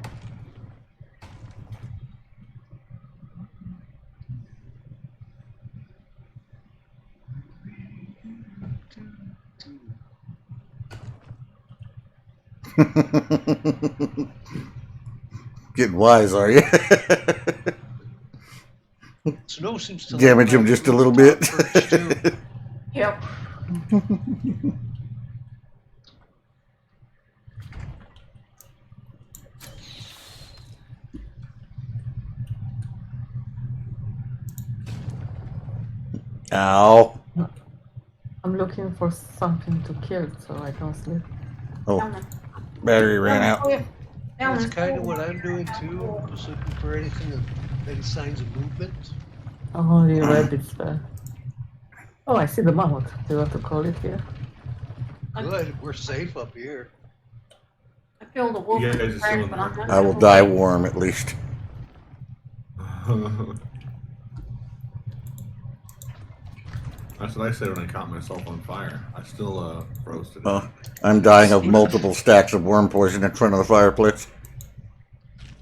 Getting wise, are you? Snow seems to Damage him just a little bit. Perch, too. Yep. Ow. I'm looking for something to kill so I don't sleep. Oh, battery ran out. That's kind of what I'm doing too. I'm just looking for anything, any signs of movement. Only rabbits there. Oh, I see the mammoth. Do you want to call it here? Good, we're safe up here. I killed a wolf. You with guys a are crack, still in but I'm there. not I will gonna die wait. warm at least. That's what I said when I caught myself on fire. I still froze to Uh, death. I'm dying of multiple stacks of worm poison in front of the fireplace.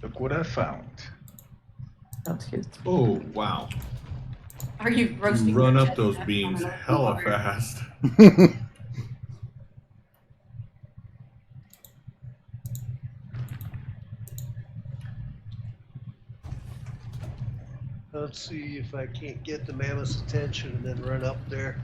Look what I found. Not here. Oh, wow. Are you roasting? You run your up those chestnut beams on an open hella fire? fast. Let's see if I can't get the mammoth's attention and then run up there.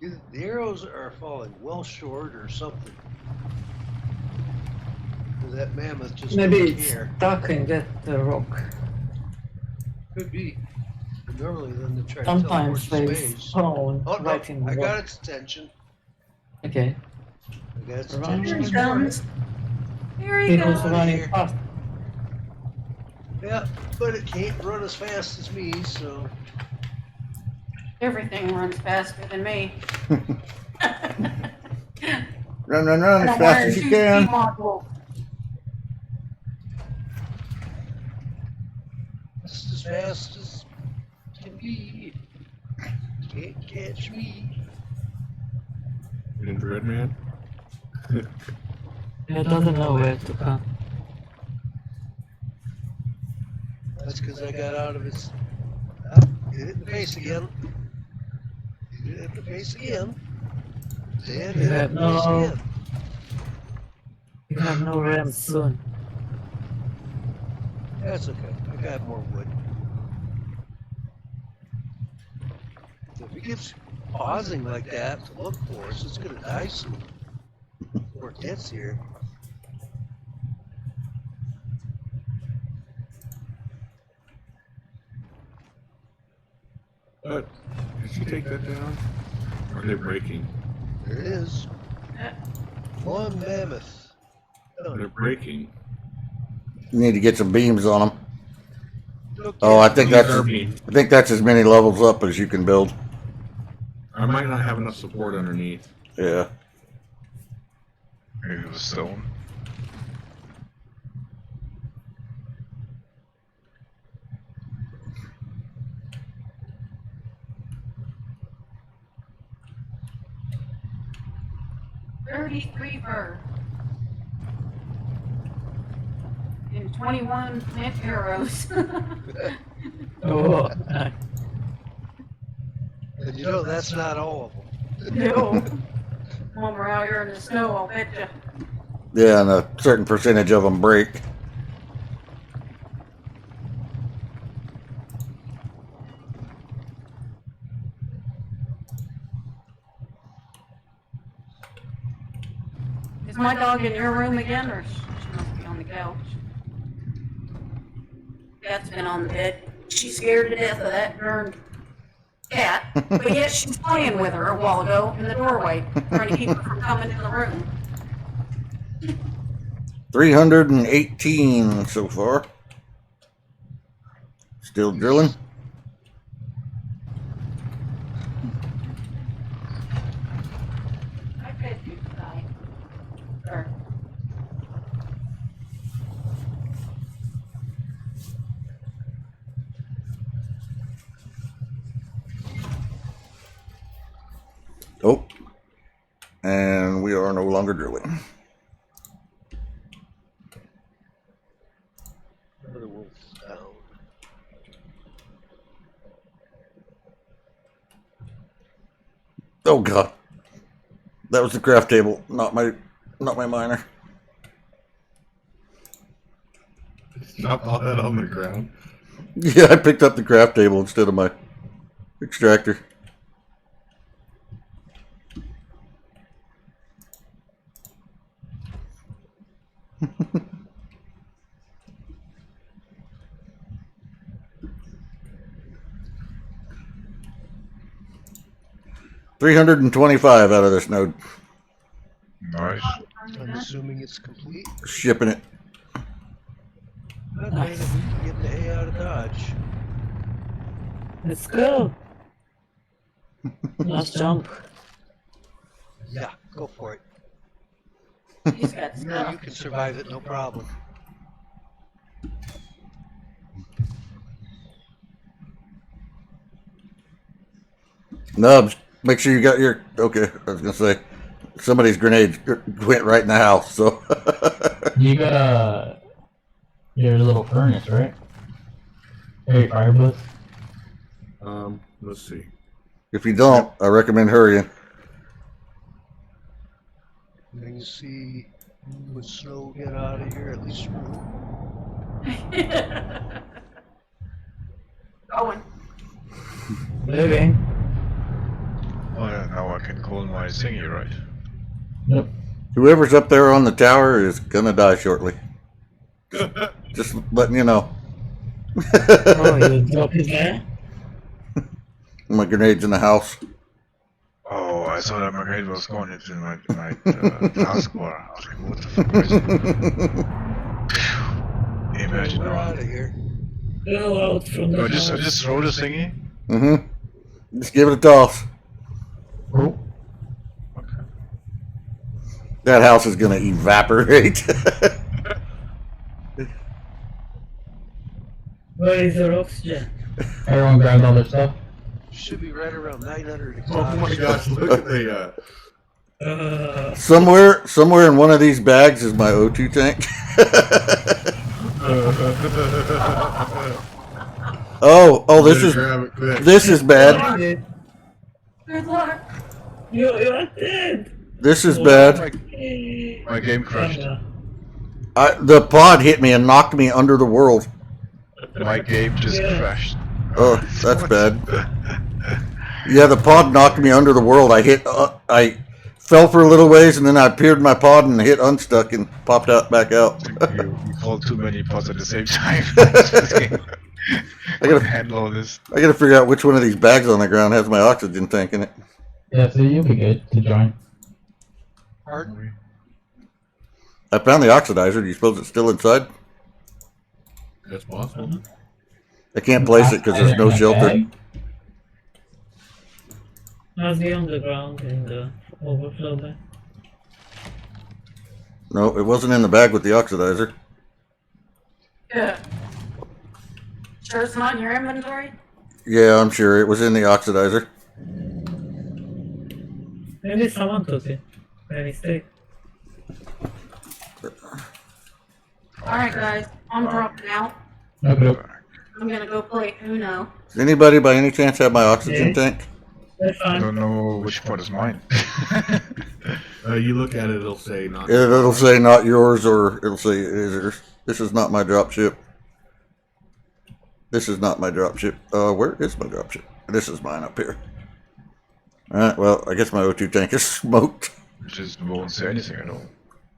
Either the arrows are falling well short or something. Or that mammoth just Maybe don't it's care. stuck in that rock. Could be. Normally then they try to Sometimes teleport they to space. spawn Oh no, right in the I got rock. its attention. Okay. I got its Run. attention. Here he comes. Here he It was comes. running here. fast. Yeah, but it can't run as fast as me, so Everything runs faster than me. Run, run, run And as I'm fast wearing as you 2 can. ski modules. just as fast as can be. Can't catch me. In Dread Man. It doesn't know where to come. That's because I got out of its. Hit it in the face again. Hit it in the face again. Then hit it Yeah, in the face no. again. You have no rams soon. That's okay. I got more wood. If it keeps pausing like that to look for us, it's gonna die soon. Before it gets here. But did you take that down? Or are they breaking? There it is. One mammoth. They're breaking. You need to get some beams on them. Look Oh, at I think These that's are beams. I think that's as many levels up as you can build. I might not have enough support underneath. Yeah. Maybe it was stone. $33 and 21 net arrows. Oh, And you know that's not all of them. No. When we're out here in the snow, I'll bet you. Yeah, and a certain percentage of them break. Is my dog in your room again, or she must be on the couch? Cat's been on the bed. She's scared to death of that darn cat, but yet she's playing with her a while ago in the doorway, trying to keep her from coming in the room. 318 so far. Still drilling. I fed you tonight. Or, Oh. And we are no longer drilling. Another wolf down. Oh god. That was the craft table, not my miner. Drop all that on the ground. Yeah, I picked up the craft table instead of my extractor. $325 out of this node. Nice. I'm assuming it's complete. Shipping it. Okay, then we can get the A out of Dodge. Let's go. Let's jump. Yeah, go for it. He's got You know stuff. you can survive it, no problem. Nubs, make sure you got your. Okay, I was gonna say somebody's grenade went right in the house. So You got your little furnace, right? Hey, fireplace. Let's see. if you don't, I recommend hurrying. You can see with snow get out of here, at least Going. Living. Oh yeah, now I can call my thingy, right? Yep. Whoever's up there on the tower is gonna die shortly. Just letting you know. Oh, you drop it there? My grenade's in the house. Oh, I thought that my grenade was going into my task bar. I was like, what the fuck is it? Imagine we're out that. of here. Go out from the I house. just throw the thingy. Mm-hmm. Just give it a toss. Oh, Okay. That house is gonna evaporate. Where is your oxygen? everyone grabbed all their stuff. Should be right around 900 Oh my gosh, look at the, somewhere in one of these bags is my O2 tank. oh, this is bad. Good luck. You are dead. This is bad. My game crashed. The pod hit me and knocked me under the world. My game just crashed. Oh, that's bad. Yeah, the pod knocked me under the world. I fell for a little ways and then I appeared in my pod and hit unstuck and popped out back out. you called too many pods at the same time. I gotta handle all this. I gotta figure out which one of these bags on the ground has my oxygen tank in it. Yeah, so you'll be good to join. Pardon? I found the oxidizer. Do you suppose it's still inside? that's possible. I can't place it because there's no shelter. Bag? Must be on the ground in the overflow there. No, it wasn't in the bag with the oxidizer. Good. Sure it's not in your inventory? Yeah, I'm sure it was in the oxidizer. Maybe someone took it by mistake. Alright guys, I'm dropping out. Nope. I'm gonna go play Uno. Does anybody by any chance have my oxygen Yeah. tank? That's I fine. don't know which part is mine. You look at it, it'll say not. It'll say not yours or it'll say it is yours. This is not my dropship. This is not my dropship. Where is my dropship? This is mine up here. Alright, well, I guess my O2 tank is smoked. It just won't say anything at all.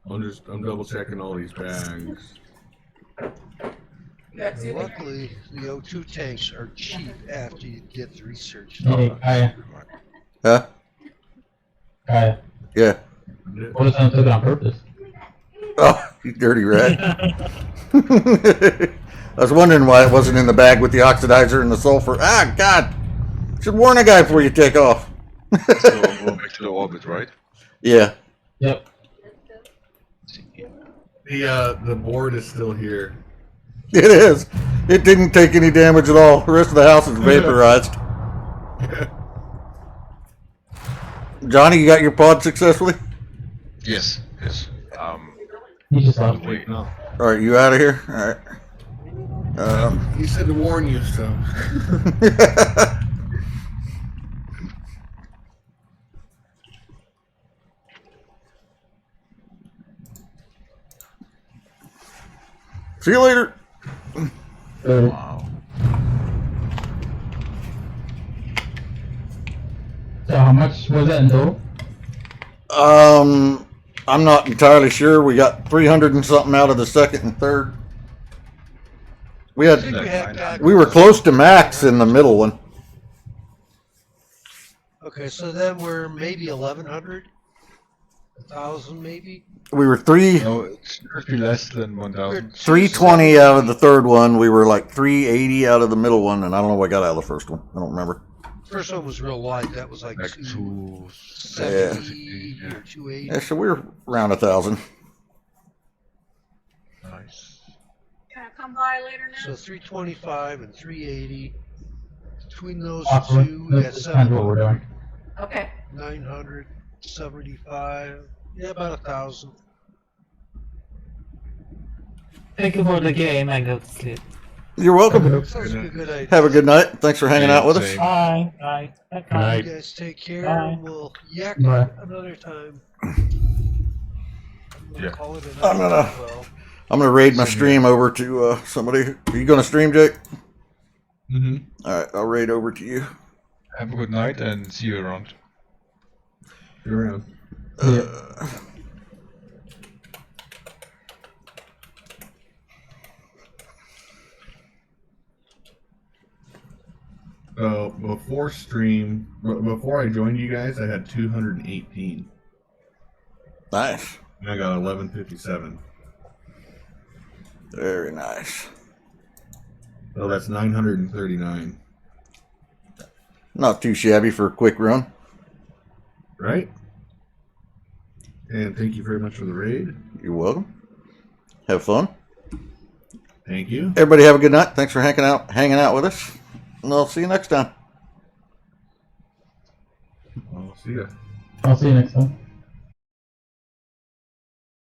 I'm double checking all these bags. That's it. Luckily, the O2 tanks are cheap after you get the research. Hey, Kaya. Huh? Kaya. Yeah. What if someone took it on purpose? Oh, you dirty rat. I was wondering why it wasn't in the bag with the oxidizer and the sulfur. Ah, God. Should warn a guy before you take off. So we'll go back to the orbit, right? Yeah. Yep. The board is still here. It is. It didn't take any damage at all. The rest of the house is vaporized. Johnny, you got your pod successfully? Yes. He just left. Wait. No. All right, you out of here? All right. He said to warn you, so. See you later. Wow. So how much was that in total? I'm not entirely sure. We got 300 and something out of the second and third. We I think had we had got we were close to max in the middle one. Okay, so then we're maybe 1,100, 1,000 maybe. We were three. No, it should be less than We're 1,000. 320 out of the third one. We were like 380 out of the middle one, and I don't know what I got out of the first one. I don't remember. First one was real light. That was like Like 270 yeah. or 280. Yeah, so we were around 1,000. Nice. Can I come by later now? So 325 and 380. Between those Awesome. two, we got That's kind of what we're doing. Okay. 975. Yeah, about 1,000. Thank you for the game. I go to sleep. You're welcome. Sounds like a good idea. Have a good night. Thanks for hanging out with us. Same. Bye. Bye. Bye. night. You guys take care. Bye. We'll yak Bye. another time. Yeah. Call it a night I'm gonna- as well. I'm gonna raid my Same stream over to somebody. Are you gonna stream, Jake? Mm-hmm. All right, I'll raid over to you. Have a good night and see you around. You're around. Before I joined you guys, I had 218. Nice, And I got 1157. very nice. So that's 939, Not too shabby for a quick run. right? And thank you very much for the raid. You're welcome. Have fun. Thank you. Everybody have a good night. Thanks for hanging out with us. And I'll see you next time. I'll see ya. I'll see you next time.